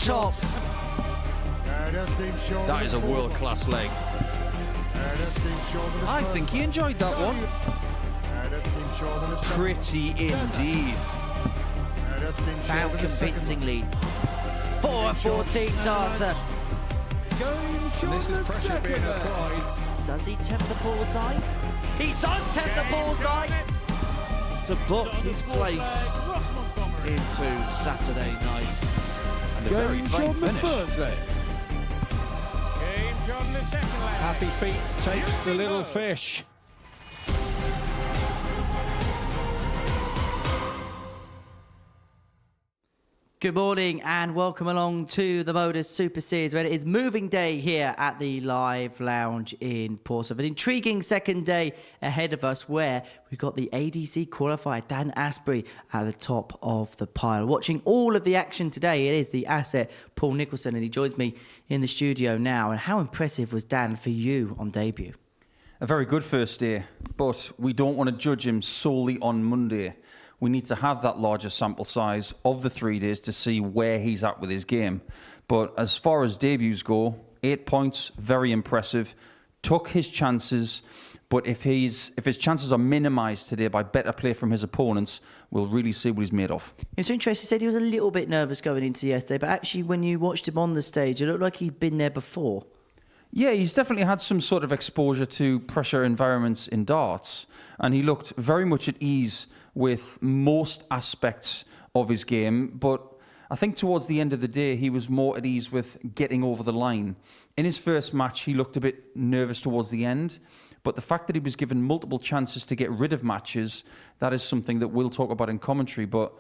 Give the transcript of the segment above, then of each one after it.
chopped. That is a world-class leg. I think he enjoyed that one. Pretty indeed. Found convincingly. 4-14 darter. This is pressure being applied. Does he tempt the bullseye? He does tempt the bullseye! To book his place into Saturday night. And a very fine finish. Happy Feet takes the little fish. Good morning and welcome along to the Modus Super Series, where it is moving day here at the Live Lounge in Portsmouth. An intriguing second day ahead of us, where we've got the ADC qualifier Dan Astbury at the top of the pile. Watching all of the action today, it is the asset Paul Nicholson, and he joins me in the studio now. And how impressive was Dan for you on debut? A very good first day, but we don't want to judge him solely on Monday. We need to have that larger sample size of the 3 days to see where he's at with his game. But as far as debuts go, 8 points, very impressive. Took his chances, but if his chances are minimised today by better play from his opponents, we'll really see what he's made of. It's interesting. He said he was a little bit nervous going into yesterday, but actually when you watched him on the stage, it looked like he'd been there before. Yeah, he's definitely had some sort of exposure to pressure environments in darts, and he looked very much at ease with most aspects of his game, but I think towards the end of the day, he was more at ease with getting over the line. In his first match, he looked a bit nervous towards the end, but the fact that he was given multiple chances to get rid of matches, that is something that we'll talk about in commentary, but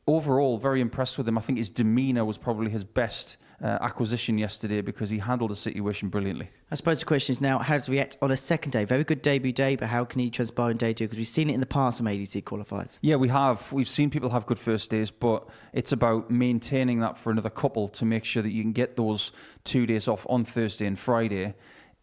overall, very impressed with him. I think his demeanour was probably his best acquisition yesterday, because he handled the situation brilliantly. I suppose the question is now, how does he react on a second day? Very good debut day, but how can he transpire in day two? Because we've seen it in the past from ADC qualifiers. Yeah, we have. We've seen people have good first days, but it's about maintaining that for another couple to make sure that you can get those 2 days off on Thursday and Friday.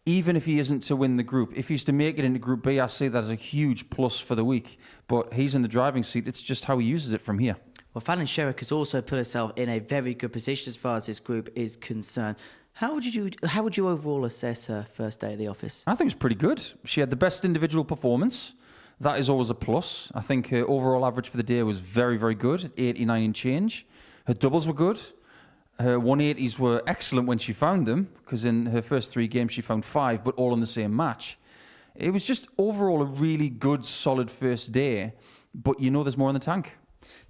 Even if he isn't to win the group, if he's to make it into Group B, I see that as a huge plus for the week. But he's in the driving seat. It's just how he uses it from here. Well, Sherrock has also put herself in a very good position as far as this group is concerned. How would you overall assess her first day at the office? I think it's pretty good. She had the best individual performance. That is always a plus. I think her overall average for the day was very, very good, 89 and change. Her doubles were good. Her 180s were excellent when she found them, because in her first 3 games she found 5, but all in the same match. It was just overall a really good, solid first day, but you know there's more in the tank.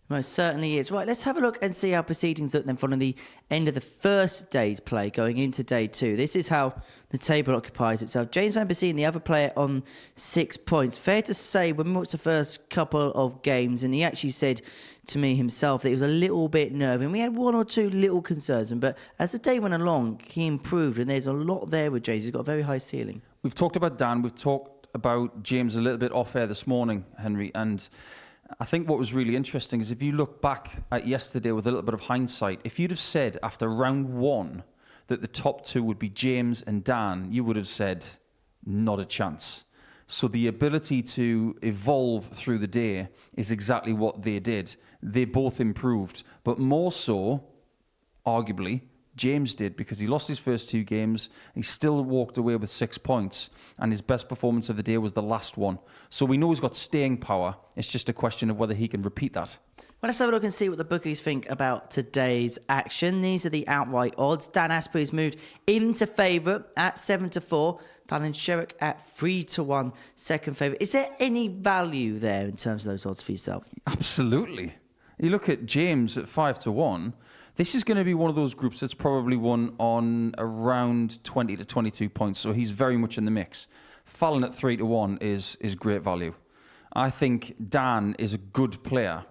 Most certainly is. Right, let's have a look and see how proceedings look then following the end of the first day's play going into day two. This is how the table occupies itself. James Vanbesien, the other player, on 6 points. Fair to say, when we watched the first couple of games, and he actually said to me himself that he was a little bit nervous, and we had 1 or 2 little concerns, but as the day went along, he improved, and there's a lot there with James. He's got a very high ceiling. We've talked about Dan, we've talked about James a little bit off air this morning, Henry, and I think what was really interesting is if you look back at yesterday with a little bit of hindsight, if you'd have said after round 1 that the top 2 would be James and Dan, you would have said, not a chance. So the ability to evolve through the day is exactly what they did. They both improved, but more so, arguably, James did, because he lost his first 2 games. He still walked away with 6 points, and his best performance of the day was the last one. So we know he's got staying power. It's just a question of whether he can repeat that. Well, let's have a look and see what the bookies think about today's action. These are the outright odds. Dan Astbury's moved into favourite at 7-4. Sherrock at 3-1, second favourite. Is there any value there in terms of those odds for yourself? Absolutely. You look at James at 5-1. This is going to be one of those groups that's probably won on around 20 to 22 points, so he's very much in the mix. Fallon at 3-1 is great value. I think Dan is a good player.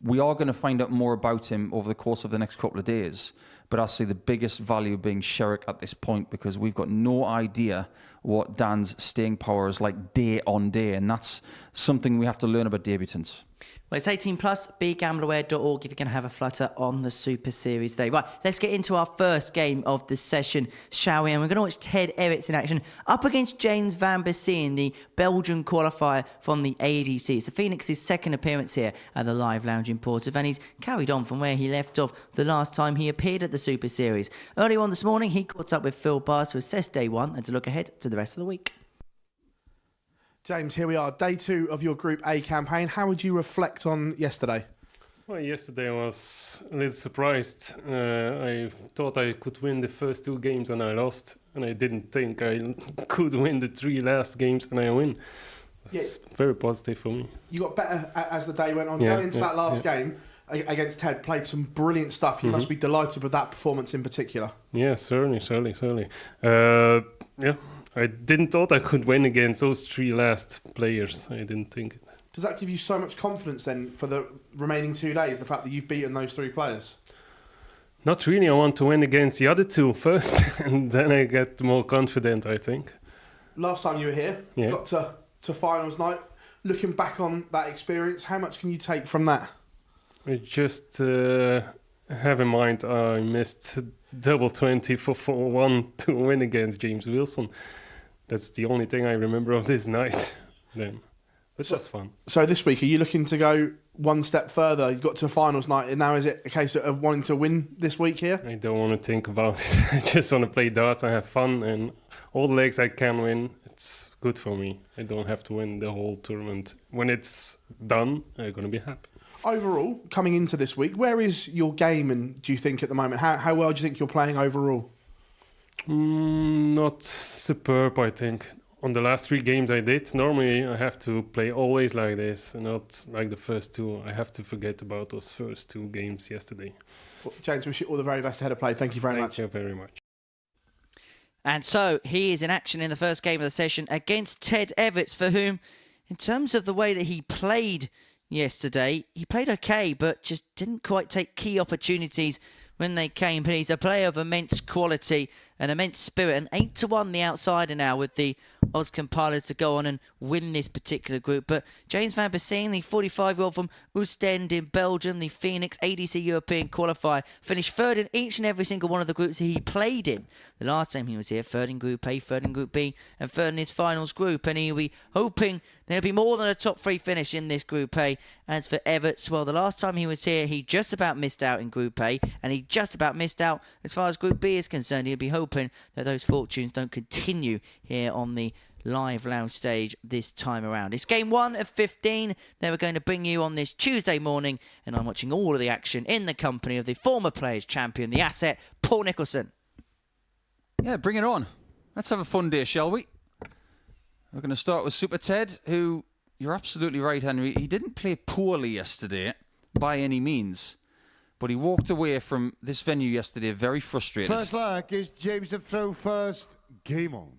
We are going to find out more about him over the course of the next couple of days, but I see the biggest value being Sherrock at this point, because we've got no idea what Dan's staying power is like day on day, and that's something we have to learn about debutants. Well, it's 18 plus, begambleaware.org if you're going to have a flutter on the Super Series day. Right, let's get into our first game of the session, shall we? And we're going to watch Ted Everts in action up against James Vanbesien, the Belgian qualifier from the ADC. It's the Phoenix's second appearance here at the Live Lounge in Portsmouth, and he's carried on from where he left off the last time he appeared at the Super Series. Earlier on this morning, he caught up with Phil Bars to assess day one and to look ahead to the rest of the week. James, here we are, day 2 of your Group A campaign. How would you reflect on yesterday? Well, yesterday I was a little surprised. I thought I could win the first 2 games and I lost. And I didn't think I could win the 3 last games and I win. It's very positive for me. You got better as the day went on. Going into that last game against Ted, played some brilliant stuff. You must be delighted with that performance in particular. Yeah, certainly. I didn't thought I could win against those 3 last players. I didn't think it. Does that give you so much confidence then for the remaining 2 days, the fact that you've beaten those 3 players? Not really. I want to win against the other 2 first, and then I get more confident, I think. Last time you were here, got to finals night. Looking back on that experience, how much can you take from that? I just have in mind I missed double 20 for 4-1 to win against James Wilson. That's the only thing I remember of this night then. It was fun. So this week, are you looking to go one step further? You got to finals night, and now is it a case of wanting to win this week here? I don't want to think about it. I just want to play darts and have fun, and all the legs I can win, it's good for me. I don't have to win the whole tournament. When it's done, I'm going to be happy. Overall, coming into this week, where is your game, and do you think at the moment? How well do you think you're playing overall? Not superb, I think. On the last 3 games I did, normally I have to play always like this, and not like the first 2. I have to forget about those first 2 games yesterday. Well, James, wish you all the very best ahead of play. Thank you very much. Thank you very much. And so he is in action in the first game of the session against Ted Everts, for whom, in terms of the way that he played yesterday, he played okay, but just didn't quite take key opportunities when they came. But he's a player of immense quality and immense spirit. And 8-1 the outsider now, with the odds compilers to go on and win this particular group. But James Vanbesien, the 45-year-old from Oostende in Belgium, the Phoenix ADC European qualifier, finished 3rd in each and every single one of the groups he played in. The last time he was here, 3rd in Group A, 3rd in Group B, and 3rd in his finals group. And he'll be hoping there'll be more than a top 3 finish in this Group A. As for Everts, well, the last time he was here, he just about missed out in Group A, and he just about missed out as far as Group B is concerned. He'll be hoping that those fortunes don't continue here on the live lounge stage this time around. It's game 1 of 15 that we're going to bring you on this Tuesday morning, and I'm watching all of the action in the company of the former Players Champion, the asset, Paul Nicholson. Yeah, bring it on. Let's have a fun day, shall we? We're going to start with Super Ted, who, you're absolutely right, Henry, he didn't play poorly yesterday by any means, but he walked away from this venue yesterday very frustrated. First leg is James to throw first. Game on.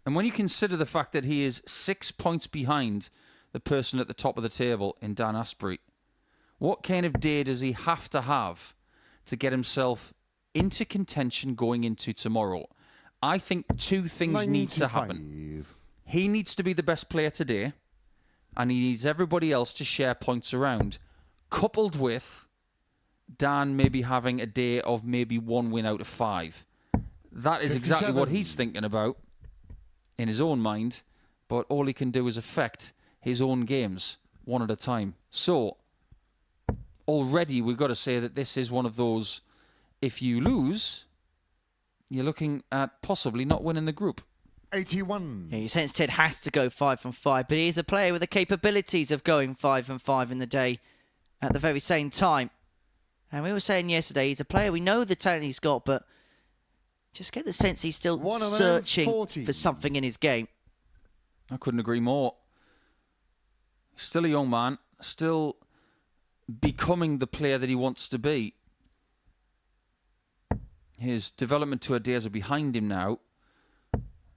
And when you consider the fact that he is 6 points behind the person at the top of the table in Dan Astbury, what kind of day does he have to get himself into contention going into tomorrow? I think 2 things need to happen. He needs to be the best player today, and he needs everybody else to share points around, coupled with Dan maybe having a day of maybe 1 win out of 5. That is exactly what he's thinking about in his own mind, but all he can do is affect his own games one at a time. So, already we've got to say that this is one of those, if you lose, you're looking at possibly not winning the group. 81. Yeah, you sense Ted has to go 5 from 5, but he is a player with the capabilities of going 5 from 5 in the day at the very same time. And we were saying yesterday, he's a player, we know the talent he's got, but just get the sense he's still searching for something in his game. I couldn't agree more. Still a young man, still becoming the player that he wants to be. His development tour days are behind him now.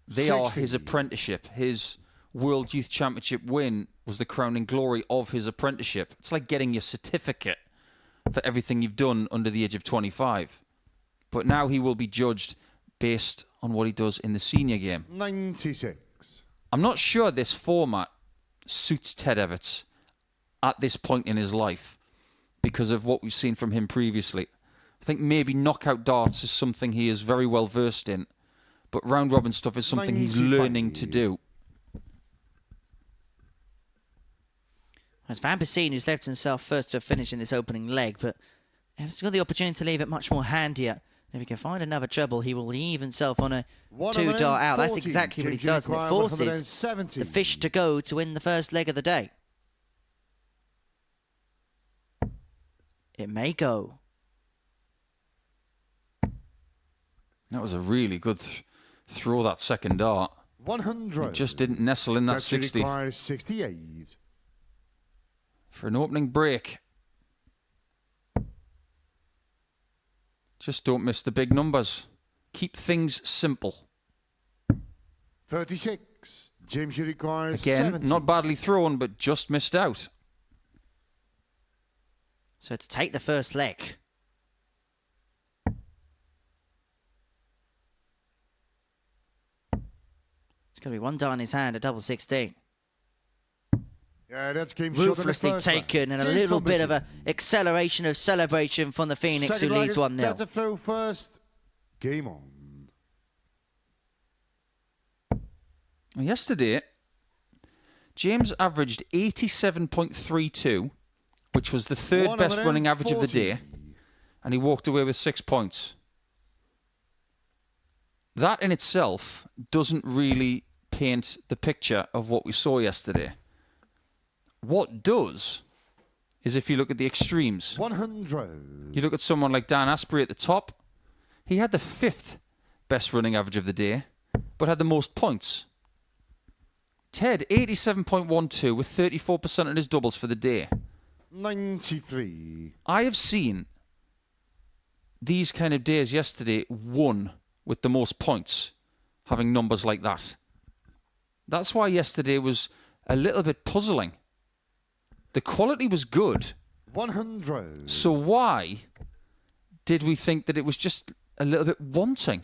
They are his apprenticeship. His World Youth Championship win was the crowning glory of his apprenticeship. It's like getting your certificate for everything you've done under the age of 25. But now he will be judged based on what he does in the senior game. 96. I'm not sure this format suits Ted Everts at this point in his life because of what we've seen from him previously. I think maybe knockout darts is something he is very well versed in, but round robin stuff is something he's learning to do. It's Vanbesien who's left himself first to finish in this opening leg, but he's got the opportunity to leave it much more handier If he can find another treble, he will leave himself on a 2-dart out. That's exactly what he does, and it forces the fish to go to win the first leg of the day. It may go. That was a really good throw, that second dart. 100. It just didn't nestle in that 60. Requires 68. For an opening break. Just don't miss the big numbers. Keep things simple. 36. James, you require Again, 70. not badly thrown, but just missed out. So to take the first leg. It's going to be one dart in his hand, a double 16. Yeah, that's game shot in the Ruthlessly first taken, one. and a James little bit of Vanbesien. an acceleration of celebration from the Phoenix, who Second leads leg 1-0. is to throw first. Game on. Yesterday, James averaged 87.32, which was the third best running average of the day, and he walked away with 6 points. That in itself doesn't really paint the picture of what we saw yesterday. What does is if you look at the extremes. 100. You look at someone like Dan Astbury at the top. He had the 5th best running average of the day, but had the most points. Ted, 87.12 with 34% on his doubles for the day. 93. I have seen these kind of days yesterday won with the most points, having numbers like that. That's why yesterday was a little bit puzzling. The quality was good. 100. So why did we think that it was just a little bit wanting?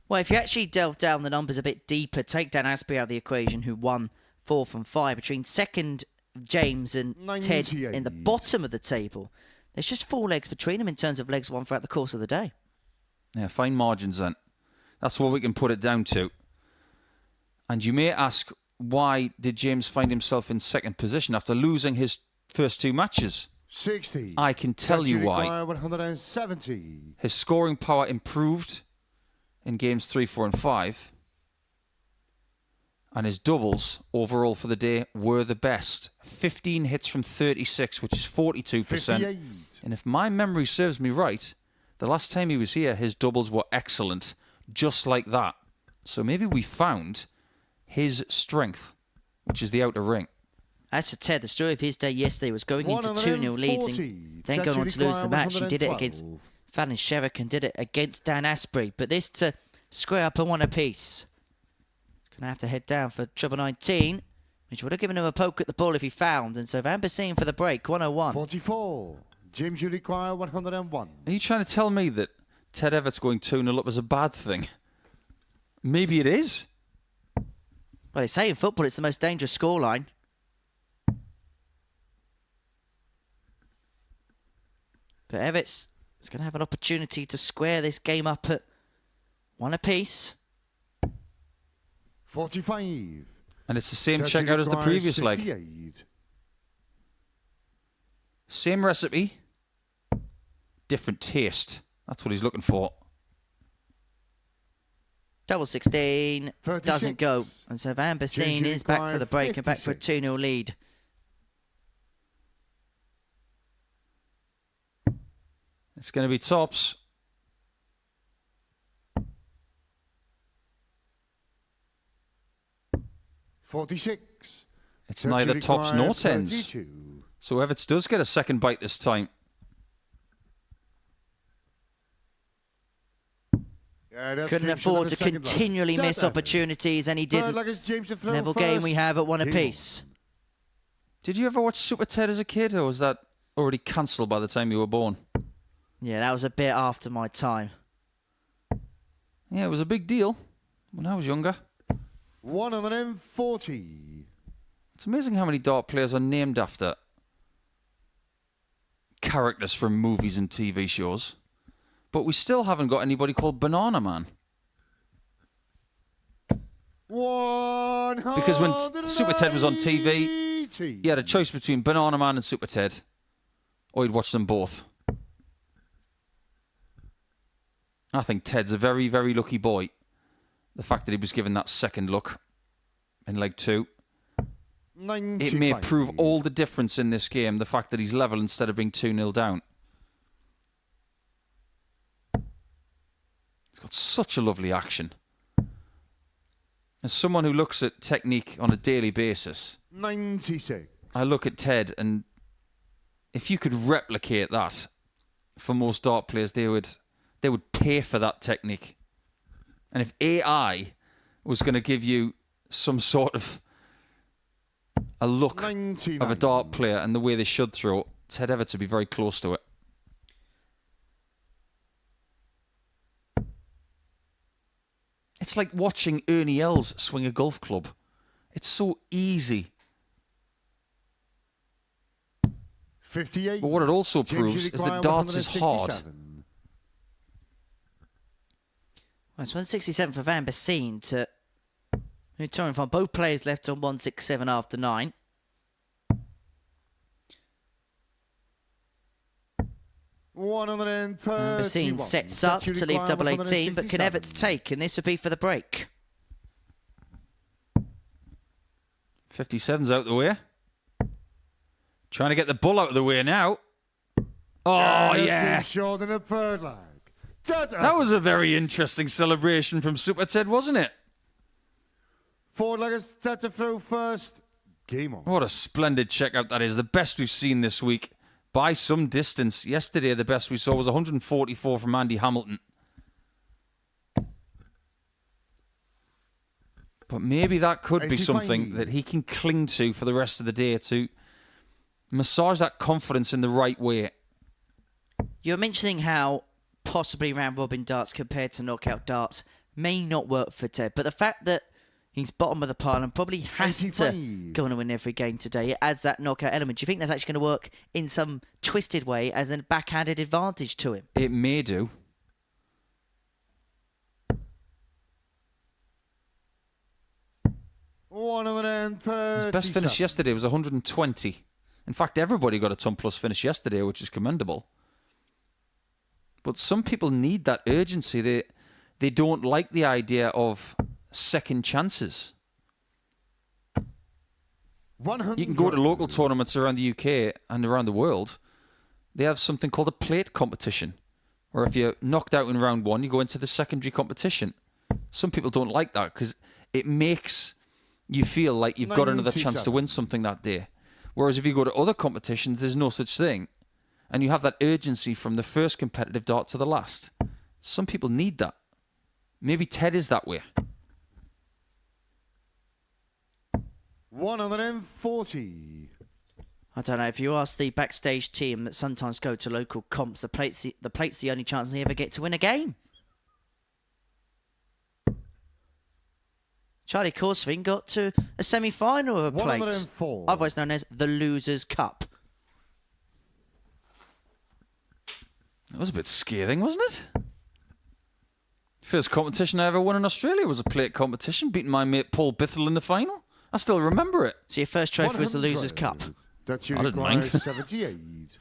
Well, if you actually delve down the numbers a bit deeper, take Dan Astbury out of the equation, who won 4 from 5, between second James and Ted 98. in the bottom of the table. There's just 4 legs between them in terms of legs won throughout the course of the day. Yeah, fine margins then. That's what we can put it down to. And you may ask, why did James find himself in second position after losing his first 2 matches? 60. I can tell you why. 170. His scoring power improved in games 3, 4 and 5. And his doubles overall for the day were the best. 15 hits from 36, which is 42%. 58. And if my memory serves me right, the last time he was here, his doubles were excellent, just like that. So maybe we found his strength, which is the outer ring. As for Ted, the story of his day yesterday was going into 2-0 leads and then going on to lose the match. He did it against Sherrock and did it against Dan Astbury. But this to square up and 1 apiece. Going to have to head down for treble 19, which would have given him a poke at the ball if he found. And so Vanbesien for the break, 101. 44. James, you require 101. Are you trying to tell me that Ted Everts going 2-0 up is a bad thing? Maybe it is. Well, they say in football it's the most dangerous scoreline. But Everts is going to have an opportunity to square this game up at 1 apiece. 45. And it's the same James, you checkout as the require previous leg. 68. Same recipe, different taste. That's what he's looking for. Double 16 doesn't 36. go. And so Vanbesien James, is back for the break and back for a 56. 2-0 lead. It's going to be tops. $46. It's James, neither you tops require nor tens. 32. So Everts does get a second bite this time. Yeah, that's Couldn't game shot afford in to the second leg. continually Ted miss Evans. opportunities, and he Third didn't. leg is James to throw Level first. game we have at 1 Game apiece. Did you ever watch Super Ted as a kid, or was that already cancelled by the time you were born? Yeah, that was a bit after my time. Yeah, it was a big deal when I was younger. 140. It's amazing how many dart players are named after characters from movies and TV shows. But we still haven't got anybody called Banana Man. Because when Super Ted was on TV, you had a choice between Banana Man and Super Ted. Or you'd watch them both. I think Ted's a very, very lucky boy. The fact that he was given that second look in leg 2. 95. It may prove all the difference in this game, the fact that he's level instead of being 2-0 down. He's got such a lovely action. As someone who looks at technique on a daily basis, 96. I look at Ted, and if you could replicate that for most dart players, they would pay for that technique. And if AI was going to give you some sort of a look 99. of a dart player and the way they should throw, Ted Everts would be very close to it. It's like watching Ernie Els swing a golf club. It's so easy. 58. But what it also James proves is that darts is hard. 167. Well, it's 167 for Vanbesien to touring from. Both players left on 167 after 9. Vanbesien sets up to leave double 18, but can Everts take? And this would be for the break. 57's out the way. Trying to get the bull out of the way now. Oh, yeah. Short in the third leg. That was a very interesting celebration from Super Ted, wasn't it? Forward leg is set to throw first. Game on. What a splendid checkout that is. The best we've seen this week by some distance. Yesterday, the best we saw was 144 from Andy Hamilton. But maybe that could be 85. something that he can cling to for the rest of the day to massage that confidence in the right way. You're mentioning how possibly round-robin darts compared to knockout darts may not work for Ted, but the fact that he's bottom of the pile and probably has 85. to go on and win every game today, it adds that knockout element. Do you think that's actually going to work in some twisted way as a backhanded advantage to him? It may do. His best finish yesterday was 120. In fact, everybody got a ton plus finish yesterday, which is commendable. But some people need that urgency. They don't like the idea of second chances. 100. You can go to local tournaments around the UK and around the world. They have something called a plate competition, where if you're knocked out in round 1, you go into the secondary competition. Some people don't like that because it makes you feel like you've got another chance to win something that day. Whereas if you go to other competitions, there's no such thing. And you have that urgency from the first competitive dart to the last. Some people need that. Maybe Ted is that way. 140. I don't know. If you ask the backstage team that sometimes go to local comps, the plate's the only chance they ever get to win a game. Charlie Corsvin got to a semi-final of a plate, 104. otherwise known as the Losers' Cup. That was a bit scathing, wasn't it? First competition I ever won in Australia was a plate competition, beating my mate Paul Bithell in the final. I still remember it. So your first trophy was the 100. Losers' Cup That you I didn't require mind. 78.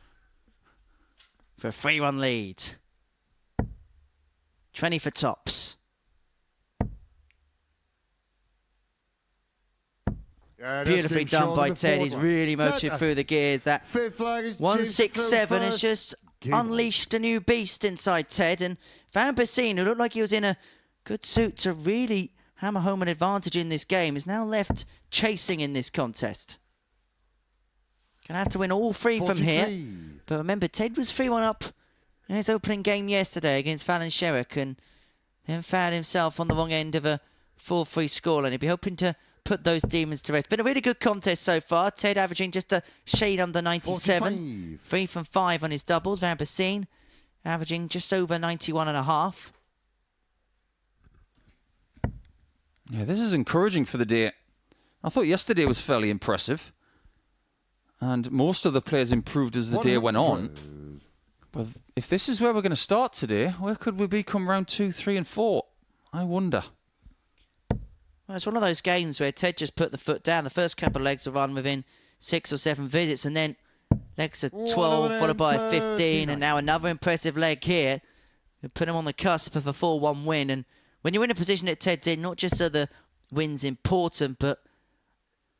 for a 3-1 lead. 20 for tops. Beautifully done by Ted. He's really motoring through the gears. That Fifth flag is 167 has just unleashed a new beast inside Ted. And Vanbesien, who looked like he was in a good suit to really hammer home an advantage in this game, is now left chasing in this contest. Gonna have to win all 3 from here. But remember, Ted was 3-1 up in his opening game yesterday against Sherrock, and then found himself on the wrong end of a 4-3 score, and he'll be hoping to put those demons to rest. Been a really good contest so far. Ted averaging just a shade under 97. 45. 3 from 5 on his doubles. Vanbesien averaging just over 91.5. Yeah, this is encouraging for the day. I thought yesterday was fairly impressive. And most of the players improved as the day went on. But if this is where we're going to start today, where could we be come round 2, 3 and 4? I wonder. Well, it's one of those games where Ted just put the foot down. The first couple of legs are run within 6 or 7 visits, and then legs are 12, followed by 15, and now another impressive leg here. It put him on the cusp of a 4-1 win. And when you're in a position that Ted's in, not just are the wins important, but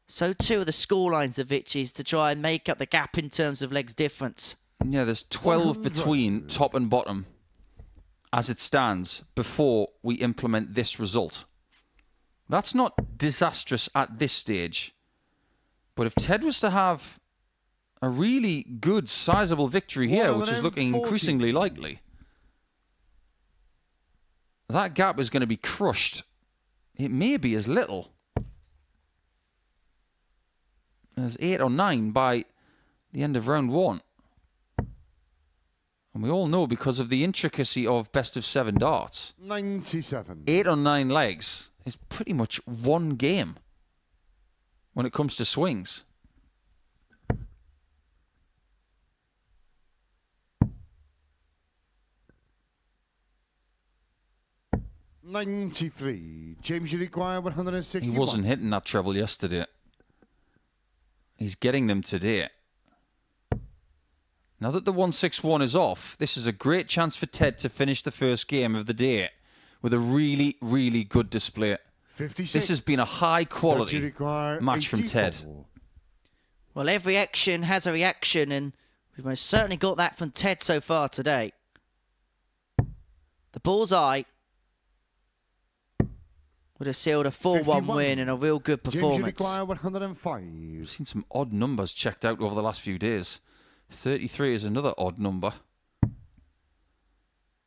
so too are the scorelines of victories to try and make up the gap in terms of legs difference. Yeah, there's 12 between top and bottom as it stands before we implement this result. That's not disastrous at this stage. But if Ted was to have a really good, sizable victory here, which is looking increasingly likely, that gap is going to be crushed. It may be as little as 8 or 9 by the end of round 1. And we all know, because of the intricacy of best of 7 darts, 97. 8 or 9 legs is pretty much one game when it comes to swings. $93. James, you require 161. He wasn't hitting that treble yesterday. He's getting them today. Now that the 161 is off, this is a great chance for Ted to finish the first game of the day with a really, really good display. 56. This has been a high-quality match from Ted. Well, every action has a reaction, and we've most certainly got that from Ted so far today. The bullseye would have sealed a 4-1 win and a real good performance. James, you require 105. We've seen some odd numbers checked out over the last few days. 33 is another odd number.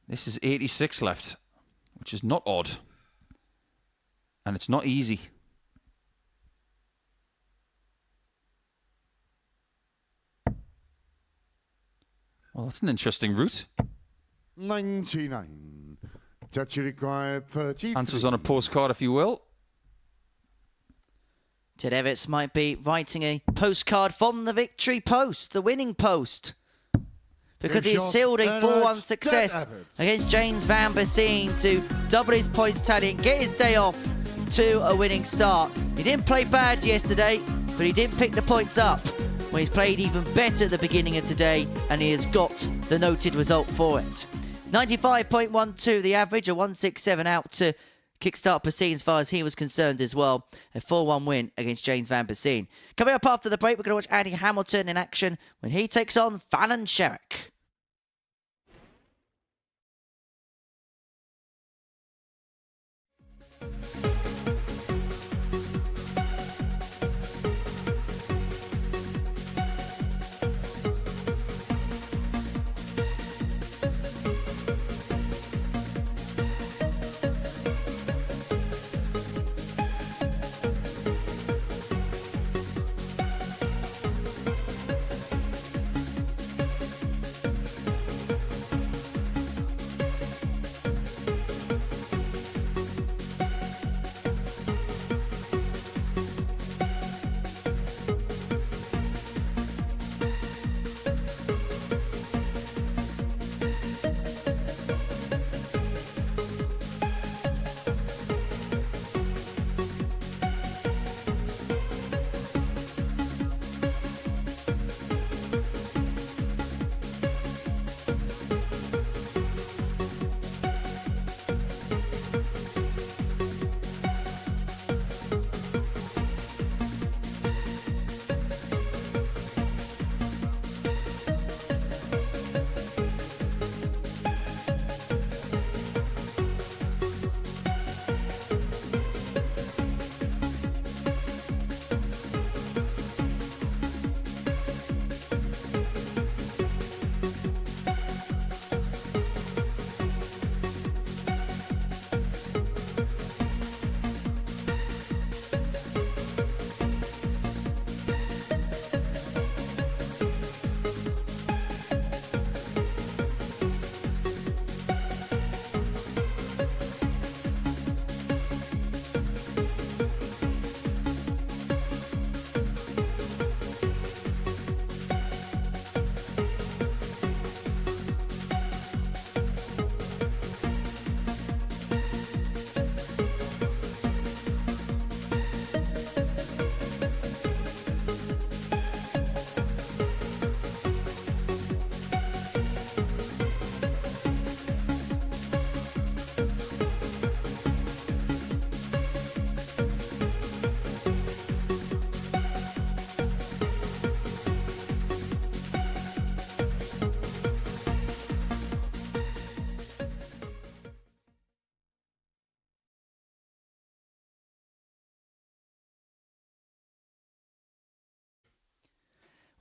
This is 86 left, which is not odd. And it's not easy. Well, that's an interesting route. 99. Judge, you require 30. Answers on a postcard, if you will. Ted Everts might be writing a postcard from the victory post, the winning post, because he has sealed a 4-1 success against James Vanbesien to double his points tally and get his day off to a winning start. He didn't play bad yesterday, but he didn't pick the points up when he's played even better at the beginning of today, and he has got the noted result for it. 95.12 the average, a 167 out to kickstart proceedings as far as he was concerned as well. A 4-1 win against James Vanbesien. Coming up after the break, we're going to watch Andy Hamilton in action when he takes on Sherrock.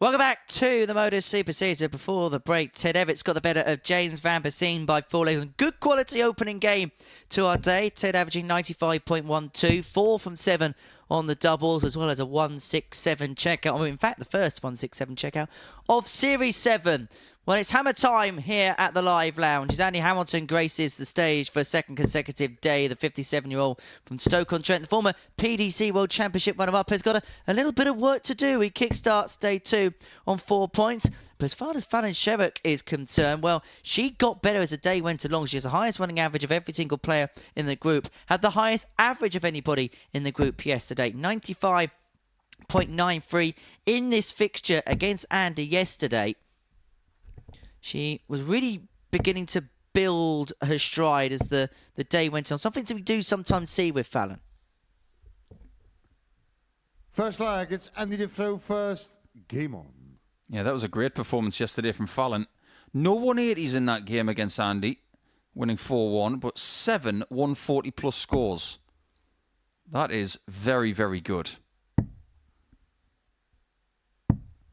Welcome back to the Modus Super Seater. Before the break, Ted Everts got the better of James Vanbesien by 4 legs. Good quality opening game to our day. Ted averaging 95.12, 4 from 7 on the doubles, as well as a 167 checkout. I mean, in fact, the first 167 checkout of Series 7. Well, it's hammer time here at the Live Lounge as Andy Hamilton graces the stage for a second consecutive day. The 57-year-old from Stoke-on-Trent, the former PDC World Championship runner-up, has got a little bit of work to do. He kickstarts day 2 on 4 points. But as far as Sherrock is concerned, well, she got better as the day went along. She has the highest running average of every single player in the group. Had the highest average of anybody in the group yesterday. 95.93 in this fixture against Andy yesterday. She was really beginning to build her stride as the day went on. Something that we do sometimes see with Fallon. First leg, it's Andy to throw first. Game on. Yeah, that was a great performance yesterday from Fallon. No 180s in that game against Andy, winning 4-1, but 7 140-plus scores. That is very, very good.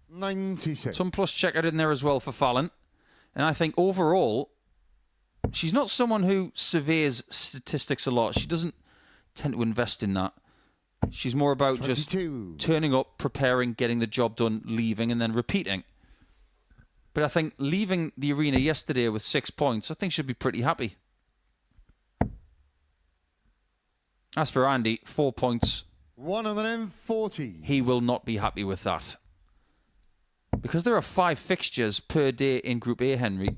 96. Some plus checkout in there as well for Fallon. And I think overall, she's not someone who surveys statistics a lot. She doesn't tend to invest in that. She's more about 22. Just turning up, preparing, getting the job done, leaving, and then repeating. But I think leaving the arena yesterday with 6 points, I think she'll be pretty happy. As for Andy, 4 points. 140. He will not be happy with that. Because there are 5 fixtures per day in Group A, Henry.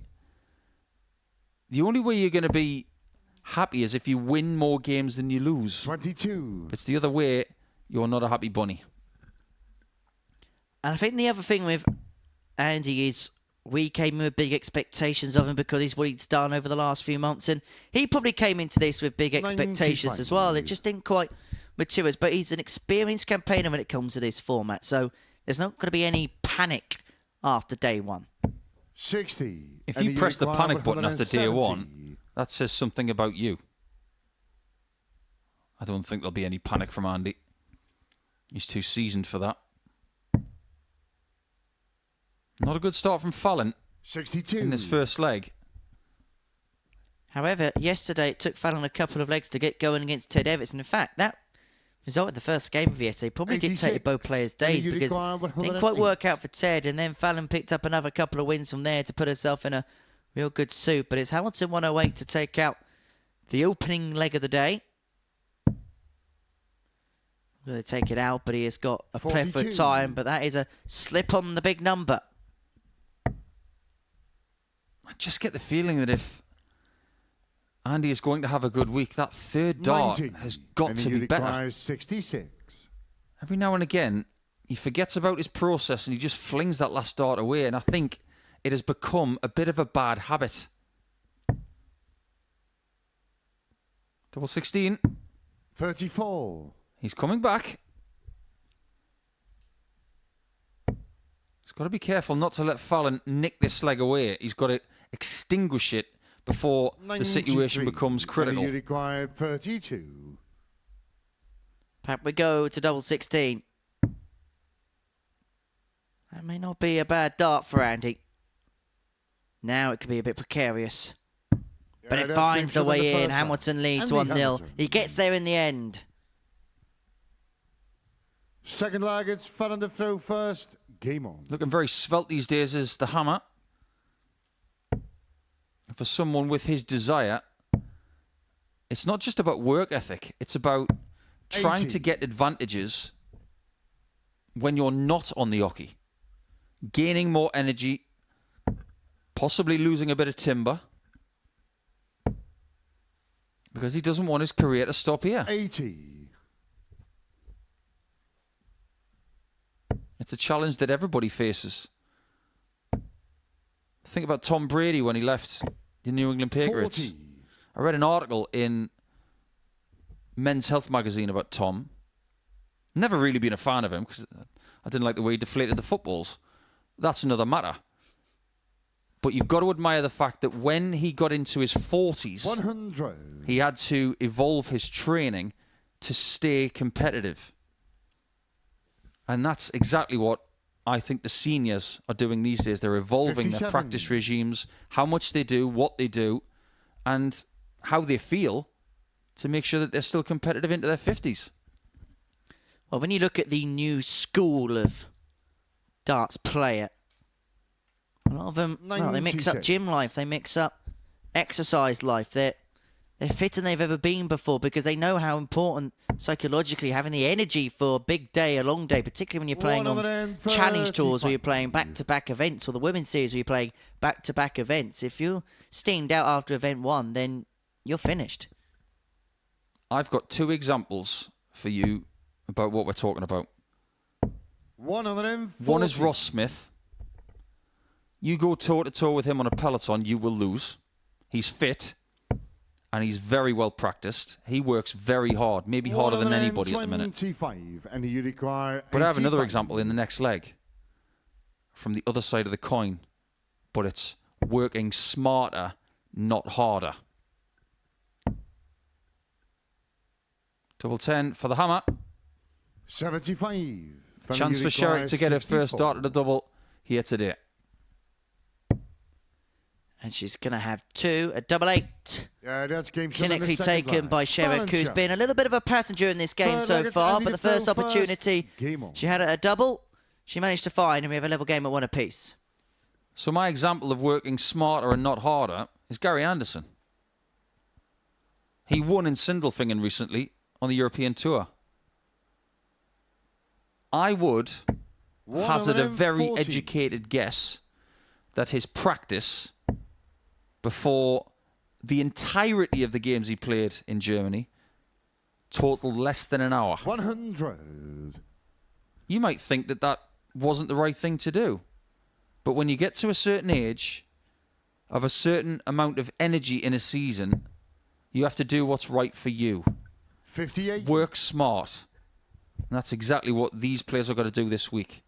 The only way you're going to be happy is if you win more games than you lose. 22. If it's the other way, you're not a happy bunny. And I think the other thing with Andy is we came in with big expectations of him because he's what he's done over the last few months. And he probably came into this with big expectations as well. It just didn't quite materialize. But he's an experienced campaigner when it comes to this format. So there's not going to be any panic after day 1. 60. If you press the panic button after day 1, that says something about you. I don't think there'll be any panic from Andy. He's too seasoned for that. Not a good start from Fallon 62. in this first leg. However, yesterday it took Fallon a couple of legs to get going against Ted Everts. And in fact, that result in the first game of yesterday probably dictated both players' days because it didn't quite work out for Ted. And then Fallon picked up another couple of wins from there to put herself in a real good suit. But it's Hamilton 108 to take out the opening leg of the day. I'm going to take it out, but he has got a plethora of time. But that is a slip on the big number. I just get the feeling that if Andy is going to have a good week, that third dart has got to be better. 66. Every now and again, he forgets about his process and he just flings that last dart away. And I think it has become a bit of a bad habit. Double 16. 34. He's coming back. He's got to be careful not to let Fallon nick this leg away. He's got to extinguish it before the situation becomes critical. You require 32. Back we go to double 16. That may not be a bad dart for Andy. Now it could be a bit precarious. But it finds a way in. Hamilton leads 1-0. He gets there in the end. Second leg, it's Fallon to throw first. Game on. Looking very svelte these days is the Hammer. For someone with his desire, it's not just about work ethic. It's about trying to get advantages when you're not on the oche. Gaining more energy, possibly losing a bit of timber. Because he doesn't want his career to stop here. 80. It's a challenge that everybody faces. Think about Tom Brady when he left the New England Patriots. 40. I read an article in Men's Health magazine about Tom. Never really been a fan of him because I didn't like the way he deflated the footballs. That's another matter. But you've got to admire the fact that when he got into his 40s, 100. he had to evolve his training to stay competitive. And that's exactly what I think the seniors are doing these days. They're evolving their 57. practice regimes, how much they do, what they do, and how they feel to make sure that they're still competitive into their 50s. Well, when you look at the new school of darts player, a lot of them, well, they mix up 96. gym life, they mix up exercise life. They're fitter than they've ever been before because they know how important psychologically having the energy for a big day, a long day, particularly when you're playing on challenge tours where you're playing back-to-back events, or the women's series where you're playing back-to-back events. If you're steamed out after event one, then you're finished. I've got 2 examples for you about what we're talking about. 140. One is Ross Smith. You go toe-to-toe with him on a peloton, you will lose. He's fit, and he's very well practiced. He works very hard, maybe harder than anybody at the minute. 125, and you require But I have another 85. example in the next leg from the other side of the coin, but it's working smarter, not harder. Double 10 for the hammer. 75. Chance for Sherrock to get her first dart at the double here today. And she's going to have 2, a double 8. Yeah, that's game shot in the Clinically second taken line. by Sherrock, who's Balance been a little bit of a passenger in this game Third so leg, it's far, Andy but the to first throw opportunity, Game on. she had a double. She managed to find, and we have a level game at 1 apiece. So my example of working smarter and not harder is Gary Anderson. He won in Sindelfingen recently on the European Tour. I would hazard a very 140. educated guess that his practice before the entirety of the games he played in Germany totaled less than an hour. 100. You might think that that wasn't the right thing to do. But when you get to a certain age, of a certain amount of energy in a season, you have to do what's right for you. 58. Work smart. And that's exactly what these players are going to do this week.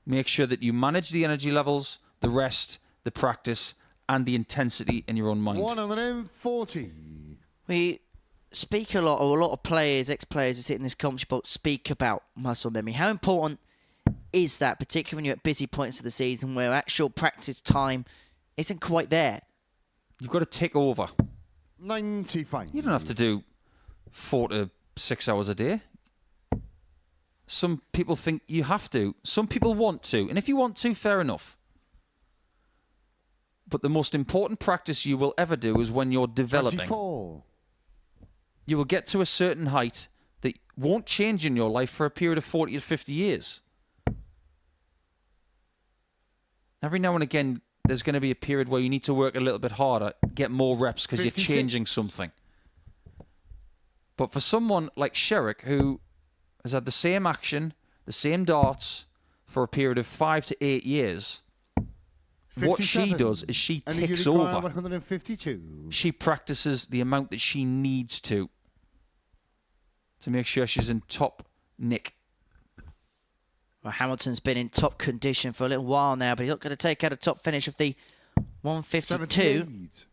Make sure that you manage the energy levels, the rest, the practice, and the intensity in your own mind. 140. We speak a lot, or a lot of players, ex-players who sit in this commentary box speak about muscle memory. How important is that, particularly when you're at busy points of the season where actual practice time isn't quite there? You've got to take over. 95. You don't have to do 4 to 6 hours a day. Some people think you have to. Some people want to. And if you want to, fair enough. But the most important practice you will ever do is when you're developing. 24. You will get to a certain height that won't change in your life for a period of 40 to 50 years. Every now and again, there's going to be a period where you need to work a little bit harder, get more reps because you're 56. changing something. But for someone like Sherrock, who has had the same action, the same darts for a period of 5 to 8 years, what she 57. does is she And you ticks require over. 152. She practices the amount that she needs to make sure she's in top nick. Well, Hamilton's been in top condition for a little while now, but he's not going to take out a top finish of the 152. 78.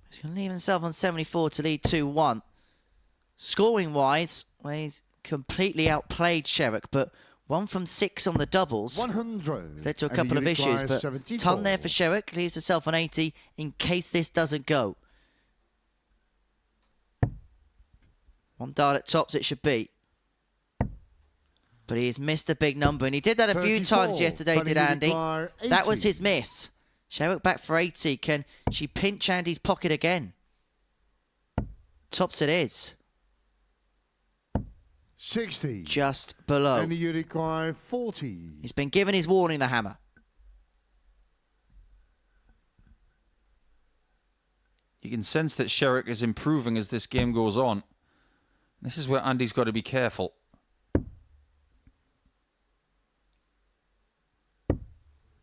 He's going to leave himself on 74 to lead 2-1. Scoring-wise, well, he's completely outplayed Sherrock, but 1 from 6 on the doubles. 100. Led to a And couple you of issues, require but 74. ton there for Sherrock. Leaves herself on 80 in case this doesn't go. 1 dart at tops it should be. But he has missed a big number, and he did that a few 34. times yesterday, Fanny did Andy. require That was 80. his miss. Sherrock back for 80. Can she pinch Andy's pocket again? Tops it is. 60. Just below. And you require 40. He's been given his warning, the hammer. You can sense that Sherrock is improving as this game goes on. This is where Andy's got to be careful.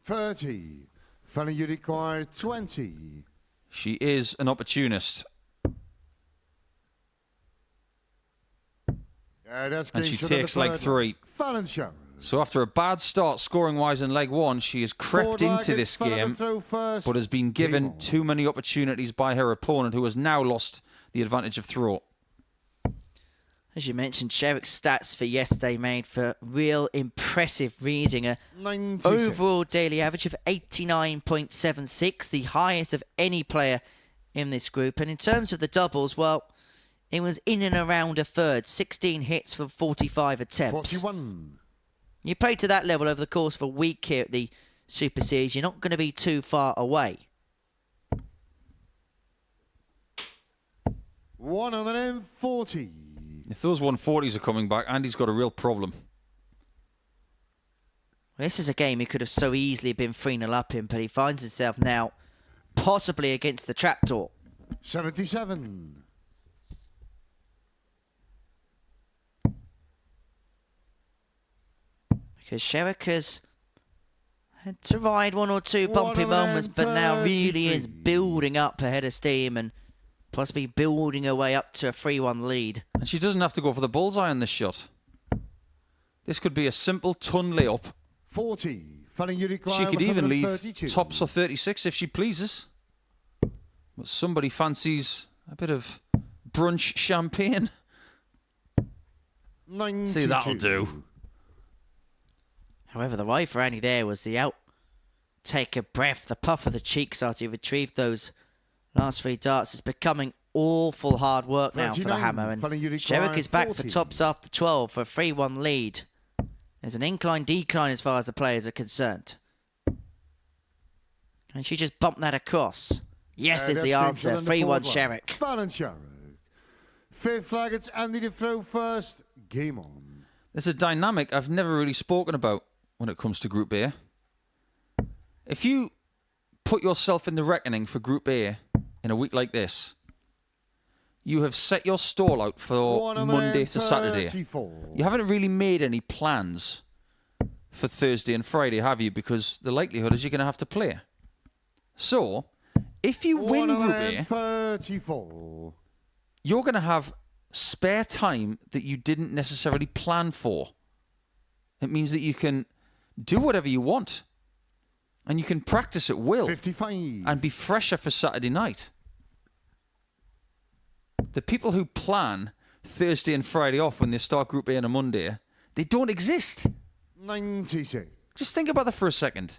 30. Fanny, you require 20. She is an opportunist. Yeah, that's And game she shot takes of the leg third. 3. Fallon Sharon. So after a bad start scoring-wise in leg 1, she has crept into this game, but has been given too many opportunities by her opponent, who has now lost the advantage of throw. As you mentioned, Sherrock's stats for yesterday made for real impressive reading. A 96. overall daily average of 89.76, the highest of any player in this group. And in terms of the doubles, well, it was in and around a third, 16 hits from 45 attempts. 41. You play to that level over the course of a week here at the Super Series, you're not going to be too far away. 140. If those 140s are coming back, Andy's got a real problem. Well, this is a game he could have so easily been 3-0 up in, but he finds himself now possibly against the trapdoor. 77. Because Sherrock has had to ride one or two bumpy moments, but now really is building up a head of steam and possibly building her way up to a 3-1 lead. And she doesn't have to go for the bullseye on this shot. This could be a simple ton layup. 40. You require She could even leave 132. tops or 36 if she pleases. But somebody fancies a bit of brunch champagne. 92. See, that'll do. However, the way for Annie there was the out, take a breath, the puff of the cheeks after he retrieved those last 3 darts. It's becoming awful hard work now for the 39. Hammer. And Sherrock is back for tops after 12 for a 3-1 lead. There's an incline-decline as far as the players are concerned. And she just bumped that across. Yes is the answer. 3-1 Sherrock. Van Sherrock. Fifth flag, it's Andy to throw first. Game on. There's a dynamic I've never really spoken about when it comes to Group A. If you put yourself in the reckoning for Group A in a week like this, you have set your stall out for Monday to Saturday. 34. You haven't really made any plans for Thursday and Friday, have you? Because the likelihood is you're going to have to play. So, if you win Group A, 34. you're going to have spare time that you didn't necessarily plan for. It means that you can do whatever you want. And you can practice at will. 55. And be fresher for Saturday night. The people who plan Thursday and Friday off when they start Group A on a Monday, they don't exist. 96. Just think about that for a second.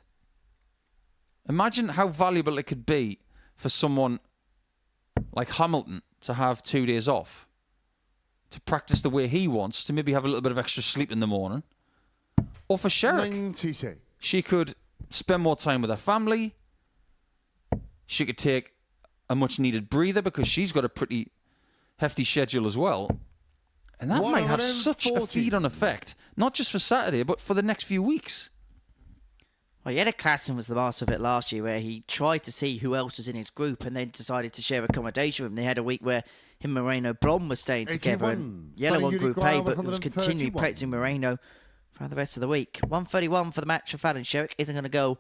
Imagine how valuable it could be for someone like Hamilton to have 2 days off, to practice the way he wants, to maybe have a little bit of extra sleep in the morning. Or for Sherrock, 96. she could spend more time with her family. She could take a much needed breather because she's got a pretty hefty schedule as well. And that might have such a 140. feed-on effect, not just for Saturday, but for the next few weeks. Well, Jelle Klassen was the master of it last year, where he tried to see who else was in his group and then decided to share accommodation with him. They had a week where him and Moreno Blom were staying together, and 81. Jelle won Group A, but was 131. continually practicing Moreno for the rest of the week. 131 for the match for Fallon Sherrock isn't going to go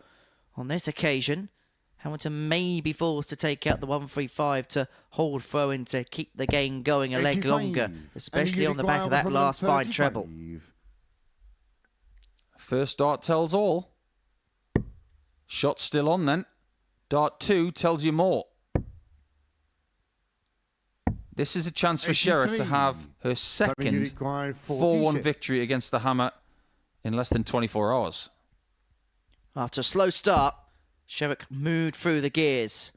on this occasion. Hamilton may be forced to take out the 135 to hold throw-in to keep the game going a leg 85. longer, especially on the back of that last fine treble. 135. First dart tells all. Shot still on then. Dart 2 tells you more. This is a chance for Sherrock to have her second 4-1 victory against the Hammer in less than 24 hours. After a slow start, Sherrock moved through the gears,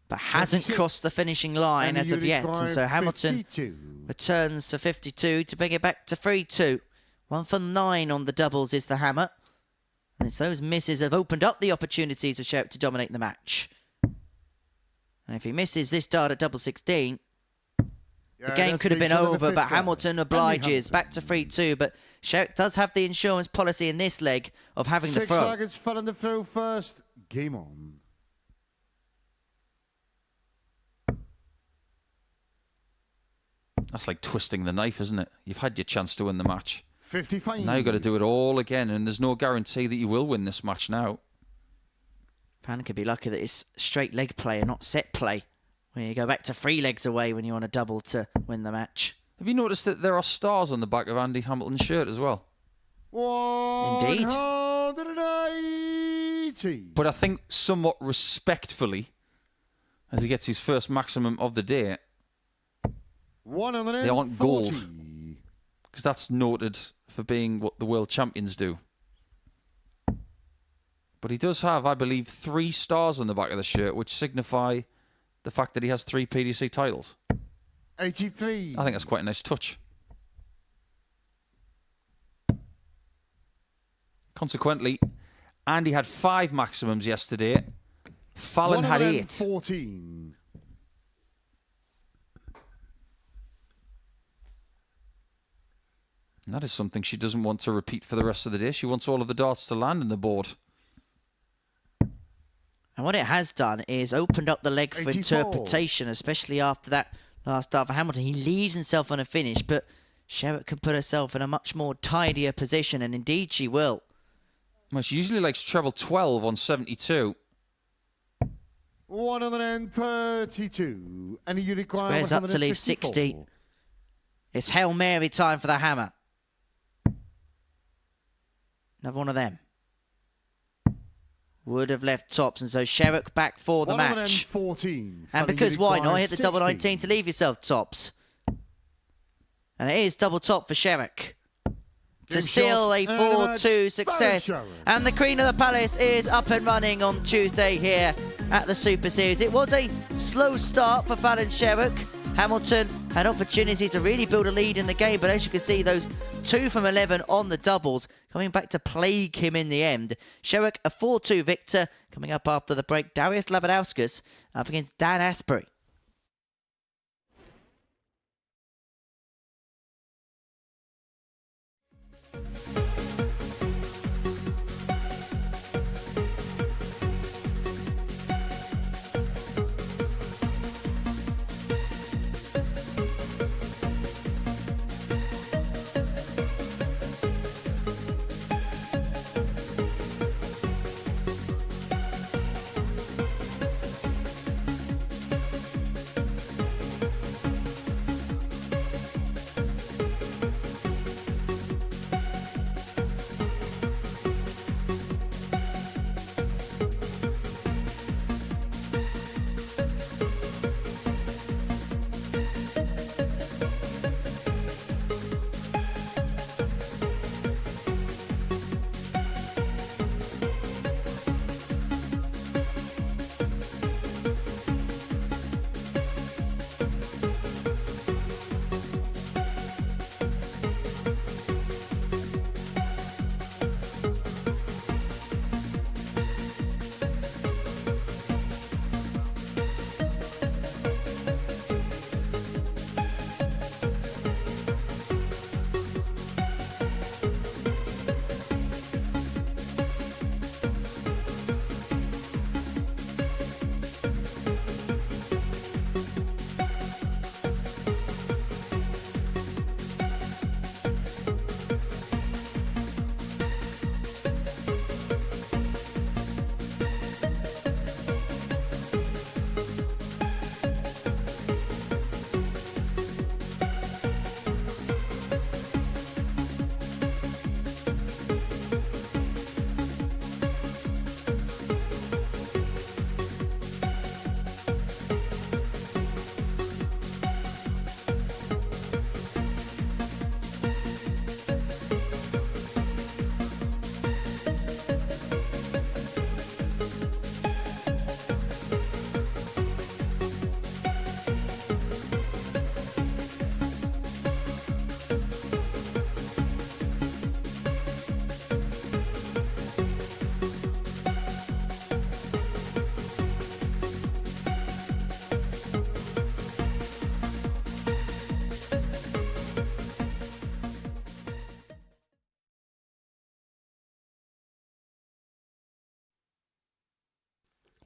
but hasn't 26. crossed the finishing line as of yet. And so Hamilton 52. returns to 52 to bring it back to 3-2. 1 for 9 on the doubles is the Hammer. And it's those misses have opened up the opportunities for Sherrock to dominate the match. And if he misses this dart at double 16, the game could have been over, but Hamilton obliges. Back to 3-2, but Sherrock does have the insurance policy in this leg of having the 6 throw. flaggers fell on the throw first. Game on. That's like twisting the knife, isn't it? You've had your chance to win the match. 55. Now you've got to do it all again, and there's no guarantee that you will win this match now. Fan could be lucky that it's straight leg play and not set play, when you go back to 3 legs away when you want a double to win the match. Have you noticed that there are stars on the back of Andy Hamilton's shirt as well? Indeed. 180. But I think somewhat respectfully, as he gets his first maximum of the day, They aren't gold. Because that's noted for being what the world champions do. But he does have, I believe, 3 stars on the back of the shirt, which signify the fact that he has 3 PDC titles. 83. I think that's quite a nice touch. Consequently, Andy had 5 maximums yesterday. Fallon had 8. 14. And that is something she doesn't want to repeat for the rest of the day. She wants all of the darts to land in the board. And what it has done is opened up the leg for 84. interpretation, especially after that last start for Hamilton. He leaves himself on a finish, but Sherrock can put herself in a much more tidier position, and indeed she will. Well, she usually likes treble 12 on 72. 132. And you require Squares up to leave 60. It's Hail Mary time for the hammer. Another one of them. Would have left tops, and so Sherrock back for the match. 114. And because why not? Hit the double 19 to leave yourself tops. And it is double top for Sherrock to seal a 4-2 success. And the Queen of the Palace is up and running on Tuesday here at the Super Series. It was a slow start for Fallon Sherrock. Hamilton had opportunity to really build a lead in the game, but as you can see, those 2 from 11 on the doubles coming back to plague him in the end. Sherrock a 4-2 victor. Coming up after the break, Darius Labanauskas up against Dan Astbury.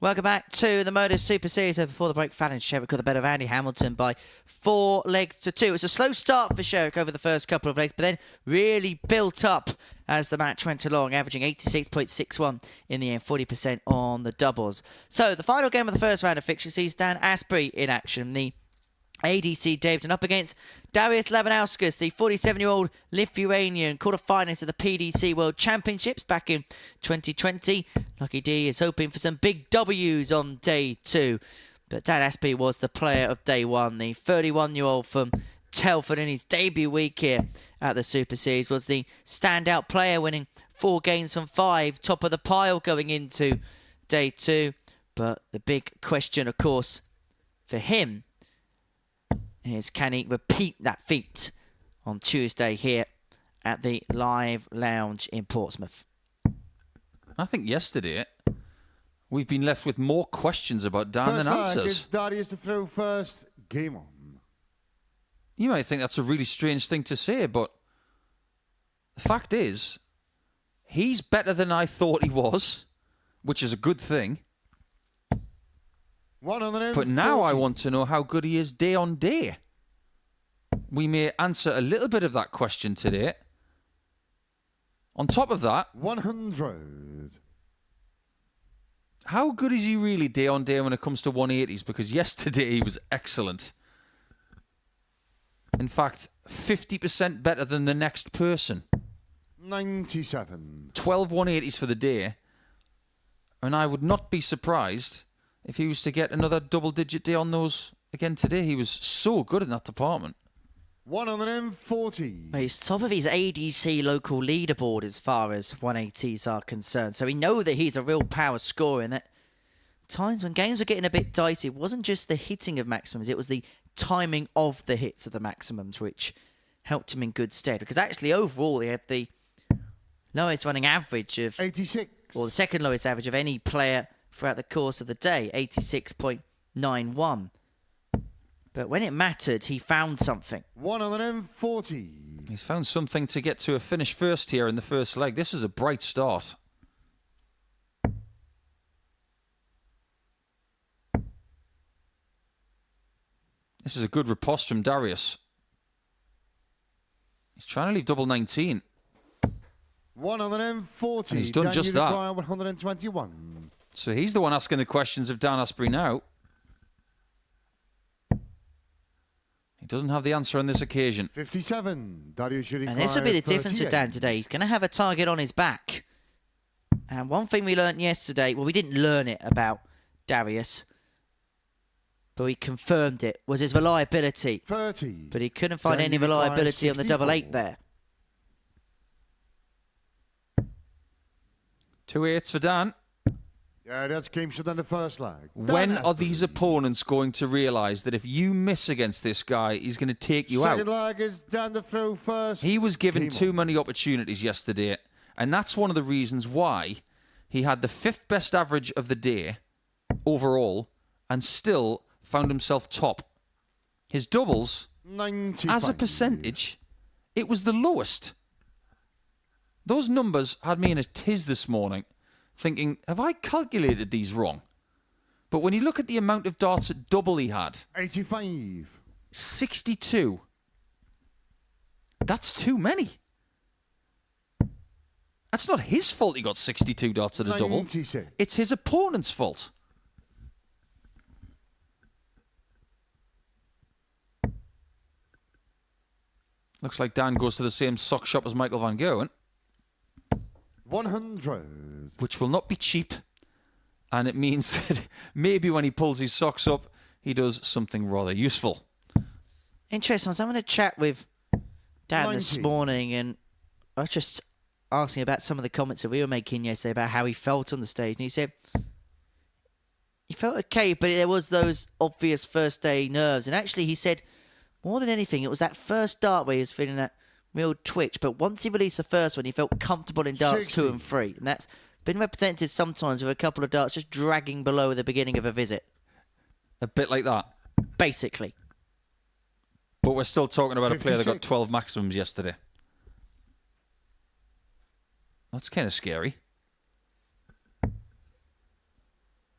Welcome back to the Modus Super Series. Before the break, Fallon Sherrock got the better of Andy Hamilton by 4 legs to 2. It was a slow start for Sherrock over the first couple of legs, but then really built up as the match went along, averaging 86.61 in the end, 40% on the doubles. So the final game of the first round of fixture sees Dan Astbury in action, the ADC Davidson, up against Darius Labanauskas, the 47-year-old Lithuanian, quarter-finalist of the PDC World Championships back in 2020. Lucky D is hoping for some big W's on day 2. But Dan Astbury was the player of day 1, the 31-year-old from Telford in his debut week here at the Super Series was the standout player, winning 4 games from 5, top of the pile going into day 2. But the big question, of course, for him is, can he repeat that feat on Tuesday here at the Live Lounge in Portsmouth? I think yesterday we've been left with more questions about Dan than answers. Darius to throw first. Game on. You might think that's a really strange thing to say, but the fact is, he's better than I thought he was, which is a good thing. But now I want to know how good he is day on day. We may answer a little bit of that question today. On top of that, 100. How good is he really day on day when it comes to 180s? Because yesterday he was excellent. In fact, 50% better than the next person. 97. 12 180s for the day. And I would not be surprised if he was to get another double-digit day on those again today. He was so good in that department. 140. Well, he's top of his ADC local leaderboard as far as 180s are concerned. So we know that he's a real power scorer, and at times when games were getting a bit dicey, it wasn't just the hitting of maximums, it was the timing of the hits of the maximums which helped him in good stead. Because actually overall he had the lowest running average of 86. or the second lowest average of any player throughout the course of the day, 86.91. But when it mattered, he found something. 140. He's found something to get to a finish first here in the first leg. This is a bright start. This is a good riposte from Darius. He's trying to leave double 19. 140. And he's done just that. 121. So he's the one asking the questions of Dan Astbury now. He doesn't have the answer on this occasion. 57. Darius should And this will be the difference with Dan 38. today. He's going to have a target on his back. And one thing we learnt yesterday, well, we didn't learn it about Darius, but we confirmed it, was his reliability. 30. But he couldn't find Dan any requires reliability on the double 8 64. there. 2 8s for Dan. Yeah, that's game shot on the first leg. When Dan are these Astbury. opponents going to realise that if you miss against this guy, he's going to take you Second out? leg is Dan to throw first. He was given Game too on. many opportunities yesterday, and that's one of the reasons why he had the 5th best average of the day overall and still found himself top. His doubles, 95. as a percentage, it was the lowest. Those numbers had me in a tiz this morning, thinking, have I calculated these wrong? But when you look at the amount of darts at double he had, 85. 62. That's too many. That's not his fault he got 62 darts at a double. 96. It's his opponent's fault. Looks like Dan goes to the same sock shop as Michael Van Gerwen, 100. which will not be cheap. And it means that maybe when he pulls his socks up, he does something rather useful. Interesting. I was having a chat with Dan this 90. morning, and I was just asking about some of the comments that we were making yesterday about how he felt on the stage. And he said he felt okay, but there was those obvious first day nerves. And actually, he said more than anything, it was that first dart where he was feeling that real twitch. But once he released the first one, he felt comfortable in darts 2 and 3. And that's been representative sometimes with a couple of darts just dragging below the beginning of a visit. A bit like that. Basically. But we're still talking about a player that got 56. 12 maximums yesterday. That's kind of scary.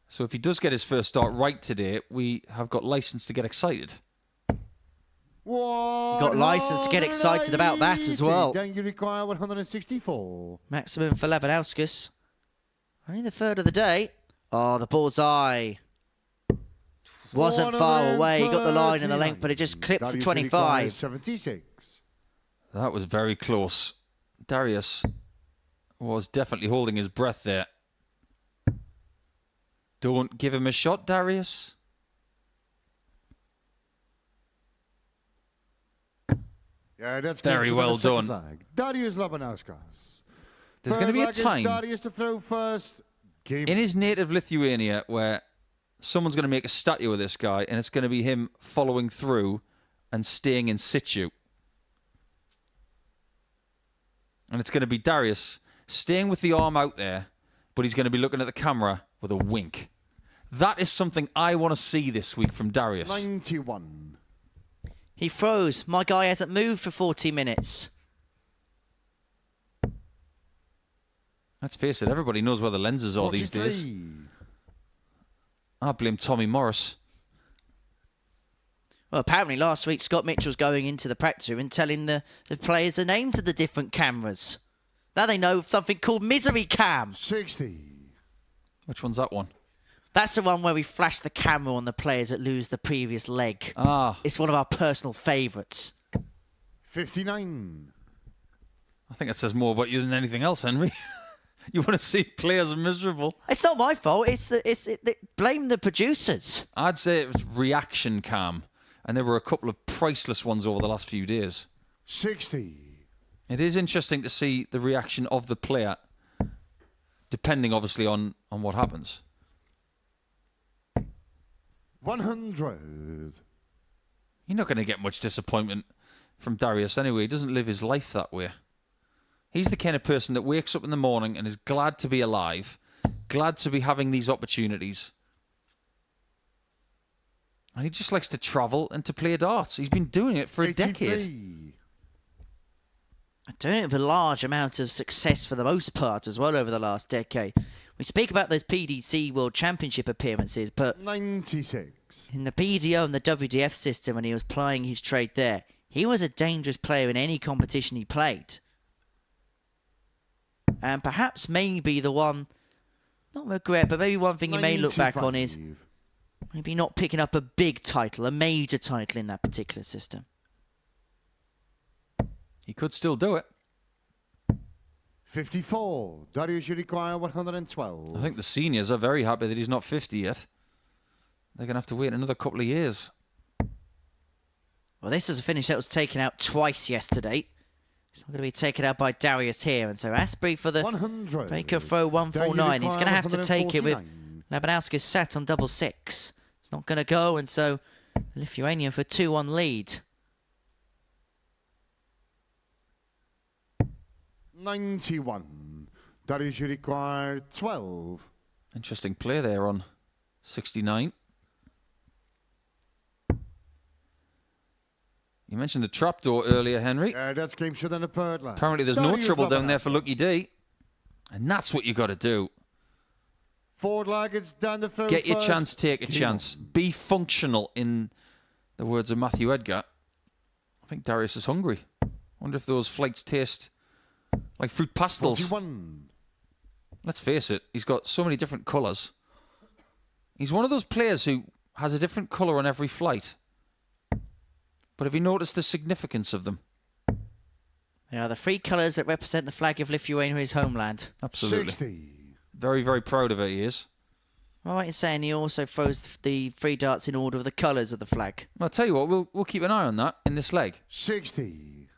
So if he does get his first start right today, we have got license to get excited. You got licence to get excited about that as well. Then you require 164. Maximum for Labanauskas. Only the third of the day. Oh, the bullseye. Wasn't far away. He got the line and the length, but it just clips to 25. 76. That was very close. Darius was definitely holding his breath there. Don't give him a shot, Darius. Yeah, that's Very well done. Darius Labanauskas. There's going to be a time Darius to throw first. Game. in his native Lithuania where someone's going to make a statue of this guy, and it's going to be him following through and staying in situ. And it's going to be Darius staying with the arm out there, but he's going to be looking at the camera with a wink. That is something I want to see this week from Darius. 91. He froze. My guy hasn't moved for 40 minutes. Let's face it, everybody knows where the lenses are these days. I blame Tommy Morris. Well, apparently last week Scott Mitchell's going into the practice room and telling the players the names of the different cameras. Now they know something called Misery Cam. 60. Which one's that one? That's the one where we flash the camera on the players that lose the previous leg. Ah. It's one of our personal favourites. 59. I think that says more about you than anything else, Henry. You want to see players miserable? It's not my fault. Blame the producers. I'd say it was reaction cam, and there were a couple of priceless ones over the last few days. 60. It is interesting to see the reaction of the player, depending obviously on what happens. 100. You're not going to get much disappointment from Darius anyway. He doesn't live his life that way. He's the kind of person that wakes up in the morning and is glad to be alive, glad to be having these opportunities. And he just likes to travel and to play darts. He's been doing it for a 83. decade. Doing it with a large amount of success for the most part as well over the last decade. We speak about those PDC World Championship appearances, but 96. in the BDO and the WDF system when he was plying his trade there, he was a dangerous player in any competition he played. And perhaps maybe the one, not regret, but maybe one thing you may look back on is maybe not picking up a big title, a major title in that particular system. He could still do it. 54. Darius, you require 112. I think the seniors are very happy that he's not 50 yet. They're going to have to wait another couple of years. Well, this is a finish that was taken out twice yesterday. It's not going to be taken out by Darius here. And so Astbury for the 100. breaker throw 149. He's going to have to take it with Labanauskas set on double six. It's not going to go, and so Lithuania for 2-1 lead. 91. Darius, you require 12. Interesting play there on 69. You mentioned the trapdoor earlier, Henry. That's game shot in the third line. Apparently there's no trouble down there for Lucky D. And that's what you got to do. Forward leg, it's down the throw. Get your chance, take a chance. Be functional, in the words of Matthew Edgar. I think Darius is hungry. Wonder if those flights taste like fruit pastels. 41. Let's face it, he's got so many different colours. He's one of those players who has a different colour on every flight. But have you noticed the significance of them? They are the three colours that represent the flag of Lithuania, his homeland. Absolutely. 60. Very, very proud of it, he is. All right in saying he also throws the three darts in order of the colours of the flag. I'll tell you what, we'll keep an eye on that in this leg. 60.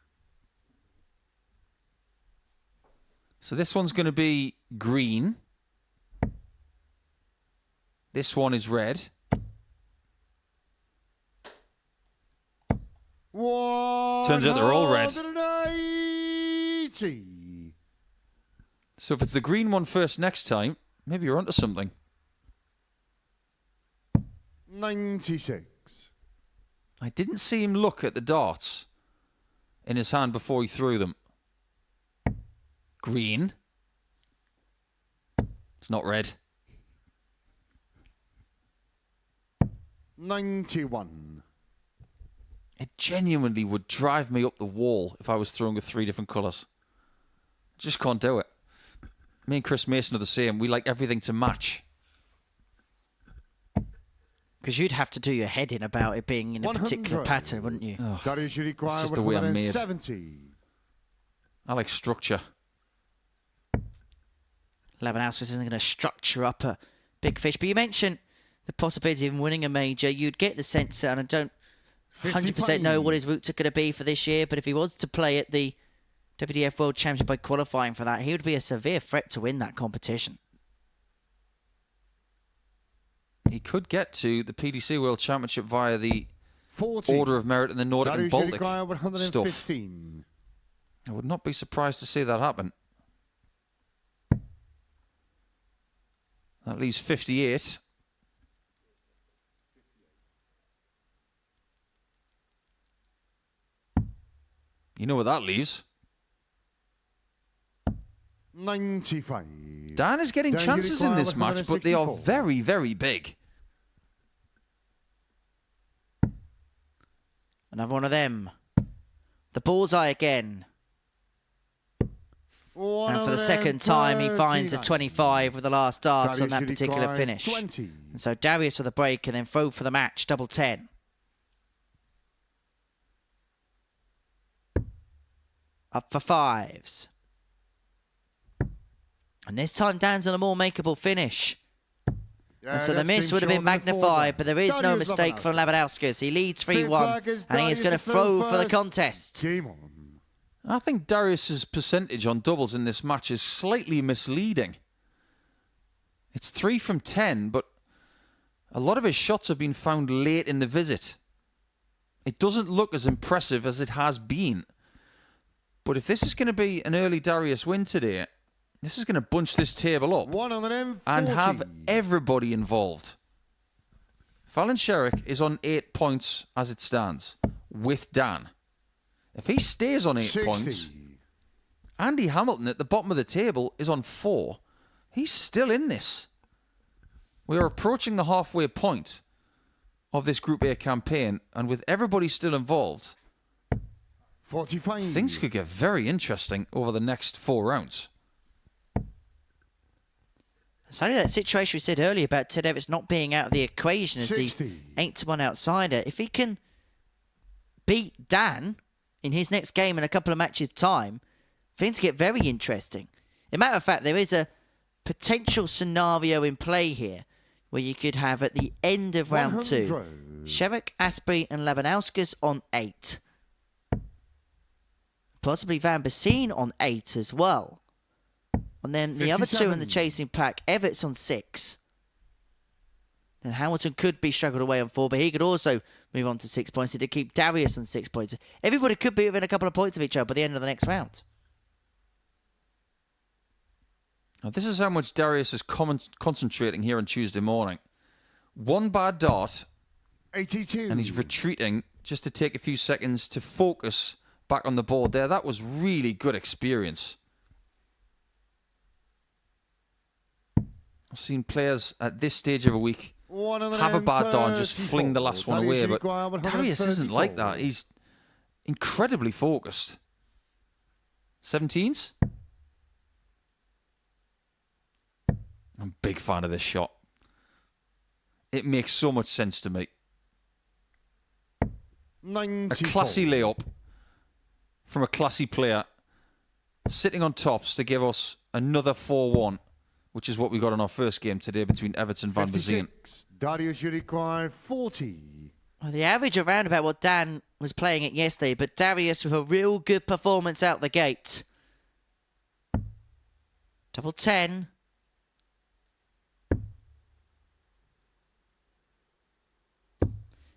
So this one's going to be green. This one is red. Turns out they're all red. 180. So if it's the green one first next time, maybe you're onto something. 96. I didn't see him look at the darts in his hand before he threw them. Green. It's not red. 91. It genuinely would drive me up the wall if I was throwing with three different colours. Just can't do it. Me and Chris Mason are the same. We like everything to match. Because you'd have to do your head in about it being in a 100. particular pattern, wouldn't you? Oh, Darius, you require just the way I'm made. 170. I like structure. Labanauskas isn't going to structure up a big fish. But you mentioned the possibility of him winning a major. You'd get the sense, and I don't 100% know what his routes are going to be for this year, but if he was to play at the WDF World Championship by qualifying for that, he would be a severe threat to win that competition. He could get to the PDC World Championship via the 40. Order of Merit in the Nordic and Baltic stuff. 115. I would not be surprised to see that happen. That leaves 58. You know what that leaves? 95. Dan is getting Dan, you chances in require this match, but they are 164. very, very big. Another one of them. The bullseye again. And for the second time, he finds a 25 with the last dart on that particular finish. 20. And so Darius for the break and then throw for the match, double 10. Up for fives. And this time Dan's on a more makeable finish. And so the miss would have been magnified, but there is no mistake from Labanauskas. He leads 3-1, and he is going to throw for the contest. Game on. I think Darius's percentage on doubles in this match is slightly misleading. It's 3 from 10, but a lot of his shots have been found late in the visit. It doesn't look as impressive as it has been. But if this is going to be an early Darius win today, this is going to bunch this table up and have everybody involved. Fallon Sherrock is on 8 points as it stands with Dan. If he stays on 8 60. points, Andy Hamilton at the bottom of the table is on 4. He's still in this. We are approaching the halfway point of this Group A campaign, and with everybody still involved, 45. things could get very interesting over the next 4 rounds. It's only that situation we said earlier about Ted Everts not being out of the equation as 60. the 8-1 outsider. If he can beat Dan in his next game in a couple of matches' time, things get very interesting. As a matter of fact, there is a potential scenario in play here where you could have at the end of round 2, Sherrock, Astbury and Labanauskas on 8. Possibly Vanbesien on 8 as well. And then the other 2 in the chasing pack, Everts on 6. And Hamilton could be struggled away on 4, but he could also move on to 6 points to keep Darius on 6 points. Everybody could be within a couple of points of each other by the end of the next round. Now, this is how much Darius is concentrating here on Tuesday morning. 1 bad dart, 82. and he's retreating just to take a few seconds to focus back on the board there. That was really good experience. I've seen players at this stage of a week have a bad dart and just fling the last one away, but Darius isn't like that. He's incredibly focused. 17s? I'm a big fan of this shot. It makes so much sense to me. 94. A classy layup from a classy player sitting on tops to give us another 4-1, which is what we got in our first game today between Everts and Vanbesien. 56. Darius, you require 40. Well, the average around about what Dan was playing it yesterday, but Darius with a real good performance out the gate. Double 10.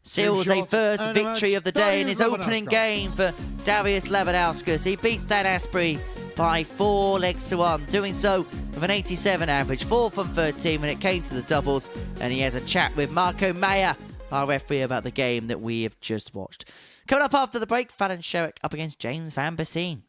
Seals a first victory of the day in his opening game for Darius Labanauskas. He beats Dan Astbury by 4 legs to 1, doing so with an 87 average, 4 from 13 when it came to the doubles, and he has a chat with Marco Mayer, our referee, about the game that we have just watched. Coming up after the break, Fallon Sherrock up against James Vanbesien.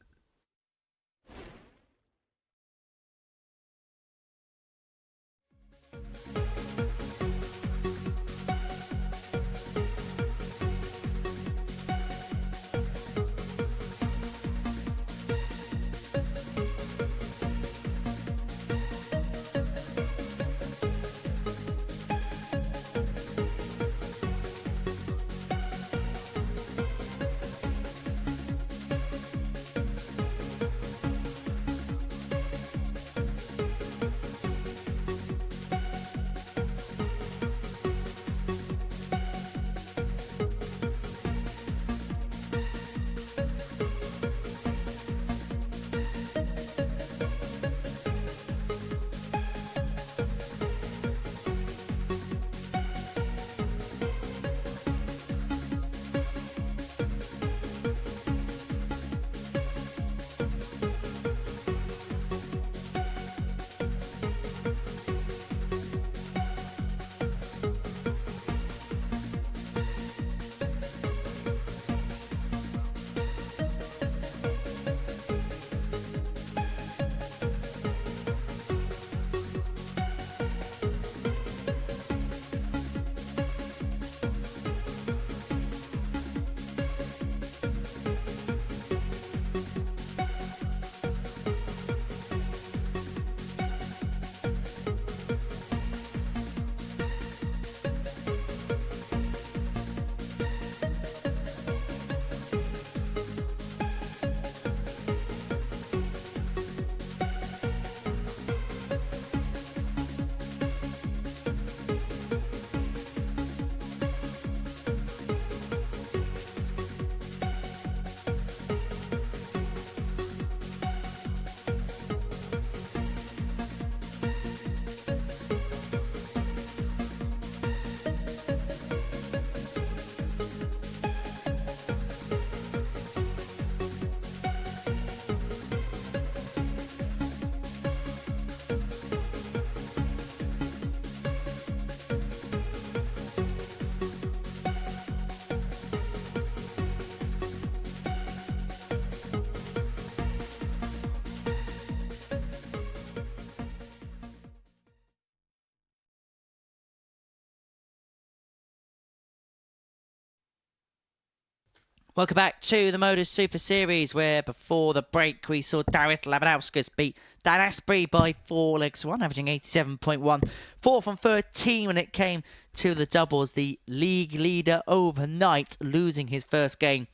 Welcome back to the Modus Super Series, where before the break we saw Labanauskas beat Dan Astbury by 4 legs to 1, averaging 87.1. 4 from 13 when it came to the doubles. The league leader overnight, losing his first game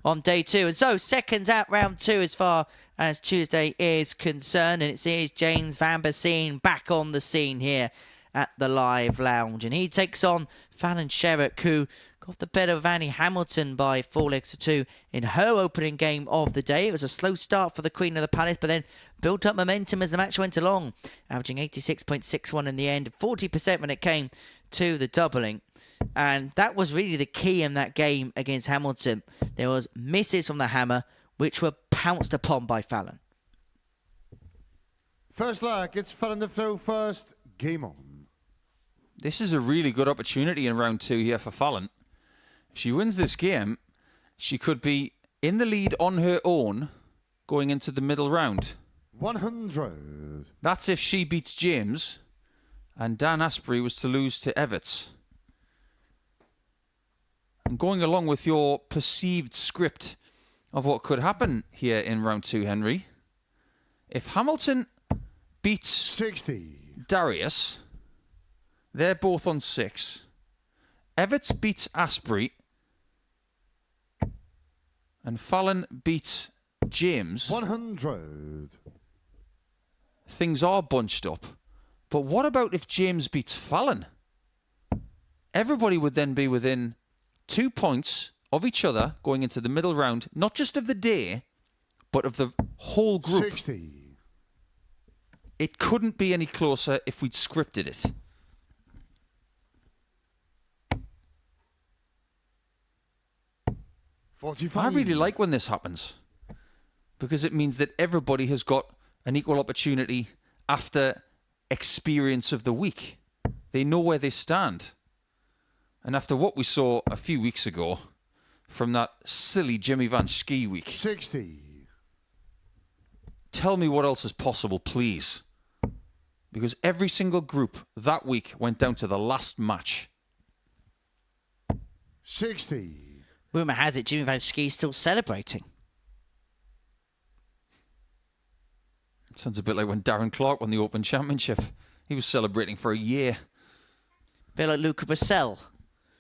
on day 2. And so, seconds out round 2 as far as Tuesday is concerned. And it sees James Vanbesien back on the scene here at the Live Lounge. And he takes on Fallon Sherrock, who got the better of Annie Hamilton by 4 legs to 2 in her opening game of the day. It was a slow start for the Queen of the Palace, but then built up momentum as the match went along, averaging 86.61 in the end, 40% when it came to the doubling. And that was really the key in that game against Hamilton. There was misses from the hammer, which were pounced upon by Fallon. First leg, it's Fallon to throw first. Game on. This is a really good opportunity in round 2 here for Fallon. If she wins this game, she could be in the lead on her own going into the middle round. 100. That's if she beats James and Dan Astbury was to lose to Everts. And going along with your perceived script of what could happen here in round 2, Henry, if Hamilton beats 60. Darius, they're both on 6. Everts beats Astbury, and Fallon beats James. 100. Things are bunched up. But what about if James beats Fallon? Everybody would then be within 2 points of each other going into the middle round, not just of the day, but of the whole group. 60. It couldn't be any closer if we'd scripted it. I really like when this happens, because it means that everybody has got an equal opportunity after experience of the week. They know where they stand. And after what we saw a few weeks ago from that silly Jimmy Van Ski week, 60. Tell me what else is possible, please. Because every single group that week went down to the last match. 60. Rumour has it Jimmy Van Ski still celebrating. Sounds a bit like when Darren Clark won the Open Championship. He was celebrating for a year. Bit like Luca Brissell.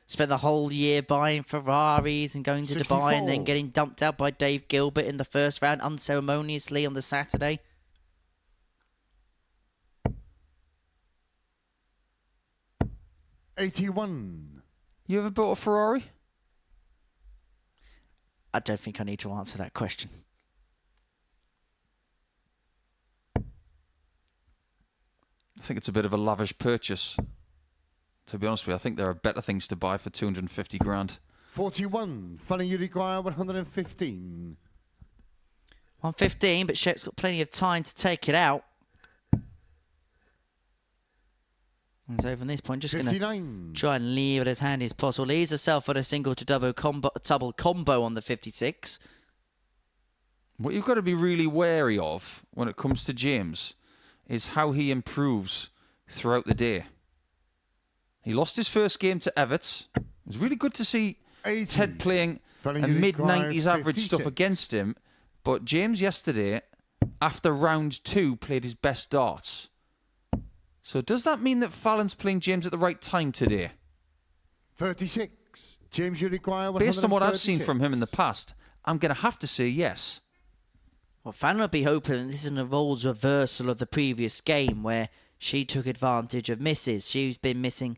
Spent the whole year buying Ferraris and going to 64. Dubai and then getting dumped out by Dave Gilbert in the first round unceremoniously on the Saturday. $81. You ever bought a Ferrari? I don't think I need to answer that question. I think it's a bit of a lavish purchase. To be honest with you, I think there are better things to buy for 250 grand. 41. Fallon, you require 115. 115, but Shep's got plenty of time to take it out. And so from this point, just going to try and leave it as handy as possible. Leaves herself on a single to double combo on the 56. What you've got to be really wary of when it comes to James is how he improves throughout the day. He lost his first game to Everts. It was really good to see 80. Ted playing a mid-90s average stuff against him. But James yesterday, after round 2, played his best darts. So does that mean that Fallon's playing James at the right time today? 36. James, you require 136. Based on what I've seen from him in the past, I'm going to have to say yes. Well, Fallon will be hoping this isn't a roles reversal of the previous game where she took advantage of misses. She's been missing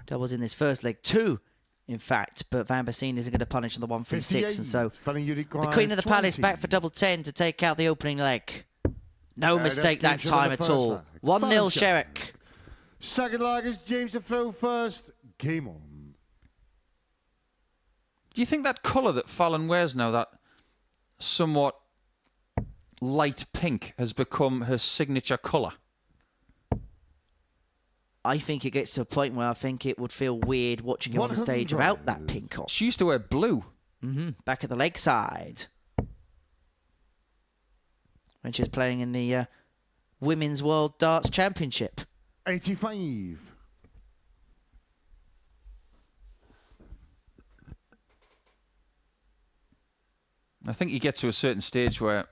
doubles in this first leg, 2, in fact, but Vanbesien isn't going to punish on the 1 from 6, and so the Queen of the Palace back for double 10 to take out the opening leg. No mistake that time at all. 1-0 Sherrock. Second leg is James to throw first. Game on. Do you think that colour that Fallon wears now, that somewhat light pink, has become her signature colour? I think it gets to a point where I think it would feel weird watching you on the stage without that pink on. She used to wear blue. Back at the lakeside. When she was playing in the Women's World Darts Championship. 85. I think you get to a certain stage where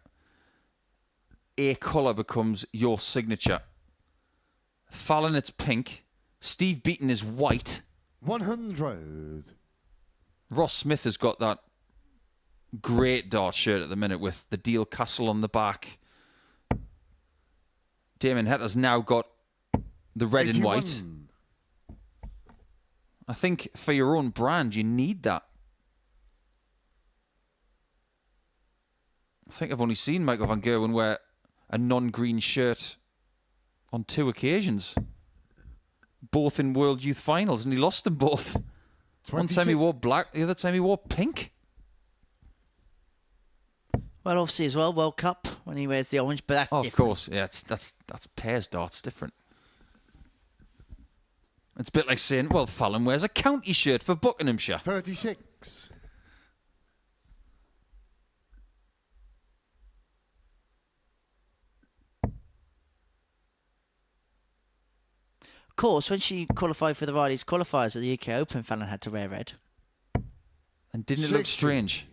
a colour becomes your signature. Fallon, it's pink. Steve Beaton is white. 100. Ross Smith has got that great dart shirt at the minute with the Deal Castle on the back. Damon Hetter's now got the red 81. and white. I think for your own brand, you need that. I think I've only seen Michael van Gerwen wear a non-green shirt on 2 occasions. Both in World Youth Finals, and he lost them both. 26. One time he wore black, the other time he wore pink. Well, obviously as well, World Cup when he wears the orange, but that's different. Of course, yeah, that's pairs darts different. It's a bit like saying, well, Fallon wears a county shirt for Buckinghamshire. 36. Of course, when she qualified for the Riley's qualifiers at the UK Open, Fallon had to wear red. And didn't it look 60. strange?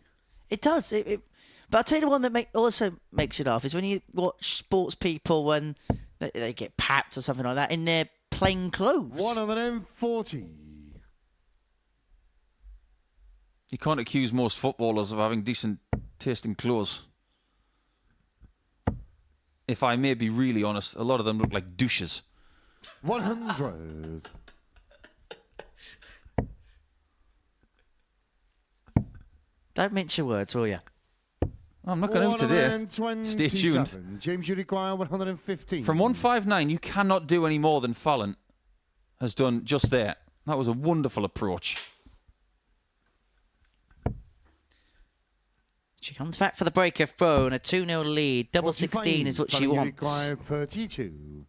It does. But I'll tell you the one that also makes you laugh is when you watch sports people when they get papped or something like that in their plain clothes. 140. You can't accuse most footballers of having decent taste in clothes. If I may be really honest, a lot of them look like douches. 100. Don't mince your words, will you? I'm not going to today. 127. Stay tuned. James, you require 115. From 159, you cannot do any more than Fallon has done just there. That was a wonderful approach. She comes back for the breaker throw and a 2-0 lead. Double 16 is what she You wants. require 32.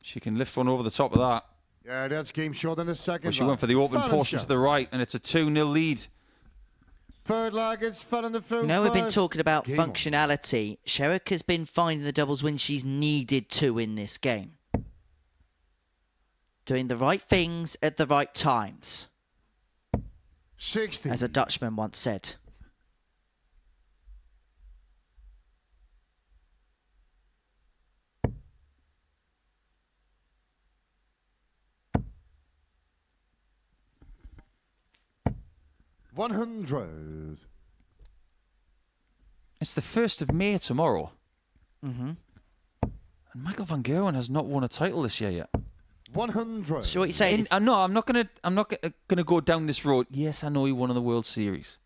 She can lift one over the top of that. Yeah, that's game short in the second. But she went for the open Fallon portion shot. to the right, and it's a 2-0 lead. Third leg, it's Fallon the throw. You know, we've been first. talking about Game on. functionality. Sherrock has been finding the doubles when she's needed to in this game. Doing the right things at the right times, 60. as a Dutchman once said. $100. It's the 1st of May tomorrow. Mm-hmm. And Michael van Gerwen has not won a title this year yet. 100. So what you're saying is, No, I'm not gonna go down this road. Yes, I know he won in the World Series.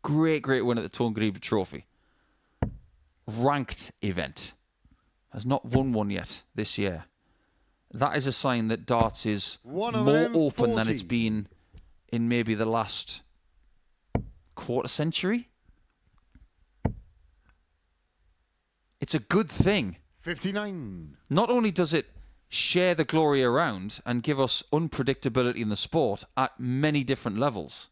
Great win at the Tone Griever Trophy. Ranked event. Has not won one yet this year. That is a sign that darts is more open than it's 140. been in maybe the last quarter century. It's a good thing. 59. Not only does it share the glory around and give us unpredictability in the sport at many different levels,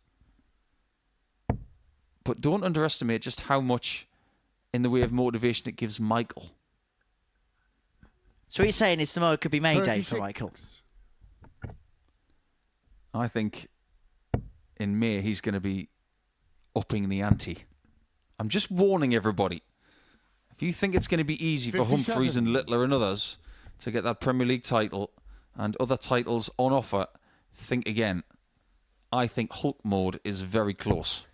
but don't underestimate just how much in the way of motivation it gives Michael. so what you're saying is tomorrow could be May Day 36. for Michael. I think in May he's going to be upping the ante. I'm just warning everybody. If you think it's going to be easy for 57. Humphreys and Littler and others to get that Premier League title and other titles on offer, think again. I think Hulk mode is very close.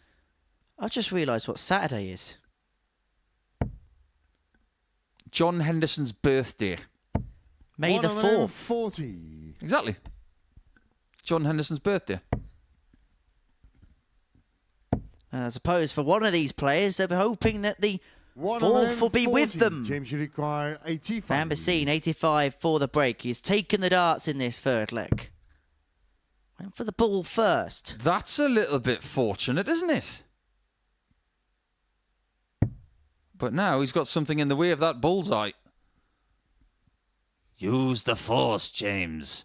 I just realised what Saturday is. John Henderson's birthday. May the 4th. 140. Exactly. John Henderson's birthday. I suppose for one of these players, they're hoping that the 4th will be with 140. them. James, you require 85. Vanbesien, 85 for the break. He's taken the darts in this third leg. Went for the ball first. That's a little bit fortunate, isn't it? But now he's got something in the way of that bullseye. Use the force, James.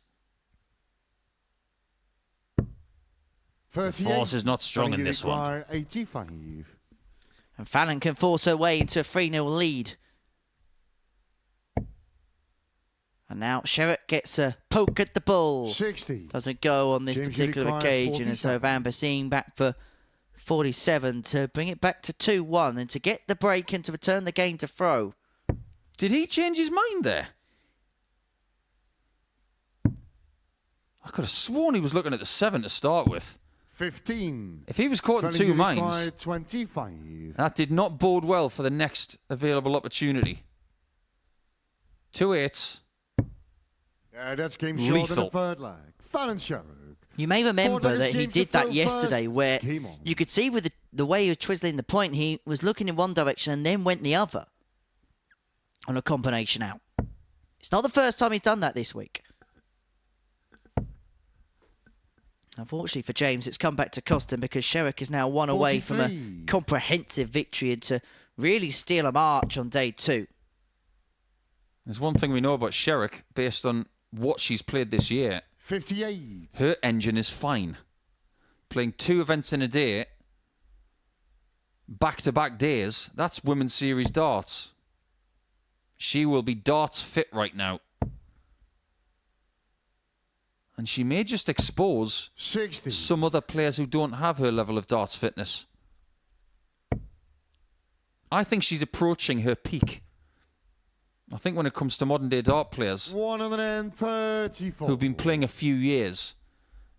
38. The force is not strong in this one. require 85. And Fallon can force her way into a 3-0 lead. And now Sherrock gets a poke at the ball. 60. Doesn't go on this James, you particular require occasion. And so 47. Vanbesien back for 47 to bring it back to 2-1 and to get the break and to return the game to throw. Did he change his mind there? I could have sworn he was looking at the 7 to start with. 15. If he was caught in two minds, 25. that did not bode well for the next available opportunity. 2-8. Yeah, that's game short in Lethal. the third leg. Fallon Sherrock. You may remember that he did that yesterday where Game on. you could see with the way he was twizzling the point, he was looking in one direction and then went the other on a combination out. It's not the first time he's done that this week. Unfortunately for James, it's come back to cost him because Sherrock is now one away from a 43. comprehensive victory and to really steal a march on day 2. There's one thing we know about Sherrock based on what she's played this year. 58. Her engine is fine. Playing 2 events in a day, back-to-back days, that's Women's Series darts. She will be darts fit right now. And she may just expose 60. some other players who don't have her level of darts fitness. I think she's approaching her peak. I think when it comes to modern-day dart players 134. who've been playing a few years,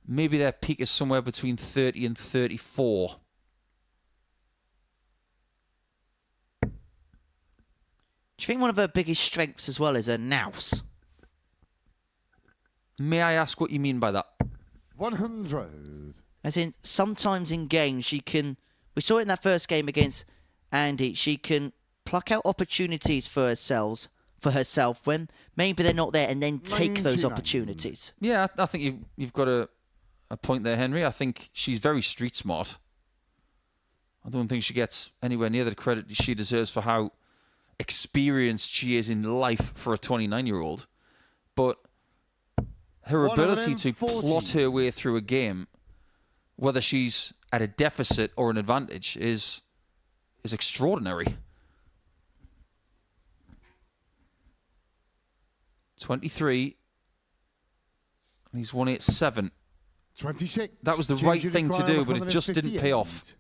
maybe their peak is somewhere between 30 and 34. Do you think one of her biggest strengths as well is her nous? May I ask what you mean by that? 100. As in, sometimes in games she can... We saw it in that first game against Andy. She can pluck out opportunities for herself when maybe they're not there and then take those 99. opportunities. Yeah, I think you've got a point there, Henry. I think she's very street smart. I don't think she gets anywhere near the credit she deserves for how experienced she is in life for a 29-year-old. But her ability to 140. plot her way through a game, whether she's at a deficit or an advantage, is extraordinary. 23. And he's 187. 26. That was the right thing to do, but it just didn't pay off.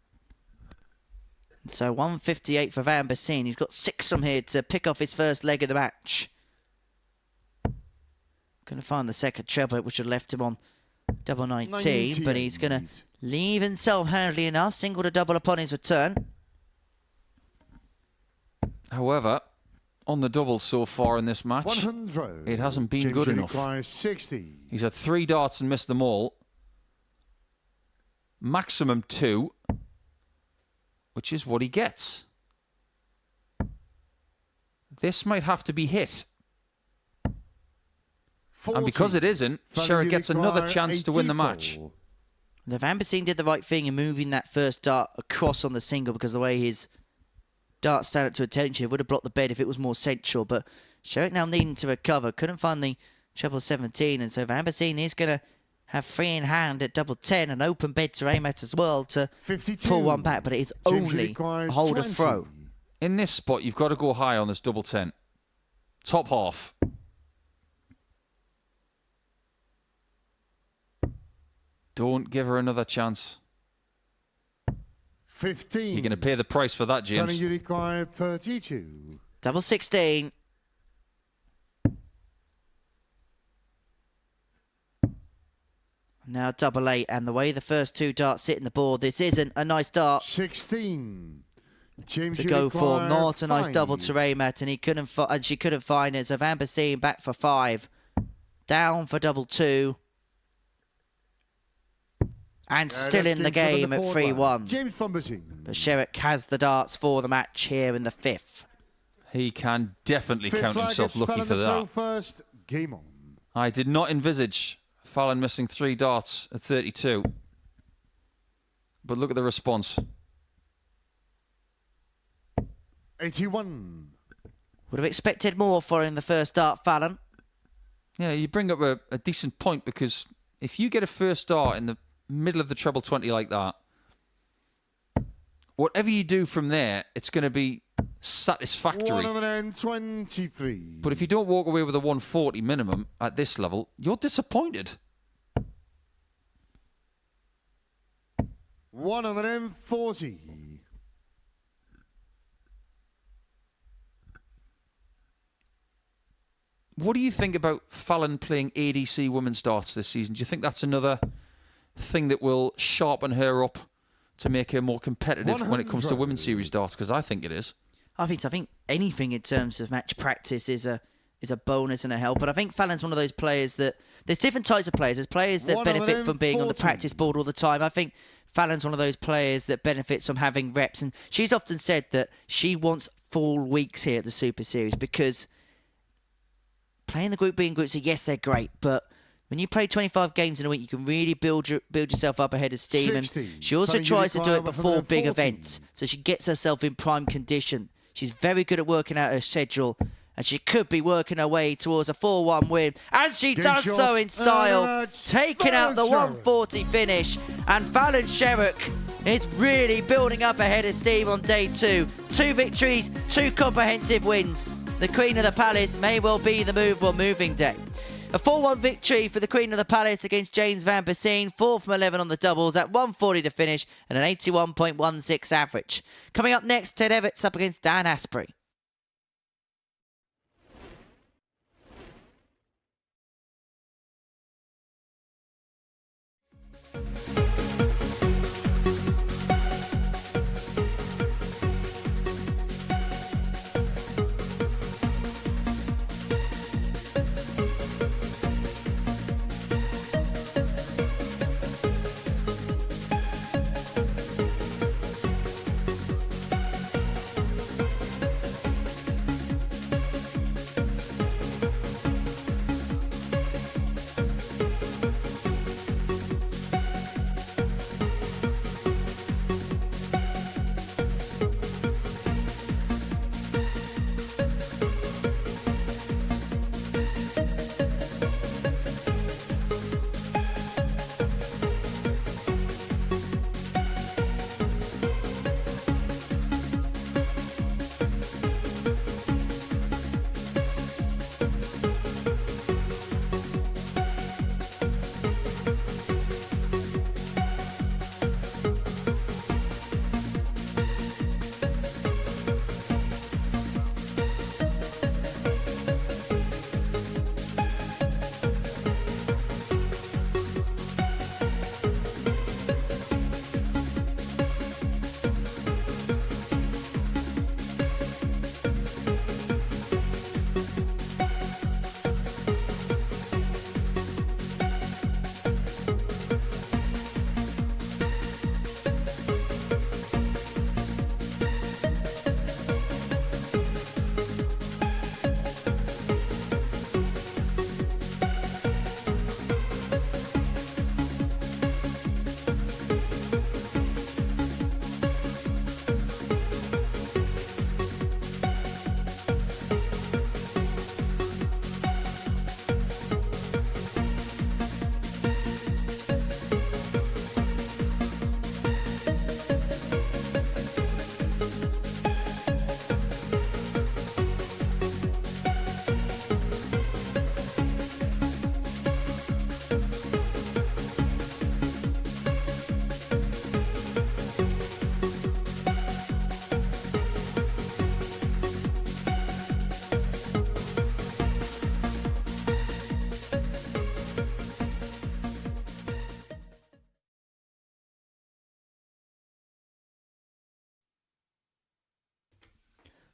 So 158 for Vanbesien. He's got 6 from here to pick off his first leg of the match. Going to find the second treble, which would have left him on double 19, but he's going to leave himself handily enough. Single to double upon his return. However, on the double so far in this match, 100. it hasn't been James good Healy enough. requires 60. He's had 3 darts and missed them all. Maximum 2, which is what he gets. This might have to be hit. 40. And because it isn't, Sherrock gets another chance to win the match. The Vanbesien did the right thing in moving that first dart across on the single because the way his darts stand up to attention, it would have blocked the bed if it was more central. But Sherrock now needing to recover, couldn't find the treble 17, and so Vanbesien is going to have 3 in hand at double 10, an open bed to aim at as well to 52. pull one back, but it is James only requires a hold 20. of throw. In this spot, you've got to go high on this double 10. Top half. Don't give her another chance. 15. You're going to pay the price for that, James. You require 32. Double 16. Now double 8, and the way the first 2 darts sit in the board, this isn't a nice dart 16. James to you go for. require Not a nice 5. double to aim at, and she couldn't find it. So Vanbesien back for 5, down for double 2, and still that's in the game game at shot on the 3-1. James Vanbesien. But Sherrock has the darts for the match here in the 5th. He can definitely Fifth count flag, himself it's lucky Fallon for to throw that. First. Game on. I did not envisage Fallon missing 3 darts at 32. But look at the response. 81. Would have expected more for in the first dart, Fallon. Yeah, you bring up a decent point, because if you get a first dart in the middle of the treble 20 like that, whatever you do from there, it's going to be satisfactory. 123. But if you don't walk away with a 140 minimum at this level, you're disappointed. 140. What do you think about Fallon playing ADC women's darts this season? Do you think that's another thing that will sharpen her up to make her more competitive when it comes to women's series darts? Because I think it is. I think anything in terms of match practice is a bonus and a help. But I think Fallon's one of those players that there's different types of players. There's players that benefit from being on the practice board all the time. I think Fallon's one of those players that benefits from having reps. And she's often said that she wants full weeks here at the Super Series because playing the Group B and Group C, yes, they're great, but when you play 25 games in a week, you can really build yourself up ahead of steam. 60. And she also tries to do it before big events, so she gets herself in prime condition. She's very good at working out her schedule, and she could be working her way towards a 4-1 win. And she does so in style, taking out the 140 finish. And Fallon Sherrock is really building up ahead of steam on day 2. 2 victories, 2 comprehensive wins. The Queen of the Palace may well be the moving day. A 4-1 victory for the Queen of the Palace against James Vanbesien, 4 from 11 on the doubles at 140 to finish and an 81.16 average. Coming up next, Ted Everts up against Dan Astbury.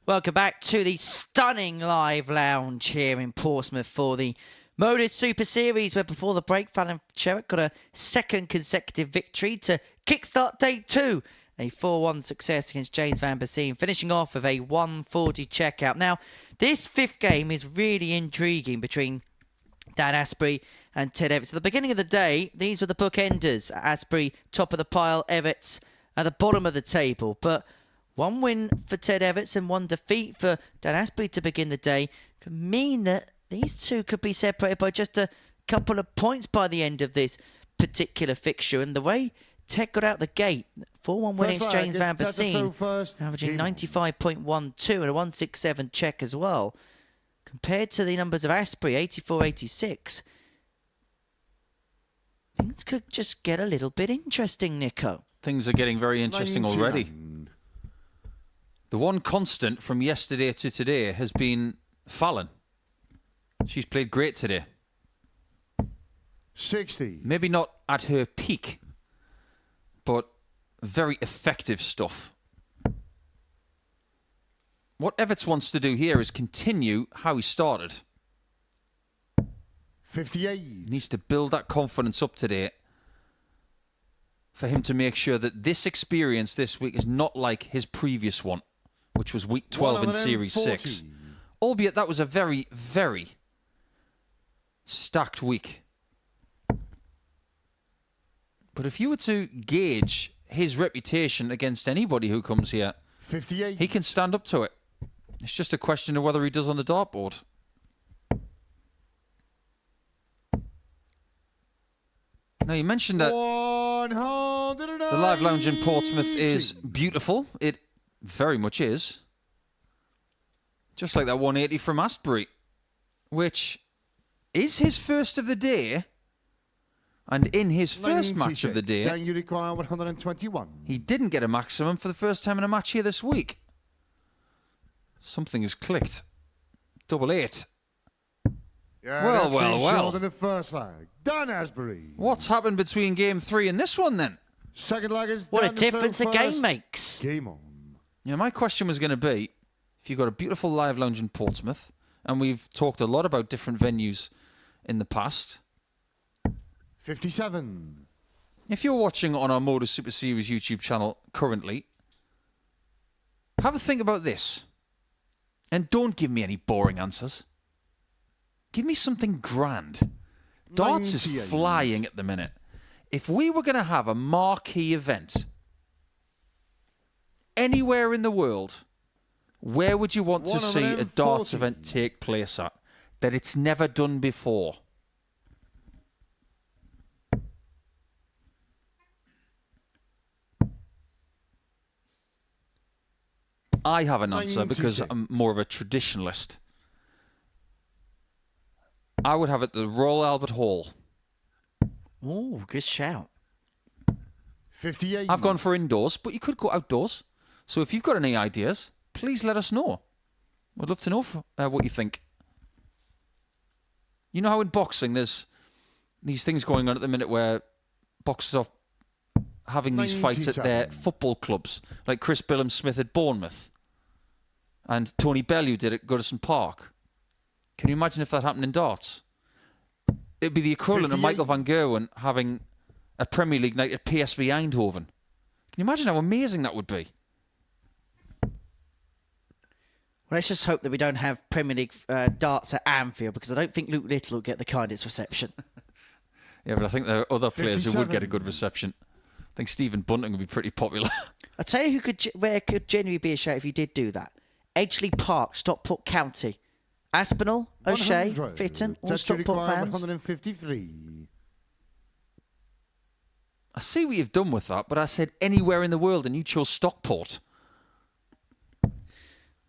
Welcome back to the stunning live lounge here in Portsmouth for the Modus Super Series, where before the break, Fallon Sherrock got a second consecutive victory to kickstart day 2. A 4-1 success against James Vanbesien, finishing off with a 140 checkout. Now, this 5th game is really intriguing between Dan Astbury and Ted Everts. At the beginning of the day, these were the bookenders. Astbury, top of the pile, Everts at the bottom of the table. But one win for Ted Everts and 1 defeat for Dan Astbury to begin the day could mean that these two could be separated by just a couple of points by the end of this particular fixture. And the way Ted got out the gate, 4-1 win against James Vanbesien, averaging 95.12 and a 167 check as well. Compared to the numbers of Astbury, 84-86, things could just get a little bit interesting, Nico. Things are getting very interesting already. 99. The one constant from yesterday to today has been Fallon. She's played great today. 60. Maybe not at her peak, but very effective stuff. What Everts wants to do here is continue how he started. 58. He needs to build that confidence up today for him to make sure that this experience this week is not like his previous one, which was week 12 in Series 6. Albeit that was a very, very stacked week. But if you were to gauge his reputation against anybody who comes here, 58. he can stand up to it. It's just a question of whether he does on the dartboard. Now, you mentioned that the Live Lounge in Portsmouth is beautiful. It very much is. Just like that 180 from Astbury, which is his first of the day. And in his first match of the day, then you require 121. he didn't get a maximum for the first time in a match here this week. Something has clicked. 88. Yeah, Well, that's well, been well. short in the first leg. Dan Astbury. What's happened between game 3 and this one then? Second leg is What a Dan to throw difference a game first. makes. Game on. Yeah, my question was going to be, if you've got a beautiful Live Lounge in Portsmouth, and we've talked a lot about different venues in the past, 57. if you're watching on our Modus Super Series YouTube channel currently, have a think about this. And don't give me any boring answers. Give me something grand. Darts is 98. flying at the minute. If we were going to have a marquee event anywhere in the world, where would you want to see a darts 140. event take place at? That it's never done before. I have an answer because 96. I'm more of a traditionalist. I would have it at the Royal Albert Hall. Oh, good shout. 58. I've gone for indoors, but you could go outdoors. So if you've got any ideas, please let us know. I'd love to know what you think. You know how in boxing there's these things going on at the minute where boxers are having these fights at their 97. football clubs, like Chris Billam-Smith at Bournemouth and Tony Bellew did at Goodison Park. Can you imagine if that happened in darts? It'd be the equivalent of 58. Michael van Gerwen having a Premier League night at PSV Eindhoven. Can you imagine how amazing that would be? Well, let's just hope that we don't have Premier League darts at Anfield, because I don't think Luke Little will get the kindest reception. Yeah, but I think there are other players who would get a 57. good reception. I think Stephen Bunting would be pretty popular. I'll tell you where could genuinely be a shout if you did do that. Edgeley Park, Stockport County. Aspinall, O'Shea, 100. Fitton, all That's to Stockport require fans. 153. I see what you've done with that, but I said anywhere in the world and you chose Stockport.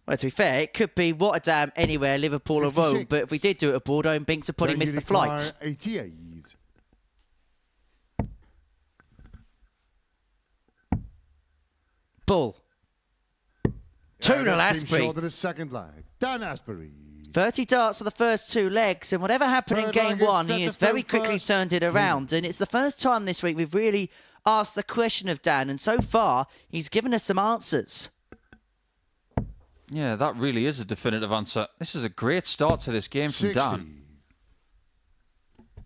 Well, to be fair, it could be Rotterdam, anywhere, Liverpool or Rome, 56. but if we did do it at Bordeaux and Binks would probably Then miss you the flight. require 88. Bull. 2-0 that's been Astbury. short in the second leg. Dan Astbury. 30 darts for the first two legs, and whatever happened in Third game leg is one, set he to has very throw quickly first. turned it around. And it's the first time this week we've really asked the question of Dan, and so far he's given us some answers. Yeah, that really is a definitive answer. This is a great start to this game from 60. Dan.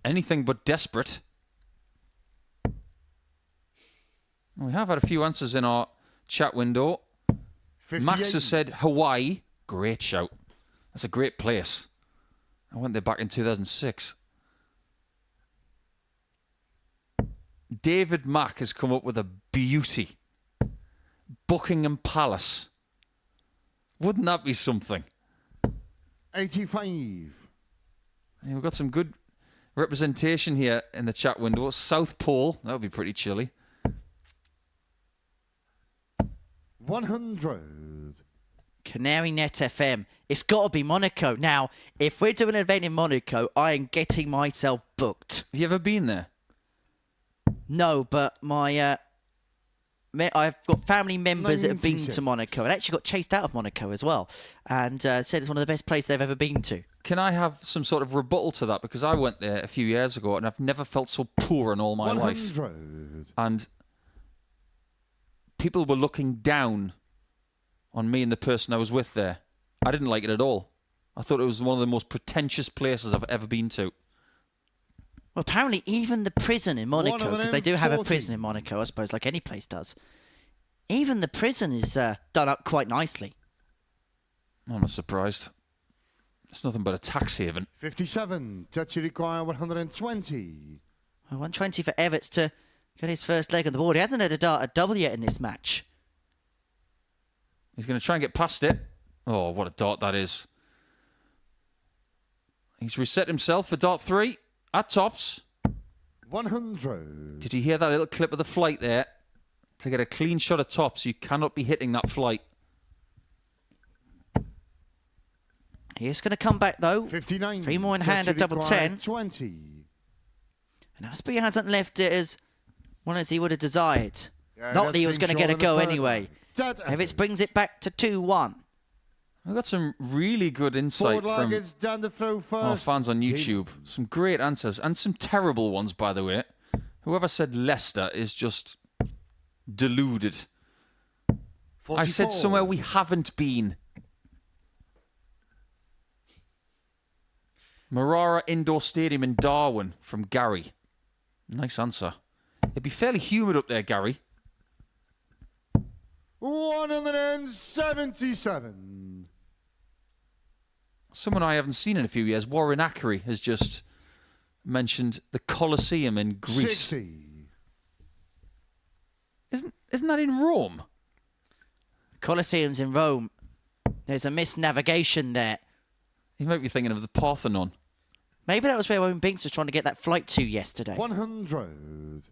Anything but desperate. We have had a few answers in our chat window. 58. Max has said Hawaii. Great shout. That's a great place. I went there back in 2006. David Mack has come up with a beauty. Buckingham Palace. Wouldn't that be something? 85. Yeah, we've got some good representation here in the chat window. South Pole. That would be pretty chilly. 100. Canary Net FM. It's got to be Monaco. Now, if we're doing an event in Monaco, I am getting myself booked. Have you ever been there? No, but my I've got family members that have been 96. to Monaco and actually got chased out of Monaco as well, and said it's one of the best places they've ever been to. Can I have some sort of rebuttal to that? Because I went there a few years ago and I've never felt so poor in all my life. 100. And people were looking down on me and the person I was with there. I didn't like it at all. I thought it was one of the most pretentious places I've ever been to. Well, apparently even the prison in Monaco, because they do have a 140. prison in Monaco, I suppose, like any place does. Even the prison is done up quite nicely. I'm not surprised. It's nothing but a tax haven. 57. Touch require 120. Well, 120 for Everts to get his first leg on the board. He hasn't had a dart a double yet in this match. He's going to try and get past it. Oh, what a dart that is. He's reset himself for dart 3 at tops. 100. Did you hear that little clip of the flight there? To get a clean shot of tops, you cannot be hitting that flight. He's going to come back, though. 59. 3 more in hand at double 10. 20. And Astbury hasn't left it as well as he would have desired. Yeah, Not that's that he was been going to get a short in the go third anyway. one. Dead Everts Everts. brings it back to 2-1. We've got some really good insight Forward from luggage down the throw our first. fans on YouTube. Some great answers and some terrible ones, by the way. Whoever said Leicester is just deluded. 44. I said somewhere we haven't been. Marara Indoor Stadium in Darwin from Gary. Nice answer. It'd be fairly humid up there, Gary. 177. Someone I haven't seen in a few years, Warren Ackery, has just mentioned the Colosseum in Greece. 60. Isn't that in Rome? Colosseum's in Rome. There's a misnavigation there. You might be thinking of the Parthenon. Maybe that was where Owen Binks was trying to get that flight to yesterday. 100.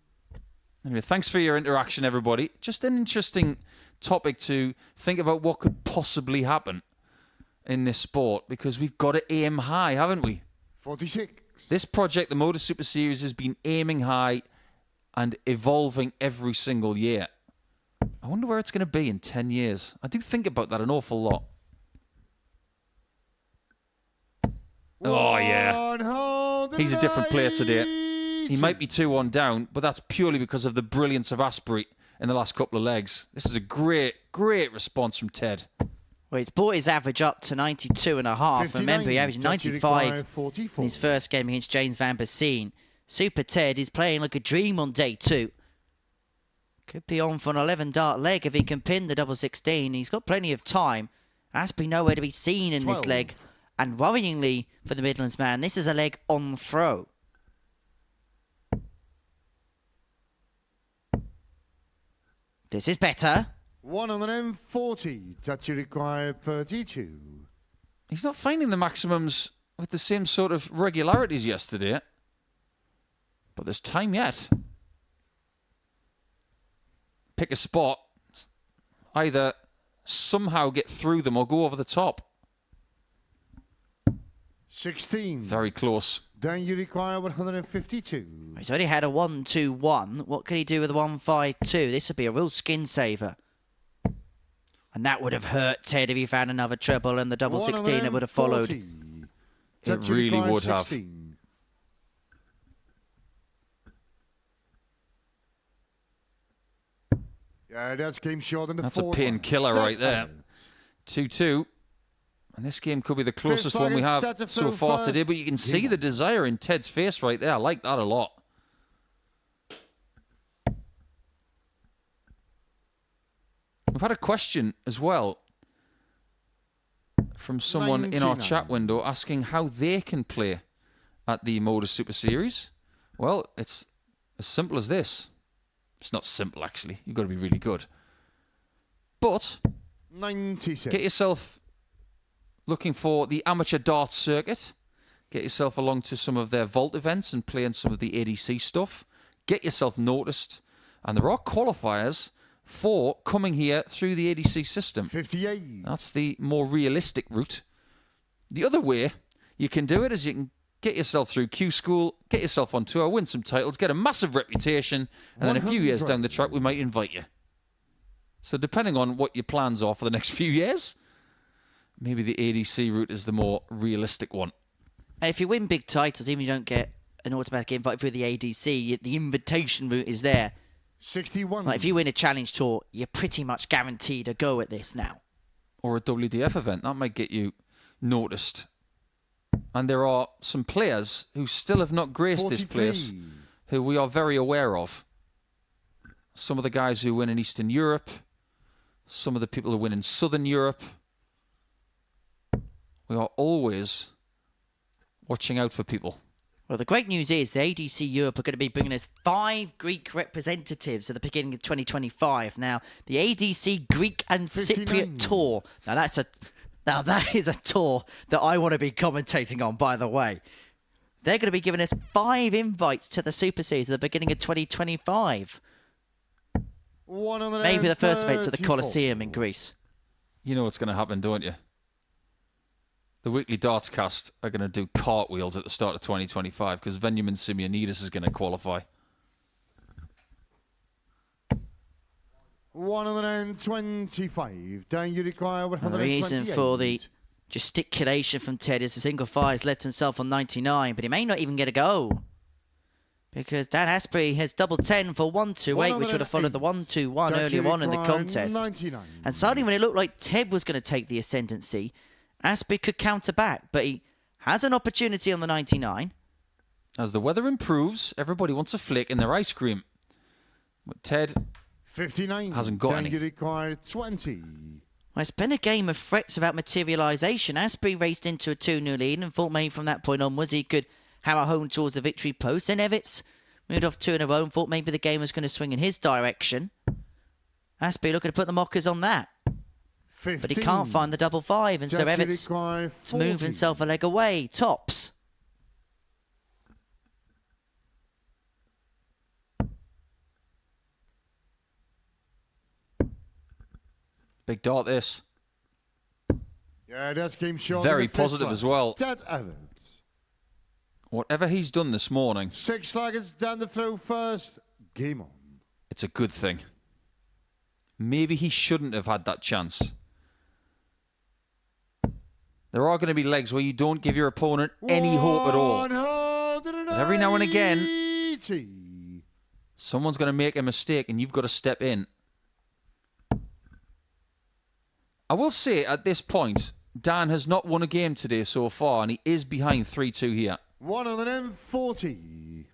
Anyway, thanks for your interaction, everybody. Just an interesting topic to think about what could possibly happen in this sport, because we've got to aim high, haven't we? 46. This project, the Modus Super Series, has been aiming high and evolving every single year. I wonder where it's going to be in 10 years. I do think about that an awful lot. Oh, yeah. He's a different player today. He might be 2-1 down, but that's purely because of the brilliance of Astbury in the last couple of legs. This is a great, great response from Ted. Well, he's brought his average up to 92.5. Remember, he averaged 95 in his first game against James Vanbesien. Super Ted is playing like a dream on day 2. Could be on for an 11-dart leg if he can pin the double 16. He's got plenty of time. Astbury nowhere to be seen in 12. this leg. And worryingly for the Midlands man, this is a leg on throw. This is better. 140. Touch required 32. He's not finding the maximums with the same sort of regularities yesterday. But there's time yet. Pick a spot. Either somehow get through them or go over the top. 16. Very close. Then you require 152. He's already had a 1-2-1. What can he do with a 1-5-2? This would be a real skin saver. And that would have hurt Ted if he found another treble and the double 16 that would have followed. 140. It Touch really required would have. 16. Yeah, that's game short in the That's a forward painkiller one. right there. 2-2. And this game could be the closest Fifth one we flag is have Ted to so throw far first. today. But you can see Yeah. the desire in Ted's face right there. I like that a lot. We've had a question as well from someone in our 99. chat window asking how they can play at the Modus Super Series. Well, it's as simple as this. It's not simple, actually. You've got to be really good. But 96. get yourself looking for the amateur darts circuit. Get yourself along to some of their vault events and play in some of the ADC stuff. Get yourself noticed. And there are qualifiers for coming here through the ADC system. 58. That's the more realistic route. The other way you can do it is you can get yourself through Q School, get yourself on tour, win some titles, get a massive reputation, and then a few years 100. down the track we might invite you. So depending on what your plans are for the next few years, maybe the ADC route is the more realistic one. If you win big titles, even if you don't get an automatic invite through the ADC, the invitation route is there. 61. Like if you win a challenge tour, you're pretty much guaranteed a go at this now. Or a WDF event, that might get you noticed. And there are some players who still have not graced this place, who we are very aware of. Some of the guys who win in Eastern Europe, some of the people who win in Southern Europe. We are always watching out for people. Well, the great news is the ADC Europe are going to be bringing us 5 Greek representatives at the beginning of 2025. Now, the ADC Greek and 59. Cypriot tour. Now, that is a tour that I want to be commentating on, by the way. They're going to be giving us 5 invites to the Super Series at the beginning of 2025. Maybe the first event's at the Colosseum in Greece. You know what's going to happen, don't you? The weekly darts cast are going to do cartwheels at the start of 2025 because Benjamin Simeonidis is going to qualify. 125. Down you require 128. The reason for the gesticulation from Ted is the single fire has left himself on 99, but he may not even get a go. Because Dan Astbury has double 10 for 128, which would have followed the 121 earlier on in the contest. 99. And suddenly when it looked like Ted was going to take the ascendancy, Astbury could counter back, but he has an opportunity on the 99. As the weather improves, everybody wants a flick in their ice cream. But Ted 59. hasn't got Down any. you require 20. Well, it's been a game of threats about materialisation. Astbury raced into a 2-0 lead and thought maybe from that point onwards he could hammer home towards the victory post. Then Everts moved off 2 in a row and thought maybe the game was going to swing in his direction. Astbury looking to put the mockers on that. 15. But he can't find the double 5, and so Down you Everts require to move 40. himself a leg away. Tops. Big dart this. Yeah, that's game short. Very positive as well. Ted Everts. Whatever he's done this morning, 6 flaggers down the throw first. Game on. it's a good thing. Maybe he shouldn't have had that chance. There are going to be legs where you don't give your opponent any hope at all. But every now and again, someone's going to make a mistake and you've got to step in. I will say at this point, Dan has not won a game today so far, and he is behind 3-2 here. 140.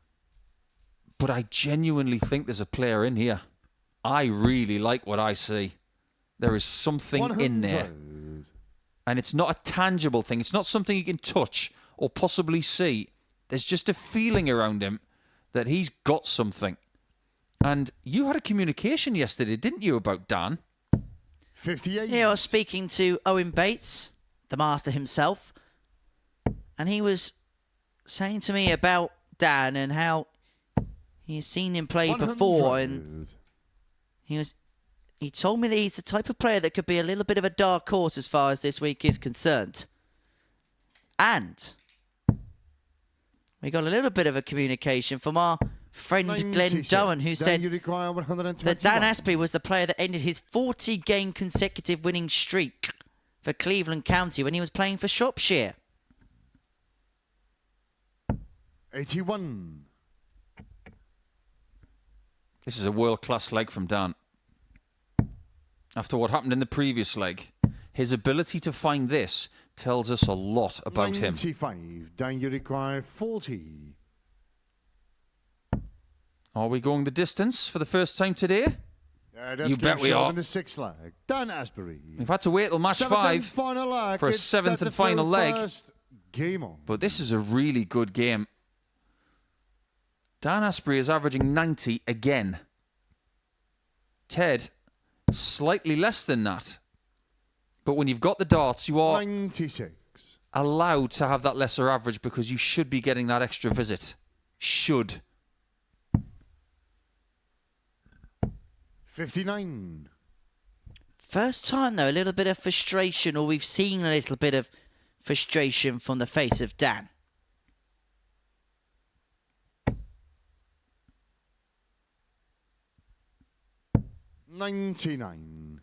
But I genuinely think there's a player in here. I really like what I see. There is something 100. in there. And it's not a tangible thing. It's not something you can touch or possibly see. There's just a feeling around him that he's got something. And you had a communication yesterday, didn't you, about Dan? 58. Yeah, I was speaking to Owen Bates, the master himself, and he was saying to me about Dan and how he's seen him play 100. before, and he told me that he's the type of player that could be a little bit of a dark horse as far as this week is concerned. And we got a little bit of a communication from our friend Glenn 96. Dowen, who said you require 121. that Dan Astbury was the player that ended his 40-game consecutive winning streak for Cleveland County when he was playing for Shropshire. 81. This is a world-class leg from Dan. After what happened in the previous leg, his ability to find this tells us a lot about him. 95. Dan you require 40. Are we going the distance for the first time today? That's You bet game we short are. in the 6th leg. Dan Astbury. We've had to wait till match 5 final leg. for a It's 7th that's and the throw final leg. first. Game on. But this is a really good game. Dan Astbury is averaging 90 again. Ted, slightly less than that. But when you've got the darts, you are 96. allowed to have that lesser average because you should be getting that extra visit. Should. 59. First time, though, a little bit of frustration, or we've seen a little bit of frustration from the face of Dan. 99.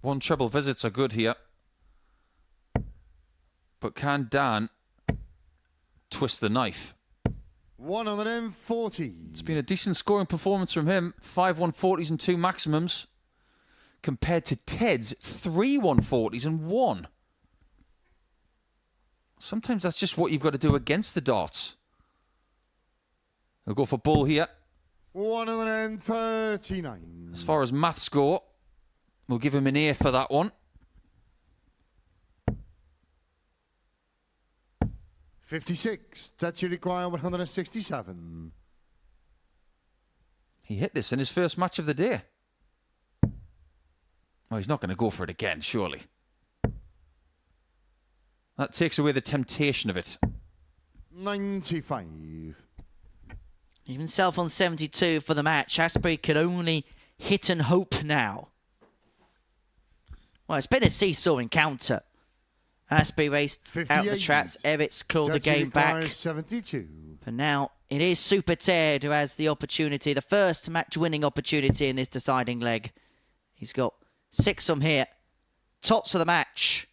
One treble visits are good here. But can Dan twist the knife? 140. It's been a decent scoring performance from him. 5 140s and 2 maximums. Compared to Ted's 3 140s and 1. Sometimes that's just what you've got to do against the darts. They'll go for bull here. 139. As far as maths go, we'll give him an A for that one. 56. That you require 167. He hit this in his first match of the day. Oh, he's not going to go for it again, surely. That takes away the temptation of it. 95. Even himself on 72 for the match. Astbury can only hit and hope now. Well, it's been a seesaw encounter. Astbury raced out the 58. traps. Everts clawed the That you game require back. 72. But now it is Super Ted who has the opportunity, the first match-winning opportunity in this deciding leg. He's got 6 from here. Tops of the match.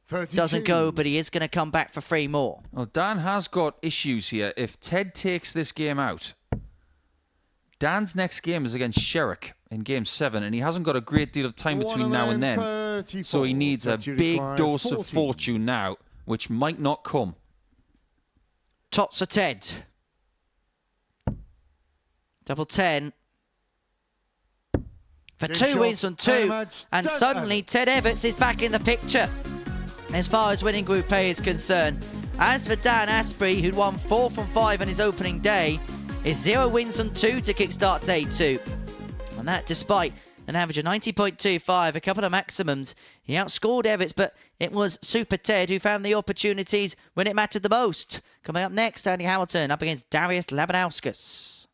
32. Doesn't go, but he is going to come back for 3 more. Well, Dan has got issues here. If Ted takes this game out, Dan's next game is against Sherrock in Game 7, and he hasn't got a great deal of time between now and then. 134. So he needs a That you big require dose 40. of fortune now, which might not come. Tops for Ted. Double 10. For Good 2 shot. wins from 2. Timeout. And Done, suddenly Everts. Ted Everts is back in the picture as far as winning group A is concerned. As for Dan Astbury, who'd won 4 from 5 on his opening day, is 0 wins from 2 to kickstart day 2. And that despite an average of 90.25, a couple of maximums. He outscored Everts, but it was Super Ted who found the opportunities when it mattered the most. Coming up next, Andy Hamilton up against Darius Labanauskas.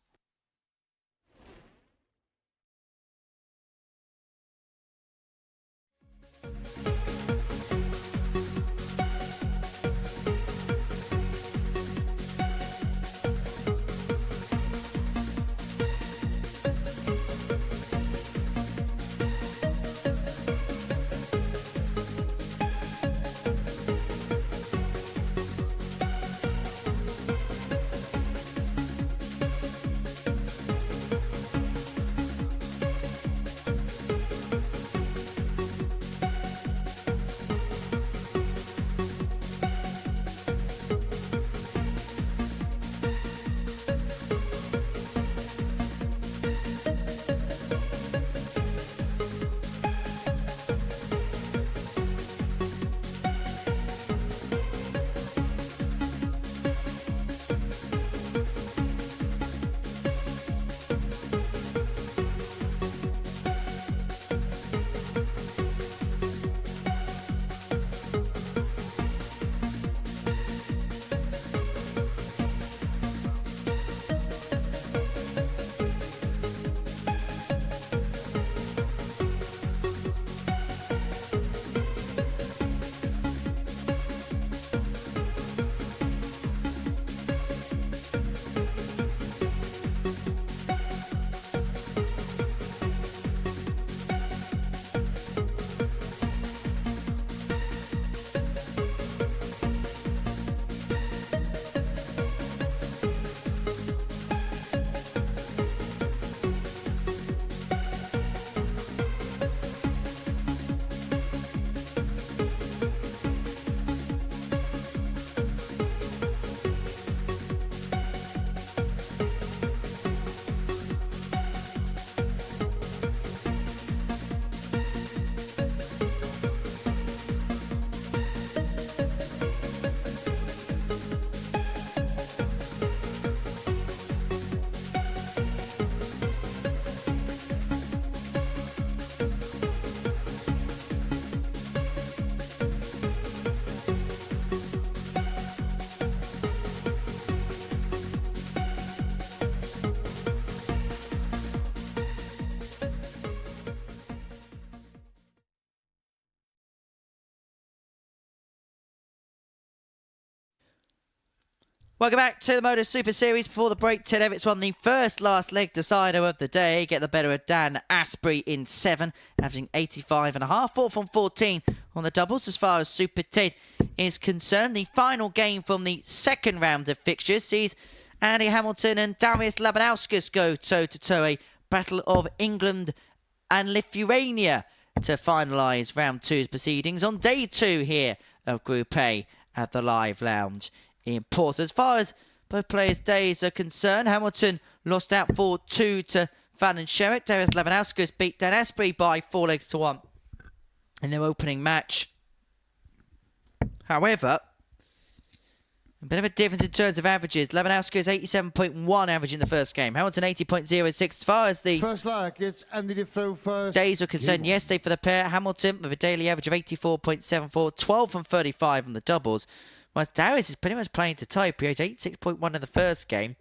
Welcome back to the Modus Super Series. Before the break, Ted Everts won the first last leg decider of the day. Get the better of Dan Astbury in 7, averaging 85.5. 4 from 14 on the doubles as far as Super Ted is concerned. The final game from the second round of fixtures sees Andy Hamilton and Darius Labanauskas go toe-to-toe. A battle of England and Lithuania to finalise round 2's proceedings on day 2 here of Group A at the Live Lounge in Porto. As far as both players' days are concerned, Hamilton lost out 4-2 to Van and Sherrock. Darius Labanauskas beat Dan Astbury by 4 legs to 1 in their opening match. However, a bit of a difference in terms of averages. Labanauskas 87.1 average in the first game. Hamilton 80.06. As far as the First leg, it's Andy to throw first. days were concerned yesterday for the pair, Hamilton with a daily average of 84.74, 12 from 35 on the doubles. Whilst Darius is pretty much playing to type. He averaged 86.1 in the first game.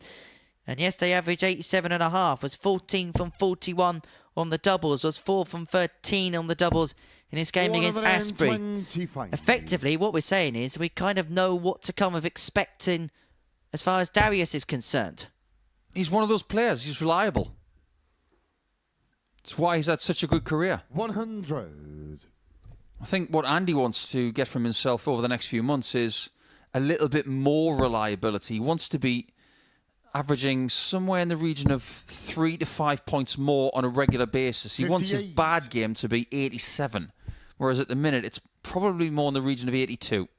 And yesterday averaged 87.5, was 14 from 41 on the doubles, was 4 from 13 on the doubles in his game against Astbury. Effectively, what we're saying is we kind of know what to come of expecting as far as Darius is concerned. He's one of those players. He's reliable. That's why he's had such a good career. 100. I think what Andy wants to get from himself over the next few months is a little bit more reliability. He wants to be averaging somewhere in the region of 3 to 5 points more on a regular basis. He wants his bad game to be 87, whereas at the minute it's probably more in the region of 82.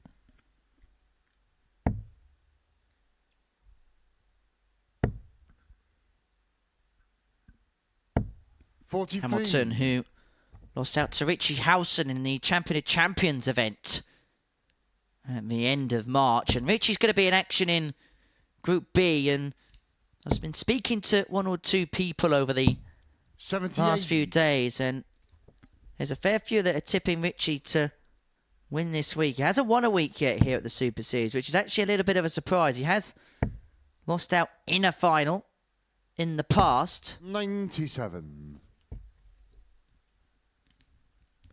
Hamilton, who lost out to Richie Howson in the Champion of Champions event at the end of March. And Richie's going to be in action in Group B. And I've been speaking to 1 or 2 people over the last few days. And there's a fair few that are tipping Richie to win this week. He hasn't won a week yet here at the Super Series, which is actually a little bit of a surprise. He has lost out in a final in the past. 97.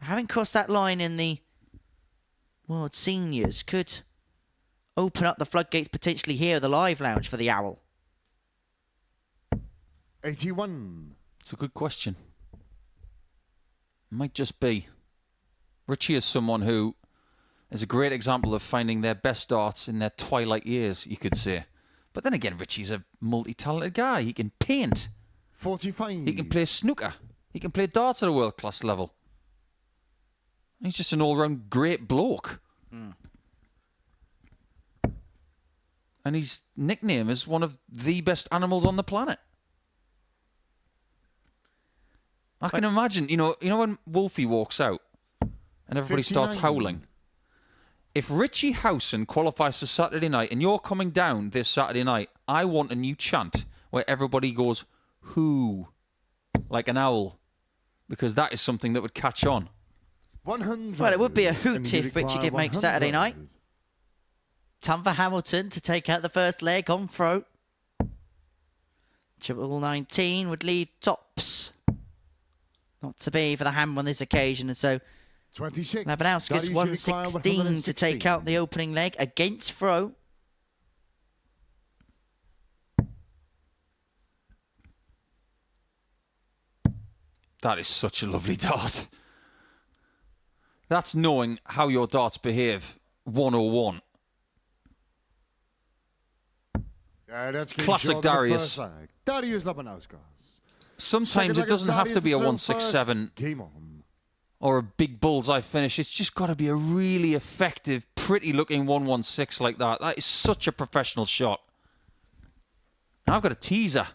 Having crossed that line in the World Seniors could open up the floodgates potentially here at the Live Lounge for the Owl. 81. It's a good question. Might just be. Richie is someone who is a great example of finding their best darts in their twilight years, you could say. But then again, Richie's a multi-talented guy. He can paint. 45. He can play snooker. He can play darts at a world-class level. He's just an all-round great bloke. And his nickname is one of the best animals on the planet. I can imagine, you know when Wolfie walks out and everybody 59. starts howling. If Richie Howson qualifies for Saturday night and you're coming down this Saturday night, I want a new chant where everybody goes, "Who?" like an owl. Because that is something that would catch on. 100. Well, it would be a hoot if Richie did make Saturday night. Time for Hamilton to take out the first leg on throat. Triple 19 would leave tops. Not to be for the Ham on this occasion, and so 26. Labanauskas 116 to take out the opening leg against throw. That is such a lovely dart. That's knowing how your darts behave 101. That's Classic Darius. Darius Labanauskas. Sometimes it doesn't have to be a 167 Game on. or a big bullseye finish. It's just got to be a really effective, pretty-looking 116 like that. That is such a professional shot. Now I've got a teaser.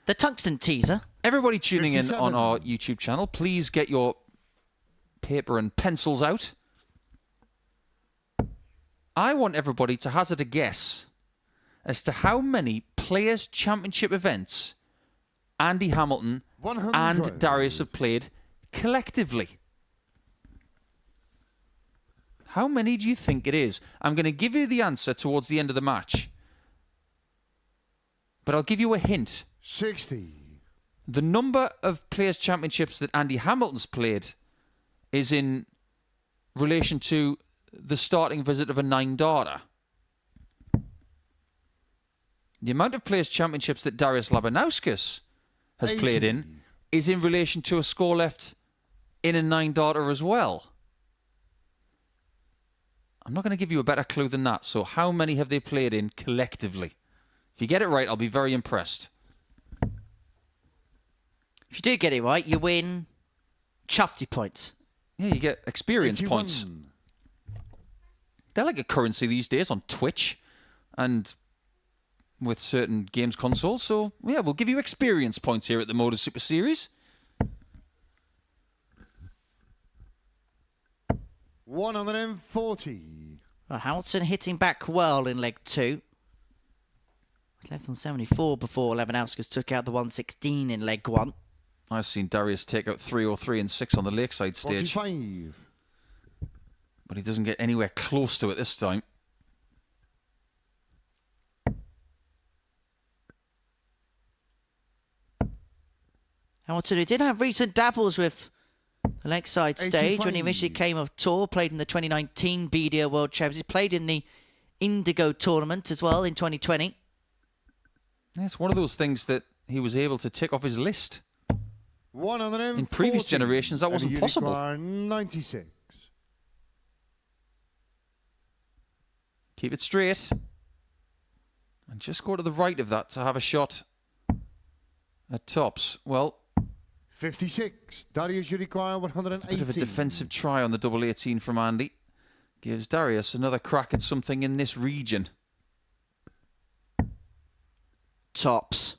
The tungsten teaser. Everybody tuning 57. in on our YouTube channel, please get your paper and pencils out. I want everybody to hazard a guess as to how many Players' Championship events Andy Hamilton 100. and Darius have played collectively. How many do you think it is? I'm going to give you the answer towards the end of the match. But I'll give you a hint. 60. The number of Players' Championships that Andy Hamilton's played is in relation to the starting visit of a 9-darter. The amount of Players' Championships that Darius Labanauskas has played in is in relation to a score left in a 9-darter as well. I'm not going to give you a better clue than that. So how many have they played in collectively? If you get it right, I'll be very impressed. If you do get it right, you win Chufty points. Yeah, you get experience 81. points. They're like a currency these days on Twitch and with certain games consoles. So, yeah, we'll give you experience points here at the Modus Super Series. 140. Well, Hamilton hitting back well in leg 2. Was left on 74 before Labanauskas took out the 116 in leg 1. I've seen Darius take out 303 and 6 on the Lakeside stage. 45. But he doesn't get anywhere close to it this time. Hamilton, who did have recent dabbles with the Lakeside stage when he 85. initially came off tour, played in the 2019 BDO World Championships, played in the Indigo tournament as well in 2020. It's one of those things that he was able to tick off his list. 140. In previous generations, that wasn't And a possible. Uruguay 96. Keep it straight. And just go to the right of that to have a shot at tops. Well, 56. Darius Uruguay a 180. bit of a defensive try on the double 18 from Andy. Gives Darius another crack at something in this region. Tops.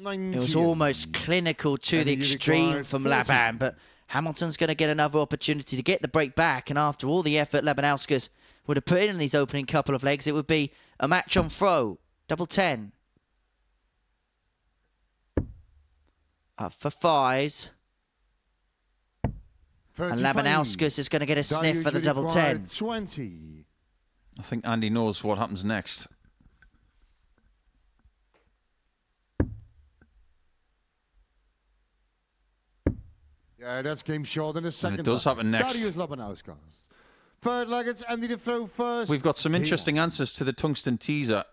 It was almost clinical to And the the Uruguay extreme from 40. Laban, but Hamilton's going to get another opportunity to get the break back. And after all the effort Labanauskas would have put in these opening couple of legs, it would be a match on throw. Double 10. Up for 5s. 35. And Labanauskas is going to get a sniff Darius for the double Uruguay 10. 20. I think Andy knows what happens next. Yeah, that's game short in the second. And it does leg. happen next. Darius Labanauskas. Third leg, it's Andy to throw first. We've got some Here. interesting answers to the tungsten teaser.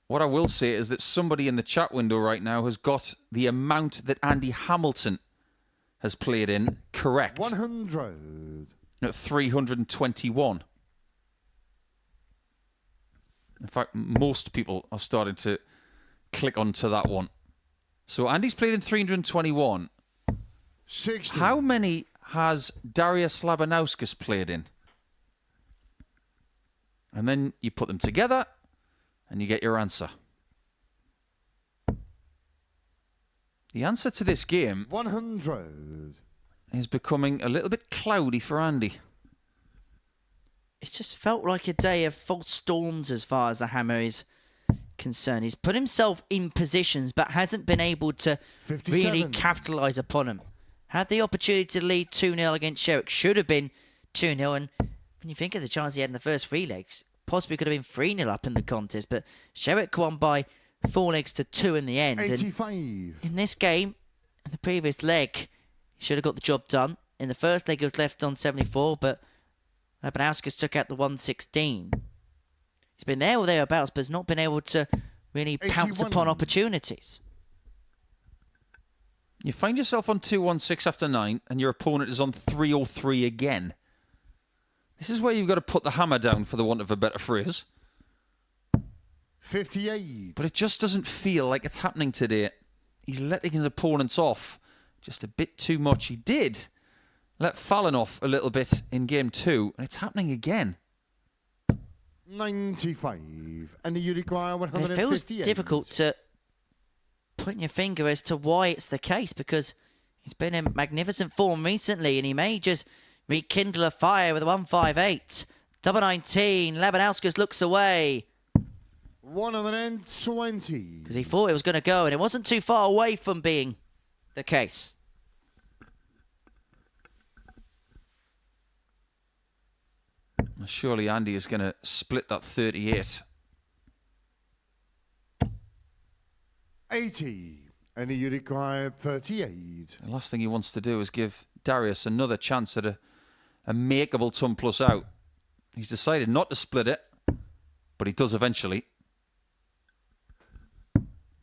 What I will say is that somebody in the chat window right now has got the amount that Andy Hamilton has played in correct. 100. At 321. In fact, most people are starting to click onto that one. So Andy's played in 321. 60. How many has Darius Labanauskas played in? And then you put them together and you get your answer. The answer to this game 100. is becoming a little bit cloudy for Andy. It's just felt like a day of false storms as far as the hammer is concerned. He's put himself in positions but hasn't been able to 57. really capitalise upon them. Had the opportunity to lead 2-0 against Sherrock. Should have been 2-0. And when you think of the chance he had in the first 3 legs, possibly could have been 3-0 up in the contest. But Sherrock won by 4 legs to 2 in the end. 85. And in this game, in the previous leg, he should have got the job done. In the first leg, he was left on 74, but Labanauskas took out the 116. He's been there or thereabouts, but has not been able to really pounce 81. upon opportunities. You find yourself on 216 after 9 and your opponent is on 303 again. This is where you've got to put the hammer down, for the want of a better phrase. 58. But it just doesn't feel like it's happening today. He's letting his opponents off just a bit too much. He did let Fallon off a little bit in game 2, and it's happening again. 95. And the Uruguay It 158. feels difficult to put your finger as to why it's the case, because he's been in magnificent form recently and he may just rekindle a fire with a 158. Double 19. Labanauskas looks away 120. because he thought it was going to go, and it wasn't too far away from being the case. Surely Andy is going to split that 38. 80. And you require 38. The last thing he wants to do is give Darius another chance at a makeable ton plus out. He's decided not to split it, but he does eventually.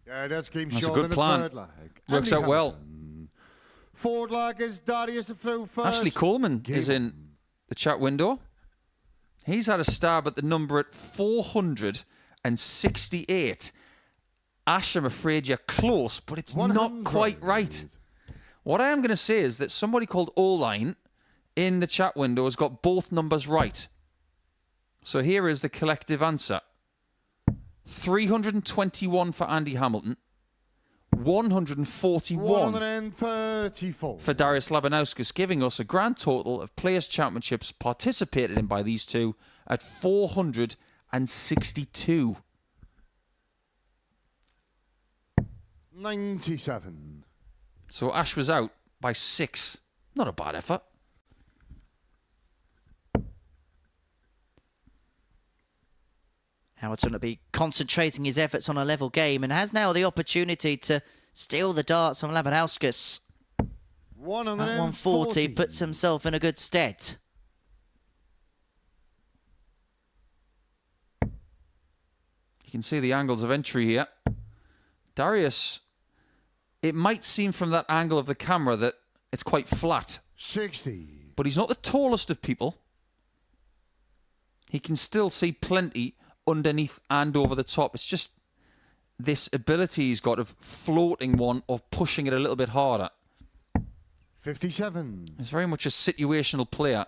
Yeah, that's game That's a short good in the plan. third leg. Works Andy out well. Hamilton. Forward leg is Darius through first. Ashley Coleman is in the chat window. He's had a stab at the number at 468. Ash, I'm afraid you're close, but it's 100. not quite right. What I am going to say is that somebody called Oline in the chat window has got both numbers right. So here is the collective answer. 321 for Andy Hamilton. 141 134. for Darius Labanauskas, giving us a grand total of Players' Championships participated in by these two at 462. 97. So Ash was out by 6. Not a bad effort. Hamilton will be concentrating his efforts on a level game and has now the opportunity to steal the darts from Labanauskas. At 140 puts himself in a good stead. You can see the angles of entry here. Darius, it might seem from that angle of the camera that it's quite flat. 60. But he's not the tallest of people. He can still see plenty underneath and over the top. It's just this ability he's got of floating one or pushing it a little bit harder. 57. He's very much a situational player.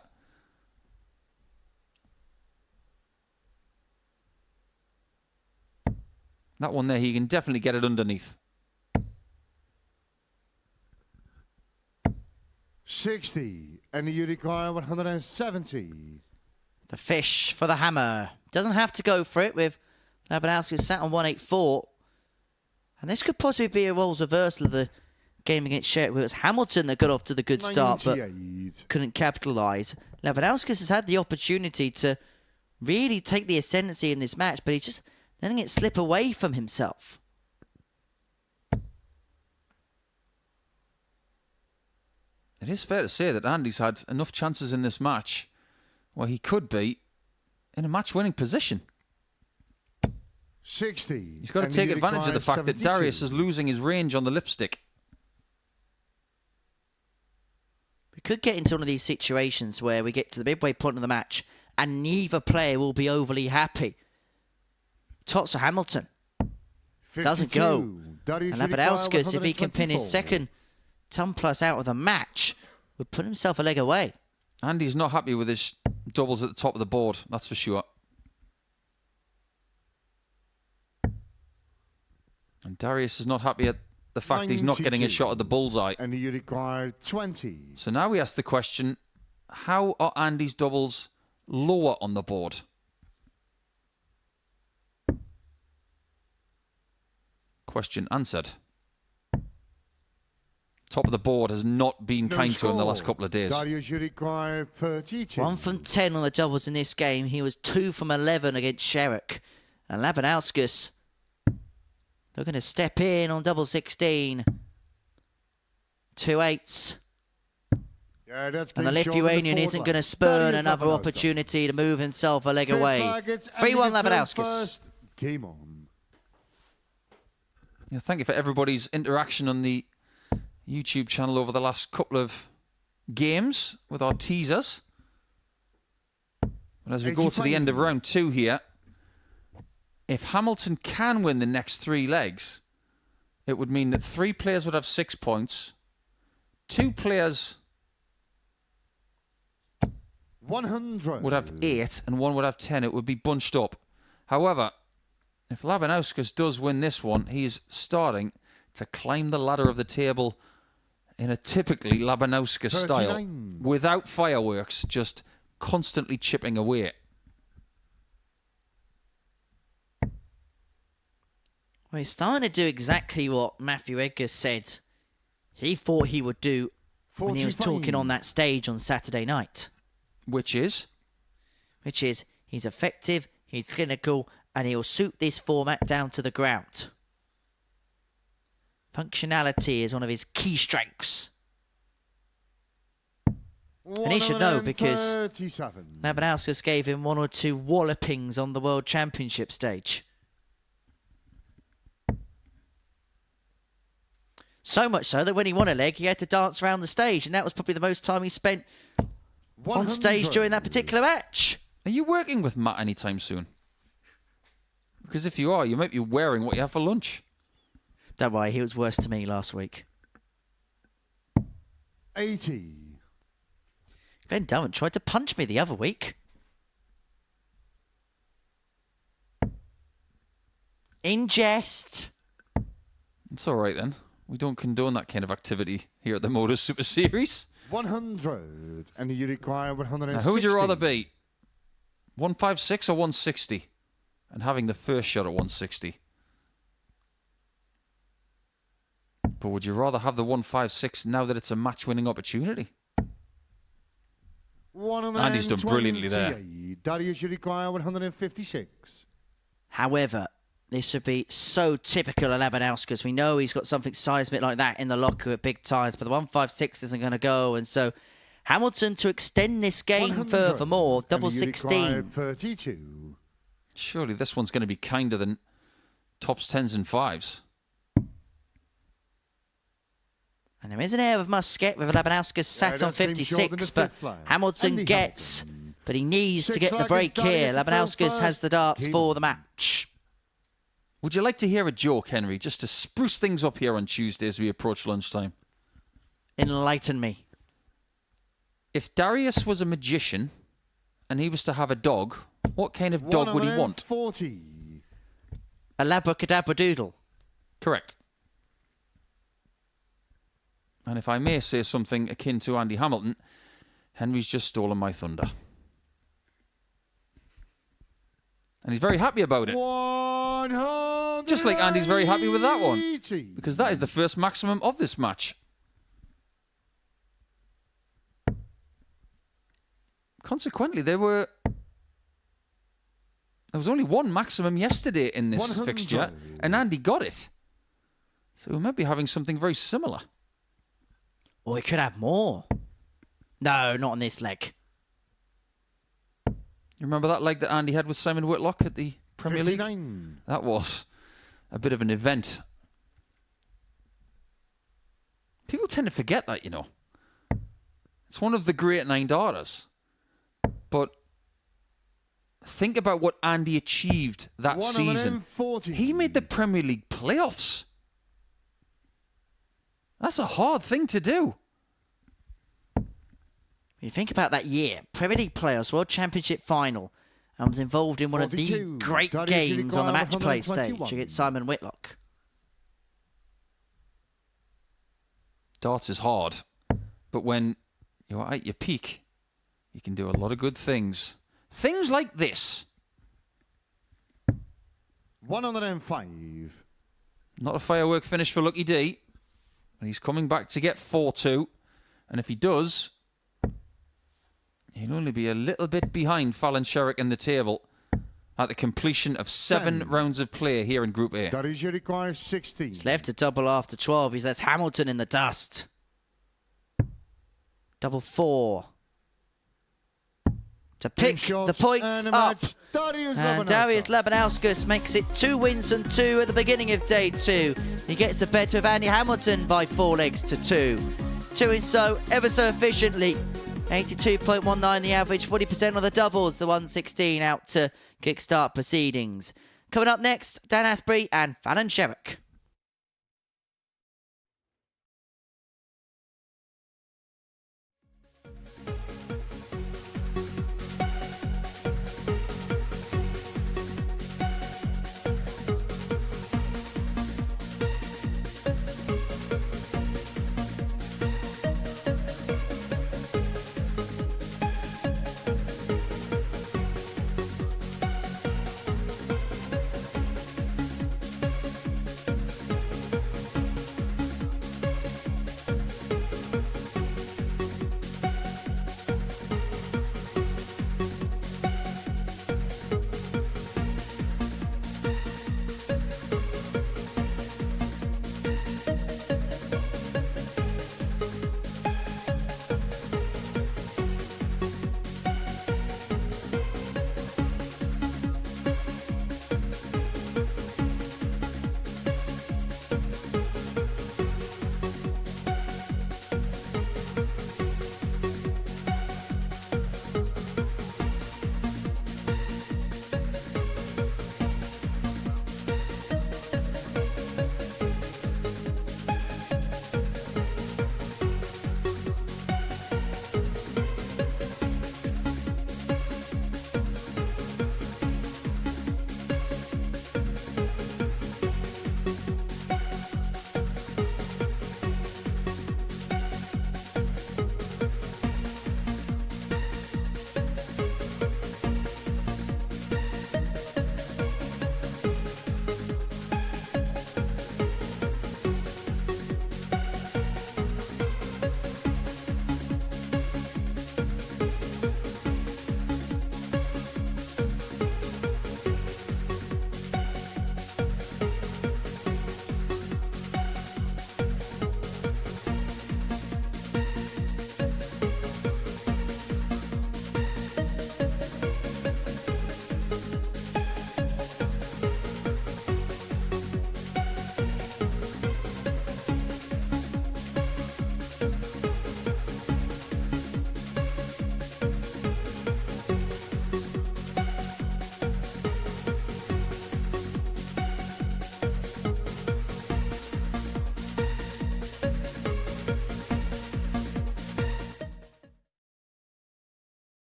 That one there, he can definitely get it underneath. 60. And you require 170. The fish for the hammer. Doesn't have to go for it with Labanauskas sat on 184. And this could possibly be a roles reversal of the game against Sherrock. It was Hamilton that got off to the good start, but 98. couldn't capitalise. Labanauskas has had the opportunity to really take the ascendancy in this match, but he's just letting it slip away from himself. It is fair to say that Andy's had enough chances in this match where he could be in a match-winning position. 60. He's got to take advantage of the fact that Darius is losing his range on the lipstick. We could get into one of these situations where we get to the midway point of the match and neither player will be overly happy. Tops of Hamilton. Doesn't go. And Labanauskas, if he can pin his second ton plus out of the match, would put himself a leg away. Andy's not happy with his doubles at the top of the board, that's for sure. And Darius is not happy at the fact that he's not getting a shot at the bullseye. And you require 20. So now we ask the question, how are Andy's doubles lower on the board? Question answered. Top of the board has not been kind to him the last couple of days. Darius, you require 32. 1 from 10 on the doubles in this game. He was 2 from 11 against Sherrock. And Labanauskas, they're going to step in on double 16. 2 8s. Yeah, that's And the Lithuanian isn't going to spurn another opportunity to move himself a leg away. 3-1 Labanauskas. Game on. Yeah, thank you for everybody's interaction on the YouTube channel over the last couple of games with our teasers. But as we go to the end of round 2 here, if Hamilton can win the next 3 legs, it would mean that 3 players would have 6 points, 2 players 100 would have 8, and 1 would have 10. It would be bunched up. However, if Labanauskas does win this one, he's starting to climb the ladder of the table in a typically Labanauskas style, without fireworks, just constantly chipping away. Well, he's starting to do exactly what Matthew Edgar said he thought he would do when he was talking on that stage on Saturday night. Which is? Which is, he's effective, he's clinical, and he'll suit this format down to the ground. Functionality is one of his key strengths. And he should know because Labanauskas gave him 1 or 2 wallopings on the World Championship stage. So much so that when he won a leg, he had to dance around the stage, and that was probably the most time he spent on stage during that particular match. Are you working with Matt anytime soon? Because if you are, you might be wearing what you have for lunch. Don't worry, he was worse to me last week. 80. Glenn Durant tried to punch me the other week. In jest. It's all right then. We don't condone that kind of activity here at the Modus Super Series. 100. And you require 160. Now, who would you rather beat? 156 or 160? And having the first shot at 160. But would you rather have the 156 now that it's a match-winning opportunity? Andy's done brilliantly there. Darius, you require 156. However, this would be so typical of Labanauskas. We know he's got something seismic like that in the locker at big times, but the 156 isn't going to go. And so Hamilton to extend this game furthermore, double 16. 32. Surely this one's going to be kinder than tops, 10s and 5s. And there is an air of musket with Labanauskas sat on 56, but Hamilton gets, but he needs to get the break here. Labanauskas has the darts for the match. Would you like to hear a joke, Henry, just to spruce things up here on Tuesday as we approach lunchtime? Enlighten me. If Darius was a magician and he was to have a dog, what kind of dog would he want? 40. A labracadabra doodle. Correct. And if I may say something akin to Andy Hamilton, Henry's just stolen my thunder. And he's very happy about it. 100. Just like Andy's very happy with that one. Because that is the first maximum of this match. Consequently, there was only one maximum yesterday in this 100. fixture, and Andy got it. So we might be having something very similar. Or we could have more. No, not on this leg. You remember that leg that Andy had with Simon Whitlock at the Premier 59. League? That was a bit of an event. People tend to forget that, you know. It's one of the great 9 daughters. But think about what Andy achieved that season. He made the Premier League playoffs. That's a hard thing to do. When you think about that year, Premier League playoffs, World Championship final, and was involved in one of the great games on the match play stage against Simon Whitlock. Darts is hard, but when you're at your peak, you can do a lot of good things. Things like this. 105. Not a firework finish for Lucky D. And he's coming back to get 4-2. And if he does, he'll only be a little bit behind Fallon Sherrock in the table at the completion of 7 rounds of play here in Group A. That is your requires 16. He's left to double after 12. He's left Hamilton in the dust. Double 4. To pick the points up. And Darius Labanauskas makes it 2 wins and 2 at the beginning of day 2. He gets the better of Andy Hamilton by 4 legs to 2. Doing so ever so efficiently. 82.19 the average, 40% on the doubles, the 116 out to kickstart proceedings. Coming up next, Dan Astbury and Fallon Sherrock.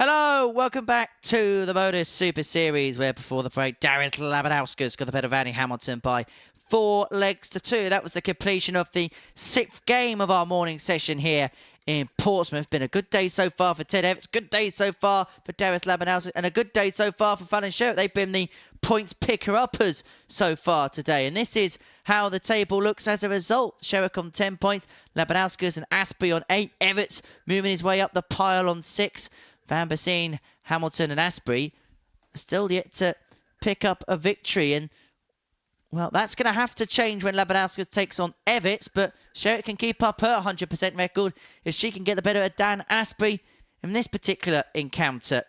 Hello, welcome back to the Modus Super Series, where before the break, Darius Labanauskas got the better of Annie Hamilton by 4 legs to 2. That was the completion of the 6th game of our morning session here in Portsmouth. Been a good day so far for Ted Everts, good day so far for Darius Labanauskas, and a good day so far for Fallon Sherrock. They've been the points picker-uppers so far today, and this is how the table looks as a result. Sherrock on 10 points, Labanauskas and Astbury on 8, Everts moving his way up the pile on 6. Vanbesien, Hamilton and Astbury still yet to pick up a victory. And, well, that's going to have to change when Labanauskas takes on Everts. But Sherrock can keep up her 100% record if she can get the better of Dan Astbury in this particular encounter.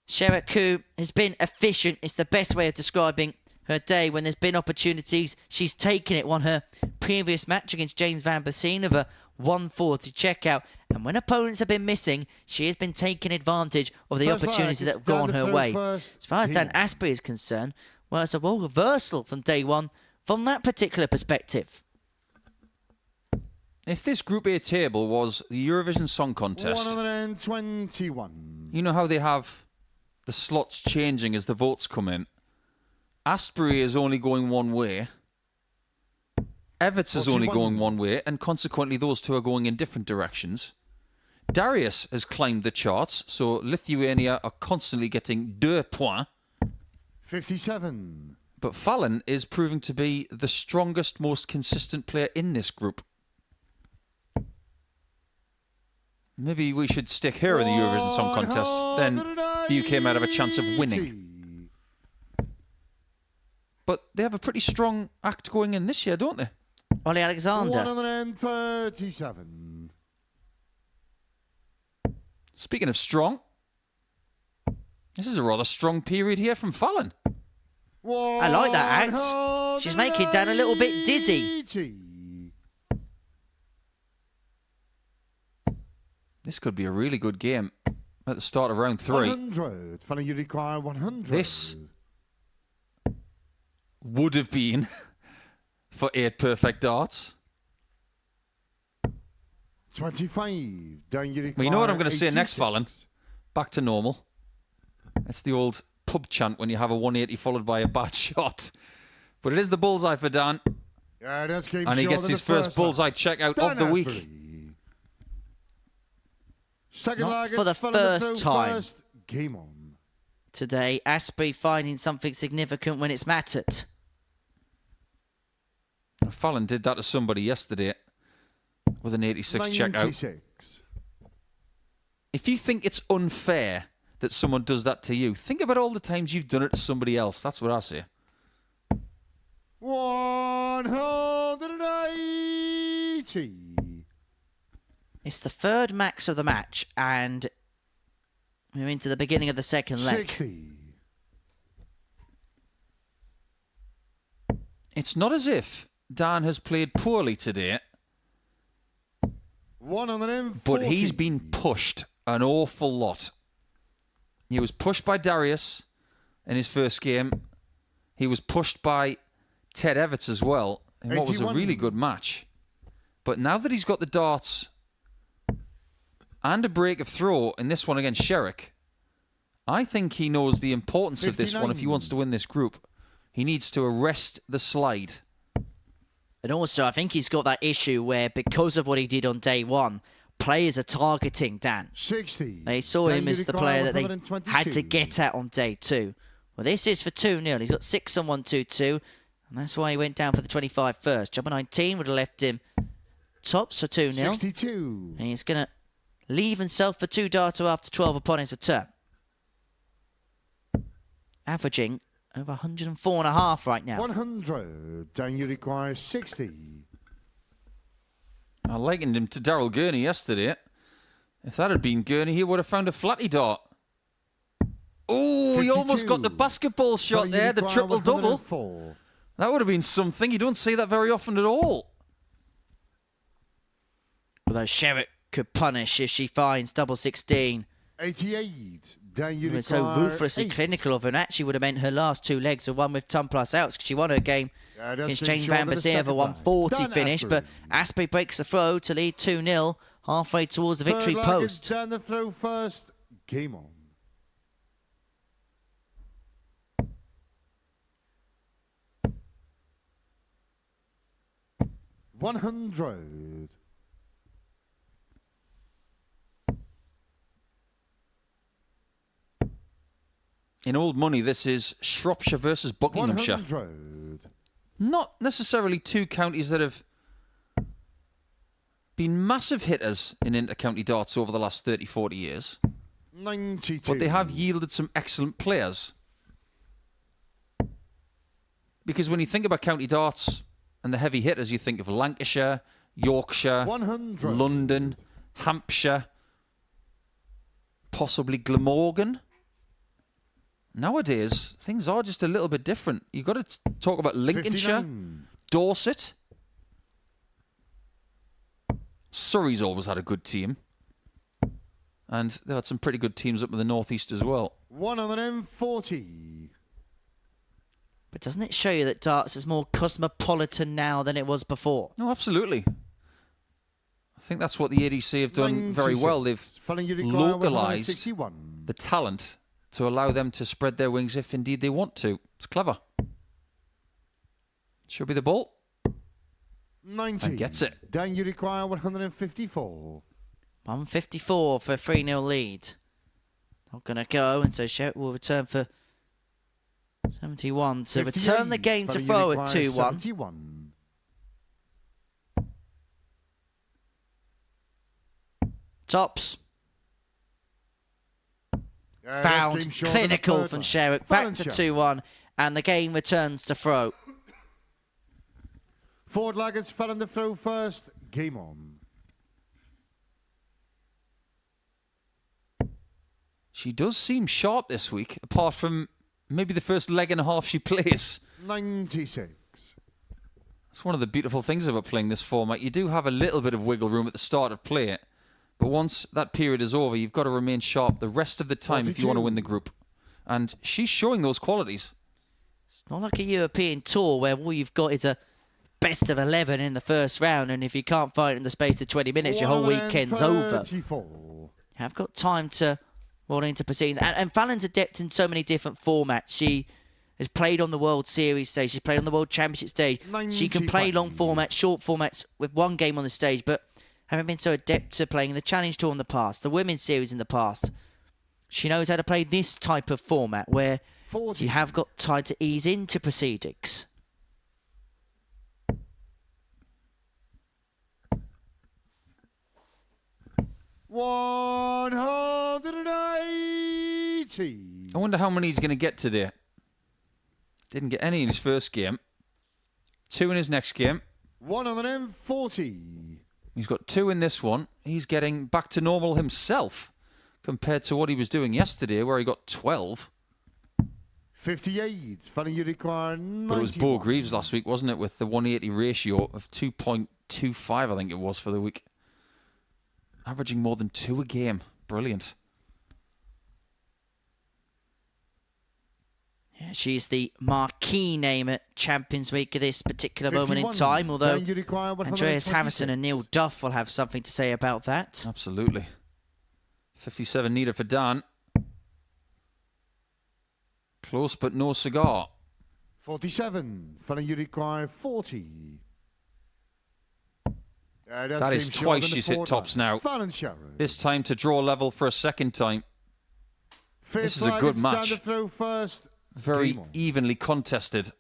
Sherrock, who has been efficient, is the best way of describing her day. When there's been opportunities, she's taken it. Won her previous match against James Vanbesien of a 140 checkout. And when opponents have been missing, she has been taking advantage of the opportunities that have gone her way. As far as Dan Astbury is concerned, well, it's a role reversal from day one from that particular perspective. If this Group A table was the Eurovision Song Contest, 121. you know how they have the slots changing as the votes come in? Astbury is only going one way. Everts is only going one way, and consequently those two are going in different directions. Darius has climbed the charts, so Lithuania are constantly getting 2 points. 57. But Fallon is proving to be the strongest, most consistent player in this group. Maybe we should stick her in the Eurovision Song Contest. Then the UK might have a chance of winning. But they have a pretty strong act going in this year, don't they? Ollie Alexander. 137. Speaking of strong, this is a rather strong period here from Fallon. I like that act. She's making Dan a little bit dizzy. This could be a really good game at the start of round 3. 100. Fallon, you require 100. This would have been for 8 perfect darts. 25. Down you require Well, you know what I'm going to say 86. next, Fallon? Back to normal. That's the old pub chant when you have a 180 followed by a bad shot. But it is the bullseye for Dan. Yeah, that's game And he short gets of his the first bullseye one. checkout Dan of the week. Astbury. Second Not leg, for the it's Fallon first through time. first. Game on. Today, Astbury finding something significant when it's mattered. Fallon did that to somebody yesterday with an 86 checkout. 96. If you think it's unfair that someone does that to you, think about all the times you've done it to somebody else. That's what I say. 180. It's the third max of the match, and we're into the beginning of the second leg. 60. It's not as if Dan has played poorly today, 140. but he's been pushed an awful lot. He was pushed by Darius in his first game. He was pushed by Ted Everts as well in what was a 81. really good match. But now that he's got the darts and a break of throw in this one against Sherrock, I think he knows the importance of this one if he 59. wants to win this group. He needs to arrest the slide. And also, I think he's got that issue where, because of what he did on day one, players are targeting Dan. 60. They saw Down him you as the require player that they 122. had to get at on day 2. Well, this is for 2-0. He's got 6 on 1-2-2, and that's why he went down for the 25 first. Jumper 19 would have left him tops for 2-0. 62. And he's going to leave himself for 2 darter after 12 upon his return. Averaging over 104.5 right now. 100. Down you require 60. I likened him to Daryl Gurney yesterday. If that had been Gurney, he would have found a flatty dart. Oh, he almost got the basketball shot Down you there, the require triple-double. 104. That would have been something. You don't see that very often at all. Although Sherrock could punish if she finds double 16. 88. Down you It was so require ruthlessly 8. clinical of her, and actually would have meant her last 2 legs were one with ton plus outs, because she won her game Yeah, that's against been James short of the Vanbesien of a second leg. 140 Dan finish, but Astbury. Astbury breaks the throw to lead 2-0 halfway towards the victory Third leg is post. down the throw first. Game on. 100. In old money, this is Shropshire versus Buckinghamshire. 100. Not necessarily two counties that have been massive hitters in inter-county darts over the last 30, 40 years. 92. But they have yielded some excellent players. Because when you think about county darts and the heavy hitters, you think of Lancashire, Yorkshire, 100. London, Hampshire, possibly Glamorgan. Nowadays, things are just a little bit different. You've got to talk about Lincolnshire, 59. Dorset. Surrey's always had a good team. And they've had some pretty good teams up in the northeast as well. 140. But doesn't it show you that darts is more cosmopolitan now than it was before? No, absolutely. I think that's what the ADC have done very well. They've localised the talent to allow them to spread their wings if indeed they want to. It's clever. Should be the ball. 90. And gets it. Then you require 154. 154 for a 3-0 lead. Not going to go, and so Sherrock will return for 71 to return the game to throw at 2-1. 71. Tops. That's Found game short of the clinical third from one. Sherrock. Back to Valencia. 2-1, and the game returns to throw. Forward laggers fell on the throw first. Game on. She does seem sharp this week, apart from maybe the first leg and a half she plays. 96. That's one of the beautiful things about playing this format. You do have a little bit of wiggle room at the start of play, but once that period is over, you've got to remain sharp the rest of the time if you want to 42. win the group. And she's showing those qualities. It's not like a European tour where all you've got is a best of 11 in the first round, and if you can't fight in the space of 20 minutes, your whole weekend's over. 34. You have got time to roll into proceedings. And Fallon's adept in so many different formats. She has played on the World Series stage. She's played on the World Championship stage. She can play 95. long formats, short formats with one game on the stage, but having been so adept to playing in the Challenge Tour in the past, the Women's Series in the past, she knows how to play this type of format where 40. you have got time to ease into proceedings. $180. I wonder how many he's going to get today. Didn't get any in his first game. 2 in his next game. 140. He's got 2 in this one. He's getting back to normal himself compared to what he was doing yesterday, where he got 12. 58. Funny you require 91. But it was Bo Greaves last week, wasn't it, with the 180 ratio of 2.25, I think it was, for the week. Averaging more than 2 a game. Brilliant. Yeah, she's the marquee name at Champions Week at this particular moment in 51. time, although Then you require Andreas 126. Harrison and Neil Duff will have something to say about that. Absolutely. 57 needed for Dan. Close but no cigar. 47. Funny you require 40. That is twice she's hit tops now. This time to draw level for a second time. This is a good match. First. Very evenly contested.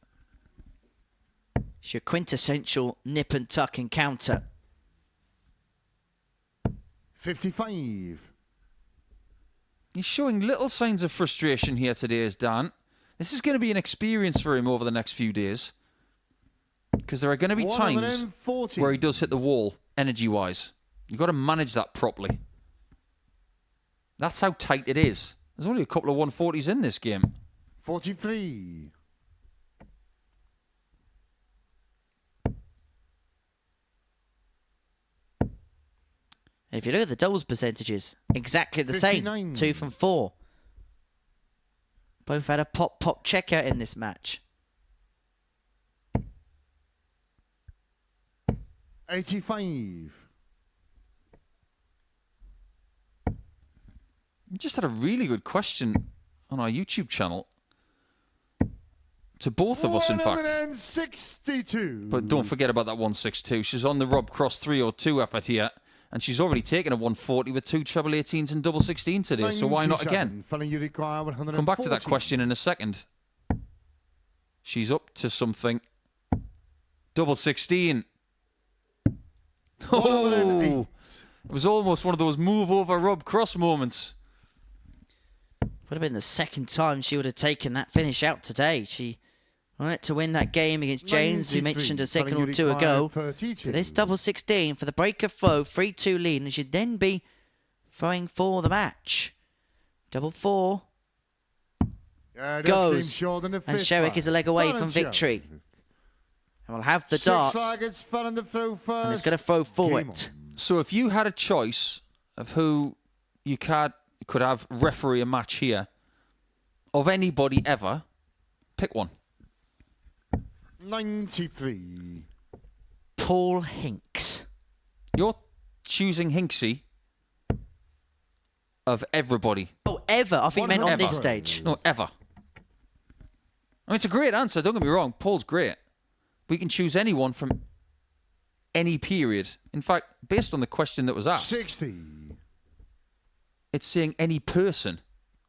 It's your quintessential nip and tuck encounter. 55. He's showing little signs of frustration here today, is Dan. This is going to be an experience for him over the next few days. Because there are going to be times 140. where he does hit the wall, energy-wise. You've got to manage that properly. That's how tight it is. There's only a couple of 140s in this game. 43. If you look at the doubles percentages, exactly the 59. same. 2 from 4. Both had a pop checkout in this match. 85. just had a really good question on our YouTube channel. To both of us, in fact. 162. But don't forget about that 162. She's on the Rob Cross 302 effort here. And she's already taken a 140 with 2 treble 18s and double 16 today. So why not again? You require Come back to that question in a second. She's up to something. Double 16. Oh! It was almost one of those move over Rob Cross moments. Would have been the second time she would have taken that finish out today. She wanted to win that game against James, we mentioned a second or two ago. This double 16 for the break of foe, 3-2 lead, and she'd then be throwing for the match. Double 4 goes, and Sherrock is a leg away from victory. And we'll have the darts, and it's going to throw for it. So if you had a choice of who you could have referee a match here, of anybody ever, pick one. 93. Paul Hinks. You're choosing Hinksy of everybody. Oh, ever? I think you meant on this stage. No, ever. I mean, it's a great answer, don't get me wrong. Paul's great. We can choose anyone from any period. In fact, based on the question that was asked, 60. It's saying any person.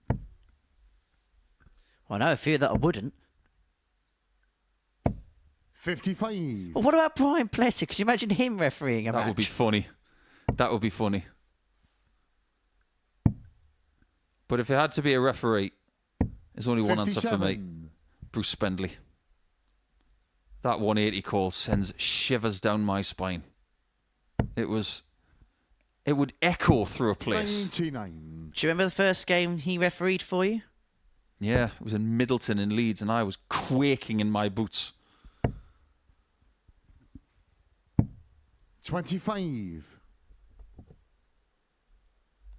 Well, I know a few that I wouldn't. 55. Well, what about Brian Plesser? Could you imagine him refereeing a match? That would be funny. That would be funny. But if it had to be a referee, there's only one answer for me. Bruce Spendley. That 180 call sends shivers down my spine. It would echo through a place. 99. Do you remember the first game he refereed for you? Yeah, it was in Middleton in Leeds, and I was quaking in my boots. 25.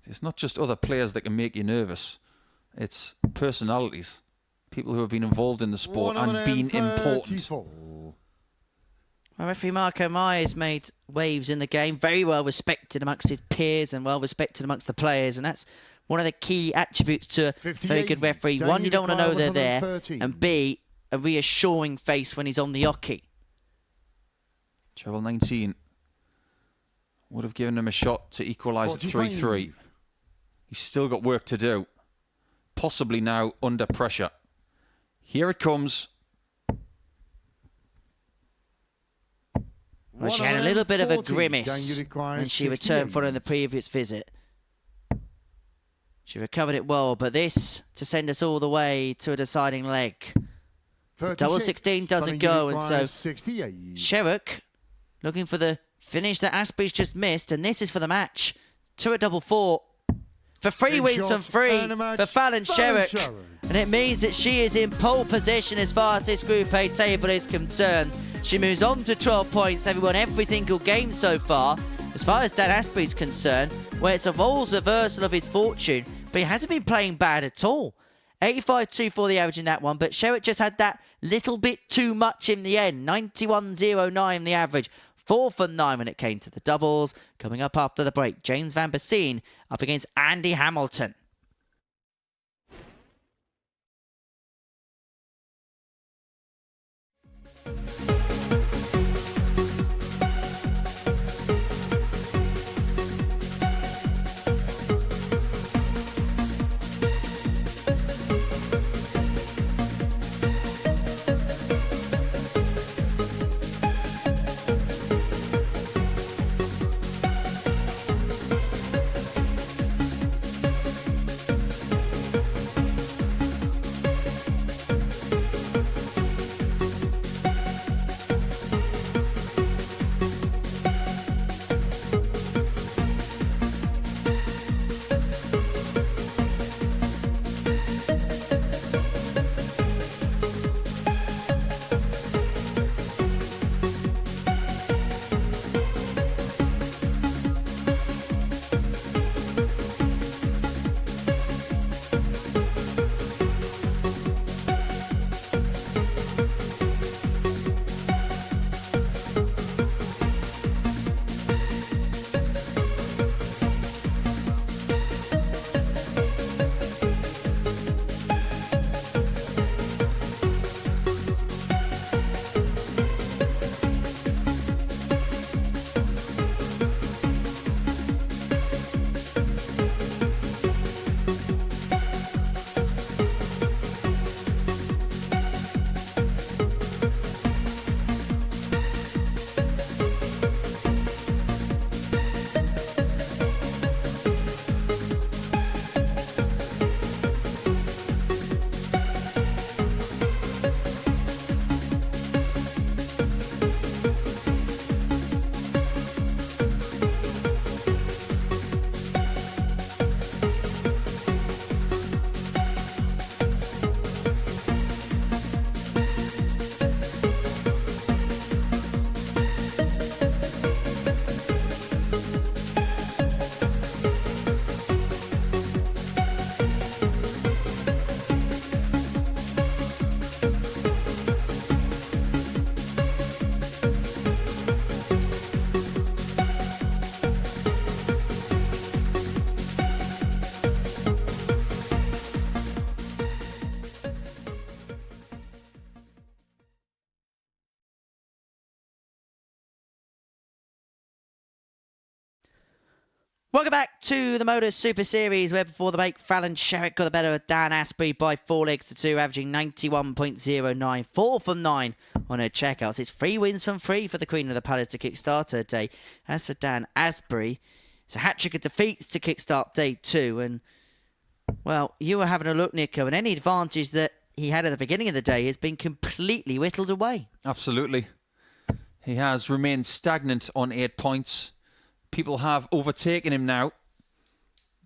It's not just other players that can make you nervous. It's personalities. People who have been involved in the sport and been important. Well, referee Marco Myers made waves in the game. Very well respected amongst his peers and well respected amongst the players. And that's one of the key attributes to a very good referee. One, you don't want to know they're there. And B, a reassuring face when he's on the hockey. Treble 19. Would have given him a shot to equalise at 3-3. He's still got work to do. Possibly now under pressure. Here it comes. Well, she had a little bit of a grimace when she returned following the previous visit. She recovered it well, but this to send us all the way to a deciding leg. Double 16 doesn't go, and so Sherrock looking for the finish that Astbury's just missed, and this is for the match. 2 at double 4. For 3 wins from 3 for Fallon Sherrock. And it means that she is in pole position as far as this Group A table is concerned. She moves on to 12 points. Every single game so far. As far as Dan Astbury's concerned, where it's a roles reversal of his fortune, but he hasn't been playing bad at all. 85-2 for the average in that one, but Sherrock just had that little bit too much in the end. 91.09 the average. 4 for 9 when it came to the doubles. Coming up after the break, James Vanbesien up against Andy Hamilton. Welcome back to the Modus Super Series, where before the break, Sherrock got the better of Dan Astbury by 4 legs to 2, averaging 91.09, 4 from 9 on her checkouts. It's 3 wins from 3 for the Queen of the Palace to kickstart her day. As for Dan Astbury, it's a hat-trick of defeats to kickstart day 2. And, well, you were having a look, Nico, and any advantage that he had at the beginning of the day has been completely whittled away. Absolutely. He has remained stagnant on 8 points. People have overtaken him now.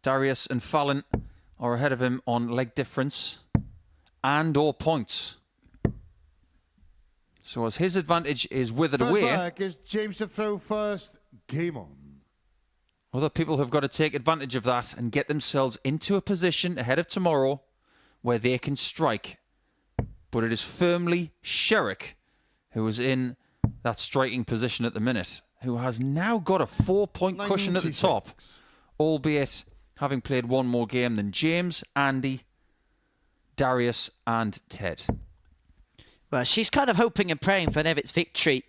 Darius and Fallon are ahead of him on leg difference and or points. So as his advantage is withered First away, leg is James to throw first. Game on. other people have got to take advantage of that and get themselves into a position ahead of tomorrow where they can strike. But it is firmly Sherrock who is in that striking position at the minute, who has now got a 4-point cushion at the top, albeit having played one more game than James, Andy, Darius and Ted. Well, she's kind of hoping and praying for an Everts victory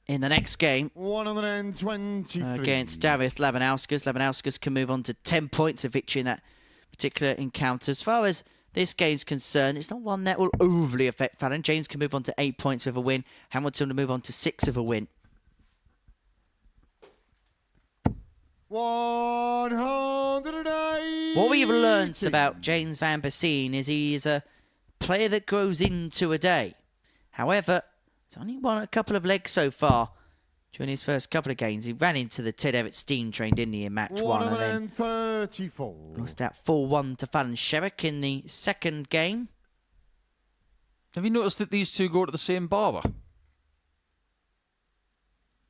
in the next game 123 against Darius Labanauskas. Labanauskas can move on to 10 points of victory in that particular encounter. As far as this game's concerned, it's not one that will overly affect Fallon. James can move on to 8 points with a win. Hamilton will move on to 6 of a win. 180. What we've learnt about James Vanbesien is he is a player that grows into a day. However, he's only won a couple of legs so far during his first couple of games. He ran into the Ted Everts steam train, didn't he, in match 1, and then 134. lost out 4-1 to Fallon Sherrock in the second game. Have you noticed that these two go to the same barber?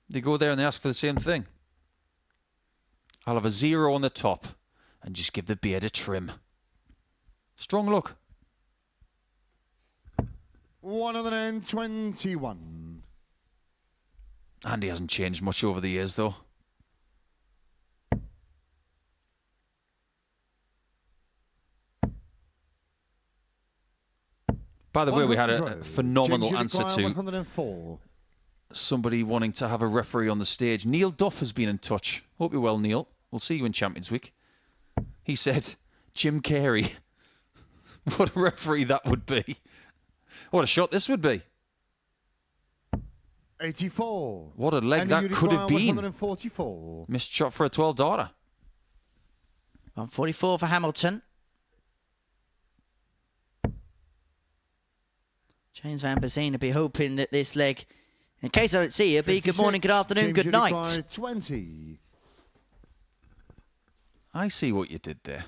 They go there and they ask for the same thing. I'll have a 0 on the top and just give the beard a trim. Strong look. 121. Andy hasn't changed much over the years, though. By the way, we had a phenomenal answer to 104. somebody wanting to have a referee on the stage. Neil Duff has been in touch. Hope you're well, Neil. We'll see you in Champions Week. He said, Jim Carey. What a referee that would be. What a shot this would be. 84. What a leg And that you could have require been. 144. Missed shot for a 12-darter. 144 for Hamilton. James Vanbesien will be hoping that this leg, in case I don't see you, be good 56. morning, good afternoon, James, good you night. require 20. I see what you did there.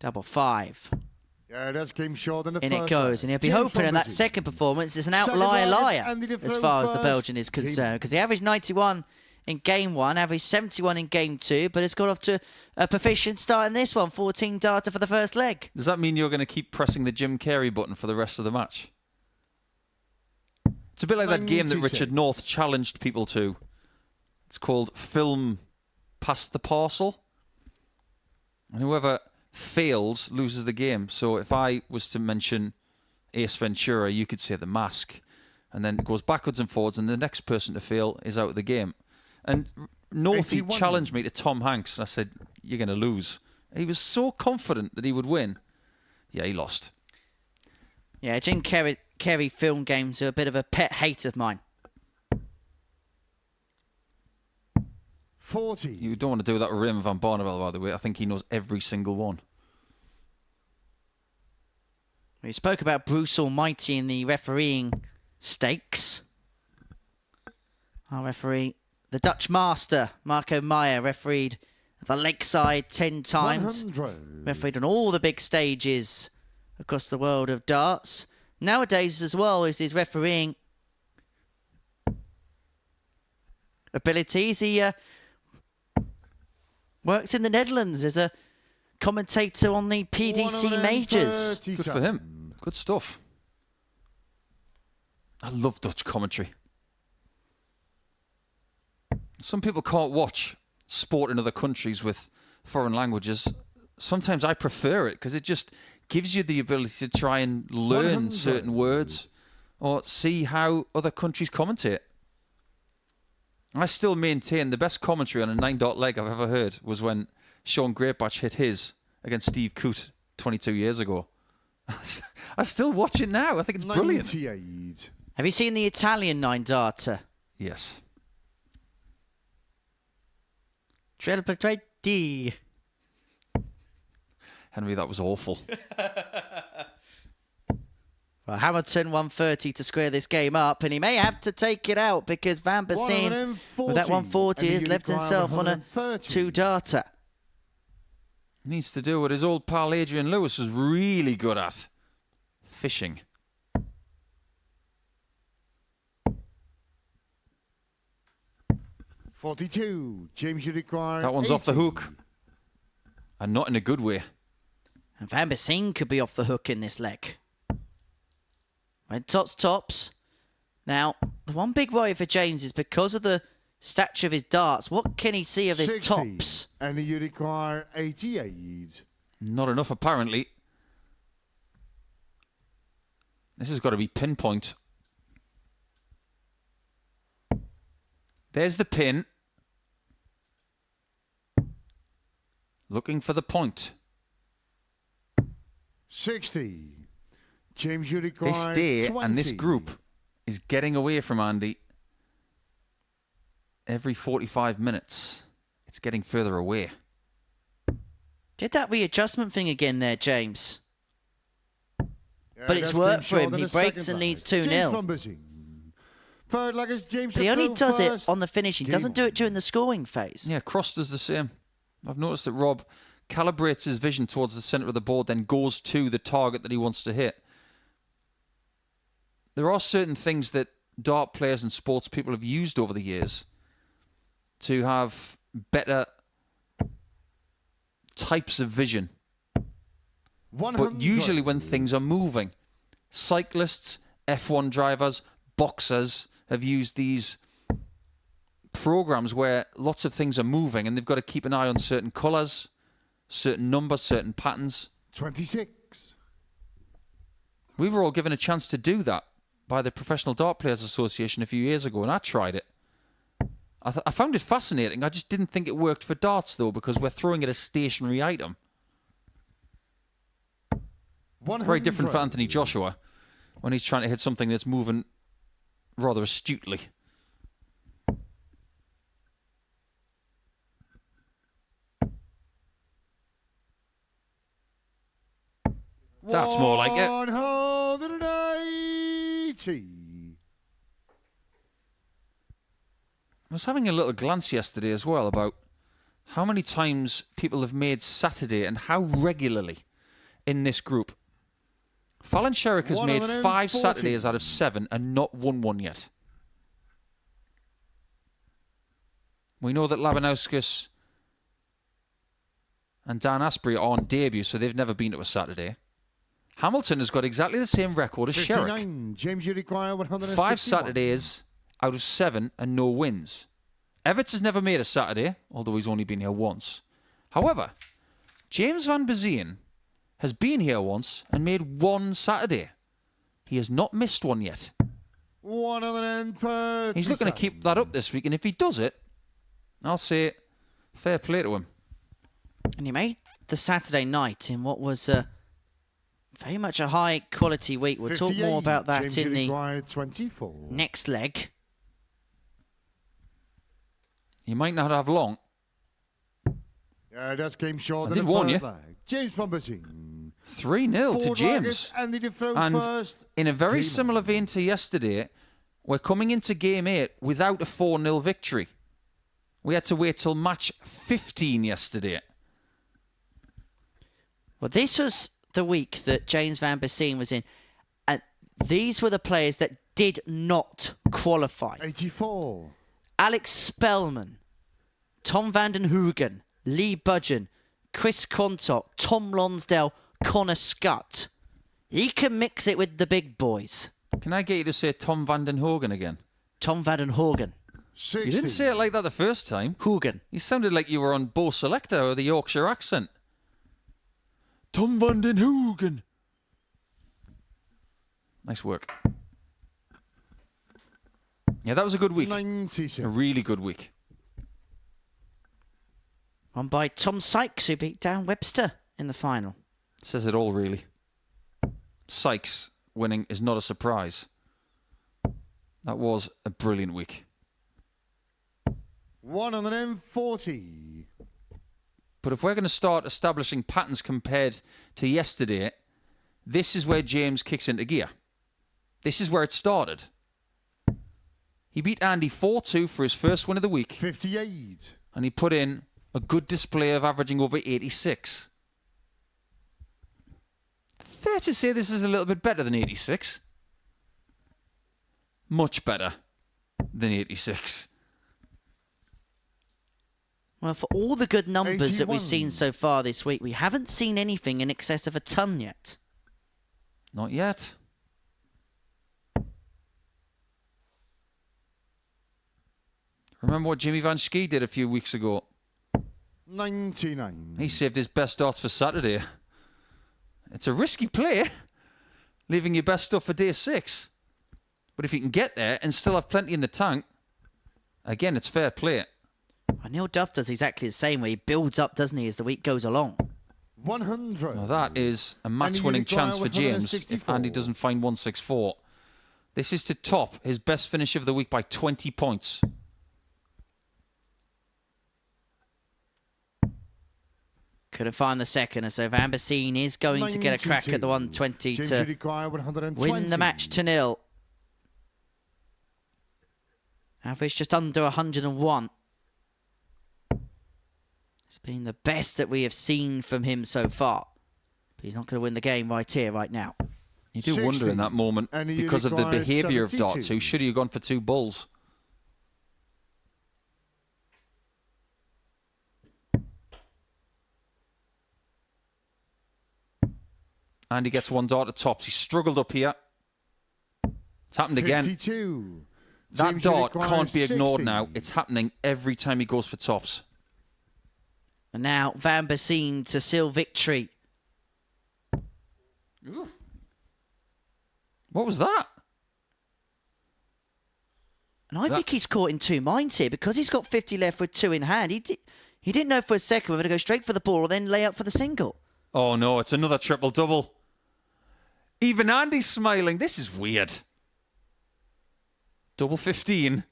Double 5. Yeah, that's came short in the In first it goes, leg. and he'll be James hoping in that Vanbesien. second performance is an Second outlier leg is liar Andy to as throw far as the first. Belgian is concerned, because he averaged 91 in game 1, averaged 71 in game 2, but it's got off to a proficient start in this one, 14 data for the first leg. Does that mean you're going to keep pressing the Jim Carey button for the rest of the match? It's a bit like that game that 96. Richard North challenged people to. It's called Film Past the Parcel. And whoever fails loses the game. So if I was to mention Ace Ventura, you could say The Mask. And then it goes backwards and forwards, and the next person to fail is out of the game. And Northie 81. challenged me to Tom Hanks, and I said, you're going to lose. He was so confident that he would win. Yeah, he lost. Yeah, Jim Carrey film games are a bit of a pet hate of mine. 40. You don't want to do that with Raymond van Barneveld, by the way. I think he knows every single one. We spoke about Bruce Almighty in the refereeing stakes. Our referee, the Dutch master, Marco Meyer, refereed at the Lakeside 10 times. 100. Refereed on all the big stages across the world of darts. Nowadays as well is his refereeing abilities. He works in the Netherlands as a commentator on the PDC majors. Good for him. Good stuff. I love Dutch commentary. Some people can't watch sport in other countries with foreign languages. Sometimes I prefer it because it just gives you the ability to try and learn 100. certain words. or see how other countries commentate. I still maintain the best commentary on a 9-dot leg I've ever heard was when Sean Greatbatch hit his against Steve Coote 22 years ago. I still watch it now. I think it's brilliant. 98. Have you seen the Italian 9-darter? Yes. Triple 20. Henry, that was awful. Well, Hamilton 130 to square this game up, and he may have to take it out because Vanbesien, with that 140, has left himself on a 2-darter. Needs to do what his old pal Adrian Lewis was really good at. Fishing. $42. James, you require That one's 80. off the hook. And not in a good way. And Vanbesien could be off the hook in this leg. When tops. Now, the one big worry for James is because of the stature of his darts. What can he see of his 60. tops? And you require 88. Not enough, apparently. This has got to be pinpoint. There's the pin. Looking for the point. 60. James, you require This day 20. and this group is getting away from Andy every 45 minutes. It's getting further away. Did that readjustment thing again there, James. Yeah, But it's that's worked for James him. Shaw He in the breaks second and leads leg. 2-0. James Vanbesien. Third leg is James. But he only through does it first. on the finish. He doesn't do it during the scoring phase. Yeah, Cross does the same. I've noticed that Rob calibrates his vision towards the centre of the board, then goes to the target that he wants to hit. There are certain things that dart players and sports people have used over the years to have better types of vision. But usually when things are moving, cyclists, F1 drivers, boxers have used these programs where lots of things are moving and they've got to keep an eye on certain colours, certain numbers, certain patterns. 26. We were all given a chance to do that by the Professional Dart Players Association a few years ago, and I tried it. I found it fascinating. I just didn't think it worked for darts, though, because we're throwing at a stationary item. It's very different for Anthony Joshua when he's trying to hit something that's moving rather astutely. That's more like it. 180. I was having a little glance yesterday as well about how many times people have made Saturday and how regularly in this group. Fallon Sherrock has made 5 Saturdays out of 7 and not won one yet. We know that Labanauskas and Dan Astbury are on debut, so they've never been to a Saturday. Hamilton has got exactly the same record as Sherrock. James, you require 161. 5 Saturdays out of 7 and no wins. Everts has never made a Saturday, although he's only been here once. However, James Vanbesien has been here once and made 1 Saturday. He has not missed one yet. 130. He's looking to keep that up this week, and if he does it, I'll say fair play to him. And he made the Saturday night in what was very much a high-quality week. We'll talk more about that James, in the 24. next leg. He might not have long. Yeah, that's game short. I did warn you. James Vanbesien. 3-0 to James. And And in a very similar vein to yesterday, we're coming into game 8 without a 4-0 victory. We had to wait till match 15 yesterday. Well, this was the week that James Vanbesien was in. And these were the players that did not qualify. 84. Alex Spellman, Tom Vanden Hoogen, Lee Budgeon, Chris Quantock, Tom Lonsdale, Connor Scutt. He can mix it with the big boys. Can I get you to say Tom Vanden Hoogen again? Tom Vanden Hoogen. 60. You didn't say it like that the first time. Hoogen. You sounded like you were on Bo Selector with a Yorkshire accent. Tom Vanden Hoogen. Nice work. Yeah, that was a good week. 96. A really good week. Won by Tom Sykes, who beat down Webster in the final. Says it all, really. Sykes winning is not a surprise. That was a brilliant week. 140. But if we're going to start establishing patterns compared to yesterday, this is where James kicks into gear. This is where it started. He beat Andy 4-2 for his first win of the week. 58. And he put in a good display of averaging over 86. Fair to say this is a little bit better than 86. Much better than 86. Well, for all the good numbers that we've 81. seen so far this week, we haven't seen anything in excess of a ton yet. Not yet. Remember what Jimmy Van Schie did a few weeks ago? 99. He saved his best darts for Saturday. It's a risky play, leaving your best stuff for day 6. But if you can get there and still have plenty in the tank, again, it's fair play. Well, Neil Duff does exactly the same way. He builds up, doesn't he, as the week goes along. 100. Now that is a match-winning chance for James if Andy doesn't find 164. This is to top his best finish of the week by 20 points. Couldn't find the second, and so Vanbesien is going to get a crack at the 120 James to require 120. win the match to 0. Average just under 101. It's been the best that we have seen from him so far. But he's not going to win the game right here, right now. You do wonder in that moment, And he because of the requires behaviour of 72. darts, who should he have gone for 2 bulls? And he gets 1 dart at tops. He struggled up here. It's happened again. 52. That James dart requires can't be ignored 60. now. It's happening every time he goes for tops. And now Vanbesien to seal victory. What was that? And I think he's caught in 2 minds here because he's got 50 left with 2 in hand. He didn't know for a second whether to go straight for the ball or then lay up for the single. Oh no, it's another triple-double. Even Andy's smiling. This is weird. Double 15.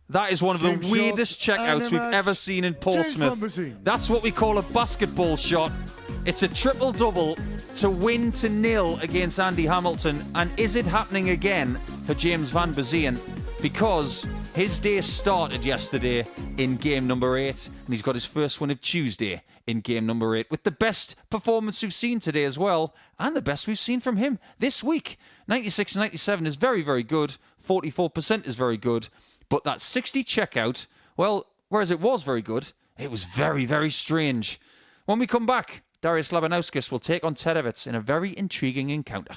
That is one of the Game weirdest shots, checkouts and we've Everts. ever seen in James Portsmouth. Vanbesien. That's what we call a basketball shot. It's a triple-double to win to 0 against Andy Hamilton. And is it happening again for James Vanbesien? Because his day started yesterday in game number 8, and he's got his first win of Tuesday in game number 8, with the best performance we've seen today as well, and the best we've seen from him this week. 96-97 is very, very good. 44% is very good. But that 60 checkout, well, whereas it was very good, it was very, very strange. When we come back, Darius Labanauskas will take on Ted Everts in a very intriguing encounter.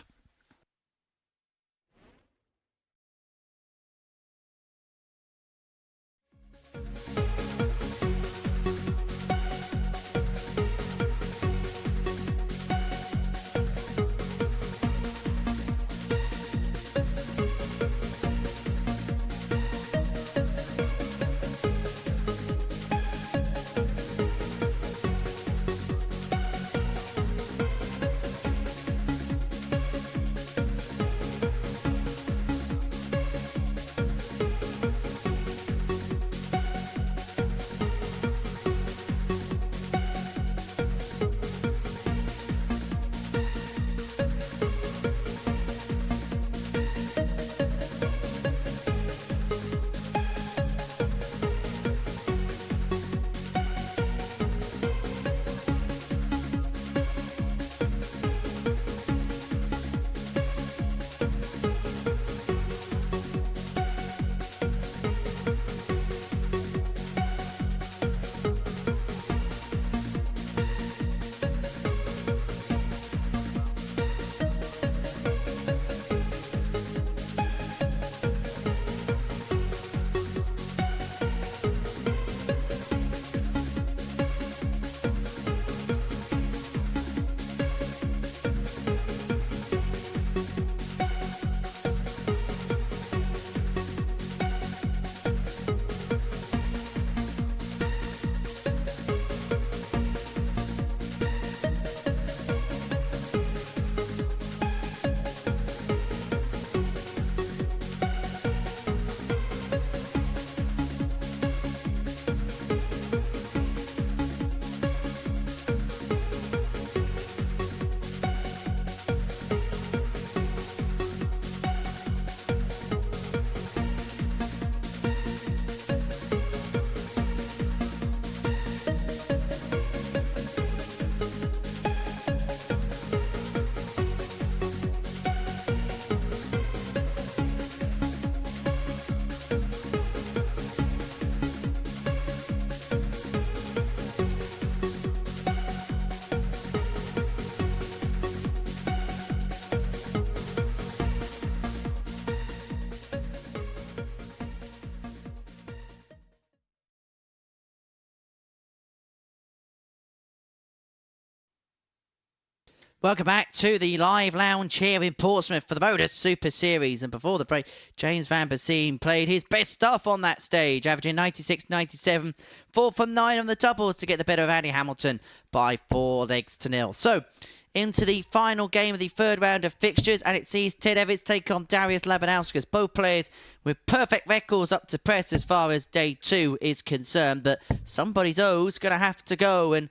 Welcome back to the live lounge here in Portsmouth for the Modus Super Series. And before the break, James Vanbesien played his best stuff on that stage, averaging 96-97, 4 for 9 on the doubles to get the better of Andy Hamilton by 4-0. So, into the final game of the third round of fixtures, and it sees Ted Everts take on Darius Labanauskas. Both players with perfect records up to press as far as day 2 is concerned, but somebody's O's going to have to go. And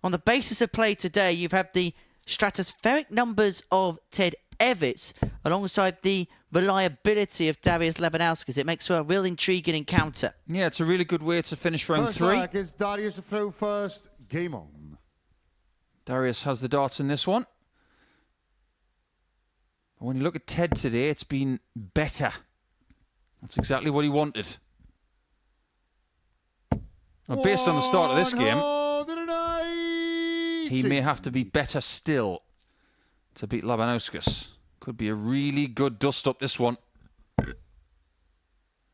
on the basis of play today, you've had the stratospheric numbers of Ted Everts alongside the reliability of Darius Labanauskas. It makes for a real intriguing encounter. Yeah, it's a really good way to finish round 3. First is Darius to throw first. Game on. Darius has the darts in this one. When you look at Ted today, it's been better. That's exactly what he wanted. Now, based on the start of this game, he may have to be better still to beat Labanauskas. Could be a really good dust-up, this one.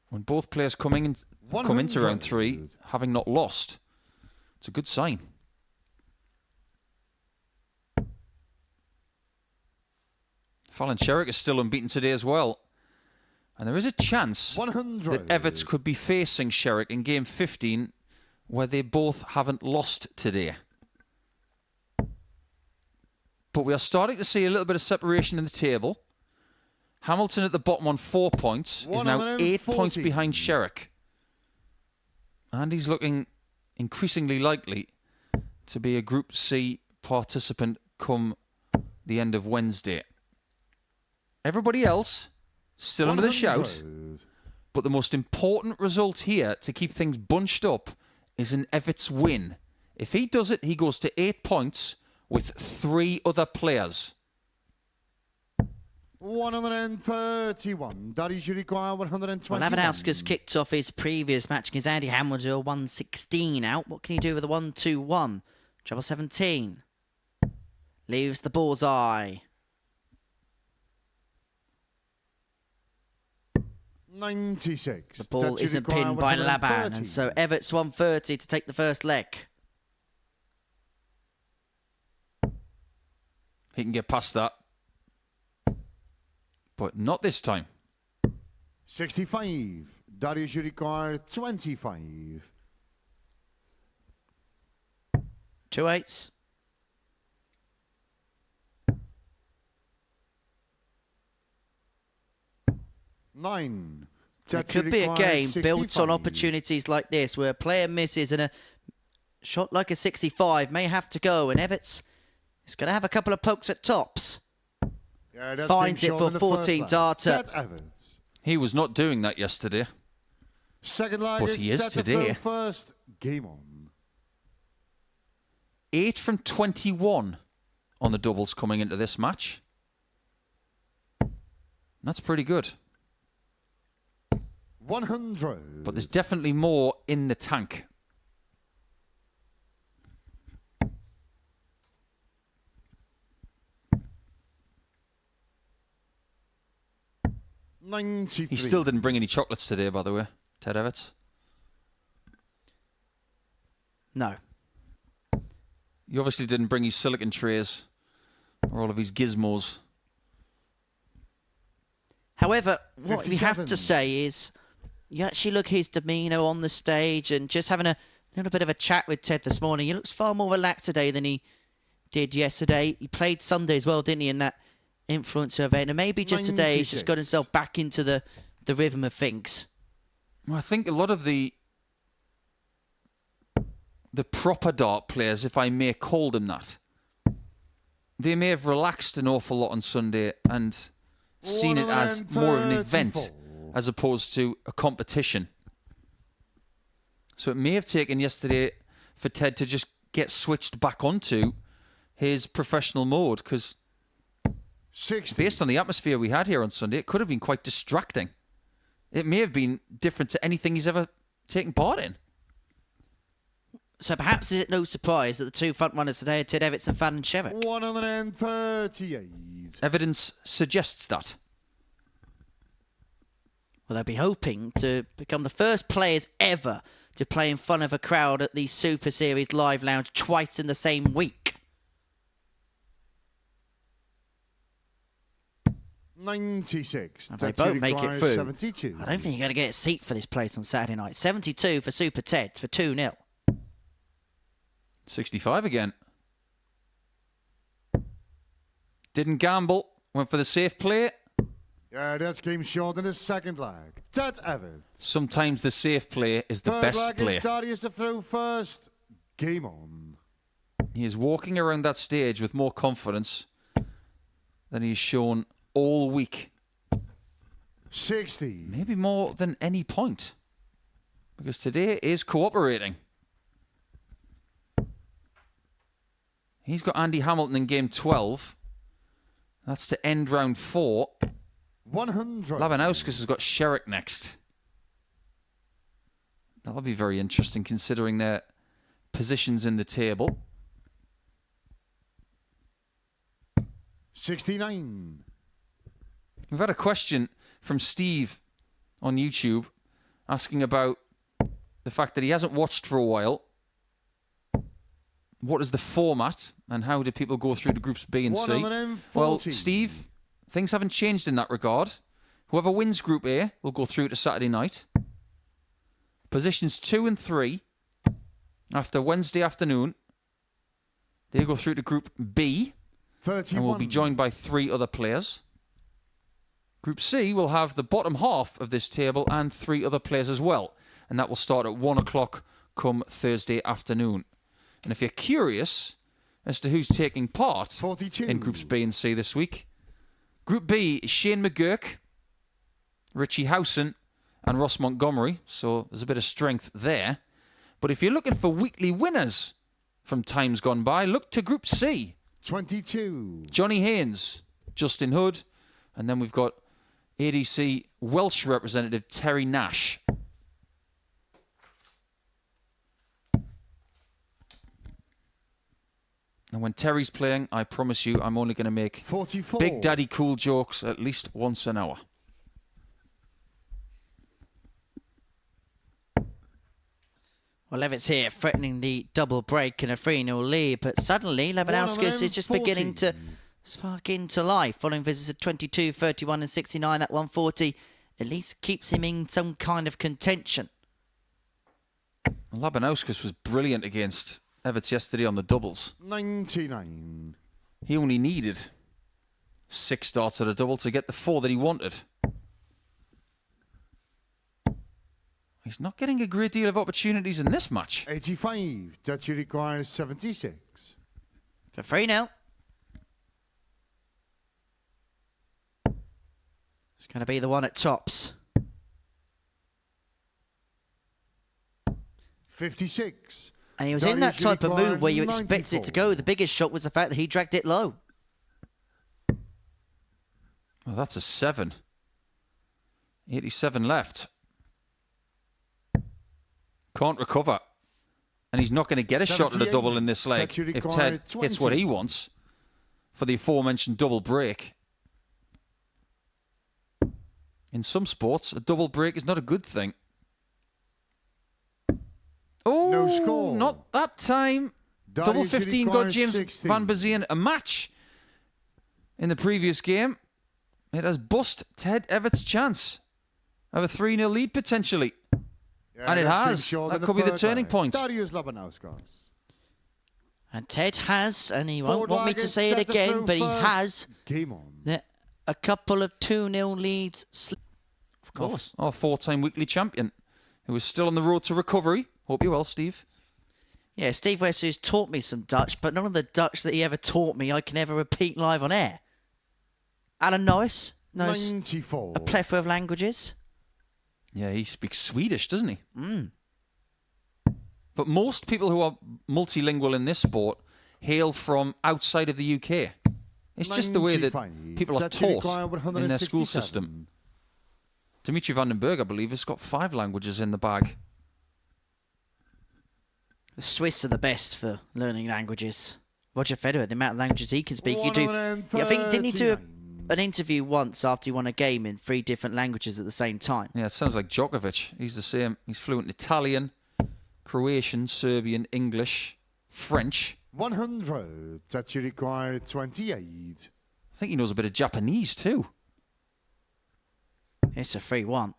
When both players come into round 3, having not lost, it's a good sign. Fallon Sherrock is still unbeaten today as well. And there is a chance that Everts could be facing Sherrock in game 15, where they both haven't lost today. But we are starting to see a little bit of separation in the table. Hamilton at the bottom on 4 points is now 8 points behind Sherrock. And he's looking increasingly likely to be a Group C participant come the end of Wednesday. Everybody else still under the shout. But the most important result here to keep things bunched up is an Everts win. If he does it, he goes to 8 points with 3 other players. 131. Darius, you require 121. Well, Labanauskas kicked off his previous match against Andy Hamilton, 116 out. What can he do with a 1-2-1? Treble 17. Leaves the bullseye. 96. The ball isn't pinned by Laban, and so Everts 130 to take the first leg. He can get past that. But not this time. 65. Darius, you require 25. 2 8s. Nine. It could be a game built on opportunities like this, where a player misses and a shot like a 65 may have to go, and Everts is going to have a couple of pokes at tops. Yeah, finds it for 14 darter. He was not doing that yesterday. Second leg, but he is today. First game on. 8 from 21 on the doubles coming into this match. That's pretty good. 100. But there's definitely more in the tank. He still didn't bring any chocolates today, by the way, Ted Everts. No. He obviously didn't bring his silicon trays or all of his gizmos. However, what we have to say is, you actually look at his demeanour on the stage, and just having a little bit of a chat with Ted this morning, he looks far more relaxed today than he did yesterday. He played Sunday as well, didn't he, in that influencer event? And maybe just today he's just got himself back into the rhythm of things. Well, I think a lot of the proper dart players, if I may call them that, they may have relaxed an awful lot on Sunday and seen it as more of an event as opposed to a competition. So it may have taken yesterday for Ted to just get switched back onto his professional mode, because based on the atmosphere we had here on Sunday, it could have been quite distracting. It may have been different to anything he's ever taken part in. So perhaps is it no surprise that the two front runners today are Ted Everts and Fallon Sherrock? 138. Evidence suggests that. Well, they'll be hoping to become the first players ever to play in front of a crowd at the Super Series Live Lounge twice in the same week. 96. And they That both should make it require through. 72. I don't think you're going to get a seat for this place on Saturday night. 72 for Super Ted for 2-0. 65 again. Didn't gamble. Went for the safe play. Yeah, that's game short in the second leg. Ted Everts. Sometimes the safe play is the Third best leg play. is Darius to throw first. Game on. He is walking around that stage with more confidence than he's shown all week. 60. Maybe more than any point. Because today is cooperating. He's got Andy Hamilton in game 12. That's to end round 4. 100. Labanauskas has got Sherrock next. That'll be very interesting considering their positions in the table. 69. We've had a question from Steve on YouTube asking about the fact that he hasn't watched for a while. What is the format and how do people go through to groups B and C? 140. Well, Steve, things haven't changed in that regard. Whoever wins Group A will go through to Saturday night. Positions 2 and 3 after Wednesday afternoon, they go through to Group B 31. and will be joined by 3 other players. Group C will have the bottom half of this table and 3 other players as well. And that will start at 1 o'clock come Thursday afternoon. And if you're curious as to who's taking part 42. in Groups B and C this week, Group B is Shane McGurk, Richie Howson and Ross Montgomery. So there's a bit of strength there. But if you're looking for weekly winners from times gone by, look to Group C. 22. Johnny Haynes, Justin Hood, and then we've got ADC Welsh representative Terry Nash. And when Terry's playing, I promise you I'm only going to make 44. Big Daddy Cool jokes at least once an hour. Well, Everts here threatening the double break and a 3-0 lead, but suddenly Labanauskas is just beginning to spark into life. Following visits of 22, 31 and 69, that 140 at least keeps him in some kind of contention. Labanauskas was brilliant against Everts yesterday on the doubles. 99. He only needed 6 starts at a double to get the 4 that he wanted. He's not getting a great deal of opportunities in this match. 85. That should require 76. For 3-0. It's going to be the one at tops. 56. And he was in that type of mood where you expected it to go. The biggest shock was the fact that he dragged it low. Well, that's a 7. 87 left. Can't recover. And he's not going to get a shot at a double in this leg if Ted hits what he wants for the aforementioned double break. In some sports, a double break is not a good thing. Oh, No score. Not that time. Double 15 got James Vanbesien a match in the previous game. It has bust Ted Everts' chance of a 3-0 lead potentially. Yeah, And it that's has. good shot That in the could be the third turning leg. point. Darius Labanauskas. And Ted has, and he won't Forward want me leg to is say it Ted to again, throw but he first. has Game on. a couple of 2-0 leads. Of course. Our 4-time weekly champion who is still on the road to recovery. Hope you're well, Steve. Yeah, Steve Westhu's taught me some Dutch, but none of the Dutch that he ever taught me I can ever repeat live on air. Alan Norris knows 94. a plethora of languages. Yeah, he speaks Swedish, doesn't he? But most people who are multilingual in this sport hail from outside of the UK. It's just the way that 95. people are That should taught require in their school 167. system. Dimitri Vandenberg, I believe, has got 5 languages in the bag. The Swiss are the best for learning languages. Roger Federer, the amount of languages he can speak. You do. Yeah, I think didn't he do 139. an interview once after he won a game in 3 different languages at the same time? Yeah, it sounds like Djokovic. He's the same. He's fluent in Italian, Croatian, Serbian, English, French. 100. That should require 28. I think he knows a bit of Japanese too. It's a 3-1.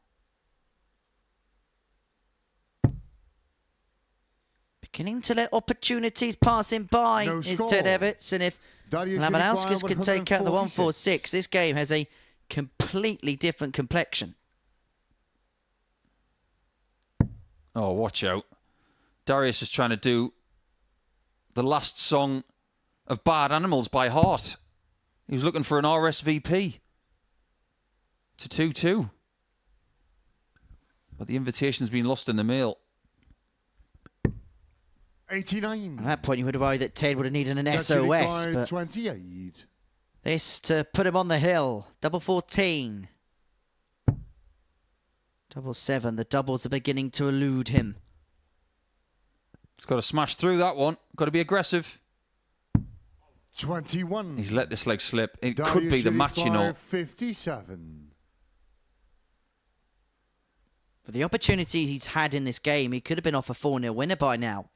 Beginning to let opportunities pass him by No is score. Ted Everts, and if Darius Labanauskas Uruguay, can take out the 146. 146, this game has a completely different complexion. Oh, watch out. Darius is trying to do the last song of Bad Animals by heart. He was looking for an RSVP to 2-2. But the invitation's been lost in the mail. 89. At that point, you would have worried that Ted would have needed an That's SOS, Uruguay, but 28. this to put him on the hill. Double 14. Double 7. The doubles are beginning to elude him. He's got to smash through that one. Got to be aggressive. 21. He's let this leg slip. It Darius could be the match, you know. Uruguay, 57. For the opportunities he's had in this game, he could have been off a 4-0 winner by now.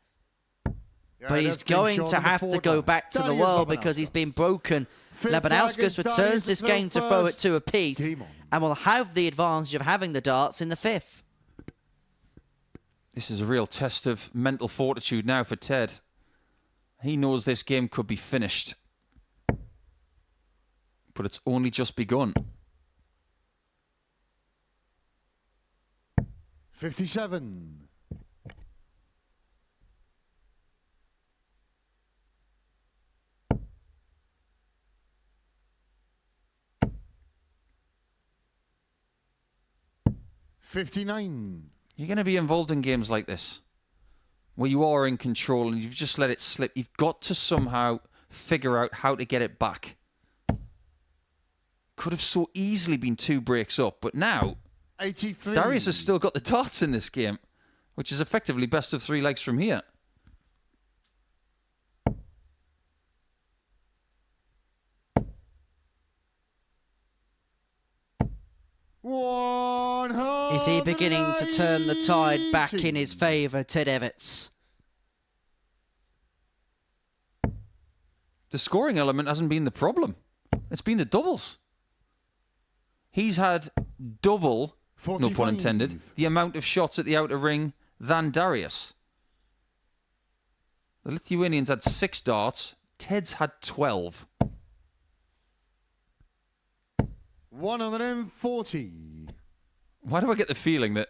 Yeah, But he's that's game going shot to number have to 4 go down. back to the Darius world because he's Labanauskas. been broken. Fifth Labanauskas flag is returns Darius this to game to throw throw it first. 2 apiece Game on. and will have the advantage of having the darts in the 5th. This is a real test of mental fortitude now for Ted. He knows this game could be finished. But it's only just begun. 57. $59. You're going to be involved in games like this, where you are in control and you've just let it slip. You've got to somehow figure out how to get it back. Could have so easily been 2 breaks up, but now 83. Darius has still got the darts in this game, which is effectively best of 3 legs from here. Is he beginning to turn the tide back in his favour, Ted Everts? The scoring element hasn't been the problem. It's been the doubles. He's had double, no 45. pun intended, the amount of shots at the outer ring than Darius. The Lithuanians had 6 darts. Ted's had 12. 140. Why do I get the feeling that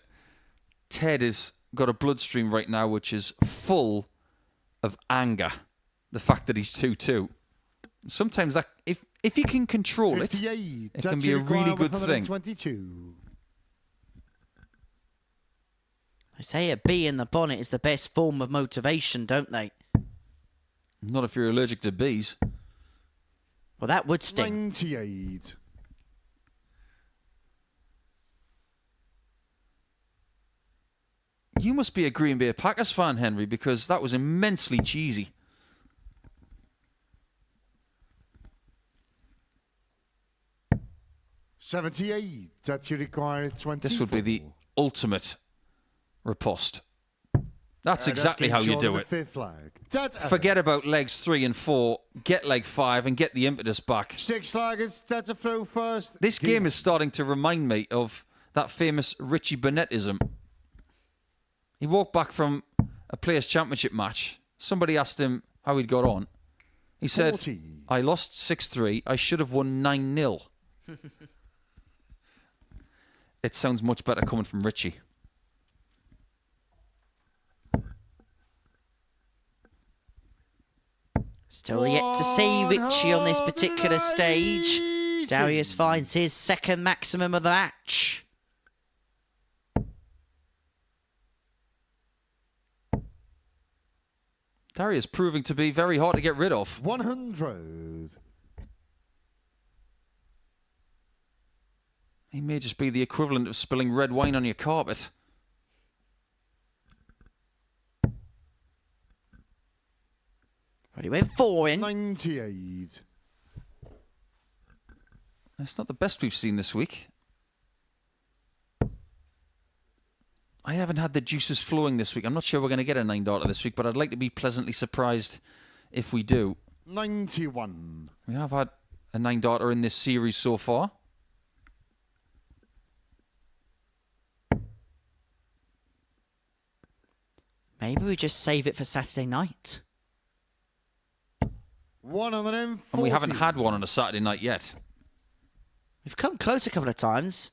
Ted has got a bloodstream right now which is full of anger? The fact that he's 2-2. Sometimes that, if you can control it, 58. it can be a really good thing. 22. They say a bee in the bonnet is the best form of motivation, don't they? Not if you're allergic to bees. Well, that would sting. 98. You must be a Green Bay Packers fan, Henry, because that was immensely cheesy. $78. That you require 24. This would be the ultimate riposte. That's exactly how you do it. Fifth flag. That Forget about legs 3 and 4, get leg 5 and get the impetus back. 6 flaggers. That's a throw first. This game is starting to remind me of that famous Richie Burnettism. He walked back from a Players' Championship match. Somebody asked him how he'd got on. He said, 40. I lost 6-3. I should have won 9-0. It sounds much better coming from Richie. Still yet to see Richie on this particular stage. Darius finds his second maximum of the match. Darius proving to be very hard to get rid of. 100. He may just be the equivalent of spilling red wine on your carpet. But he went 4 in. 98. It's not the best we've seen this week. I haven't had the juices flowing this week. I'm not sure we're going to get a 9-darter this week, but I'd like to be pleasantly surprised if we do. 91. We have had a 9-darter in this series so far. Maybe we just save it for Saturday night. 140. And we haven't had one on a Saturday night yet. We've come close a couple of times.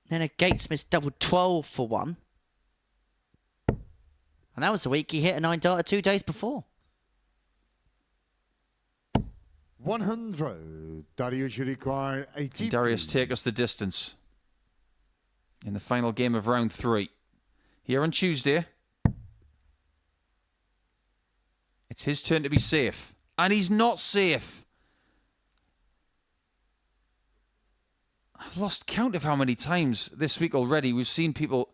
Then a Gatesmith double 12 for one. And that was the week he hit a 9-darter 2 days before. 100. Darius, you require 80. And Darius take us the distance in the final game of round 3. Here on Tuesday, it's his turn to be safe. And he's not safe. I've lost count of how many times this week already we've seen people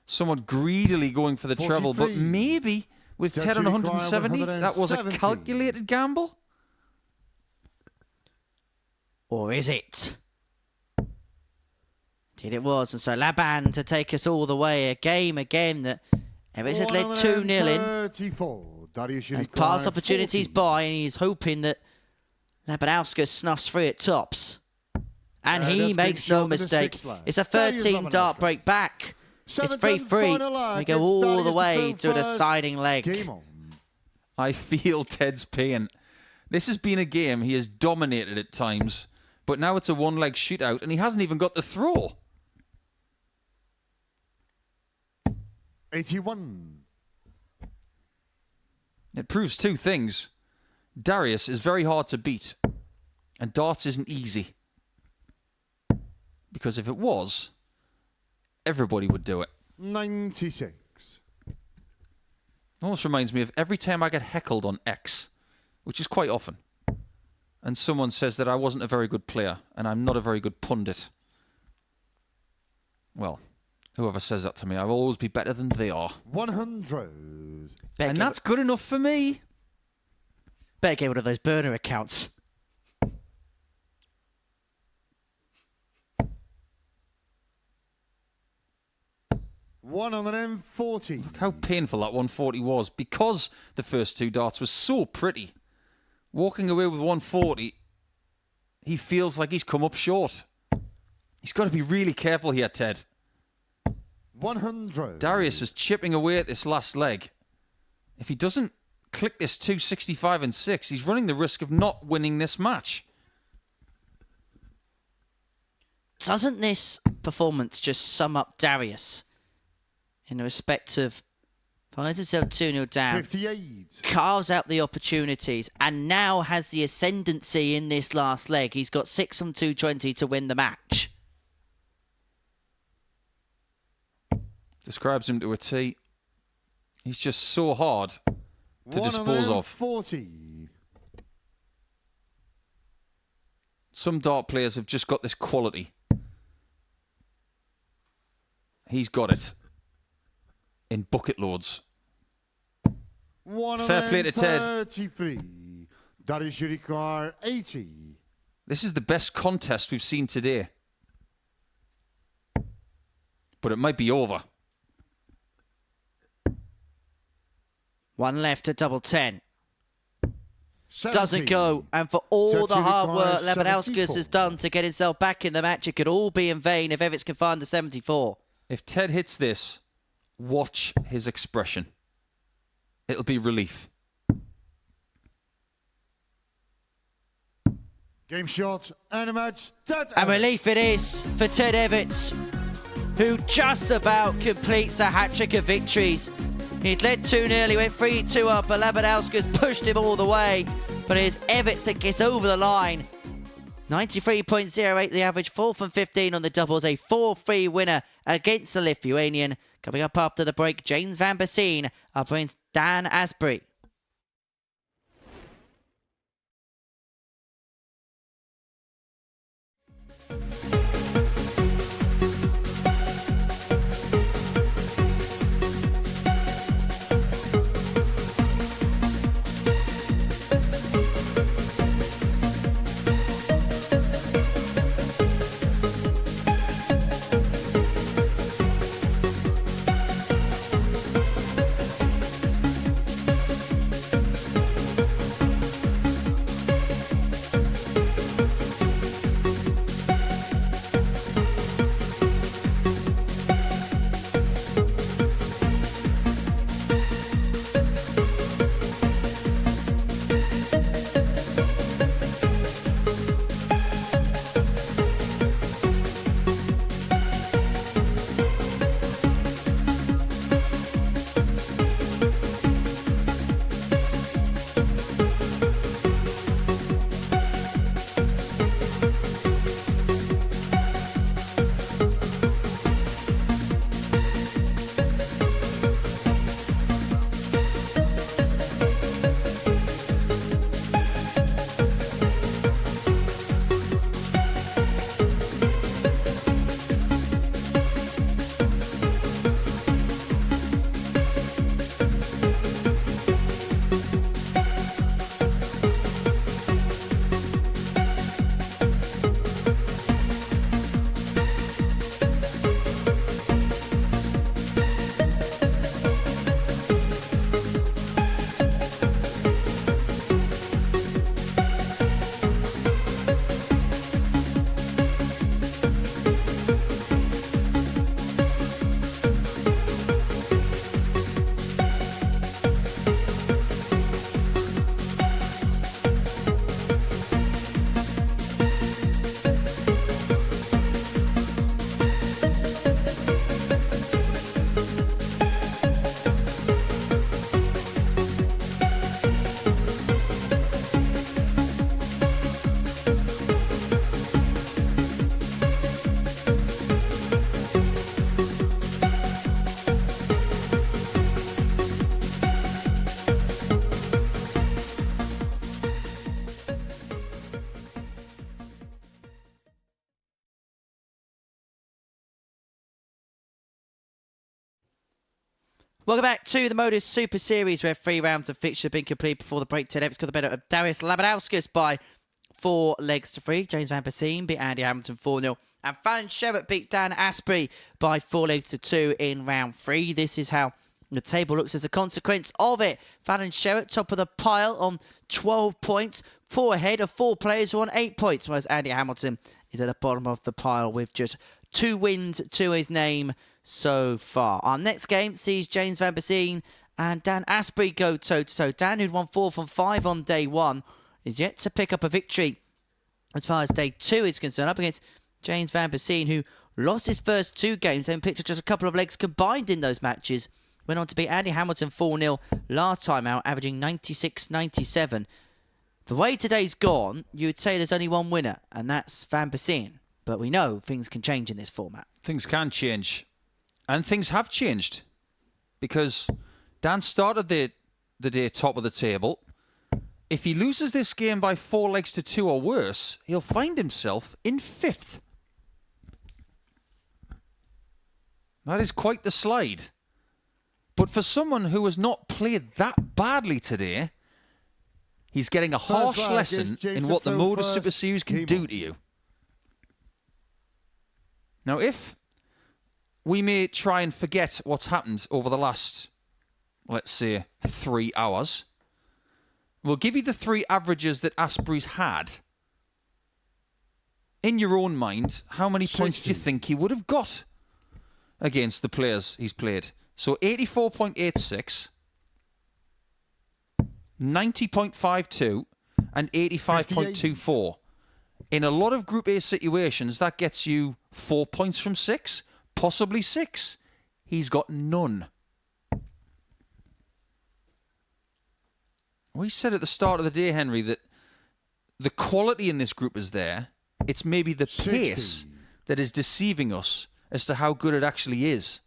somewhat greedily going for the treble. But maybe with Ted on 170, that was a calculated gamble. Or is it? Indeed it was. And so Laban to take us all the way. A game again that Everts had led 2-0 in. 34. Darius, you Has require passed opportunities 40. by, and he's hoping that Labanauskas snuffs free at tops. And he that's makes getting no short in the mistake. sixth line. It's a Darius 13-dart Labanauskas. break back. It's 7-10 free. final leg. We go It's all the Darius way to to a first. deciding leg. Game on. I feel Ted's pain. This has been a game he has dominated at times, but now it's a one-leg shootout, and he hasn't even got the throw. 81. It proves two things. Darius is very hard to beat, and darts isn't easy. Because if it was, everybody would do it. 96. Almost reminds me of every time I get heckled on X, which is quite often, and someone says that I wasn't a very good player, and I'm not a very good pundit. Well, whoever says that to me, I will always be better than they are. 100. Better And get- that's good enough for me. better get one of those burner accounts. $140. Look how painful that 140 was, because the first two darts were so pretty. Walking away with 140, he feels like he's come up short. He's got to be really careful here, Ted. 100. Darius is chipping away at this last leg. If he doesn't click this 265 and 6, he's running the risk of not winning this match. Doesn't this performance just sum up Darius in the respect of finds himself 2-0 down, 58. carves out the opportunities, and now has the ascendancy in this last leg? He's got 6 on 220 to win the match. Describes him to a T. He's just so hard to dispose of. 140. Some dart players have just got this quality. He's got it. In bucket loads. Fair play to Ted. 133. Darius, you require 80. This is the best contest we've seen today. But it might be over. One left at double 10. 70. Doesn't go. And for all Judge, the you hard require work Labanauskas 74. has done to get himself back in the match, it could all be in vain if Everts can find the 74. If Ted hits this, watch his expression. It'll be relief. Game shot and a match. Ted And Everts. relief it is for Ted Everts, who just about completes a hat-trick of victories. He'd led 2-0, he went 3-2 up, but Labanauskas pushed him all the way. But it's Everts that gets over the line. 93.08 the average, 4 from 15 on the doubles, a 4-3 winner against the Lithuanian. Coming up after the break, James Vanbesien up against Dan Astbury. Welcome back to the Modus Super Series, where 3 rounds of fixture have been complete before the break. Ted Everts got the better of Darius Labanauskas by 4 legs to 3. James Vanbesien beat Andy Hamilton 4-0. And Fallon Sherrock beat Dan Astbury by 4 legs to 2 in round 3. This is how the table looks as a consequence of it. Fallon Sherrock top of the pile on 12 points. 4 ahead of 4 players who on 8 points, whereas Andy Hamilton is at the bottom of the pile with just 2 wins to his name so far. Our next game sees James Vanbesien and Dan Astbury go toe-to-toe. Dan, who'd won 4 from 5 on day 1, is yet to pick up a victory as far as day 2 is concerned, up against James Vanbesien, who lost his first 2 games and picked up just a couple of legs combined in those matches. Went on to beat Andy Hamilton 4-0 last time out, averaging 96-97. The way today's gone, you would say there's only one winner, and that's Vanbesien. But we know things can change in this format. Things can change. And things have changed. Because Dan started the day top of the table. If he loses this game by 4 legs to 2 or worse, he'll find himself in 5th. That is quite the slide. But for someone who has not played that badly today, he's getting a harsh lesson in what the Modus Super Series can do to you. Now, if we may try and forget what's happened over the last, let's say, 3 hours, we'll give you the 3 averages that Astbury's had. In your own mind, how many points do you think he would have got against the players he's played? So 84.86, 90.52, and 85.24. In a lot of Group A situations, that gets you 4 points from 6, possibly 6. He's got none. We said at the start of the day, Henry, that the quality in this group is there. It's maybe the pace that is deceiving us as to how good it actually is.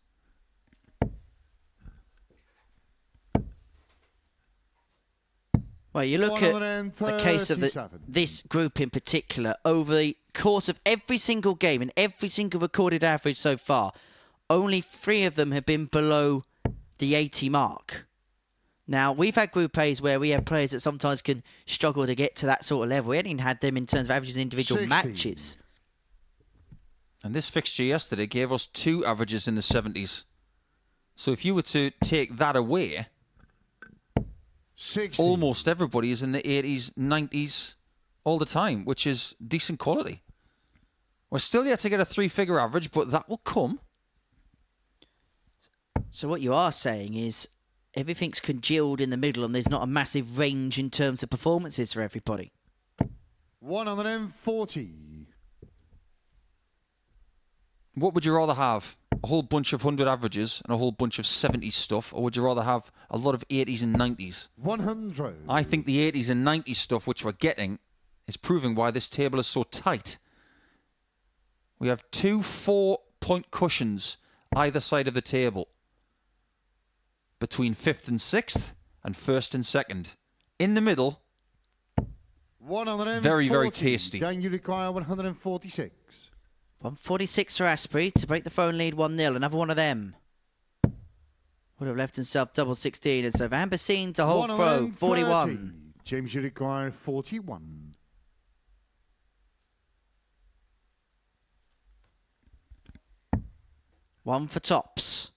Well, you look at the case of this group in particular, over the course of every single game and every single recorded average so far, only 3 of them have been below the 80 mark. Now, we've had Group A's where we have players that sometimes can struggle to get to that sort of level. We hadn't even had them in terms of averages in individual matches. And this fixture yesterday gave us 2 averages in the 70s. So if you were to take that away, 60. Almost everybody is in the 80s, 90s all the time, which is decent quality. We're still yet to get a 3-figure average, but that will come. So what you are saying is everything's congealed in the middle and there's not a massive range in terms of performances for everybody. 140. What would you rather have? A whole bunch of 100 averages and a whole bunch of 70s stuff, or would you rather have a lot of 80s and 90s? 100. I think the 80s and 90s stuff, which we're getting, is proving why this table is so tight. We have 2 4-point cushions either side of the table, between 5th and 6th and 1st and 2nd. In the middle, very, very tasty. Then you require 146. 146 for Astbury to break the phone lead 1-0. Another one of them would have left himself double 16. And so Vanbesien to hold throw, 41. James, you require 41. One for tops.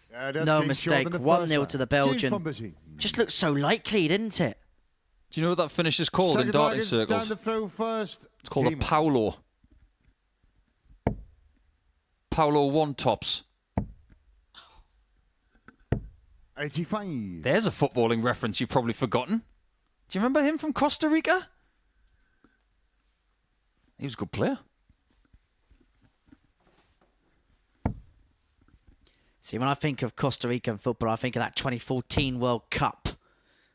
That's No been short mistake. in the 1-0 to the Belgian. Vanbesien. Just looks so likely, didn't it? Do you know what that finish is called in darting circles? Down the throw first. It's called a Paulo. Paulo 1 tops. 85. There's a footballing reference you've probably forgotten. Do you remember him from Costa Rica? He was a good player. See, when I think of Costa Rican football, I think of that 2014 World Cup.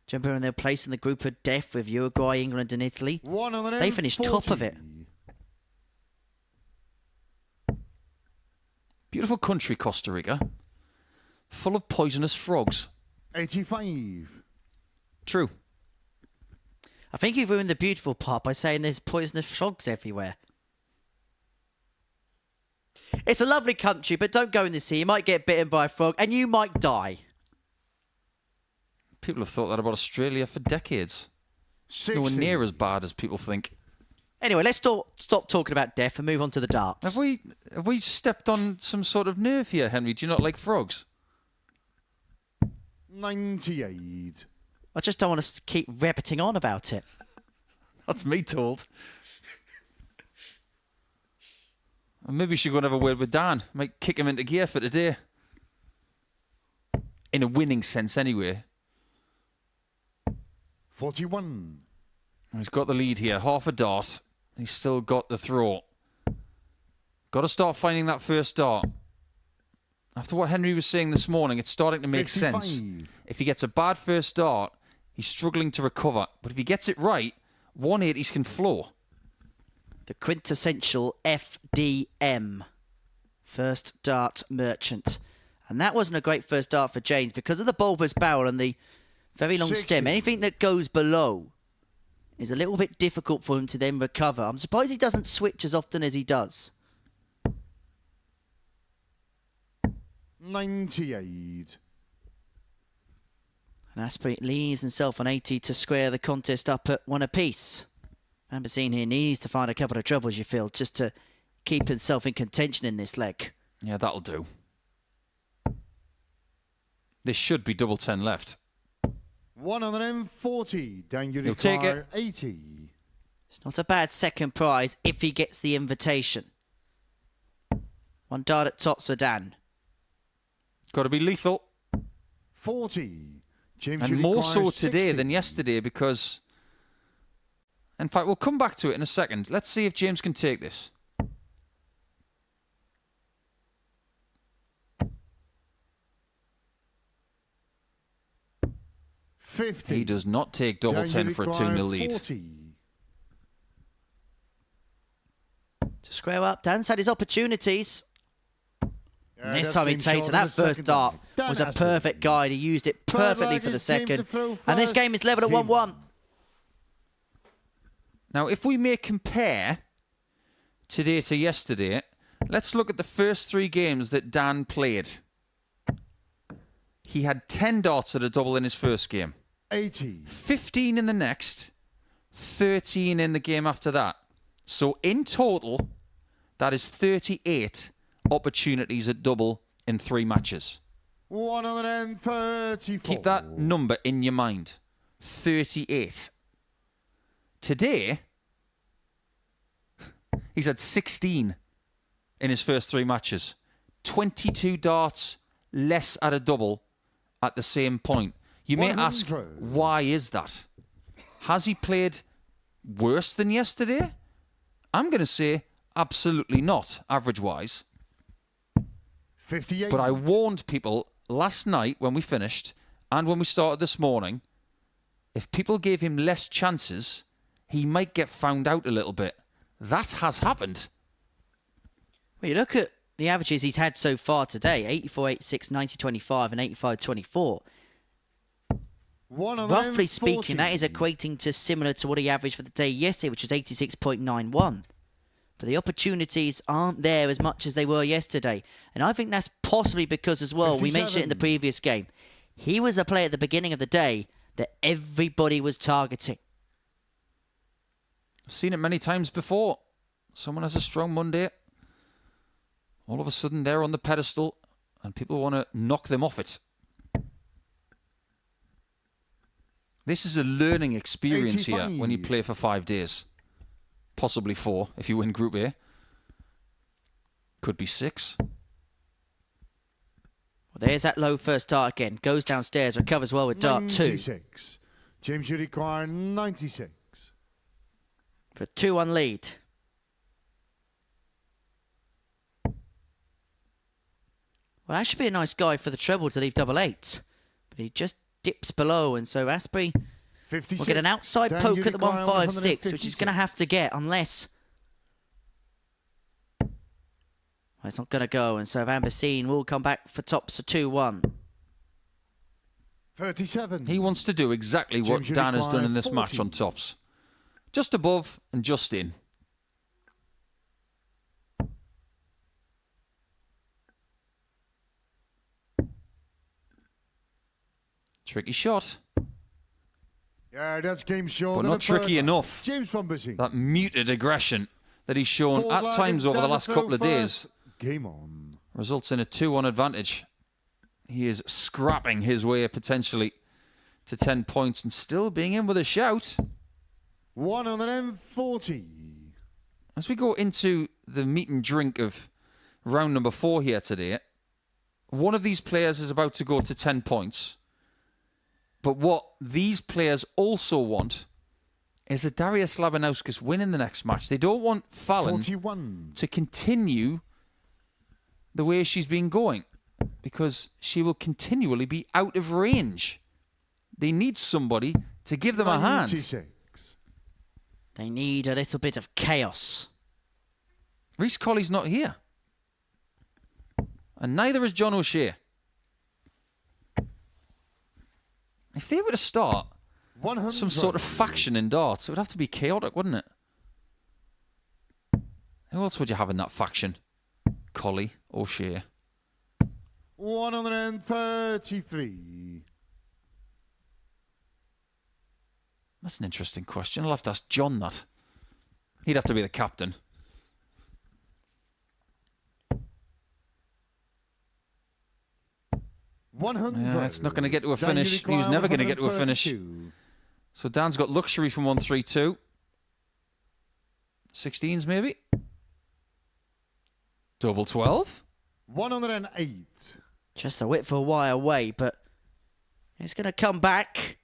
Do you remember when they were placed in the group of death with Uruguay, England and Italy? They finished top of it. Beautiful country, Costa Rica. Full of poisonous frogs. 85. True. I think you've ruined the beautiful part by saying there's poisonous frogs everywhere. It's a lovely country, but don't go in the sea. You might get bitten by a frog, and you might die. People have thought that about Australia for decades. Nowhere near as bad as people think. Anyway, let's stop talking about death and move on to the darts. Have we stepped on some sort of nerve here, Henry? Do you not like frogs? 98. I just don't want to keep repeating on about it. That's me told. Maybe we should go and have a word with Dan. Might kick him into gear for today. In a winning sense, anyway. 41. He's got the lead here. Half a dart. He's still got the throw. Got to start finding that first dart. After what Henry was saying this morning, it's starting to make 55. sense. If he gets a bad first dart, he's struggling to recover. But if he gets it right, 180s can floor. The quintessential FDM. First dart merchant. And that wasn't a great first dart for James because of the bulbous barrel and the very long 60. stem. Anything that goes below is a little bit difficult for him to then recover. I'm surprised he doesn't switch as often as he does. 98. And Astbury leaves himself on 80 to square the contest up at 1 apiece. Vanbesien here needs to find a couple of troubles, you feel, just to keep himself in contention in this leg. Yeah, that'll do. This should be double 10 left. 140. Down you He'll take require it. 80. It's not a bad second prize if he gets the invitation. 1 dart at tops for Dan. Got to be lethal. 40. James, And you more so require today 60. than yesterday because... In fact, we'll come back to it in a second. Let's see if James can take this. 50. He does not take double Down 10 you for a require 2-0 lead. 40. To square up, Dan's had his opportunities. And this that's time he been takes short it. on That the first second dart leg. was Dan a perfect Astbury. guide. He used it Third perfectly leg for the is James to second. throw And this first. game is level at Game. 1-1. Now, if we may compare today to yesterday, let's look at the first 3 games that Dan played. He had 10 darts at a double in his first game, 80. 15 in the next, 13 in the game after that. So in total, that is 38 opportunities at double in 3 matches. 134. Keep that number in your mind. 38. Today, he's had 16 in his first 3 matches. 22 darts less at a double at the same point. You may ask, 100. why is that? Has he played worse than yesterday? I'm going to say absolutely not, average-wise. 58. But I warned people last night when we finished and when we started this morning, if people gave him less chances, he might get found out a little bit. That has happened. Well, you look at the averages he's had so far today, 84, 86, 90, 25 and 85, 24. 140. Roughly speaking, that is equating to similar to what he averaged for the day yesterday, which was 86.91. But the opportunities aren't there as much as they were yesterday. And I think that's possibly because as well, we mentioned it in the 57. previous game, he was the player at the beginning of the day that everybody was targeting. I've seen it many times before. Someone has a strong Monday. All of a sudden, they're on the pedestal and people want to knock them off it. This is a learning experience here when you 85. play for 5 days. Possibly 4 if you win Group A. Could be 6. Well, there's that low first dart again. Goes downstairs, recovers well with dart 2. 96. James, you require 96. For a 2-1 lead. Well, that should be a nice guy for the treble to leave double 8. But he just dips below, and so Astbury 56. will get an outside Dan, poke you at the require 156, which he's 156. going to have to get unless... Well, it's not going to go, and so Vanbesien will come back for tops for 2-1. 37. He wants to do exactly what James, you Dan has done in this require match on 40. tops. Just above and just in. Tricky shot. Yeah, that's game short. But and not a tricky birdie. enough. James Vanbesien. That muted aggression that he's shown Four at lagers times over the down last throw couple of days first. Game on. results in a 2-1 advantage. He is scrapping his way potentially to 10 points and still being in with a shout. 140. As we go into the meat and drink of round number 4 here today, one of these players is about to go to 10 points. But what these players also want is a Darius Labanauskas win in the next match. They don't want Fallon 41. to continue the way she's been going because she will continually be out of range. They need somebody to give them a hand. 96. They need a little bit of chaos. Reece Colley's not here. And neither is John O'Shea. If they were to start 100. some sort of faction in darts, it would have to be chaotic, wouldn't it? Who else would you have in that faction? Colley, O'Shea. 133. That's an interesting question. I'll have to ask John that. He'd have to be the captain. It's not going to get to a finish. He was never going to get to a finish. So Dan's got luxury from 132. 16s maybe. Double 12. 108. Just a whip for a wire away, but he's going to come back.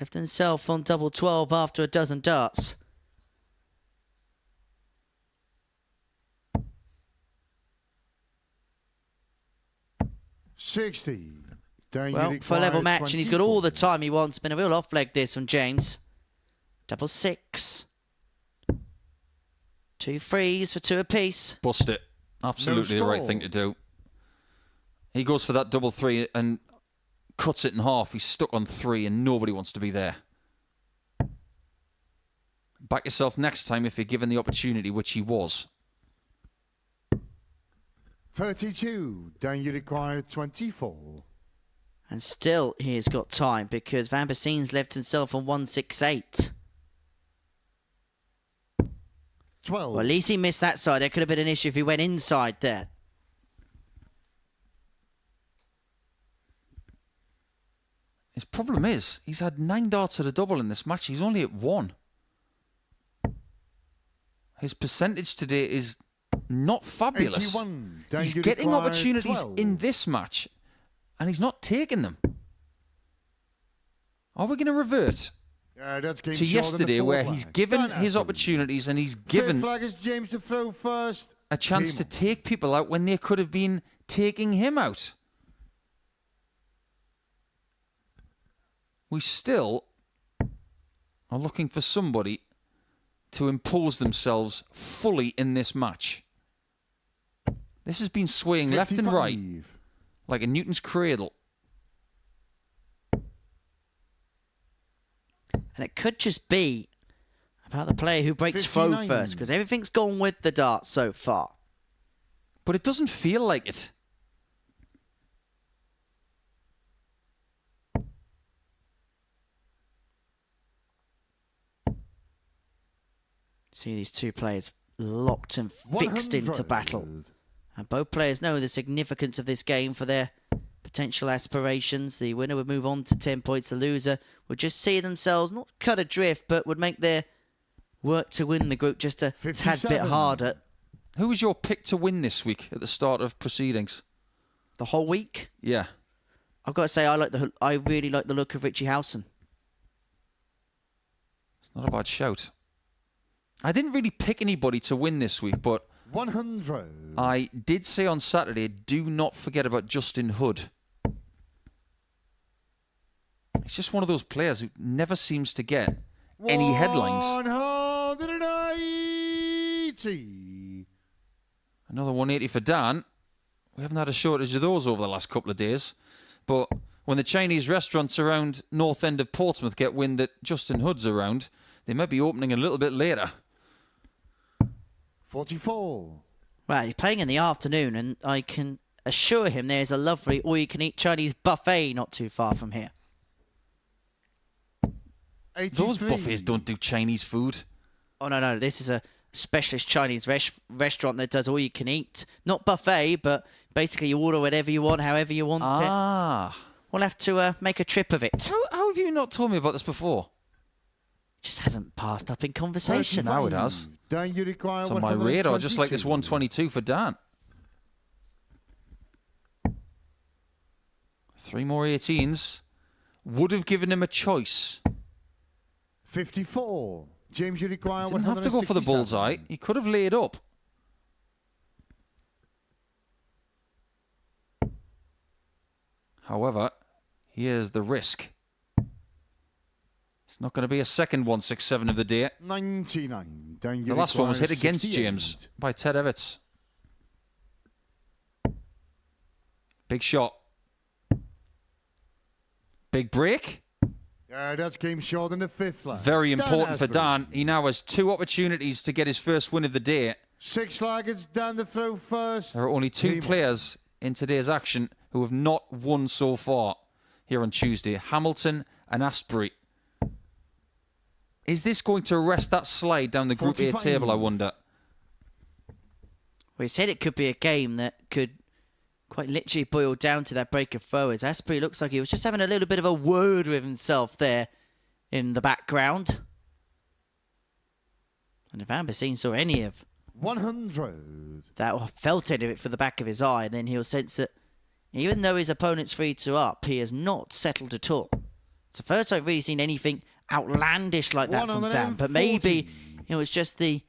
Left himself on double 12 after a dozen darts. Well, for a level match, and he's got all the time he wants. Been a real off leg this from James. Double 6. 2 frees for 2 apiece. Bust it. Absolutely the right score. thing to do. He goes for that double 3 and cuts it in half. He's stuck on 3 and nobody wants to be there. Back yourself next time if you're given the opportunity, which he was. 32. Then you require 24. And still he has got time because Vanbesien's left himself on 168. 12. Well, at least he missed that side. There could have been an issue if he went inside there. His problem is he's had 9 darts at a double in this match. He's only at 1. His percentage today is not fabulous. 81. Then He's you getting require opportunities 12. in this match, and he's not taking them. Are we going to revert That's game to short and a yesterday forward where flag. he's given Done, his Astbury. opportunities and he's Fifth given flag is James to throw first. a chance Game to on. take people out when they could have been taking him out? We still are looking for somebody to impose themselves fully in this match. This has been swaying left and right 55. like a Newton's cradle. And it could just be about the player who breaks throw 59. first because everything's gone with the dart so far. But it doesn't feel like it. See these two players locked and fixed 100. into battle. And both players know the significance of this game for their potential aspirations. The winner would move on to 10 points. The loser would just see themselves not cut adrift, but would make their work to win the group just a tad bit 57. harder. Who was your pick to win this week at the start of proceedings? The whole week, Yeah. I've got to say I really like the look of Richie Howson. It's not a bad shout. I didn't really pick anybody to win this week, but 100. I did say on Saturday, do not forget about Justin Hood. He's just one of those players who never seems to get any headlines. 180. Another 180 for Dan. We haven't had a shortage of those over the last couple of days. But when the Chinese restaurants around North End of Portsmouth get wind that Justin Hood's around, they might be opening a little bit later. 44. Well, he's playing in the afternoon, and I can assure him there's a lovely all-you-can-eat Chinese buffet not too far from here. Those buffets don't do Chinese food. Oh, no. This is a specialist Chinese restaurant that does all you can eat. Not buffet, but basically you order whatever you want, however you want it. We'll have to make a trip of it. How have you not told me about this before? Just hasn't passed up in conversation. Now it has. Dan, you require It's on my radar, just like this 122 for Dan. 3 more 18s. Would have given him a choice. 54. James, you require Didn't have to go for the bullseye. He could have laid up. However, here's the risk. It's not going to be a second 167 of the day. 99. Dan, you The last one was hit require against 68. James by Ted Everts. Big shot. Big break. That's game short in the 5th line. Very Dan important for Astbury. Dan. He now has 2 opportunities to get his first win of the day. 6 laggers, Dan the throw first. There are only 2 Game on. players in today's action who have not won so far here on Tuesday. Hamilton and Astbury. Is this going to arrest that slide down the Group A 45. table, I wonder? We said it could be a game that could quite literally boil down to that break of forwards. Astbury looks like he was just having a little bit of a word with himself there in the background. And if Vanbesien saw any of 100. that or felt any of it for the back of his eye, then he'll sense that even though his opponent's 3-2 up, he has not settled at all. It's the first I've really seen anything outlandish like that from Dan, but maybe it was just the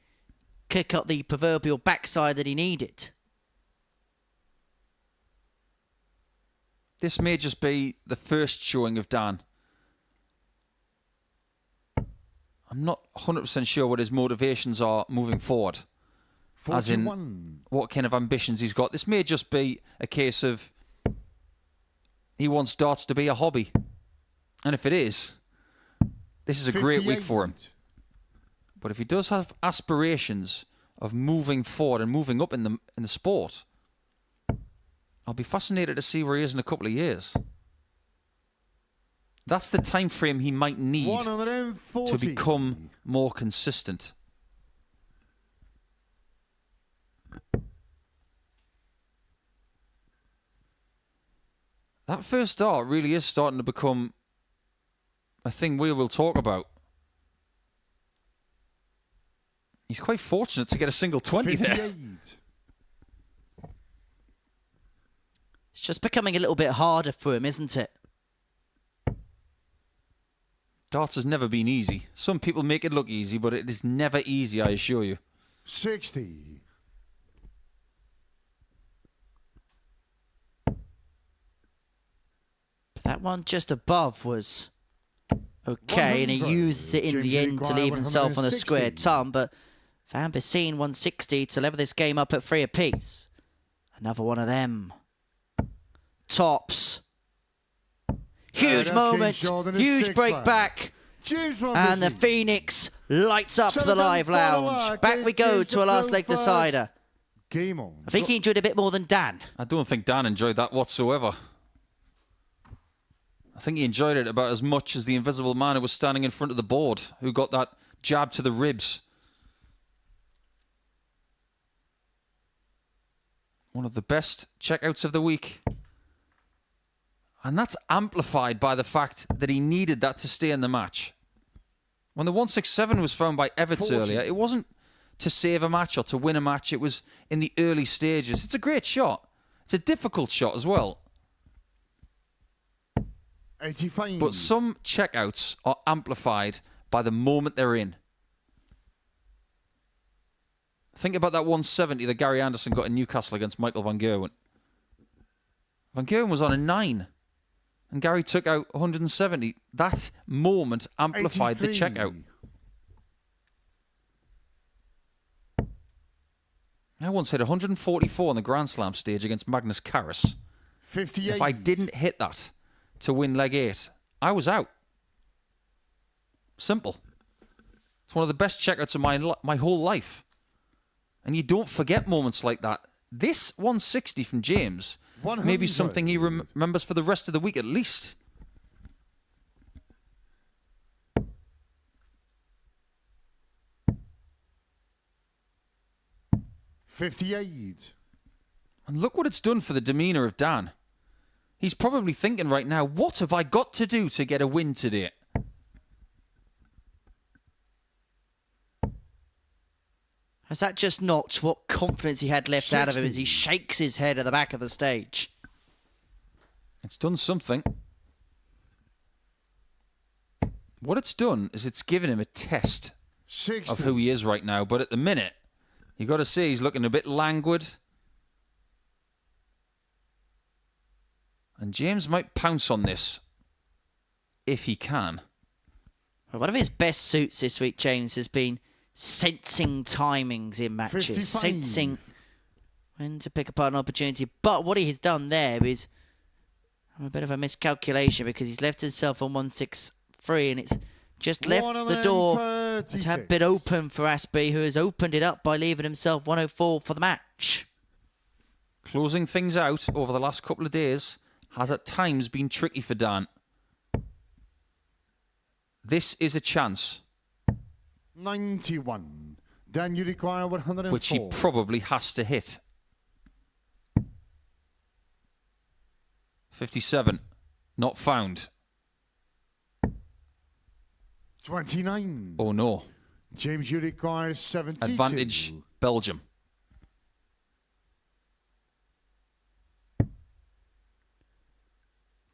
kick up the proverbial backside that he needed. This may just be the first showing of Dan. I'm not 100% sure what his motivations are moving forward. 41. As in what kind of ambitions he's got. This may just be a case of he wants darts to be a hobby. And if it is, this is a great week for him. But if he does have aspirations of moving forward and moving up in the sport, I'll be fascinated to see where he is in a couple of years. That's the time frame he might need 140. to become more consistent. That first dart really is starting to become a thing we will talk about. He's quite fortunate to get a single 20 there. 58. It's just becoming a little bit harder for him, isn't it? Darts has never been easy. Some people make it look easy, but it is never easy, I assure you. 60. That one just above was okay, and he 100. used it in James the end to Require leave himself on a 160. square ton, but Vanbesien 160 to level this game up at 3 apiece. Another one of them. Tops. Huge that's moment, game short in his huge 6th break line. back, James and the Vanbesien. Phoenix lights up So the done live for the lounge. lag. Back we Here's go James to a to last throw leg first. decider. Game on. I think he enjoyed it a bit more than Dan. I don't think Dan enjoyed that whatsoever. I think he enjoyed it about as much as the invisible man who was standing in front of the board, who got that jab to the ribs. One of the best checkouts of the week. And that's amplified by the fact that he needed that to stay in the match. When the 167 was found by Everts 40. earlier, it wasn't to save a match or to win a match. It was in the early stages. It's a great shot. It's a difficult shot as well. 85. But some checkouts are amplified by the moment they're in. Think about that 170 that Gary Anderson got in Newcastle against Michael Van Gerwen. Van Gerwen was on a 9. And Gary took out 170. That moment amplified the 83. checkout. I once hit 144 on the Grand Slam stage against Magnus Carus. 58. If I didn't hit that to win leg 8, I was out. Simple. It's one of the best checkouts of my whole life. And you don't forget moments like that. This 160 from James may be 100. something he remembers for the rest of the week at least. 58. And look what it's done for the demeanour of Dan. He's probably thinking right now, what have I got to do to get a win today? Has that just knocked what confidence he had left out of him as he shakes his head at the back of the stage? It's done something. What it's done is it's given him a test 60. of who he is right now. But at the minute, you got to say he's looking a bit languid. And James might pounce on this if he can. Well, one of his best suits this week, James, has been sensing timings in matches, 55. sensing when to pick apart an opportunity. But what he has done there is a bit of a miscalculation because he's left himself on 163 and it's just left the door a tad bit open for Astbury, who has opened it up by leaving himself 104 for the match. Closing things out over the last couple of days has at times been tricky for Dan. This is a chance 91. Dan, you require 104. which he probably has to hit. 57. Not found. 29. Oh no. James, you require 72. Advantage Belgium.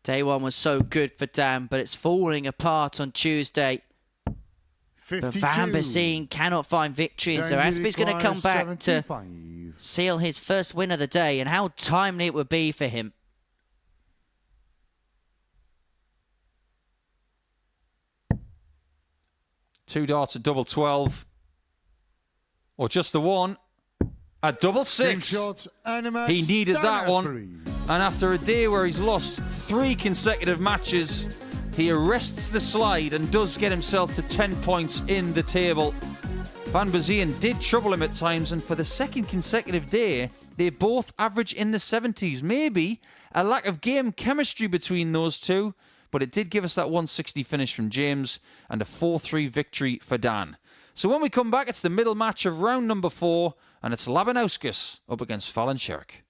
Day one was so good for Dan, but it's falling apart on Tuesday. 52. But Vanbesien cannot find victory, and so Dan, you Astbury's going to come require back to 75. seal his first win of the day, and how timely it would be for him. Two darts at double 12. Or just the one. At double 6. Shots, Animax, He needed Dan that one. Astbury. And after a day where he's lost 3 consecutive matches, he arrests the slide and does get himself to 10 points in the table. Vanbesien did trouble him at times, and for the second consecutive day, they both average in the 70s. Maybe a lack of game chemistry between those two, but it did give us that 160 finish from James and a 4-3 victory for Dan. So when we come back, it's the middle match of round number 4, and it's Labanauskas up against Sherrock.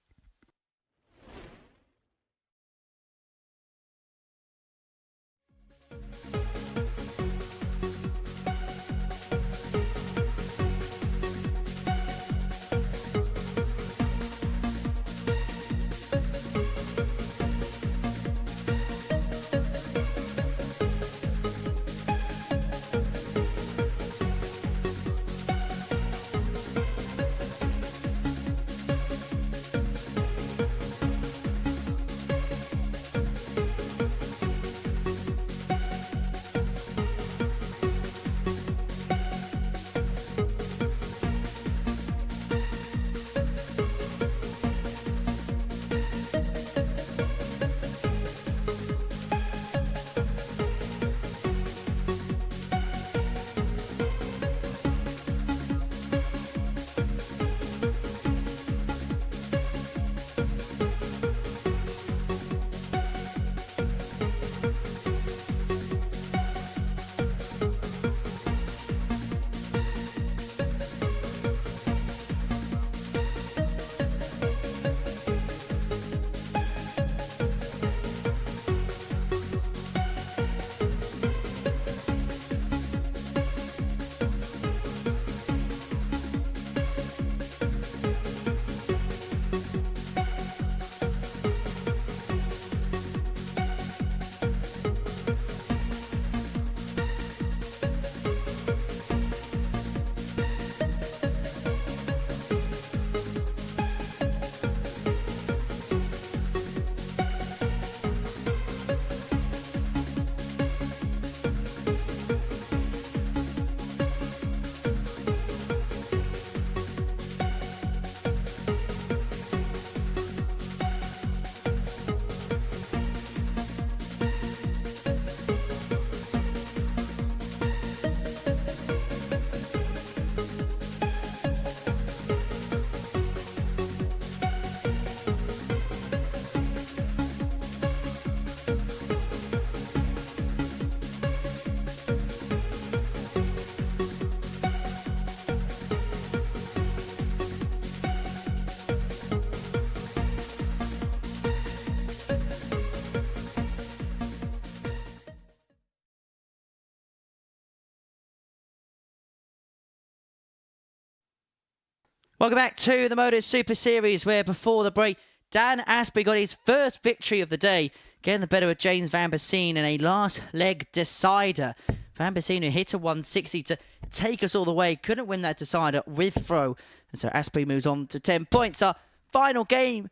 Welcome back to the Modus Super Series, where before the break, Dan Astbury got his first victory of the day, getting the better of James Vanbesien in a last leg decider. Vanbesien, who hit a 160 to take us all the way, couldn't win that decider with throw. And so Astbury moves on to 10 points. Our middle game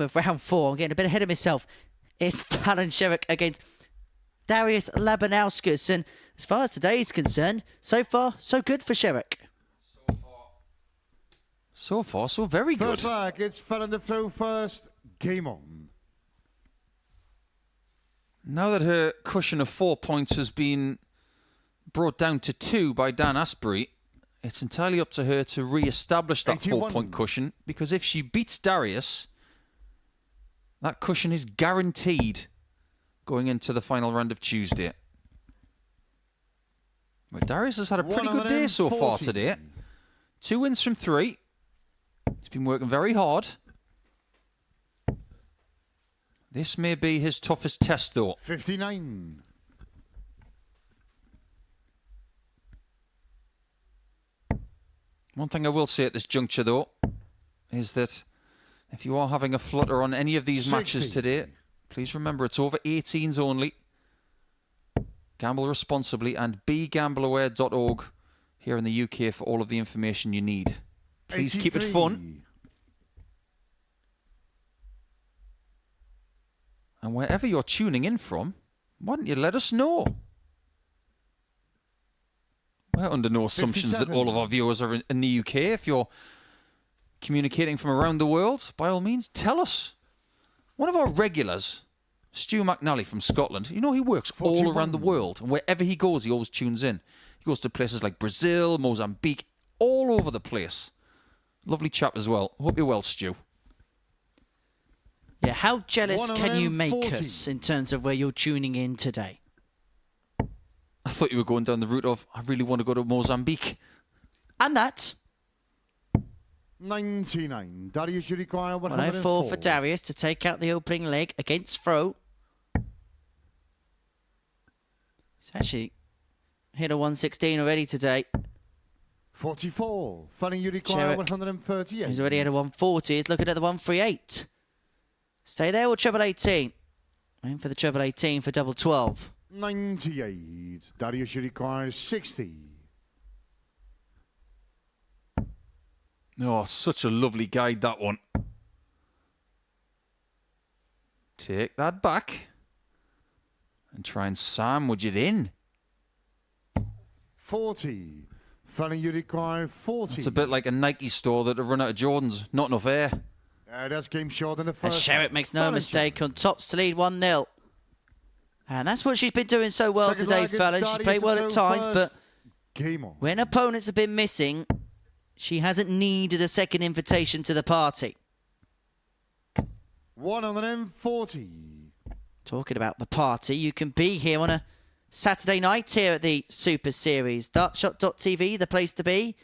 of round 4. I'm getting a bit ahead of myself. It's Sherrock against Darius Labanauskas. And as far as today is concerned, so far, so good for Sherrock. So far, so very good. First leg, it's Fallon through first. Game on. Now that her cushion of 4 points has been brought down to 2 by Dan Astbury, it's entirely up to her to re-establish that 4-point cushion, because if she beats Darius, that cushion is guaranteed going into the final round of Tuesday. Well, Darius has had a pretty good day so far today. 2 wins from 3. He's been working very hard. This may be his toughest test, though. 59. One thing I will say at this juncture, though, is that if you are having a flutter on any of these matches today, please remember it's over 18s only. Gamble responsibly, and begambleaware.org here in the UK for all of the information you need. Please keep it fun. And wherever you're tuning in from, why don't you let us know? We're under no assumptions that all of our viewers are in the UK. If you're communicating from around the world, by all means, tell us. One of our regulars, Stu McNally from Scotland, you know, he works all around the world. And wherever he goes, he always tunes in. He goes to places like Brazil, Mozambique, all over the place. Lovely chap as well. Hope you're well, Stu. Yeah, how jealous can you make us in terms of where you're tuning in today? I thought you were going down the route of, I really want to go to Mozambique. And that. 99. Darius should require 104 for Darius to take out the opening leg against throw. He's actually hit a 116 already today. 44. Funny you require 138. He's already at a 140. He's looking at the 138. Stay there with treble 18. Aim for the treble 18 for double 12. 98. Darius should require 60. Oh, such a lovely guide, that one. Take that back. And try and sandwich it in. 40. Funny you require 40. It's a bit like a Nike store that have run out of Jordans. Not enough air. That's game short in the And first. Sherrock makes no mistake on tops to lead 1-0. And that's what she's been doing so well today, fellas. She's played well at times, but when opponents have been missing, she hasn't needed a second invitation to the party. 140. Talking about the party, you can be here on a Saturday night here at the Super Series. Dartshot.tv, the place to be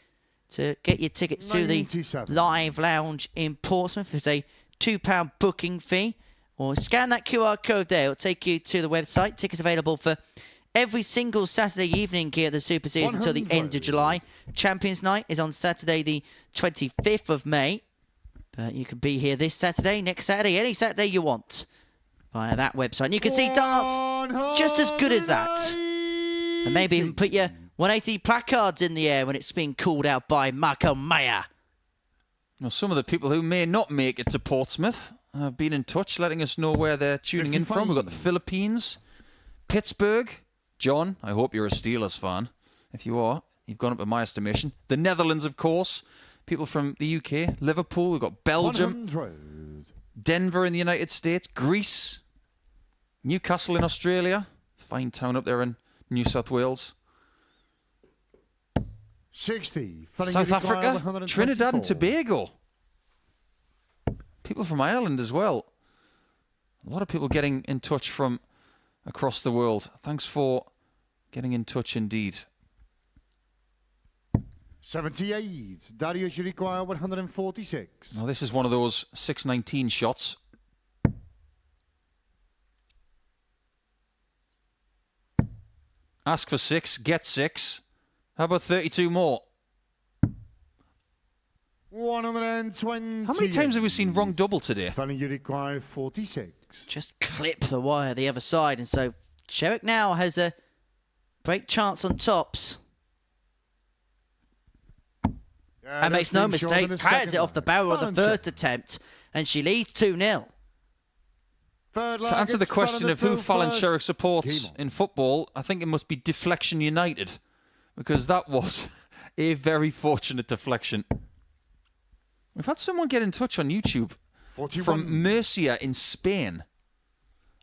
to get your tickets to the live lounge in Portsmouth. It's a £2 booking fee. Or scan that QR code there. It'll take you to the website. Tickets available for every single Saturday evening here at the Super Series until the end of July. Champions Night is on Saturday the 25th of May. But you can be here this Saturday, next Saturday, any Saturday you want via that website. And you can see darts just as good as that. And maybe even put your 180 placards in the air when it's being called out by Marco Maya. Now, some of the people who may not make it to Portsmouth have been in touch, letting us know where they're tuning in from. We've got the Philippines, Pittsburgh. John, I hope you're a Steelers fan. If you are, you've gone up in my estimation. The Netherlands, of course. People from the UK, Liverpool. We've got Belgium, 100. Denver in the United States, Greece, Newcastle in Australia. Fine town up there in New South Wales. 60. South Africa, Trinidad and Tobago. People from Ireland as well. A lot of people getting in touch from across the world. Thanks for getting in touch indeed. 78. Darius should require 146. Now this is one of those 619 shots. Ask for 6, get 6. How about 32 more? 120. How many times have we seen wrong double today? Finally, you require 46. Just clip the wire the other side. And so Sherrock now has a break chance on tops. And makes no mistake, patted it off the barrel of the first attempt. And she leads 2-0. To answer the question of who Fallon Sherrock supports in football, I think it must be Deflection United. Because that was a very fortunate deflection. We've had someone get in touch on YouTube 41. from Murcia in Spain.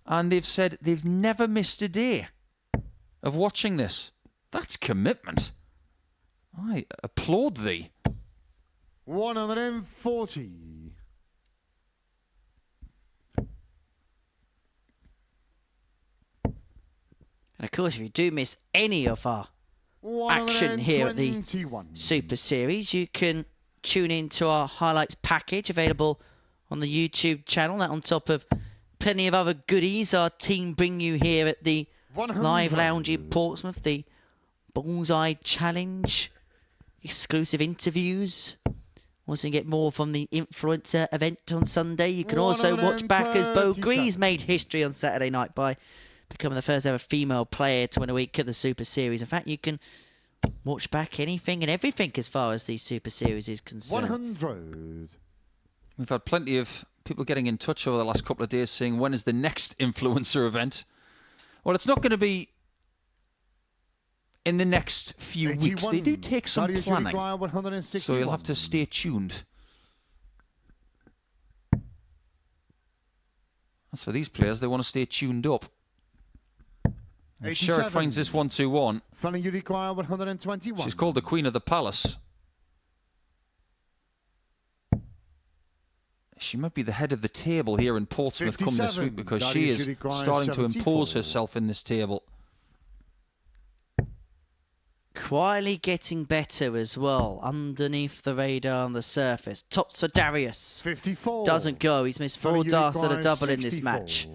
And they've said they've never missed a day of watching this. That's commitment. I applaud thee. 140. And of course, if you do miss any of our action here at the 121. Super Series, you can tune in to our highlights package available on the YouTube channel. That on top of plenty of other goodies our team bring you here at the 100. Live Lounge in Portsmouth, the Bullseye Challenge, exclusive interviews. Also, you get more from the influencer event on Sunday. You can also watch back as Bo 137. Grease made history on Saturday night by becoming the first ever female player to win a week at the Super Series. In fact, you can watch back anything and everything as far as the Super Series is concerned. 100. We've had plenty of people getting in touch over the last couple of days saying, when is the next influencer event? Well, it's not going to be in the next few 81. weeks. They do take some Darius planning. Uruguay, 161. So you'll have to stay tuned. As for these players, they want to stay tuned up. If Sherrock 87. finds this 1-2-1, Finally, you require 121. she's called the Queen of the Palace. She might be the head of the table here in Portsmouth come this 57. week because Darius she is Uruguay, starting to 74. impose herself in this table. Quietly getting better as well, underneath the radar on the surface. Tops for Darius. 54. Doesn't go. He's missed 4 Finally, you darts at a require double in this 64. match.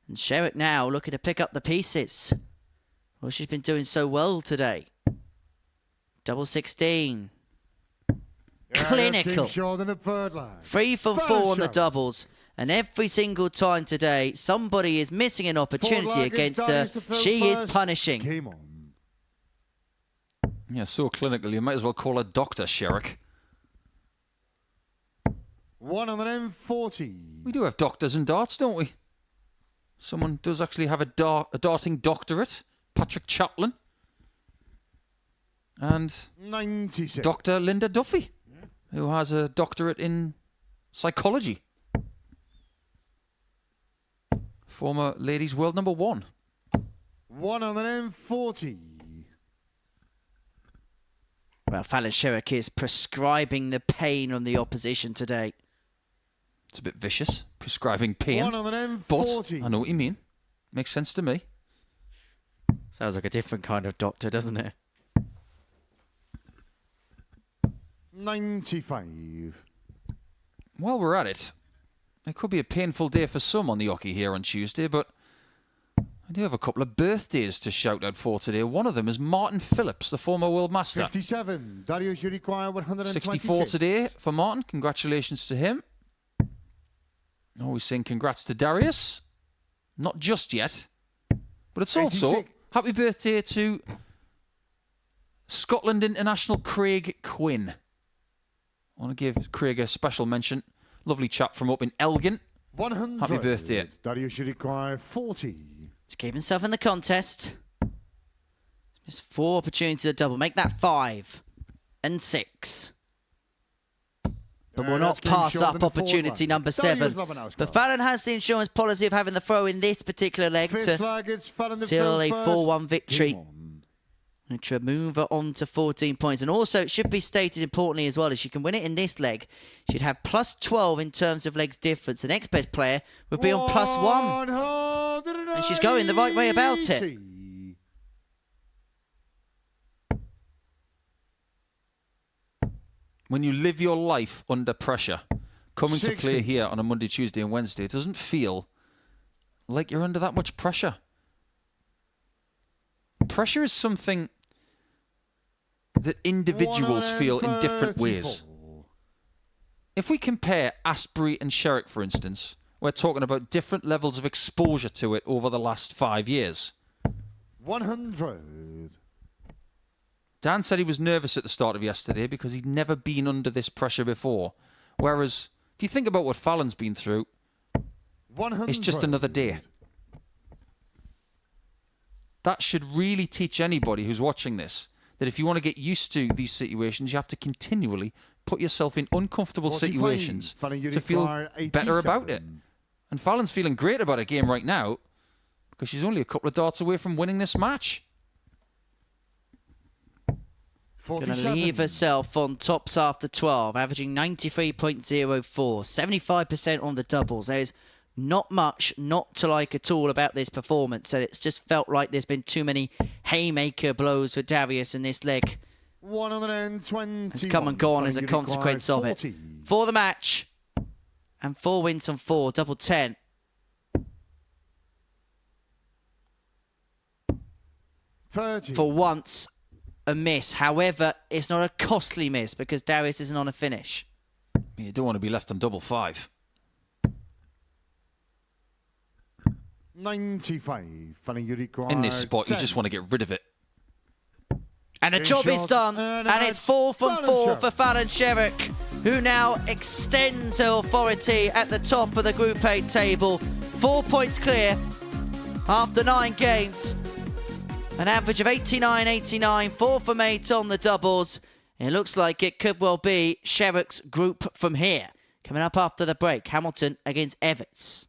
And Sherrock now looking to pick up the pieces. Well, she's been doing so well today. Double 16. Yeah, Clinical. that's short in the third line. 3 from First 4 on the shot. doubles. And every single time today, somebody is missing an opportunity Forward leg against is her. Darius to fill She is first. punishing. Game on. Yeah, so clinical. You might as well call her Dr. Sherrock. 140. We do have doctors in darts, don't we? Someone does actually have a darting doctorate. Patrick Chaplin. And 96. Dr. Linda Duffy, who has a doctorate in psychology. Former ladies world number 1. 140. Well, Fallon Sherrock is prescribing the pain on the opposition today. It's a bit vicious, prescribing pain. 140. But I know what you mean. Makes sense to me. Sounds like a different kind of doctor, doesn't it? 95. While we're at it, it could be a painful day for some on the hockey here on Tuesday, but I do have a couple of birthdays to shout out for today. One of them is Martin Phillips, the former world master. 57. Darius, you require 126. 64 today for Martin. Congratulations to him. Always saying congrats to Darius. Not just yet. But it's also 86. happy birthday to Scotland international Craig Quinn. I want to give Craig a special mention. Lovely chap from up in Elgin. 100. Happy birthday. Darius, you require 40. To keep himself in the contest. Just 4 opportunities to double. Make that 5 and 6. But will not that's getting pass short in up the forward opportunity line. number Darius 7. Labanauskas. But Fallon has the insurance policy of having the throw in this particular leg Fifth to flag, it's Fallon to seal fill a first. 4-1 victory. Game on. Which will move her on to 14 points. And also, it should be stated importantly as well, if she can win it in this leg, she'd have plus 12 in terms of legs difference. The next best player would be on plus 1. 180. And she's going the right way about it. When you live your life under pressure, coming to 60. play here on a Monday, Tuesday and Wednesday, it doesn't feel like you're under that much pressure. Pressure is something that individuals feel in different ways. if we compare Astbury and Sherrock, for instance, we're talking about different levels of exposure to it over the last 5 years. 100. Dan said he was nervous at the start of yesterday because he'd never been under this pressure before. Whereas, if you think about what Fallon's been through, 100. it's just another day. That should really teach anybody who's watching this that if you want to get used to these situations, you have to continually put yourself in uncomfortable 45. situations Fallon, you to feel require better about it. 87. And Fallon's feeling great about her game right now because she's only a couple of darts away from winning this match. Going to leave herself on tops after 12, averaging 93.04, 75% on the doubles. There's not much not to like at all about this performance, and it's just felt like there's been too many haymaker blows for Darius in this leg. 120. Has come and gone as a consequence of it. For the match, and 4 wins on 4, double 10. 30. For once, a miss. However, it's not a costly miss because Darius isn't on a finish. You don't want to be left on double 5. 95. Fallon, you require In this spot, 10. you just want to get rid of it. And the Good job is shot. done. And And it's 4 from Fallon 4 Sherrock. for Fallon Sherrock, who now extends her authority at the top of the Group A table. 4 points clear after 9 games. An average of 89-89, 4 from 8 on the doubles. It looks like it could well be Sherrock's group from here. Coming up after the break, Hamilton against Everts.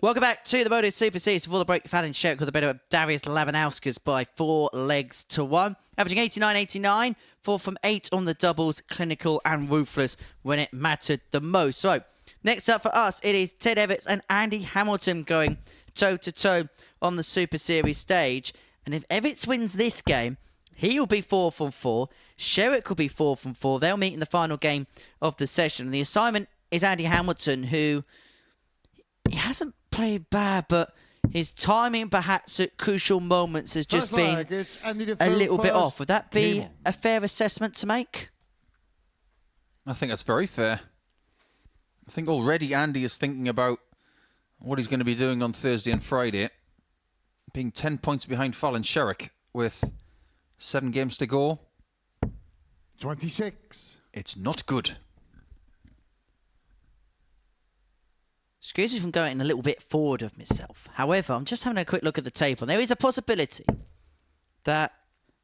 Welcome back to the Modus Super Series. Before the break, Fallon Sherrock with a bit of Darius Labanauskas by 4 legs to 1. Averaging 89-89, 4 from 8 on the doubles, clinical and ruthless when it mattered the most. So, next up for us, it is Ted Everts and Andy Hamilton going toe-to-toe on the Super Series stage. And if Everts wins this game, he will be 4 from 4. Sherrock will be 4 from 4. They'll meet in the final game of the session. And the assignment is Andy Hamilton, who he hasn't played bad, but his timing perhaps at crucial moments has just been a little bit off. Would that be a fair assessment to make? I think that's very fair. I think already Andy is thinking about what he's going to be doing on Thursday and Friday, being 10 points behind Fallon Sherrock with 7 games to go. 26. It's not good. Excuse me from going a little bit forward of myself. However, I'm just having a quick look at the table. There is a possibility that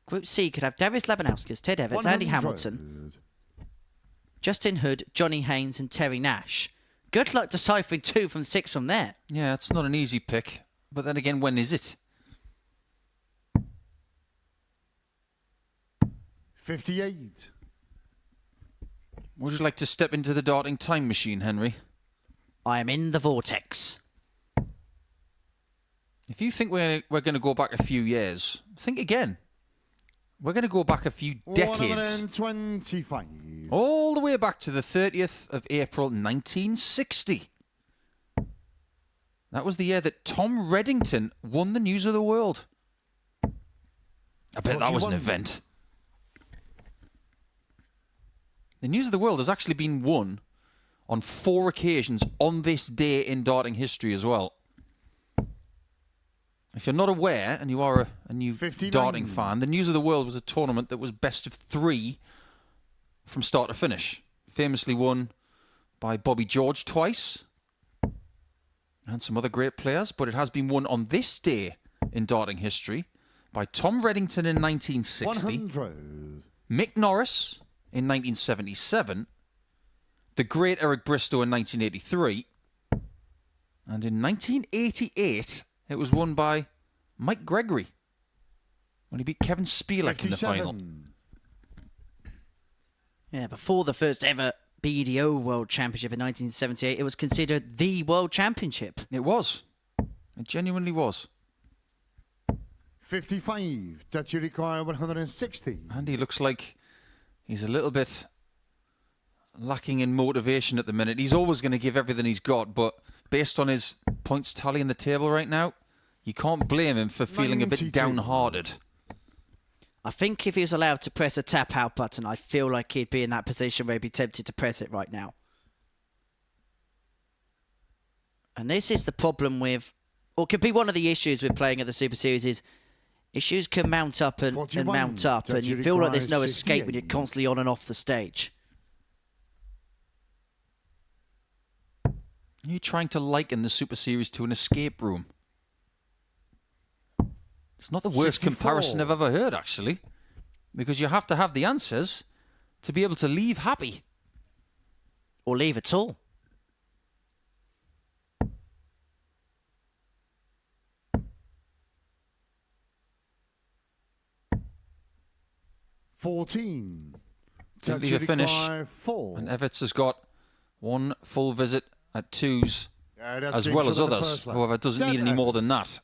Group C could have Darius Labanauskas, Ted Everts, Andy Hamilton, Justin Hood, Johnny Haynes and Terry Nash. Good luck deciphering 2 from 6 from there. Yeah, it's not an easy pick. But then again, when is it? 58. Would you like to step into the darting time machine, Henry? I am in the vortex. If you think we're going to go back a few years, think again. We're going to go back a few decades. 125. All the way back to the 30th of April 1960. That was the year that Tom Reddington won the News of the World. I bet that was an event. The News of the World has actually been won on 4 occasions on this day in darting history as well. If you're not aware, and you are a new 59. darting fan, the News of the World was a tournament that was best of 3 from start to finish. Famously won by Bobby George twice and some other great players, but it has been won on this day in darting history by Tom Reddington in 1960, 100. Mick Norris in 1977, the great Eric Bristow in 1983, and in 1988 it was won by Mike Gregory when he beat Kevin Spielek in the final. Yeah, before the first ever BDO World Championship in 1978, it was considered the World Championship. It was. It genuinely was. 55. That you require 160. Andy looks like he's a little bit lacking in motivation at the minute. He's always going to give everything he's got, but based on his points tally in the table right now, you can't blame him for feeling 92. a bit downhearted. I think if he was allowed to press a tap out button, I feel like he'd be in that position where he'd be tempted to press it right now. And this is the problem with, or could be one of the issues with playing at the Super Series is issues can mount up and mount up, and you feel like there's no escape when you're constantly on and off the stage. Are you trying to liken the Super Series to an escape room? It's not the worst 64. comparison I've ever heard, actually. Because you have to have the answers to be able to leave happy. Or leave at all. $14. Didn't leave a finish. 4. And Everts has got 1 full visit at 2s, as well as others. However, it doesn't need any more than that.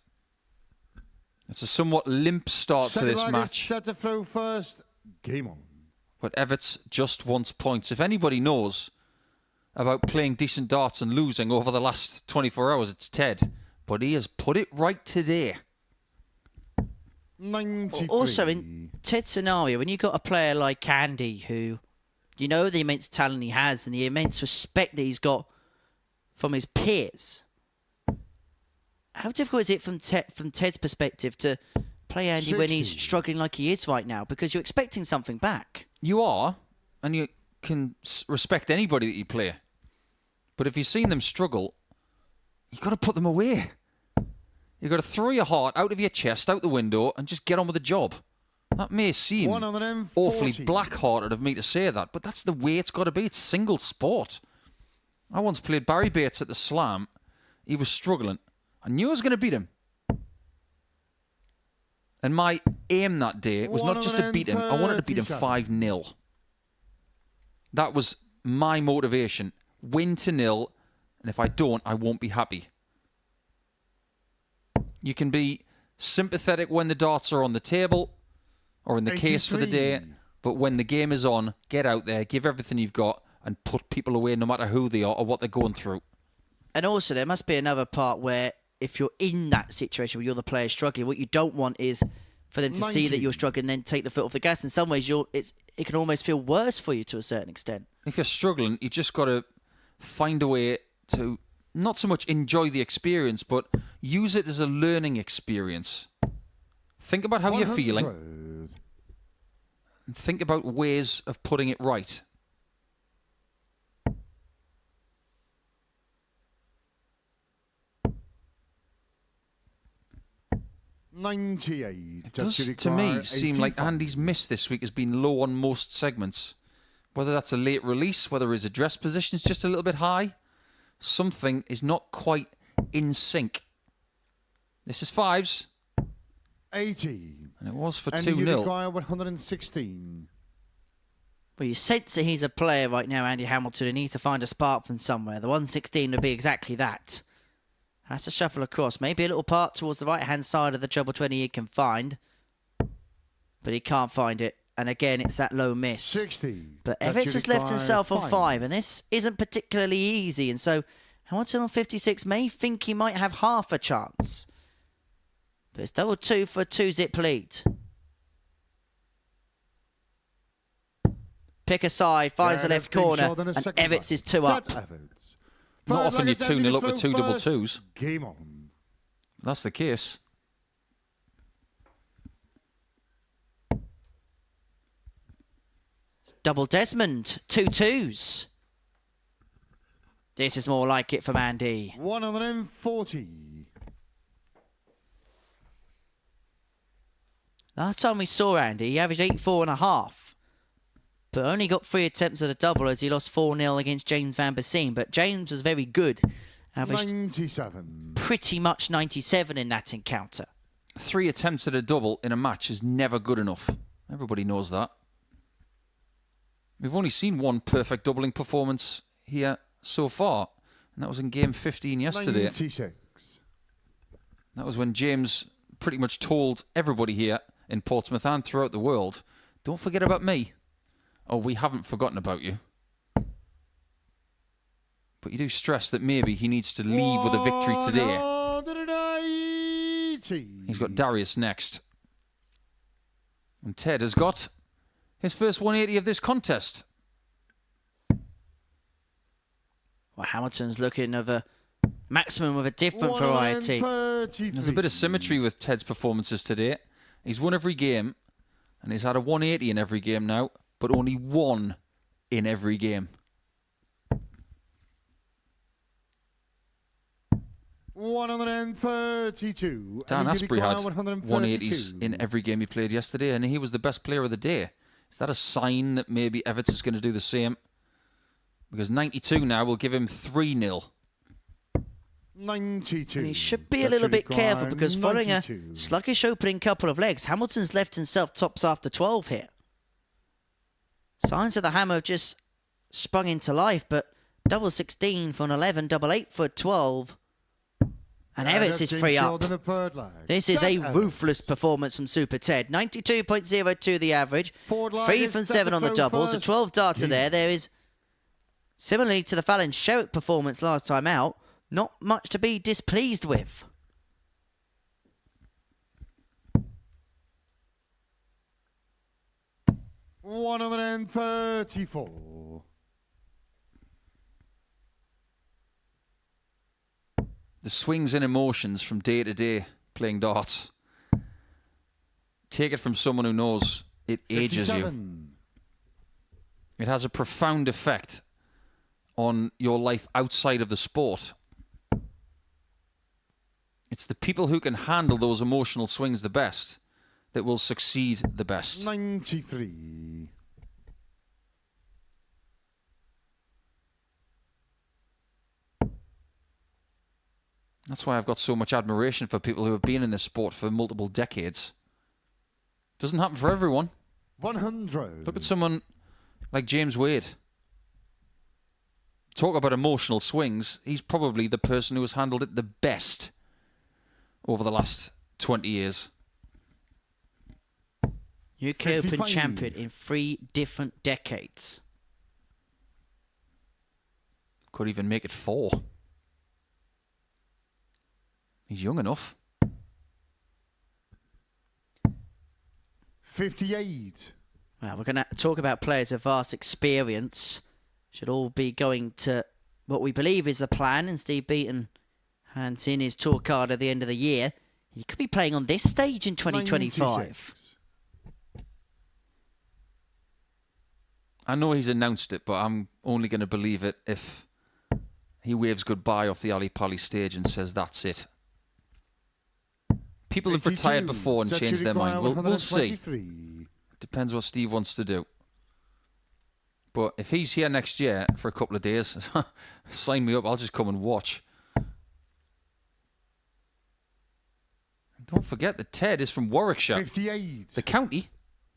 It's a somewhat limp start to this match. Set to throw first. Game on. But Everts just wants points. If anybody knows about playing decent darts and losing over the last 24 hours, it's Ted. But he has put it right today. 93. Also, in Ted's scenario, when you've got a player like Andy, who you know the immense talent he has and the immense respect that he's got from his peers, how difficult is it from Ted's perspective to play Andy 60. when he's struggling like he is right now? Because you're expecting something back. You are, and you can respect anybody that you play. But if you've seen them struggle, you've got to put them away. You've got to throw your heart out of your chest, out the window, and just get on with the job. That may seem 140. awfully black-hearted of me to say that, but that's the way it's got to be. It's single sport. I once played Barry Bates at the Slam. He was struggling. I knew I was going to beat him. And my aim that day was not just to beat him. I wanted to beat him 5-0. That was my motivation. Win to 0. And if I don't, I won't be happy. You can be sympathetic when the darts are on the table or in the case for the day. But when the game is on, get out there, give everything you've got, and put people away no matter who they are or what they're going through. And also, there must be another part where if you're in that situation where you're the player struggling, what you don't want is for them to see that you're struggling, then take the foot off the gas. In some ways, it can almost feel worse for you to a certain extent. If you're struggling, you just got to find a way to not so much enjoy the experience, but use it as a learning experience. Think about how you're feeling. And think about ways of putting it right. It does, to me, seem like Andy's miss this week has been low on most segments. Whether that's a late release, whether his address position is just a little bit high, something is not quite in sync. This is 5s. 80. And it was for And 2-0. Uruguay 116. Well, you sense that he's a player right now, Andy Hamilton, and needs to find a spark from somewhere. The 116 would be exactly that. Has to shuffle across. Maybe a little part towards the right-hand side of the treble 20 he can find. But he can't find it. And again, it's that low miss. 60. But Everts has left himself on 5, and this isn't particularly easy. And so Hamilton on 56 may think he might have half a chance. But it's double 2 for a 2-zip lead. Pick a side, finds the left corner, and Everts is 2 up. Not often you're 2-0 up with 2 double 2s. Game on. That's the case. Double Desmond, 2 2s. This is more like it from Andy. 140. Last time we saw Andy, he averaged 84.5. But only got 3 attempts at a double as he lost 4-0 against James Vanbesien. But James was very good. Averaged 97. pretty much 97 in that encounter. 3 attempts at a double in a match is never good enough. Everybody knows that. We've only seen one perfect doubling performance here so far, and that was in game 15 yesterday. 96. That was when James pretty much told everybody here in Portsmouth and throughout the world, don't forget about me. Oh, we haven't forgotten about you. But you do stress that maybe he needs to leave with a victory today. 180. He's got Darius next. And Ted has got his first 180 of this contest. Well, Hamilton's looking of a maximum of a different variety. There's a bit of symmetry with Ted's performances today. He's won every game, and he's had a 180 in every game now, but only 1 in every game. 132. Dan Astbury had 132. 180s in every game he played yesterday, and he was the best player of the day. Is that a sign that maybe Everts is going to do the same? Because 92 now will give him 3-0. 92. And he should be a little bit careful because following a sluggish opening couple of legs, Hamilton's left himself tops after 12 here. Signs of the hammer have just sprung into life, but double 16 for an 11, double 8 for 12. And Everts is 3 up. This is a ruthless performance from Super Ted. 92.02 the average. 3 from 7 on the doubles. A 12 darter there. There is, similarly to the Fallon Sherrock performance last time out, not much to be displeased with. $134. The swings and emotions from day to day playing darts. Take it from someone who knows it ages 57. you. It has a profound effect on your life outside of the sport. It's the people who can handle those emotional swings the best that will succeed the best. 93. That's why I've got so much admiration for people who have been in this sport for multiple decades. Doesn't happen for everyone. 100. Look at someone like James Wade. Talk about emotional swings. He's probably the person who has handled it the best over the last 20 years. UK Open champion in 3 different decades. Could even make it 4. He's young enough. 58. Well, we're going to talk about players of vast experience. Should all be going to what we believe is the plan, and Steve Beaton hands in his tour card at the end of the year. He could be playing on this stage in 2025. 96. I know he's announced it, but I'm only going to believe it if he waves goodbye off the Ali Pali stage and says that's it. People have retired 82. before and Judge changed their mind. We'll see. 123. Depends what Steve wants to do. But if he's here next year for a couple of days, sign me up. I'll just come and watch. Don't forget that Ted is from Warwickshire, 58. the county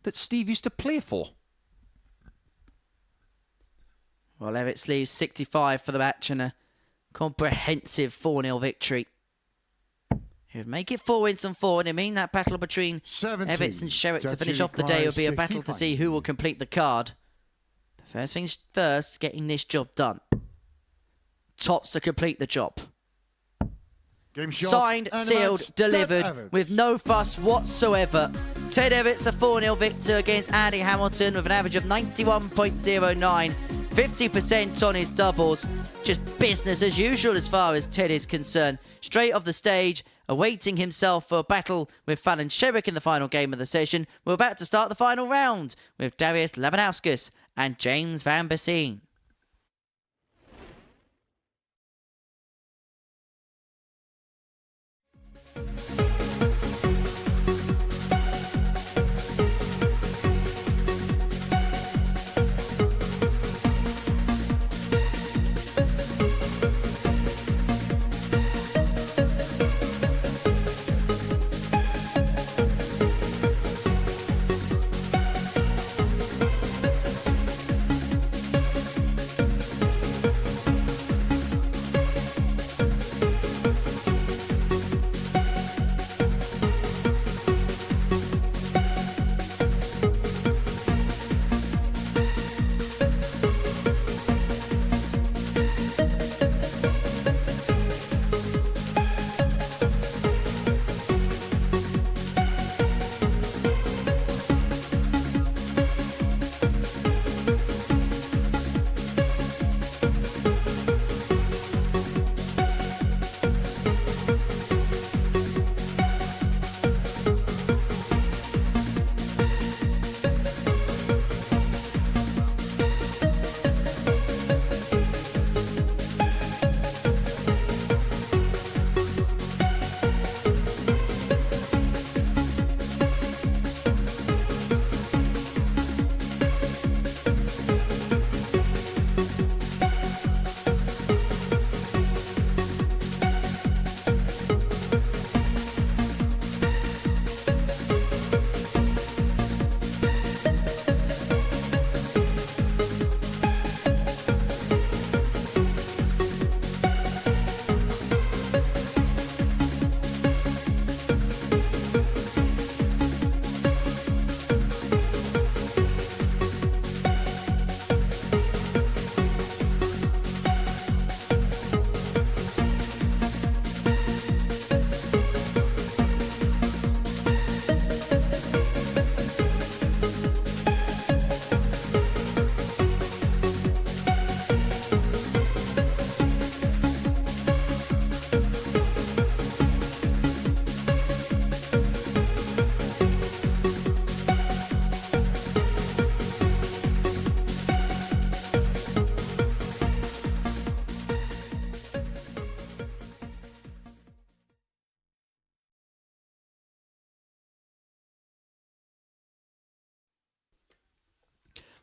that Steve used to play for. Well, Everts leaves 65 for the match and a comprehensive 4-0 victory. It would make it 4 wins and 4, and it mean that battle between 70. Everts and Sherrock to Judge finish off the day will be a battle to 65. see who will complete the card. But first things first, getting this job done. Tops to complete the job. Game shot. Signed, And sealed, match, Ted delivered, Everts. with no fuss whatsoever. Ted Everts a 4-0 victor against Andy Hamilton with an average of 91.09. 50% on his doubles. Just business as usual as far as Ted is concerned. Straight off the stage, awaiting himself for a battle with Fallon Sherrock in the final game of the session. We're about to start the final round with Darius Labanauskas and James Vanbesien.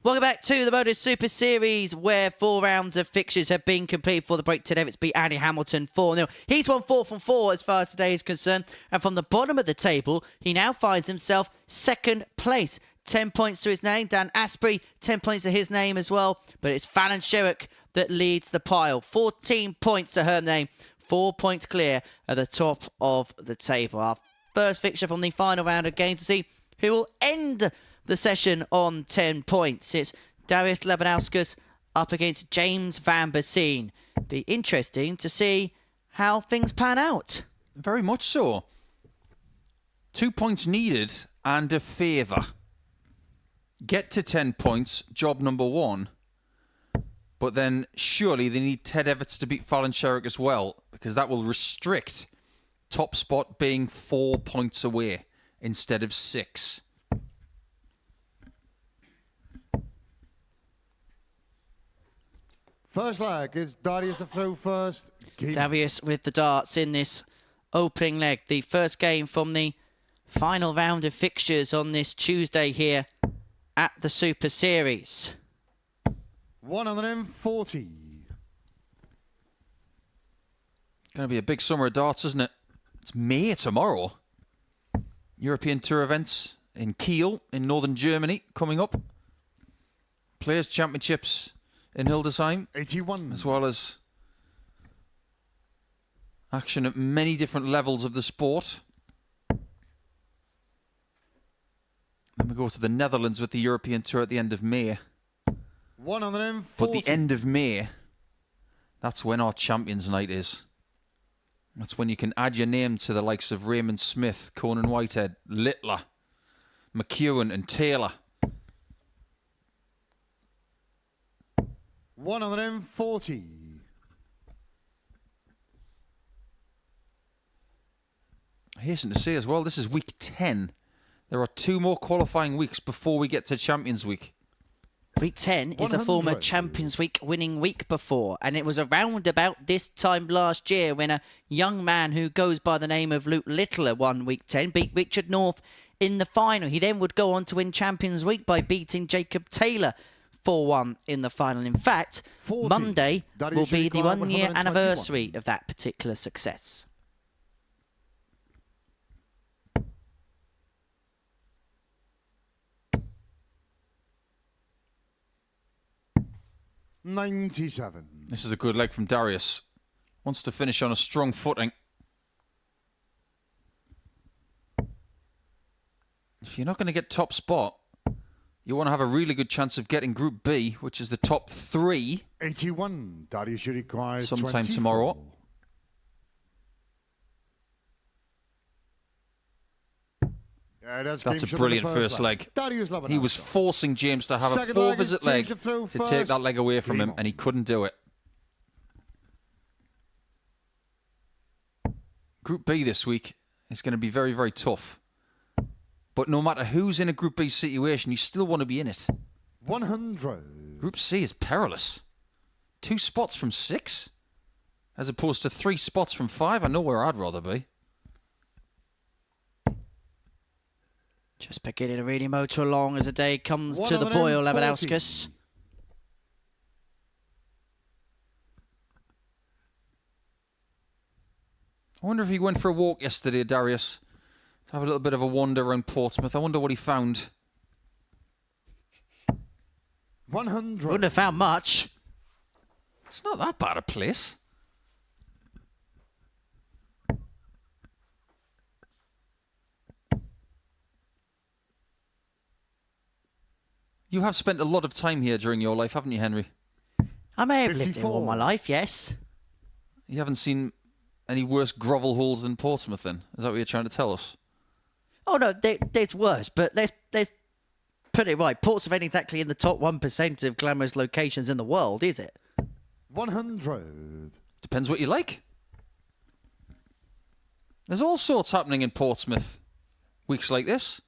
Welcome back to the Modus Super Series, where 4 rounds of fixtures have been completed for the break. Ted Everts beat Andy Hamilton 4-0. He's won 4 from 4 as far as today is concerned. And from the bottom of the table, he now finds himself second place. 10 points to his name. Dan Astbury, 10 points to his name as well. But it's Fallon Sherrock that leads the pile. 14 points to her name. 4 points clear at the top of the table. Our first fixture from the final round of games to see who will end the session on 10 points. It's Darius Labanauskas up against James Vanbesien. Be interesting to see how things pan out. Very much so. 2 points needed and a favour. Get to 10 points, job number 1. But then surely they need Ted Everts to beat Fallon Sherrock as well, because that will restrict top spot being 4 points away instead of 6. First leg is Darius to throw first. Darius with the darts in this opening leg. The first game from the final round of fixtures on this Tuesday here at the Super Series. 140. Going to be a big summer of darts, isn't it? It's May tomorrow. European Tour events in Kiel in northern Germany coming up. Players' Championships in Hildesheim. 81. As well as action at many different levels of the sport. Then we go to the Netherlands with the European Tour at the end of May. 140. But the end of May, that's when our Champions Night is. That's when you can add your name to the likes of Raymond Smith, Conan Whitehead, Littler, McEwen and Taylor. 140. I hasten to say as well, this is week 10. There are 2 more qualifying weeks before we get to Champions Week. Week 10 is a 100. former Champions Week winning week before, and it was around about this time last year when a young man who goes by the name of Luke Littler won week 10, beat Richard North in the final. He then would go on to win Champions Week by beating Jacob Taylor 4-1 in the final. In fact, 40. Monday That will is be the required 1-year 121. anniversary of that particular success. $97. This is a good leg from Darius. Wants to finish on a strong footing. If you're not going to get top spot, you want to have a really good chance of getting Group B, which is the top 3. 81. Darius should require Sometime 24. tomorrow. Yeah, that's a game shot on the brilliant first leg. Darius He was Labanauskas. forcing James to have Second a leg is 4-visit leg James to throw to take first. that leg away from Game him, on. and he couldn't do it. Group B this week is going to be very, very tough. But no matter who's in a Group B situation, you still want to be in it. 100. Group C is perilous. 2 spots from 6, as opposed to 3 spots from 5. I know where I'd rather be. Just beginning to really motor along as the day comes to the boil, 140. Labanauskas. I wonder if he went for a walk yesterday, Darius, to have a little bit of a wander around Portsmouth. I wonder what he found. 100. Wouldn't have found much. It's not that bad a place. You have spent a lot of time here during your life, haven't you, Henry? I may have lived here all 54. my life, yes. You haven't seen any worse grovel holes than Portsmouth, then? Is that what you're trying to tell us? Oh no, there's worse, but let's put it right. Portsmouth ain't exactly in the top 1% of glamorous locations in the world, is it? 100. Depends what you like. There's all sorts happening in Portsmouth weeks like this.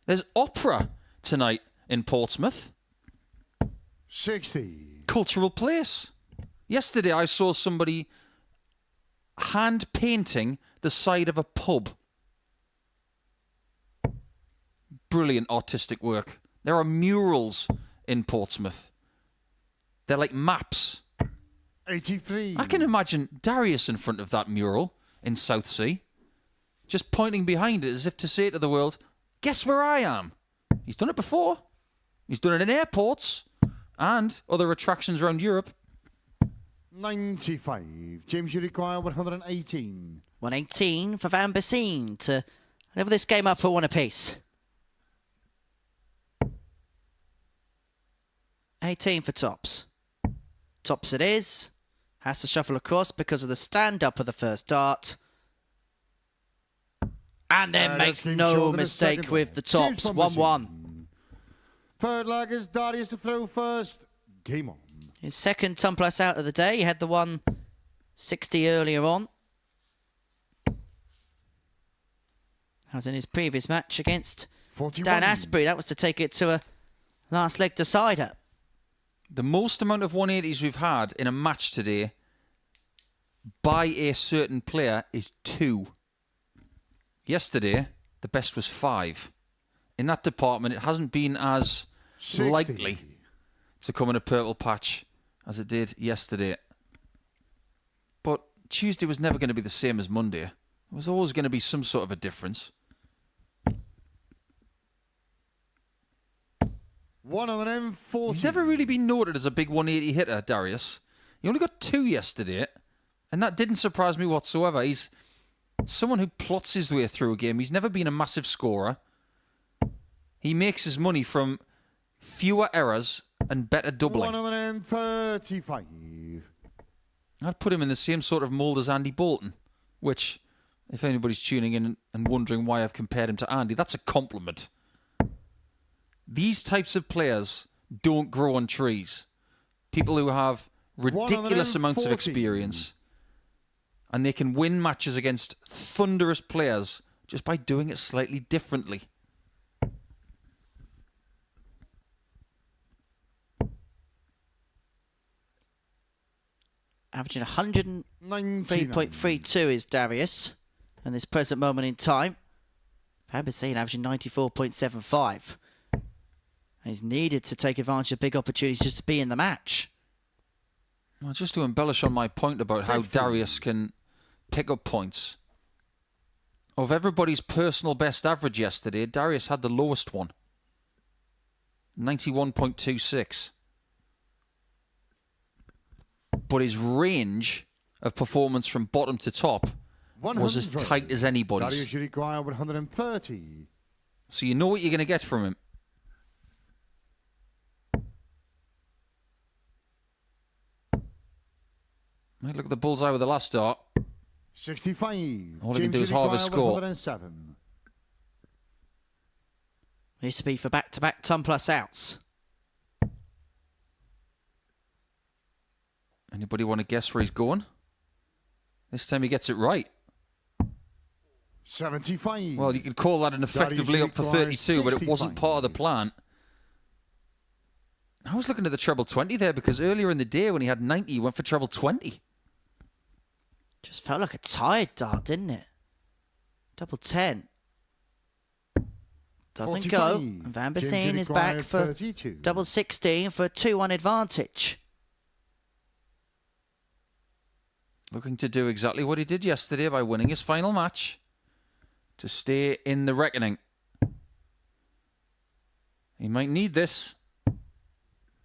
There's opera tonight in Portsmouth. 60. Cultural place. Yesterday I saw somebody hand painting the side of a pub. Brilliant artistic work. There are murals in Portsmouth. They're like maps. 83. I can imagine Darius in front of that mural in Southsea, just pointing behind it as if to say to the world, guess where I am? He's done it before. He's done it in airports and other attractions around Europe. 95. James, you require 118. 118 for Vanbesien to level this game up for 1 apiece. 18 for Tops. Tops it is. Has to shuffle across because of the stand-up of the first dart. And then makes that's no short of the mistake second with leg. the tops. James 1-1. Third leg is Darius to throw first. Game on. His second ton plus out of the day. He had the 160 earlier on. That was in his previous match against 41. Dan Astbury. That was to take it to a last leg decider. The most amount of 180s we've had in a match today by a certain player is 2. Yesterday, the best was 5. In that department, it hasn't been as 60. likely to come in a purple patch as it did yesterday. But Tuesday was never going to be the same as Monday. There was always going to be some sort of a difference. 140. He's never really been noted as a big 180 hitter, Darius. He only got 2 yesterday, and that didn't surprise me whatsoever. He's someone who plots his way through a game. He's never been a massive scorer. He makes his money from fewer errors and better doubling. 135. I'd put him in the same sort of mould as Andy Bolton, which, if anybody's tuning in and wondering why I've compared him to Andy, that's a compliment. These types of players don't grow on trees. People who have ridiculous amounts of 140. experience, and they can win matches against thunderous players just by doing it slightly differently. Averaging 99. 103.32 is Darius in this present moment in time. Vanbesien averaging 94.75. And he's needed to take advantage of big opportunities just to be in the match. Well, just to embellish on my point about how 50. Darius can pick up points. Of everybody's personal best average yesterday, Darius had the lowest one. 91.26. But his range of performance from bottom to top was as 100. tight as anybody's. Darius should require 130. So you know what you're going to get from him. Right, look at the bullseye with the last start. 65. All he can James do is should halve his require score. 107. Needs to be for back-to-back ton plus outs. Anybody want to guess where he's going? This time he gets it right. 75. Well, you could call that an effectively up for 32, but it wasn't part of the plan. I was looking at the treble 20 there because earlier in the day when he had 90, he went for treble 20. Just felt like a tired dart, didn't it? Double 10. Doesn't 45. go. And Vanbesien James is back required for 32. double 16 for a 2-1 advantage. Looking to do exactly what he did yesterday by winning his final match to stay in the reckoning. He might need this.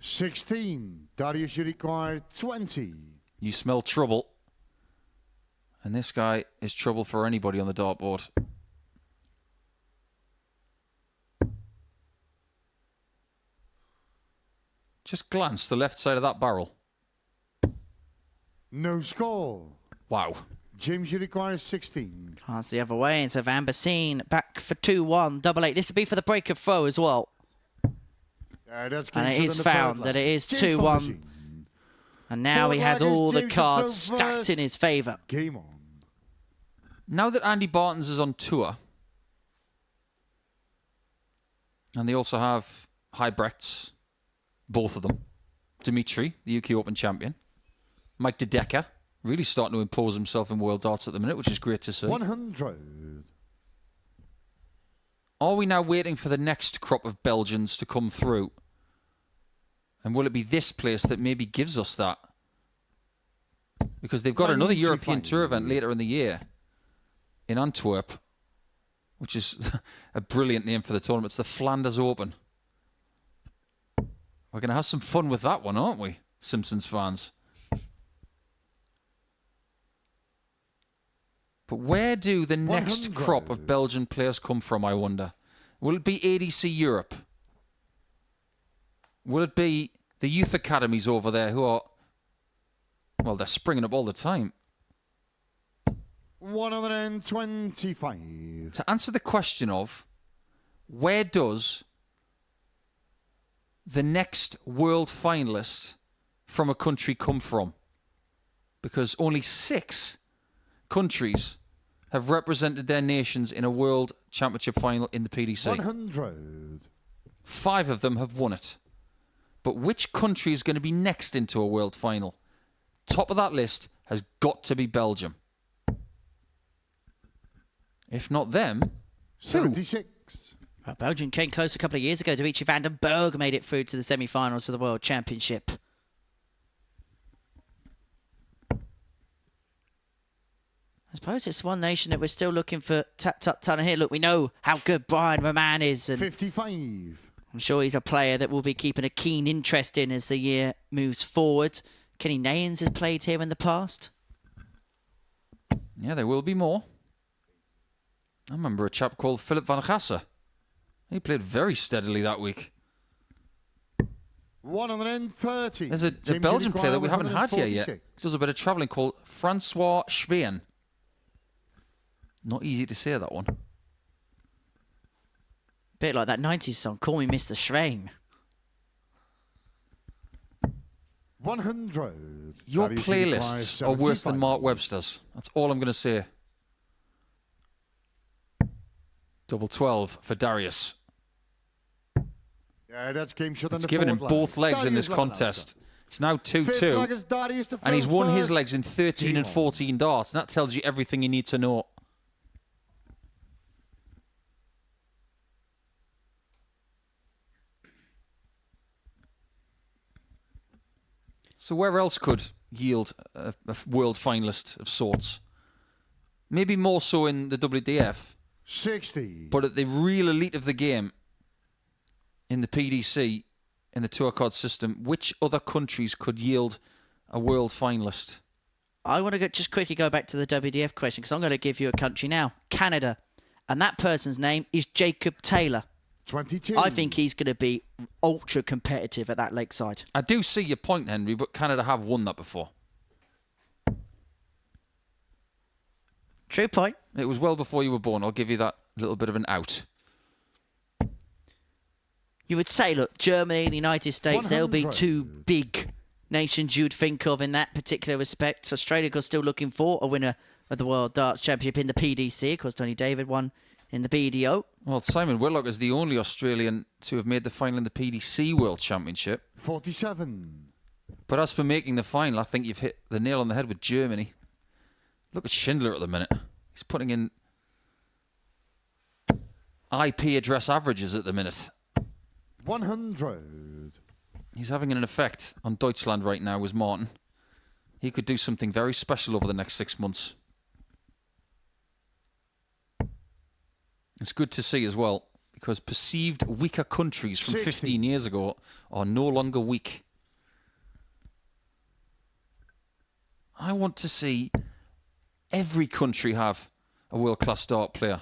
16. Darius should require 20. You smell trouble. And this guy is trouble for anybody on the dartboard. Just glance the left side of that barrel. No score. Wow. James should require 16. Glance the other way, and so Vanbesien back for 2-1, double 8. This will be for the break of throw as well. That's And it good is in the third found leg. that it is James 2-1. Vanbesien. And now Forward he has leg is all the James cards to throw stacked first. in his favour. Game on. Now that Andy Barton's is on tour, and they also have Everts, both of them. Dimitri, the UK Open champion. Mike De Decker, really starting to impose himself in world darts at the minute, which is great to see. 100. Are we now waiting for the next crop of Belgians to come through? And will it be this place that maybe gives us that? Because they've got another 95. European Tour event later in the year in Antwerp, which is a brilliant name for the tournament. It's the Flanders Open. We're going to have some fun with that one, aren't we, Simpsons fans? But where do the next 100. crop of Belgian players come from, I wonder? Will it be ADC Europe? Will it be the youth academies over there who are, well, they're springing up all the time. 125. To answer the question of where does the next world finalist from a country come from? Because only 6 countries have represented their nations in a world championship final in the PDC. 100. 5 of them have won it. But which country is going to be next into a world final? Top of that list has got to be Belgium. If not them, who? 76. Well, Belgium came close a couple of years ago. Dimitri van den Berg made it through to the semi-finals of the World Championship. I suppose it's one nation that we're still looking for talent here. Look, we know how good Brian Roman is. And 55. I'm sure he's a player that we'll be keeping a keen interest in as the year moves forward. Kenny Nayans has played here in the past. Yeah, there will be more. I remember a chap called Philip van Gassen. He played very steadily that week. 130. There's a Belgian player that we haven't had here yet. He does a bit of travelling called Francois Schween. Not easy to say, that one. Bit like that 90s song, Call Me Mr. Schrein. 100. Your That is playlists are worse than 75. Mark Webster's. That's all I'm going to say. Double 12 for Darius. Yeah, that's game shot. It's given him both legs in this contest. It's now 2-2. And he's won his legs in 13 and 14 darts. And that tells you everything you need to know. So where else could yield a world finalist of sorts? Maybe more so in the WDF. 60. But at the real elite of the game, in the PDC, in the tour card system, which other countries could yield a world finalist? I want to just quickly go back to the WDF question because I'm going to give you a country now. Canada. And that person's name is Jacob Taylor. 22. I think he's going to be ultra competitive at that lakeside. I do see your point, Henry, but Canada have won that before. True point. It was well before you were born. I'll give you that little bit of an out. You would say, look, Germany, the United States, they'll be 2 big nations you'd think of in that particular respect. Australia are still looking for a winner of the World Darts Championship in the PDC. Of course, Tony David won in the BDO. Well, Simon Whitlock is the only Australian to have made the final in the PDC World Championship. 47. But as for making the final, I think you've hit the nail on the head with Germany. Look at Schindler at the minute. He's putting in IP address averages at the minute. 100. He's having an effect on Deutschland right now, was Martin. He could do something very special over the next 6 months. It's good to see as well, because perceived weaker countries from 60. 15 years ago are no longer weak. I want to see every country have a world-class dart player.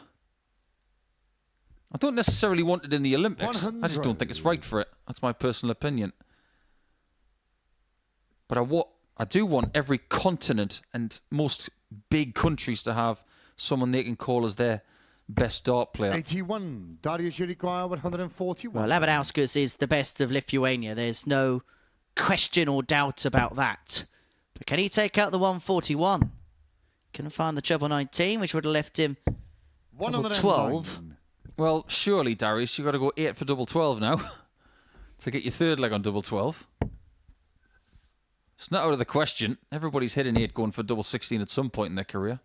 I don't necessarily want it in the Olympics. 100. I just don't think it's right for it. That's my personal opinion. But I do want every continent and most big countries to have someone they can call as their best dart player. 81. Darius, you require 141. Well, Labanauskas is the best of Lithuania. There's no question or doubt about that. But can he take out the 141? Couldn't find the treble 19, which would have left him double 12. Well, surely, Darius, you've got to go 8 for double 12 now to get your third leg on double 12. It's not out of the question. Everybody's hitting 8 going for double 16 at some point in their career.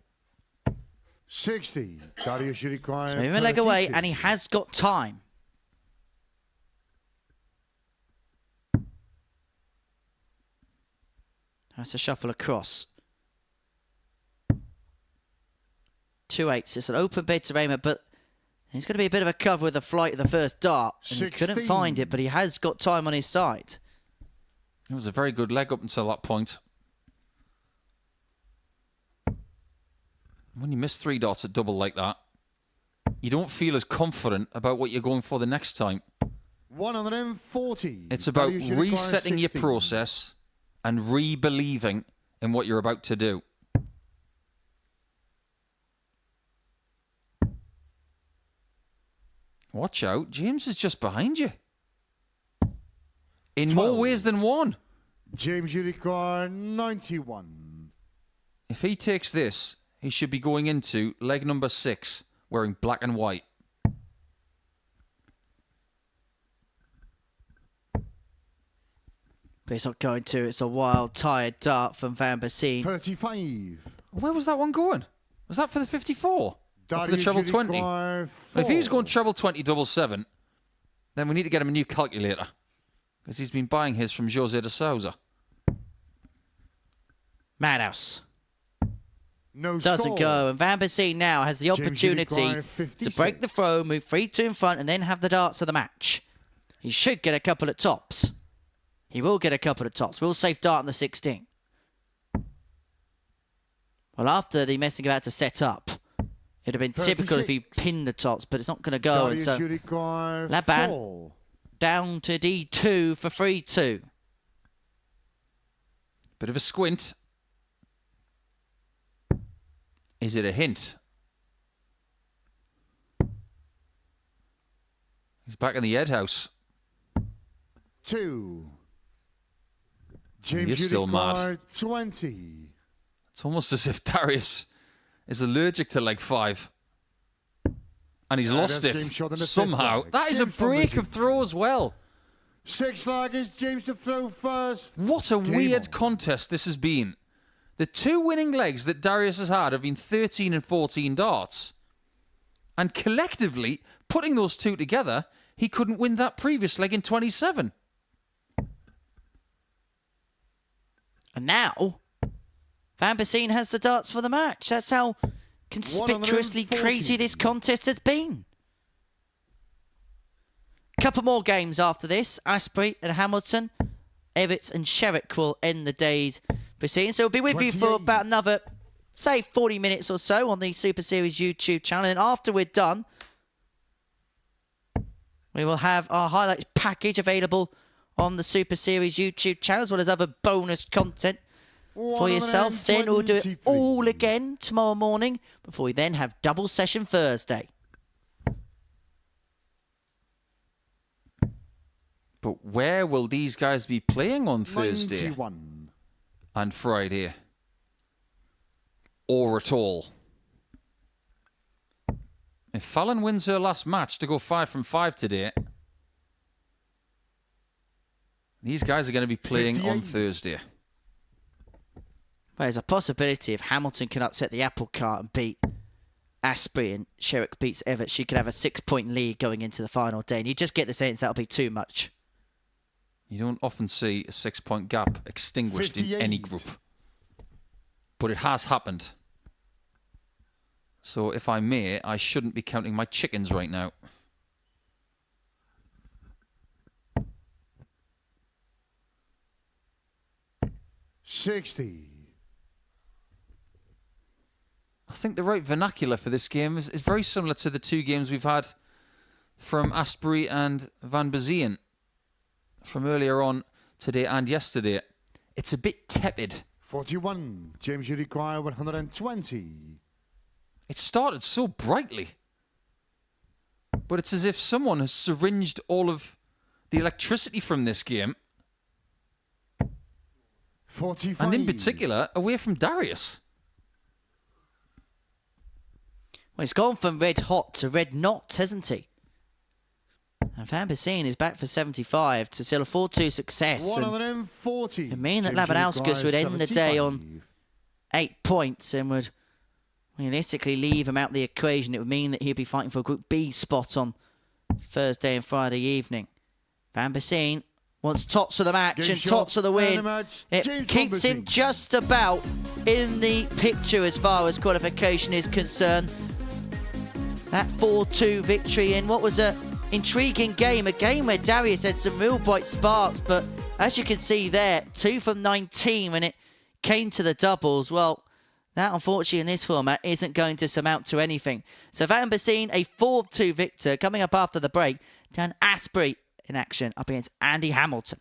60. Darius, you require He's moving a leg away, 32. and he has got time. That's a shuffle across. 2 8s. It's an open bid to Raymer, but he's going to be a bit of a cover with the flight of the first dart. And he couldn't 16. find it, but he has got time on his side. It was a very good leg up until that point. When you miss 3 dots at double like that, you don't feel as confident about what you're going for the next time. 140. It's about Darius, you require resetting your 16. process and re-believing in what you're about to do. Watch out. James is just behind you. In 12. more ways than one. James, you require 91. If he takes this, he should be going into leg number 6 wearing black and white. But it's not going to. It's a wild, tired dart from Vanbesien. 35. Where was that one going? Was that for the 54? Or for the Darius, treble you 20? require Well, if he was 4. going treble 20 double 7, then we need to get him a new calculator. Because he's been buying his from Jose de Souza. Madhouse No doesn't score. go. And Vanbesien now has the James, you opportunity require to 56. break the throw, move 3-2 in front, and then have the darts of the match. He should get a couple of tops. He will get a couple of tops. We'll save dart in the 16. Well, after the messing about to set up, it would have been typical if he 36. pinned the tops, but it's not going to go. And Darius, so you require Laban 4. down to D2 for 3-2. Bit of a squint. Is it a hint? He's back in the Ed house. 2. James, He's you still mad. require 20. It's almost as if Darius is allergic to leg 5. And he's lost that's it game shot in the fifth somehow. leg. That is a James break Vanbesien. of throw as well. 6 laggers, James to throw first. What a Game weird on. contest this has been. The 2 winning legs that Darius has had have been 13 and 14 darts. And collectively, putting those 2 together, he couldn't win that previous leg in 27. And now, Vanbesien has the darts for the match. That's how conspicuously 140. crazy this contest has been. Couple more games after this. Astbury and Hamilton, Everts and Sherrock will end the day's proceedings. So we'll be with you for 28. about another, say, 40 minutes or so on the Super Series YouTube channel. And after we're done, we will have our highlights package available on the Super Series YouTube channel, as well as other bonus content for yourself. Then we'll do it all again tomorrow morning before we then have double session Thursday. But where will these guys be playing on Thursday 91. and Friday? Or at all? If Fallon wins her last match to go 5 from 5 today, these guys are going to be playing on 58. Thursday. There's a possibility if Hamilton can upset the apple cart and beat Astbury and Sherrock beats Everts, she could have a 6-point lead going into the final day. And you just get the sense that'll be too much. You don't often see a 6-point gap extinguished in any 58. group. But it has happened. So if I may, I shouldn't be counting my chickens right now. $60. I think the right vernacular for this game is very similar to the 2 games we've had from Astbury and Vanbesien from earlier on today and yesterday. It's a bit tepid. 41. James, you require 120. It started so brightly. But it's as if someone has syringed all of the electricity from this game, 45. and in particular, away from Darius. Well, he's gone from red hot to red not, hasn't he? And Vanbesien is back for 75 to seal a 4-2 success. And 140. it mean that James, you Labanauskas require would end the day on 75. 8 points and would realistically leave him out the equation. It would mean that he'd be fighting for a Group B spot on Thursday and Friday evening. Vanbesien wants tops for the match Game and shot, tops for the and win. the match, It James keeps him Vanbesien. just about in the picture as far as qualification is concerned. That 4-2 victory in what was a intriguing game, a game where Darius had some real bright sparks, but as you can see there, 2 from 19 when it came to the doubles. Well, that unfortunately in this format isn't going to amount to anything. So Vanbesien, a 4-2 victor coming up after the break. Dan Astbury in action up against Andy Hamilton.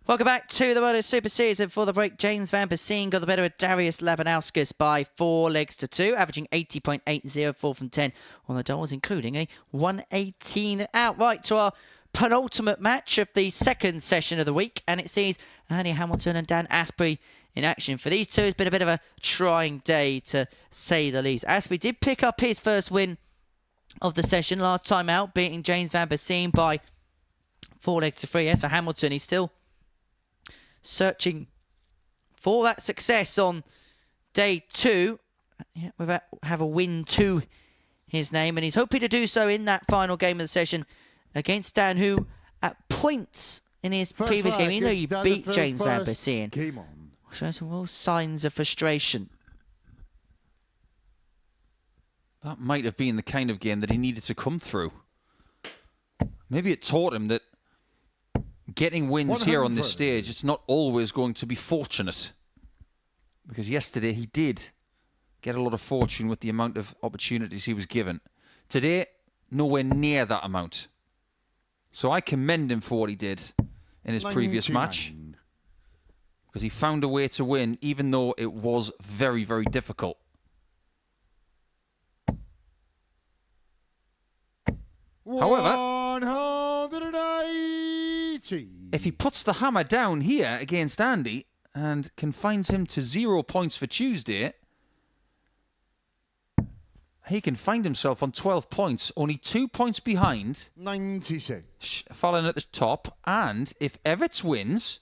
Welcome back to the Modus Super Series. And for the break, James Vanbesien got the better of Darius Labanauskas by 4 legs to 2, averaging 80.80, 4 from 10 on the doubles, including a 118 out. Right to our penultimate match of the second session of the week, and it sees Andy Hamilton and Dan Astbury in action. For these two, it's been a bit of a trying day, to say the least. Astbury did pick up his first win of the session last time out, beating James Vanbesien by 4 legs to 3. As for Hamilton, he's still searching for that success on day 2. Have a win to his name, and he's hoping to do so in that final game of the session against Dan, who at points in his previous game, even though you beat James Vanbesien, showing some real signs of frustration. That might have been the kind of game that he needed to come through. Maybe it taught him that getting wins here on this stage, it's not always going to be fortunate. Because yesterday he did get a lot of fortune with the amount of opportunities he was given. Today, nowhere near that amount. So I commend him for what he did in his previous match. Because he found a way to win, even though it was very, very difficult. However, if he puts the hammer down here against Andy and confines him to 0 points for Tuesday, he can find himself on 12 points, only 2 points behind 96. Fallon at the top. And if Everts wins,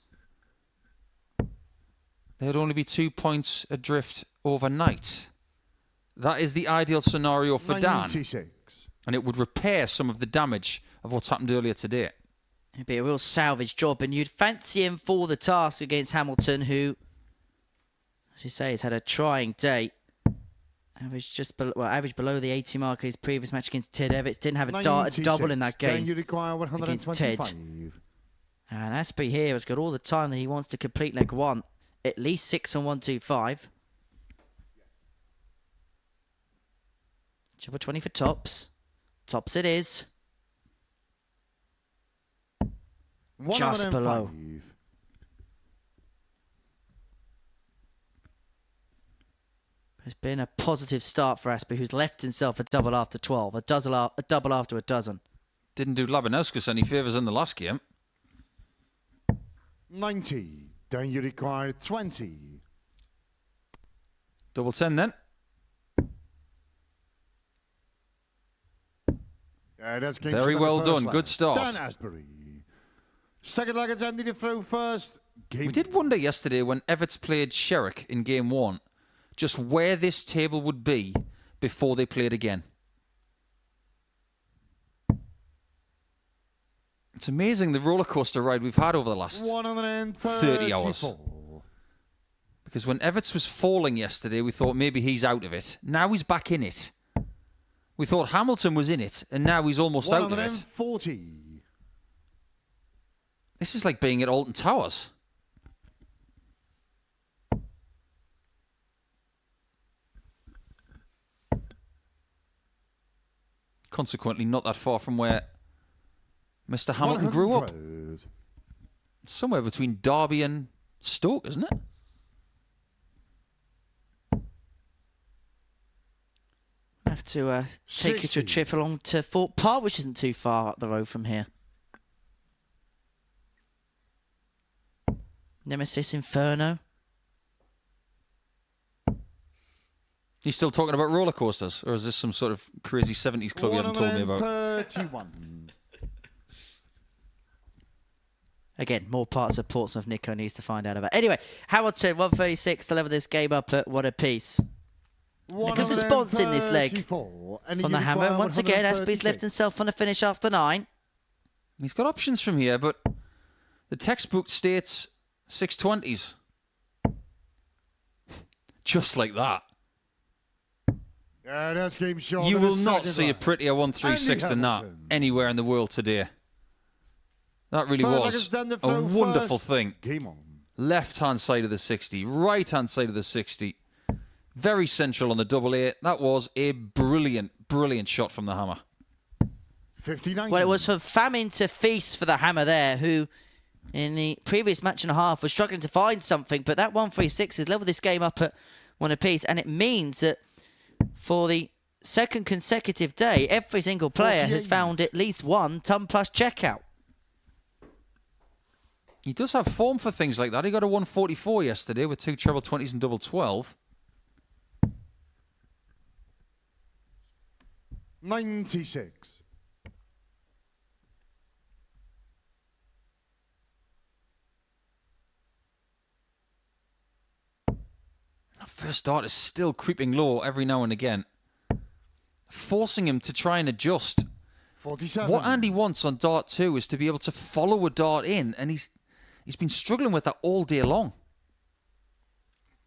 there'd only be 2 points adrift overnight. That is the ideal scenario for 96. Dan. And it would repair some of the damage of what's happened earlier today. It'd be a real salvage job, and you'd fancy him for the task against Hamilton, who, as you say, has had a trying day. Averaged below the 80 mark in his previous match against Ted Everts. Didn't have a double in that game against Ted. And Astbury here has got all the time that he wants to complete leg 1. At least 6 on 125. Triple 20 for tops. Tops it is. Just below. It's been a positive start for Astbury, who's left himself a double after 12, a double after a dozen. Didn't do Labanauskas any favours in the last game. 90. Then you require 20. Double 10 then. That's very well done. Good start. Dan Astbury. Second leg, it's Andy to throw first. We did wonder yesterday when Everts played Sherrock in game 1, just where this table would be before they played again. It's amazing the roller coaster ride we've had over the last 30 hours. Because when Everts was falling yesterday, we thought maybe he's out of it. Now he's back in it. We thought Hamilton was in it, and now he's almost out of it. 140. This is like being at Alton Towers. Consequently, not that far from where Mr. Hamilton grew up. Somewhere between Derby and Stoke, isn't it? have to take you to a 60. trip along to Fort Park, which isn't too far up the road from here. Nemesis Inferno. You still talking about roller coasters, or is this some sort of crazy 70s club you haven't told me about? 131. Again, more parts of Portsmouth Nico needs to find out about. Anyway, Hamilton 136 to level this game up at 1 apiece. Nico's response in this leg from the hammer. And once again, Astbury's left himself on the finish after 9. He's got options from here, but the textbook states 620s. Just like that. Yeah, that's game short. You in the will not second see a round. prettier 136 than that Hamilton. anywhere in the world today. That really Furlong was has done the a throw wonderful first. thing. Game on. Left-hand side of the 60, right-hand side of the 60. Very central on the double A. That was a brilliant, brilliant shot from the hammer. 59. Well, it was from famine to feast for the hammer there, who in the previous match and a half was struggling to find something, but that 136 has leveled this game up at 1 apiece, and it means that for the second consecutive day, every single player has 48. found at least one ton plus checkout. He does have form for things like that. He got a 144 yesterday with 2 treble 20s and double 12. 96. First dart is still creeping low every now and again, forcing him to try and adjust. 47. What Andy wants on dart 2 is to be able to follow a dart in, and he's been struggling with that all day long.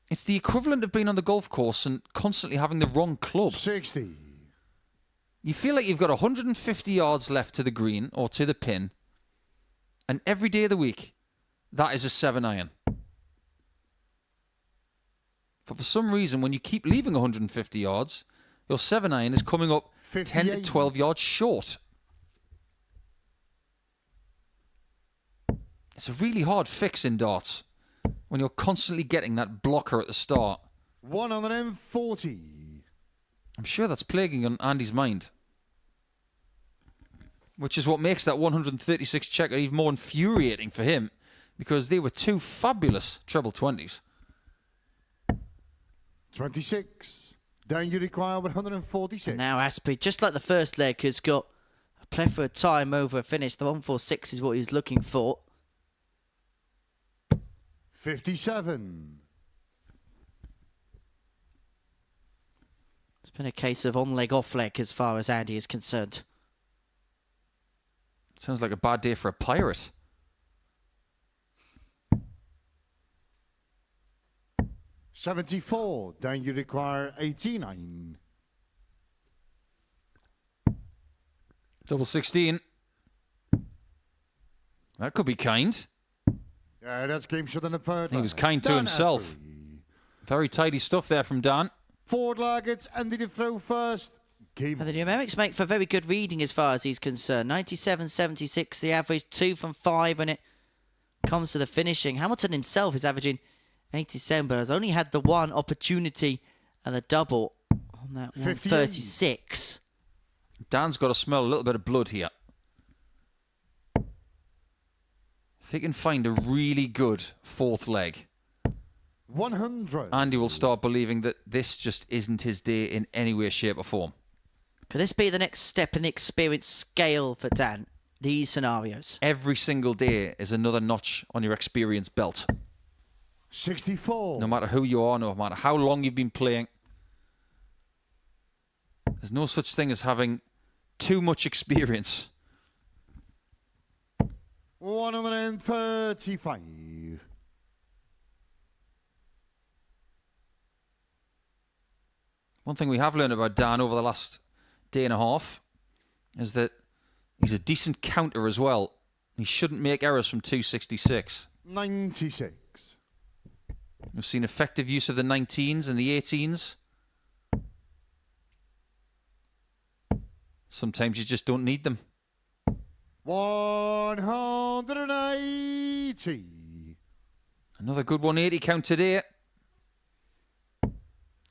It's the equivalent of being on the golf course and constantly having the wrong club. 60. You feel like you've got 150 yards left to the green or to the pin, and every day of the week, that is a 7-iron. But for some reason, when you keep leaving 150 yards, your 7-iron is coming up 10 to 58. 12 yards short. It's a really hard fix in darts when you're constantly getting that blocker at the start. 140. I'm sure that's plaguing on Andy's mind. Which is what makes that 136 checker even more infuriating for him, because they were 2 fabulous treble 20s. 26. Down you require 146. And now Astbury, just like the first leg, has got a plethora of time over a finish. The 146 is what he's looking for. 57. It's been a case of on leg, off leg as far as Andy is concerned. Sounds like a bad day for a pirate. 74. Down you require 89. Double 16. That could be kind. Yeah, that's game shot in the third. He was round. kind to Dan himself. Astbury. Very tidy stuff there from Dan. Ford Largets ended the throw first. Game And the numerics make for very good reading as far as he's concerned. 97.76 the average, 2 from 5 when it comes to the finishing. Hamilton himself is averaging 87, but has only had the one opportunity and the double on that 136. Dan's got to smell a little bit of blood here. If he can find a really good fourth leg, 100. Andy will start believing that this just isn't his day in any way, shape or form. Could this be the next step in the experience scale for Dan? These scenarios. Every single day is another notch on your experience belt. 64. No matter who you are, no matter how long you've been playing. There's no such thing as having too much experience. 135. One thing we have learned about Dan over the last day and a half is that he's a decent counter as well. He shouldn't make errors from 266. 96. We've seen effective use of the 19s and the 18s. Sometimes you just don't need them. 180. Another Another good 180 count today.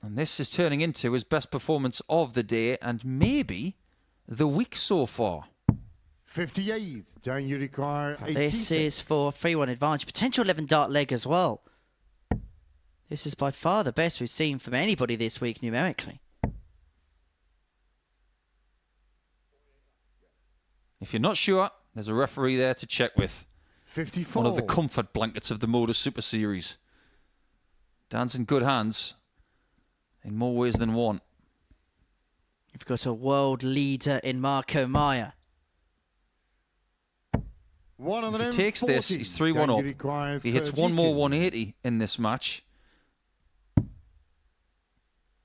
And this is turning into his best performance of the day and maybe the week so far. 58. Down you require 86. This is for 3-1 advantage. Potential 11 dart leg as well. This is by far the best we've seen from anybody this week numerically. If you're not sure, there's a referee there to check with. 54. One of the comfort blankets of the Modus Super Series. Dan's in good hands in more ways than one. You've got a world leader in Marco Maya. If he takes this, he's 3-1 up. If he hits one more 180 in this match,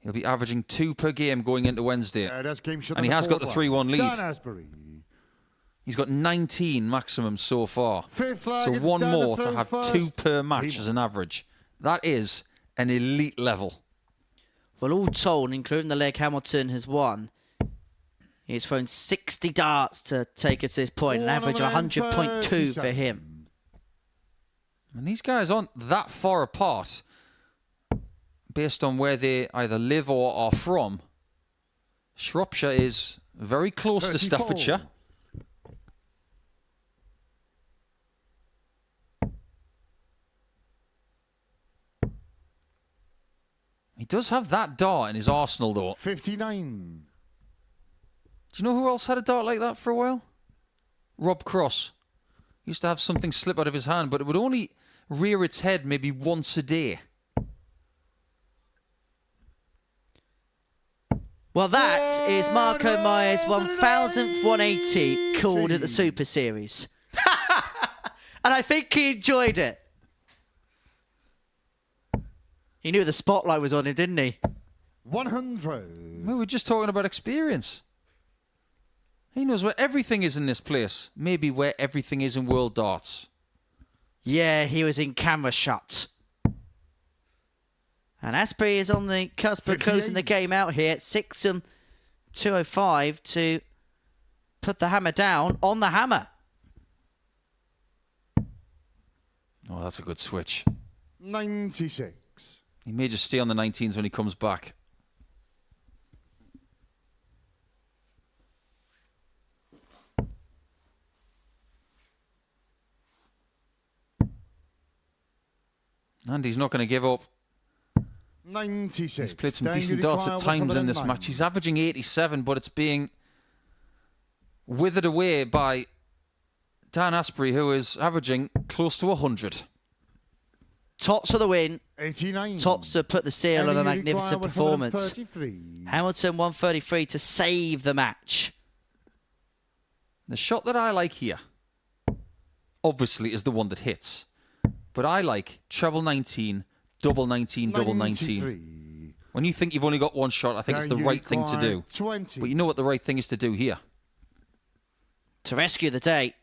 he'll be averaging 2 per game going into Wednesday. And he has got the 3-1 lead. He's got 19 maximum so far. So one more to have 2 per match as an average. That is an elite level. Well, all told, including the leg Hamilton has won, he's thrown 60 darts to take us to this point, an average of 100.2 for him. And these guys aren't that far apart based on where they either live or are from. Shropshire is very close to Staffordshire. He does have that dart in his arsenal, though. 59. Do you know who else had a dart like that for a while? Rob Cross. He used to have something slip out of his hand, but it would only rear its head maybe once a day. Well, that is Marco Maya's 1000th 180 called at the Super Series. And I think he enjoyed it. He knew the spotlight was on him, didn't he? 100. We were just talking about experience. He knows where everything is in this place. Maybe where everything is in World Darts. Yeah, he was in camera shot. And Astbury is on the cusp of closing the game out here at 2:05 to put the hammer down on the hammer. Oh, that's a good switch. 96. He may just stay on the 19s when he comes back. And he's not going to give up. 96. He's played some decent darts at times in this match. He's averaging 87, but it's being withered away by Dan Astbury, who is averaging close to 100. Tops for the win. 89. Tops to put the seal on a magnificent performance. Hamilton 133 to save the match. The shot that I like here, obviously, is the one that hits. But I like treble 19, double 19, double 19. When you think you've only got one shot, I think it's the right thing to do. 20. But you know what the right thing is to do here. To rescue the day.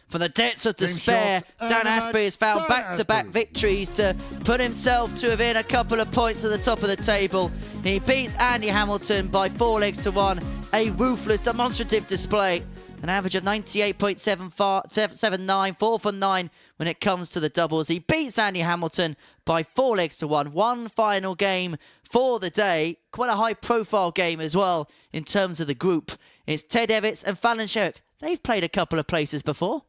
From the depths of despair, Dan Astbury has found back-to-back victories to put himself to within a couple of points at the top of the table. He beats Andy Hamilton by 4 legs to 1. A ruthless, demonstrative display. An average of 98.79, 4 for 9 when it comes to the doubles. He beats Andy Hamilton by 4 legs to 1. One final game for the day. Quite a high-profile game as well in terms of the group. It's Ted Everts and Fallon Sherrock. They've played a couple of places before.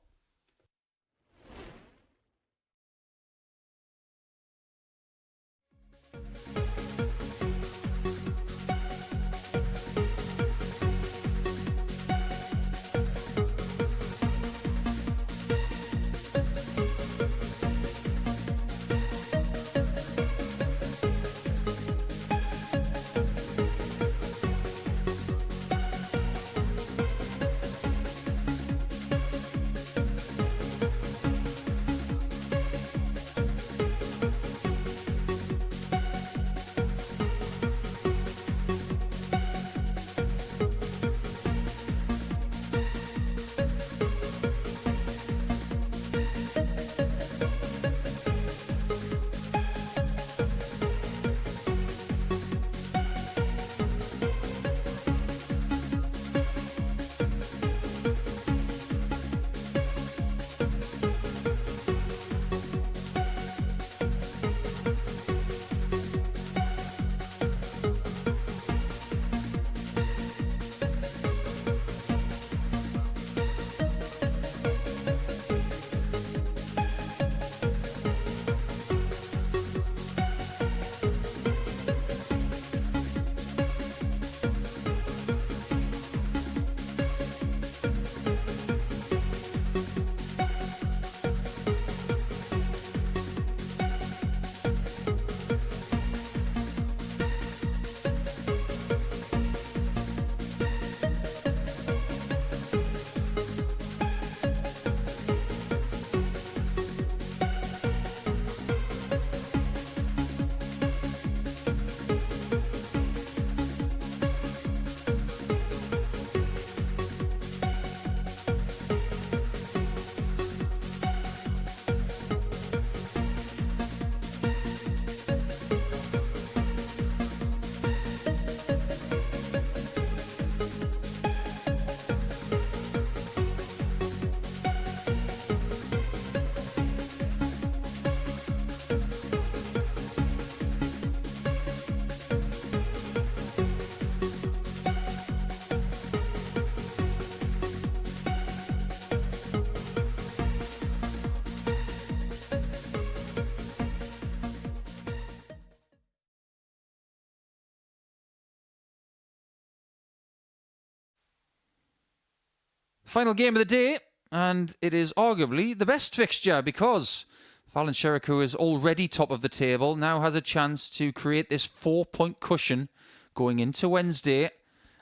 Final game of the day, and it is arguably the best fixture because Fallon Sherrock, who is already top of the table, now has a chance to create this 4-point cushion going into Wednesday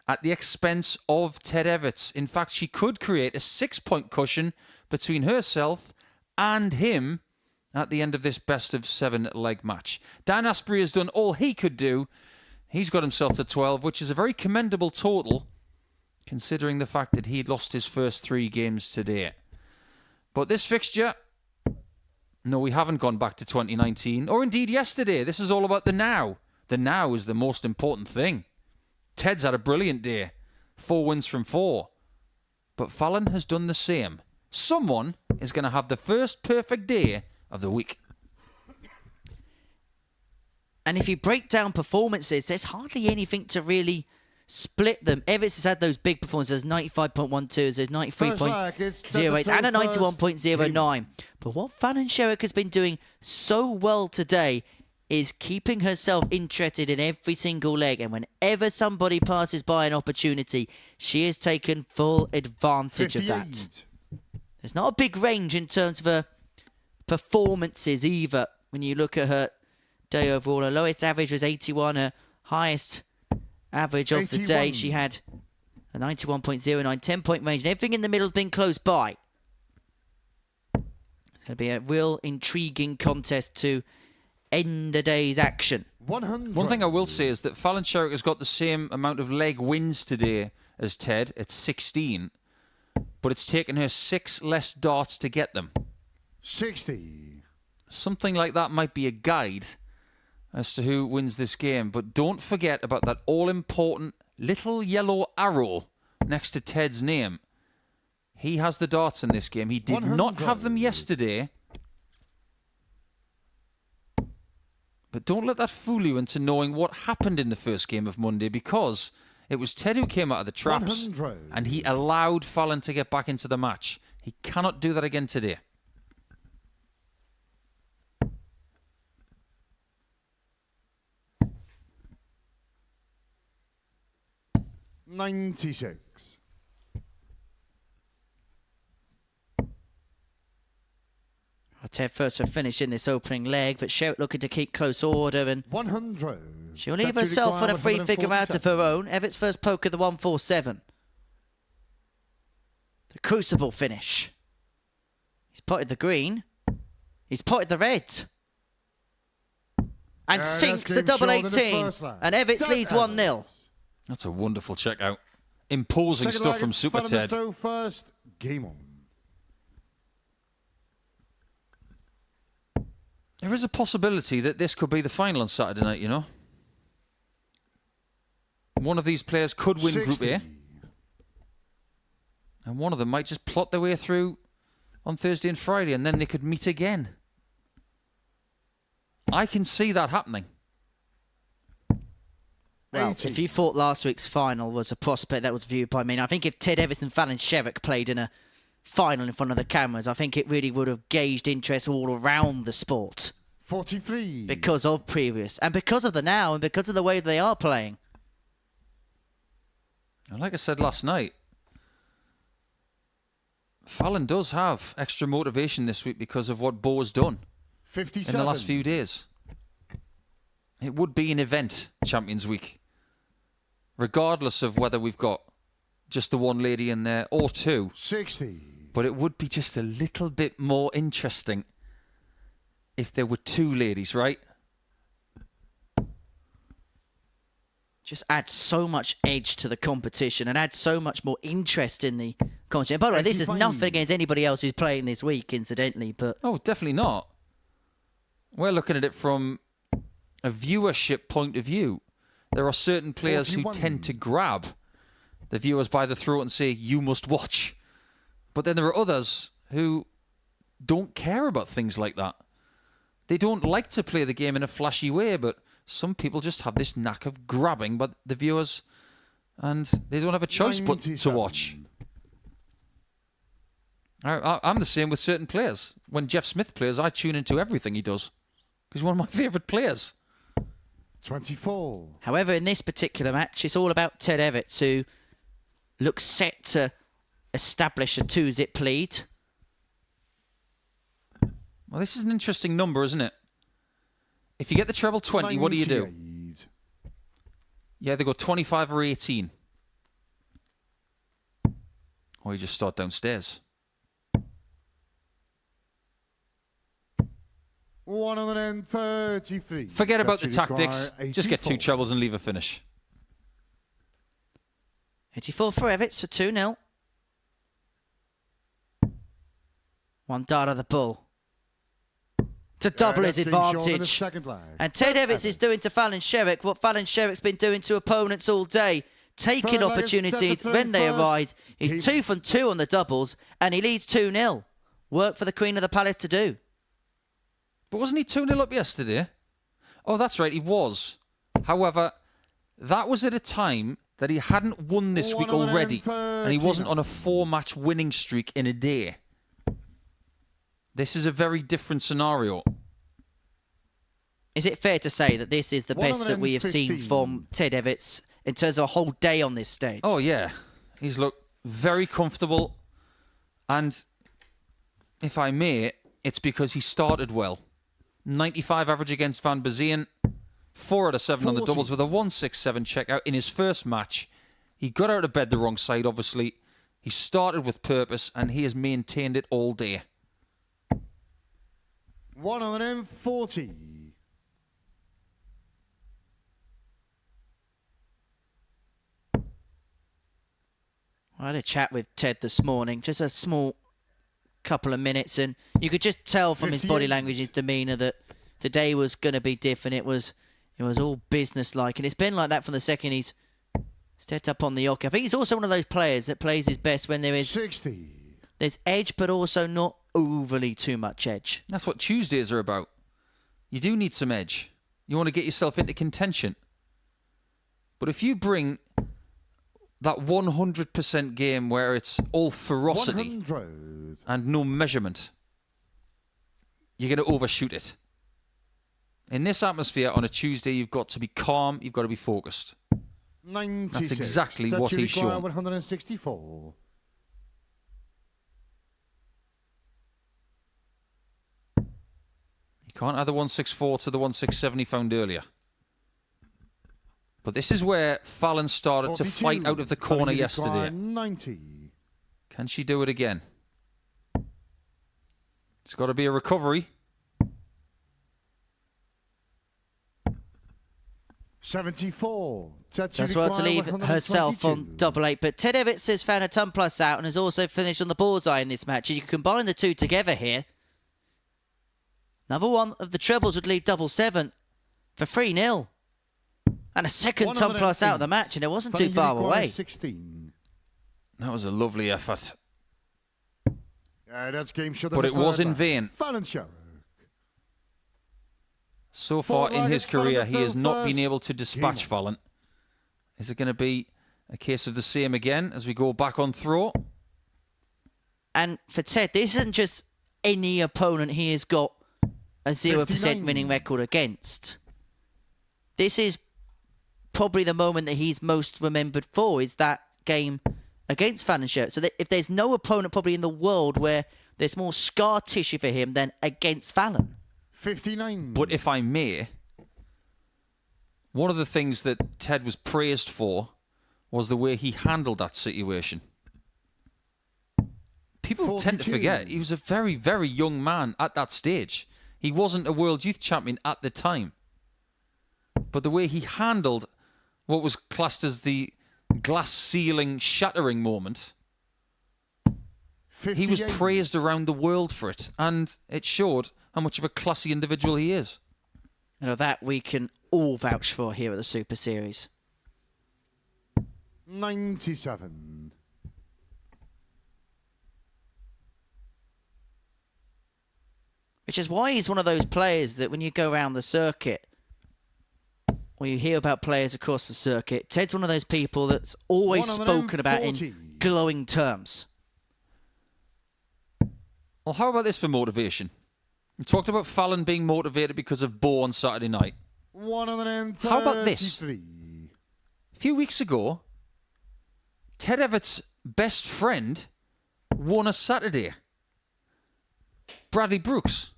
at the expense of Ted Everts. In fact, she could create a 6-point cushion between herself and him at the end of this best-of-7 leg match. Dan Astbury has done all he could do. He's got himself to 12, which is a very commendable total, considering the fact that he'd lost his first 3 games today. But this fixture, no, we haven't gone back to 2019, or indeed yesterday. This is all about the now. The now is the most important thing. Ted's had a brilliant day. 4 wins from 4. But Fallon has done the same. Someone is going to have the first perfect day of the week. And if you break down performances, there's hardly anything to really split them. Everts has had those big performances, 95.12, there's 93.08 and a 91.09. But what Fallon Sherrock has been doing so well today is keeping herself interested in every single leg. And whenever somebody passes by an opportunity, she has taken full advantage of that. There's not a big range in terms of her performances either. When you look at her day overall, her lowest average was 81. Her highest average of the day, she had a 91.09, 10-point range. And everything in the middle has been close by. It's going to be a real intriguing contest to end the day's action. 100. One thing I will say is that Fallon Sherrock has got the same amount of leg wins today as Ted. It's 16. But it's taken her 6 less darts to get them. 60. Something like that might be a guide as to who wins this game. But don't forget about that all-important little yellow arrow next to Ted's name. He has the darts in this game. He did not have them yesterday. But don't let that fool you into knowing what happened in the first game of Monday, because it was Ted who came out of the traps 100. and he allowed Fallon to get back into the match. He cannot do that again today. $96. Ted first to finish in this opening leg, but Sherrock looking to keep close order, and 100. she'll leave herself on a free figure out of her own. Everts first poke at the 147. The crucible finish. He's potted the green. He's potted the red. And sinks the double 18. And Everts leads 1-0. That's a wonderful checkout. Imposing stuff from Super Ted. First, game on. There is a possibility that this could be the final on Saturday night, you know. One of these players could win 60. Group A. And one of them might just plot their way through on Thursday and Friday, and then they could meet again. I can see that happening. Well, 80. if you thought last week's final was a prospect that was viewed by me, I think if Ted Everts and Fallon Sherrock played in a final in front of the cameras, I think it really would have gauged interest all around the sport. 43. Because of previous, and because of the now, and because of the way they are playing. And like I said last night, Fallon does have extra motivation this week because of what Bo has done 57. in the last few days. It would be an event, Champions Week. Regardless of whether we've got just the one lady in there or 2. 60. But it would be just a little bit more interesting if there were 2 ladies, right? Just adds so much edge to the competition and adds so much more interest in the competition. By the way, this is 85. nothing against anybody else who's playing this week, incidentally, but Oh, definitely not. We're looking at it from a viewership point of view. There are certain players 41. who tend to grab the viewers by the throat and say, you must watch. But then there are others who don't care about things like that. They don't like to play the game in a flashy way, but some people just have this knack of grabbing by the viewers, and they don't have a choice but to 97. watch. I'm the same with certain players. When Jeff Smith plays, I tune into everything he does. He's one of my favourite players. 24. however, in this particular match, it's all about Ted Everts, who looks set to establish a 2-zip lead. Well, this is an interesting number, isn't it? If you get the treble 20, what do you do? 98. Yeah, they go 25 or 18. Or you just start downstairs. 133. Forget about the That should require tactics. Just get 2 84. trebles and leave a finish. 84 for Everts for 2-0. 1 dart of the bull. To double his That's game short in the advantage. second leg. And Ted Everts is doing to Fallon Sherrock what Fallon Sherrock's been doing to opponents all day. Taking Third leg is opportunities set to when they first. arise. He's He- 2 from 2 on the doubles, and he leads 2-0. Work for the Queen of the Palace to do. But wasn't he 2-0 up yesterday? Oh, that's right, he was. However, that was at a time that he hadn't won this week already. And he wasn't on a 4-match winning streak in a day. This is a very different scenario. Is it fair to say that this is the best that we have seen 115. from Ted Everts in terms of a whole day on this stage? Oh, yeah. He's looked very comfortable. And if I may, it's because he started well. 95 average against Vanbesien. 4 out of 7 on the 40. doubles with a 167 checkout in his first match. He got out of bed the wrong side, obviously. He started with purpose, and he has maintained it all day. 140. I had a chat with Ted this morning, just a small couple of minutes, and you could just tell from his body 58. language, his demeanour, that today was going to be different. It was all business-like, and it's been like that from the second he's stepped up on the hockey. I think he's also one of those players that plays his best when there's 60. edge, but also not overly too much edge. That's what Tuesdays are about. You do need some edge. You want to get yourself into contention. But if you bring that 100% game where it's all ferocity 100. and no measurement, you're going to overshoot it. In this atmosphere on a Tuesday, you've got to be calm, you've got to be focused. 96. That's exactly That what should he's require shown. 164. You can't add the 164 to the 167 he found earlier. But this is where Fallon started to 42. fight out of the corner That should require yesterday. 90. Can she do it again? It's got to be a recovery. 74. That should That's well to require leave herself on 122. double 8. But Ted Everts has found a ton plus out and has also finished on the bullseye in this match. You can combine the two together here. Another one of the trebles would leave double 7 for 3-0. And a second ton plus out of the match, and it wasn't too That far requires away. 16. That was a lovely effort. That's game shot. But it was in vain. Fallon Sherrock. So far in his Forward Fallon career, to he has fill not been first. able to dispatch Game Fallon. Is it going to be a case of the same again as we go back on throw? And for Ted, this isn't just any opponent he has got a 0% 59. winning record against. This is probably the moment that he's most remembered for, is that game against Fallon Sherrock. So that if there's no opponent probably in the world where there's more scar tissue for him than against Fallon. 59. But if I may, one of the things that Ted was praised for was the way he handled that situation. People tend to 42. forget he was a very, very young man at that stage. He wasn't a World Youth Champion at the time. But the way he handled what was classed as the glass ceiling shattering moment, 58. he was praised around the world for it. And it showed how much of a classy individual he is. You know, that we can all vouch for here at the Super Series. 97. Which is why he's one of those players that when you go around the circuit, or you hear about players across the circuit, Ted's one of those people that's always spoken about in 140. glowing terms. Well, how about this for motivation? We talked about Fallon being motivated because of Bo on Saturday night. 133. How about this? A few weeks ago, Ted Everts' best friend won a Saturday. Bradley Brooks.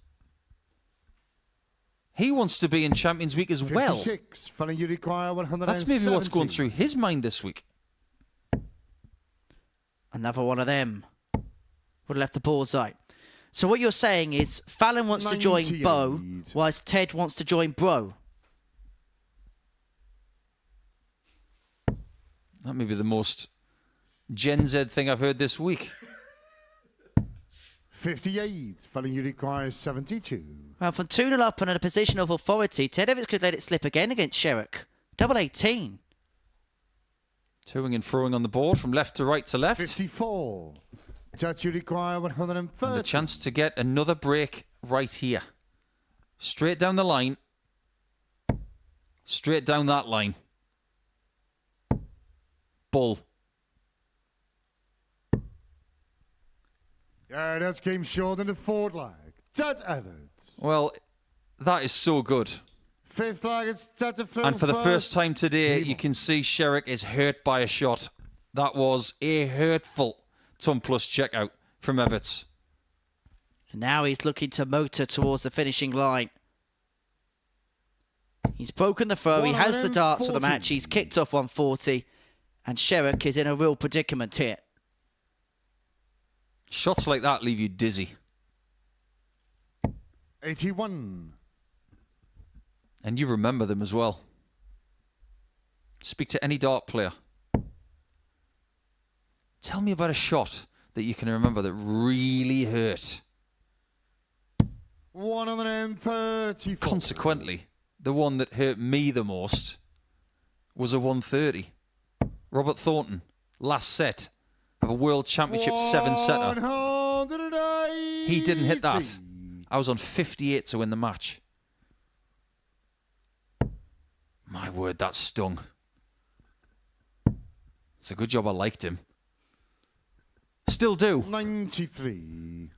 He wants to be in Champions Week as well. 56. Following you require 170. That's maybe what's going through his mind this week. Another one of them would have left the bullseye. So what you're saying is Fallon wants to join 98. Bo, whilst Ted wants to join Bro. That may be the most Gen Z thing I've heard this week. 58. Following you require 72. Well, from 2-0 up and in a position of authority, Ted Everts could let it slip again against Sherrock. Double 18. Toing and throwing on the board from left to right to left. 54. Judge, you require 130. And the chance to get another break right here. Straight down the line. Straight down that line. Bull. Yeah, that's game short in the fourth leg. Judge Everts. Well, that is so good. Fifth leg, it's Judge the throw And for the first first. time today, you can see Sherrock is hurt by a shot. That was a hurtful ton plus checkout from Everts. And now he's looking to motor towards the finishing line. He's broken the throw. He has the darts for the 140. match. He's kicked off 140. And Sherrock is in a real predicament here. Shots like that leave you dizzy. 81. And you remember them as well. Speak to any dart player. Tell me about a shot that you can remember that really hurt. 134. Consequently, the one that hurt me the most was a 130. Robert Thornton, last set of a World Championship 7-setter. 180. He didn't hit that. I was on 58 to win the match. My word, that stung. It's a good job I liked him. Still do. 93.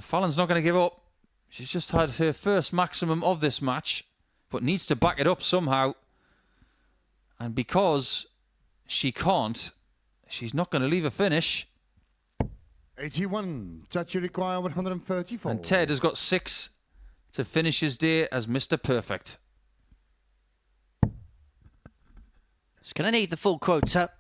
Fallon's not going to give up. She's just had her first maximum of this match, but needs to back it up somehow. And because she can't, she's not going to leave a finish. 81. Judge, you require 134. And Ted has got 6 to finish his day as Mr. Perfect. He's going to need the full quota.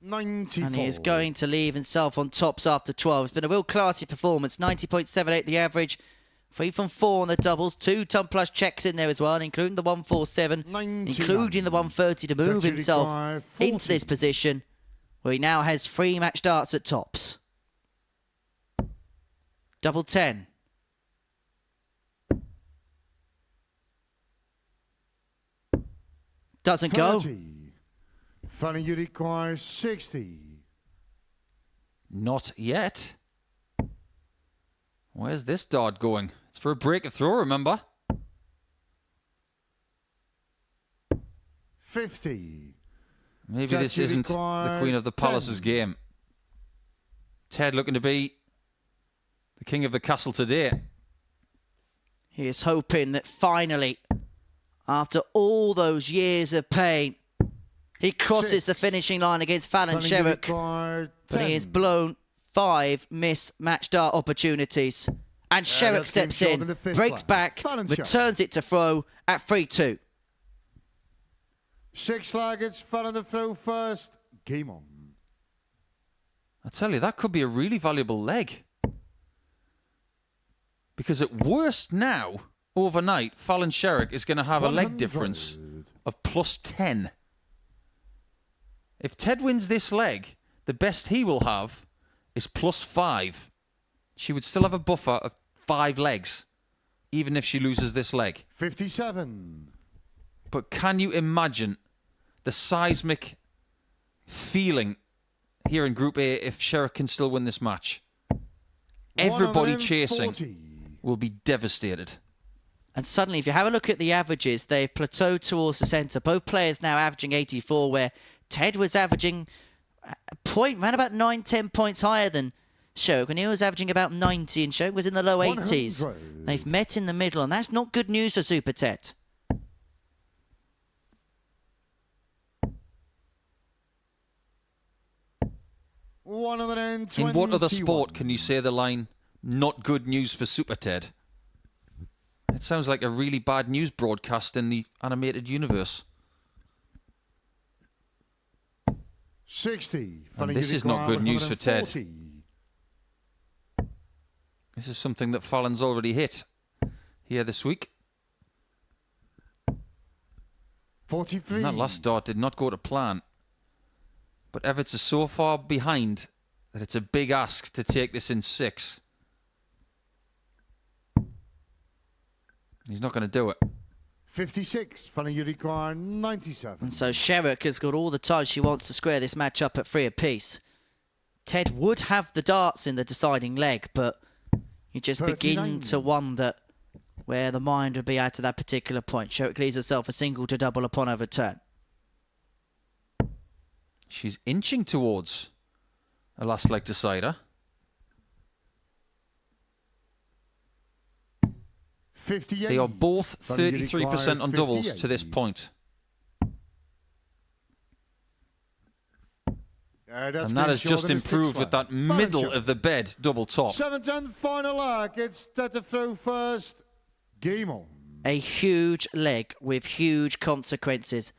94. And he is going to leave himself on tops after 12. It's been a real classy performance. 90.78 the average. 3 from 4 on the doubles. 2 ton plus checks in there as well, including the 147, 99. including the 130 to move Judge, you himself require into 40. this position where he now has 3 match darts at tops. Double 10. Doesn't go. 30. Funny, you require 60. Not yet. Where's this dart going? It's for a break of throw, remember? 50. Maybe Judge, this you isn't the require Queen of the Palace's 10. game. Ted looking to be the king of the castle today. He is hoping that finally, after all those years of pain, he crosses the 6. finishing line against Fallon Funny, you Sherrock. require But he 10. has blown 5 missed match dart opportunities. And Sherrock that's game steps short in in, the fifth breaks leg. back, Fallon returns it to throw at 3-2. 6 laggers, fell on the throw first. Game on. I tell you, that could be a really valuable leg. Because at worst now, overnight, Fallon Sherrock is going to have a leg 100. difference of plus 10. If Ted wins this leg, the best he will have is plus 5. She would still have a buffer of 5 legs, even if she loses this leg. 57. But can you imagine the seismic feeling here in Group A if Sherrock can still win this match? Everybody chasing 140. will be devastated. And suddenly, if you have a look at the averages, they've plateaued towards the centre. Both players now averaging 84, where Ted was averaging a point, around about 9-10 points higher than Sherrock, and he was averaging about 90, and Sherrock was in the low 80s. 100. They've met in the middle, and that's not good news for Super Ted. 121. In what other sport can you say the line, not good news for Super Ted? It sounds like a really bad news broadcast in the animated universe. 60. And this is not good news for Ted. This is something that Fallon's already hit here this week. 43. And that last start did not go to plan. But Everts is so far behind that it's a big ask to take this in 6. He's not going to do it. 56. Fallon, you require 97. And so Sherrock has got all the time she wants to square this match up at 3 apiece. Ted would have the darts in the deciding leg, but you just 39. begin to wonder where the mind would be at that particular point. Sherrock leaves herself a single to double upon her return. She's inching towards a last leg decider. 58. They are both Fallon, you 33% on require doubles 58. to this point. That's And that has been short just in the improved sixth with that one. middle Fallon of the bed double top. 7-10 final arc. It's Teta through first. Game on. A huge leg with huge consequences.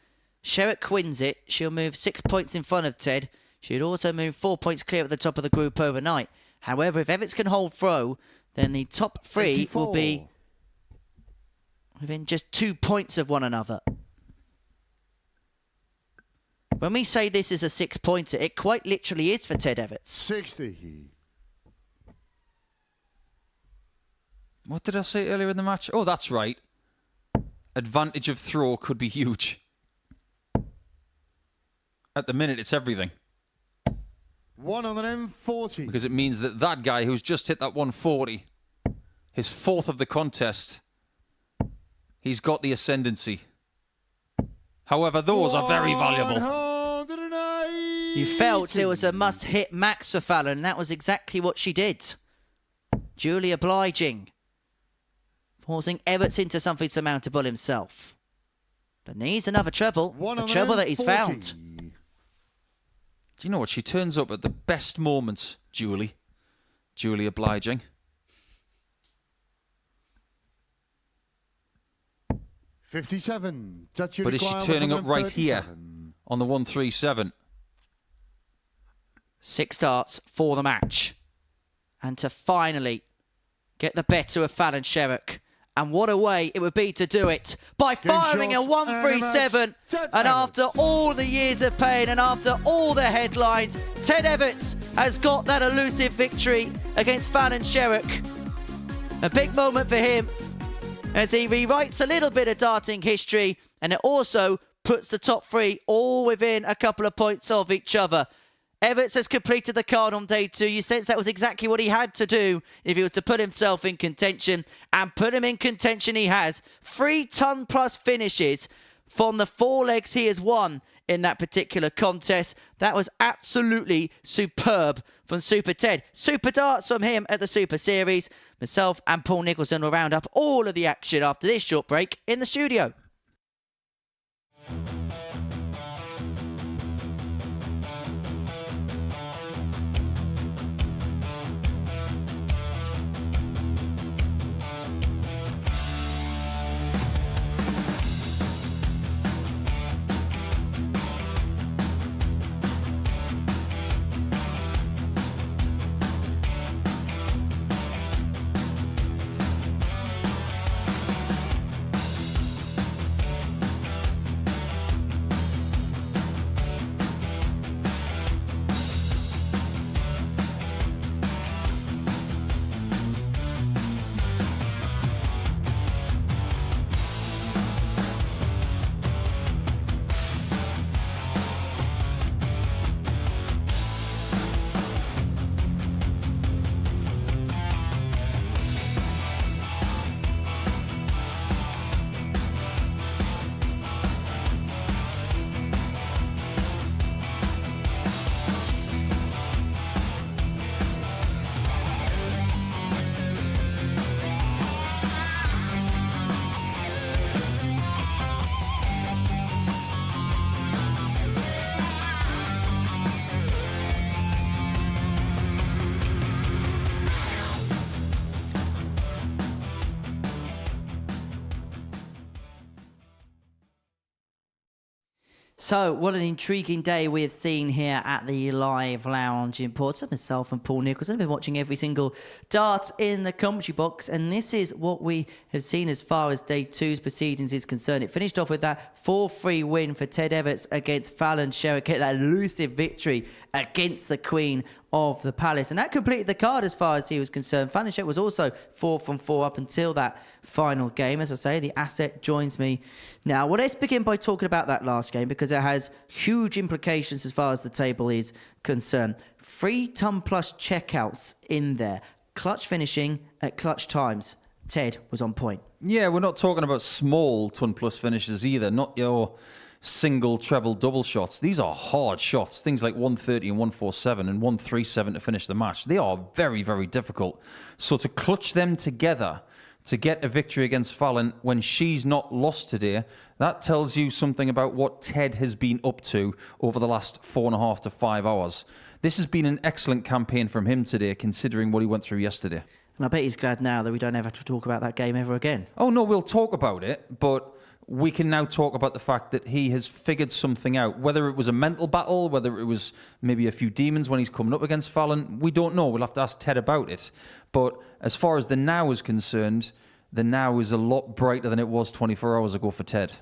Sherrock wins it. She'll move 6 points in front of Ted. She'd also move 4 points clear at the top of the group overnight. However, if Everts can hold throw, then the top 3 will 84. be within just 2 points of one another. When we say this is a 6-pointer, it quite literally is for Ted Everts. 60. What did I say earlier in the match? Oh, that's right. Advantage of throw could be huge. At the minute, it's everything. 140. Because it means that that guy who's just hit that 140, his 4th of the contest, he's got the ascendancy. However, those are very valuable. 180. You felt it was a must-hit max for Fallon. That was exactly what she did. Duly obliging. Forcing Everts into something surmountable himself. But needs another treble. A treble that he's 140. found. Do you know what? She turns up at the best moments, Julie. Julie obliging. 57. But is she turning up right here on the 137? 6 darts for the match. And to finally get the better of Fallon Sherrock. And what a way it would be to do it. By firing a 137. And after all the years of pain and after all the headlines, Ted Everts has got that elusive victory against Fallon Sherrock. A big moment for him as he rewrites a little bit of darting history, and it also puts the top 3 all within a couple of points of each other. Everts has completed the card on day 2. You sense that was exactly what he had to do if he was to put himself in contention, and put him in contention he has. 3-ton-plus finishes from the 4 legs he has won in that particular contest. That was absolutely superb from Super Ted. Super darts from him at the Super Series. Myself and Paul Nicholson will round up all of the action after this short break in the studio. So, what an intriguing day we have seen here at the Live Lounge in Portsmouth. Myself and Paul Nicholson have been watching every single dart in the commentary box, and this is what we have seen as far as day two's proceedings is concerned. It finished off with that 4-3 win for Ted Everts against Fallon Sherrock, that elusive victory against the Queen of the Palace, and that completed the card as far as he was concerned. Fallon Sherrock was also 4 from 4 up until that final game. As I say, the asset joins me now. Well, let's begin by talking about that last game because it has huge implications as far as the table is concerned. 3 ton plus checkouts in there, clutch finishing at clutch times. Ted was on point. Yeah, we're not talking about small ton plus finishes either, not your single, treble, double shots. These are hard shots, things like 130 and 147 and 137 to finish the match. They are very, very difficult. So to clutch them together to get a victory against Fallon when she's not lost today, that tells you something about what Ted has been up to over the last 4.5 to 5 hours. This has been an excellent campaign from him today, considering what he went through yesterday. And I bet he's glad now that we don't ever have to talk about that game ever again. Oh, no, we'll talk about it, but we can now talk about the fact that he has figured something out. Whether it was a mental battle, whether it was maybe a few demons when he's coming up against Fallon, we don't know. We'll have to ask Ted about it. But as far as the now is concerned, the now is a lot brighter than it was 24 hours ago for Ted.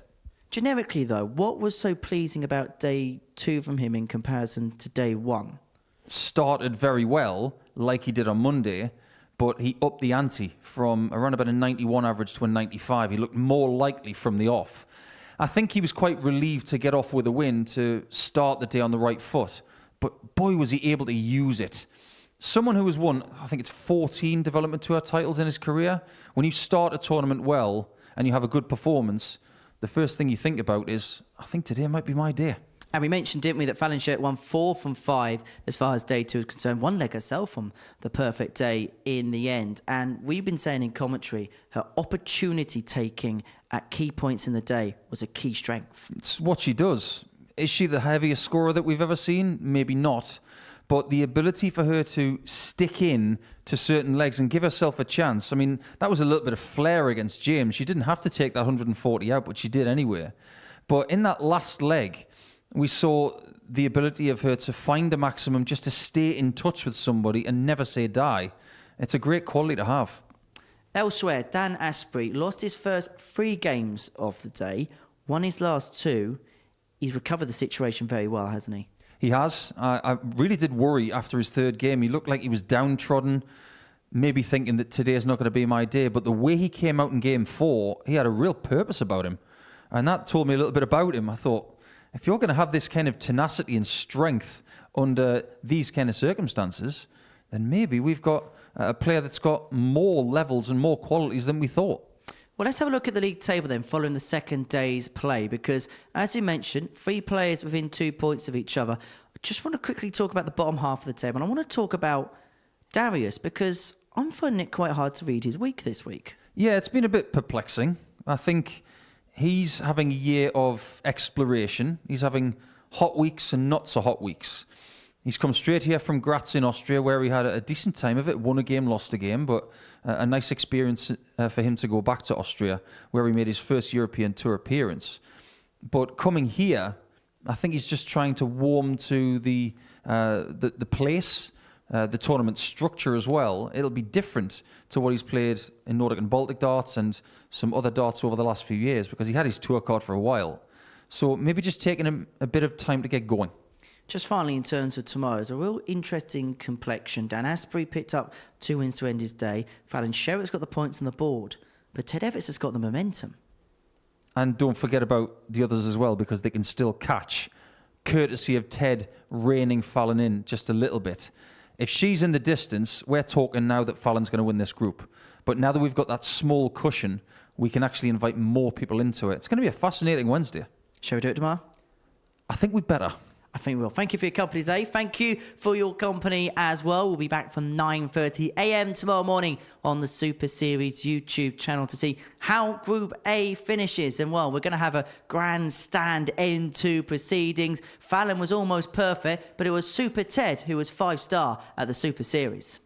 Generically, though, what was so pleasing about day 2 from him in comparison to day 1? Started very well, like he did on Monday, but he upped the ante from around about a 91 average to a 95. He looked more likely from the off. I think he was quite relieved to get off with a win to start the day on the right foot. But boy, was he able to use it. Someone who has won, I think it's 14 Development Tour titles in his career. When you start a tournament well and you have a good performance, the first thing you think about is, I think today might be my day. And we mentioned, didn't we, that Fallon Sherrock won 4 from 5 as far as day 2 is concerned. One leg herself on the perfect day in the end. And we've been saying in commentary, her opportunity taking at key points in the day was a key strength. It's what she does. Is she the heaviest scorer that we've ever seen? Maybe not. But the ability for her to stick in to certain legs and give herself a chance. I mean, that was a little bit of flair against James. She didn't have to take that 140 out, but she did anyway. But in that last leg, we saw the ability of her to find a maximum, just to stay in touch with somebody and never say die. It's a great quality to have. Elsewhere, Dan Astbury lost his first 3 games of the day, won his last 2. He's recovered the situation very well, hasn't he? He has. I really did worry after his 3rd game. He looked like he was downtrodden, maybe thinking that today is not going to be my day. But the way he came out in game 4, he had a real purpose about him. And that told me a little bit about him. I thought, if you're going to have this kind of tenacity and strength under these kind of circumstances, then maybe we've got a player that's got more levels and more qualities than we thought. Well, let's have a look at the league table then, following the second day's play, because, as you mentioned, 3 players within 2 points of each other. I just want to quickly talk about the bottom half of the table, and I want to talk about Darius, because I'm finding it quite hard to read his week this week. Yeah, it's been a bit perplexing. I think he's having a year of exploration. He's having hot weeks and not so hot weeks. He's come straight here from Graz in Austria, where he had a decent time of it, won a game, lost a game, but a nice experience for him to go back to Austria, where he made his first European Tour appearance. But coming here, I think he's just trying to warm to the place, the tournament structure as well. It'll be different to what he's played in Nordic and Baltic darts and some other darts over the last few years, because he had his tour card for a while. So maybe just taking him a bit of time to get going. Just finally, in terms of tomorrow, it's a real interesting complexion. Dan Astbury picked up 2 wins to end his day. Fallon Sherrock's got the points on the board, but Ted Everts has got the momentum. And don't forget about the others as well, because they can still catch, courtesy of Ted reining Fallon in just a little bit. If she's in the distance, we're talking now that Fallon's going to win this group. But now that we've got that small cushion, we can actually invite more people into it. It's going to be a fascinating Wednesday. Shall we do it tomorrow? I think we'd better. I think we will. Thank you for your company today. Thank you for your company as well. We'll be back from 9:30 a.m. tomorrow morning on the Super Series YouTube channel to see how Group A finishes. And, well, we're going to have a grandstand end to proceedings. Fallon was almost perfect, but it was Super Ted who was 5-star at the Super Series.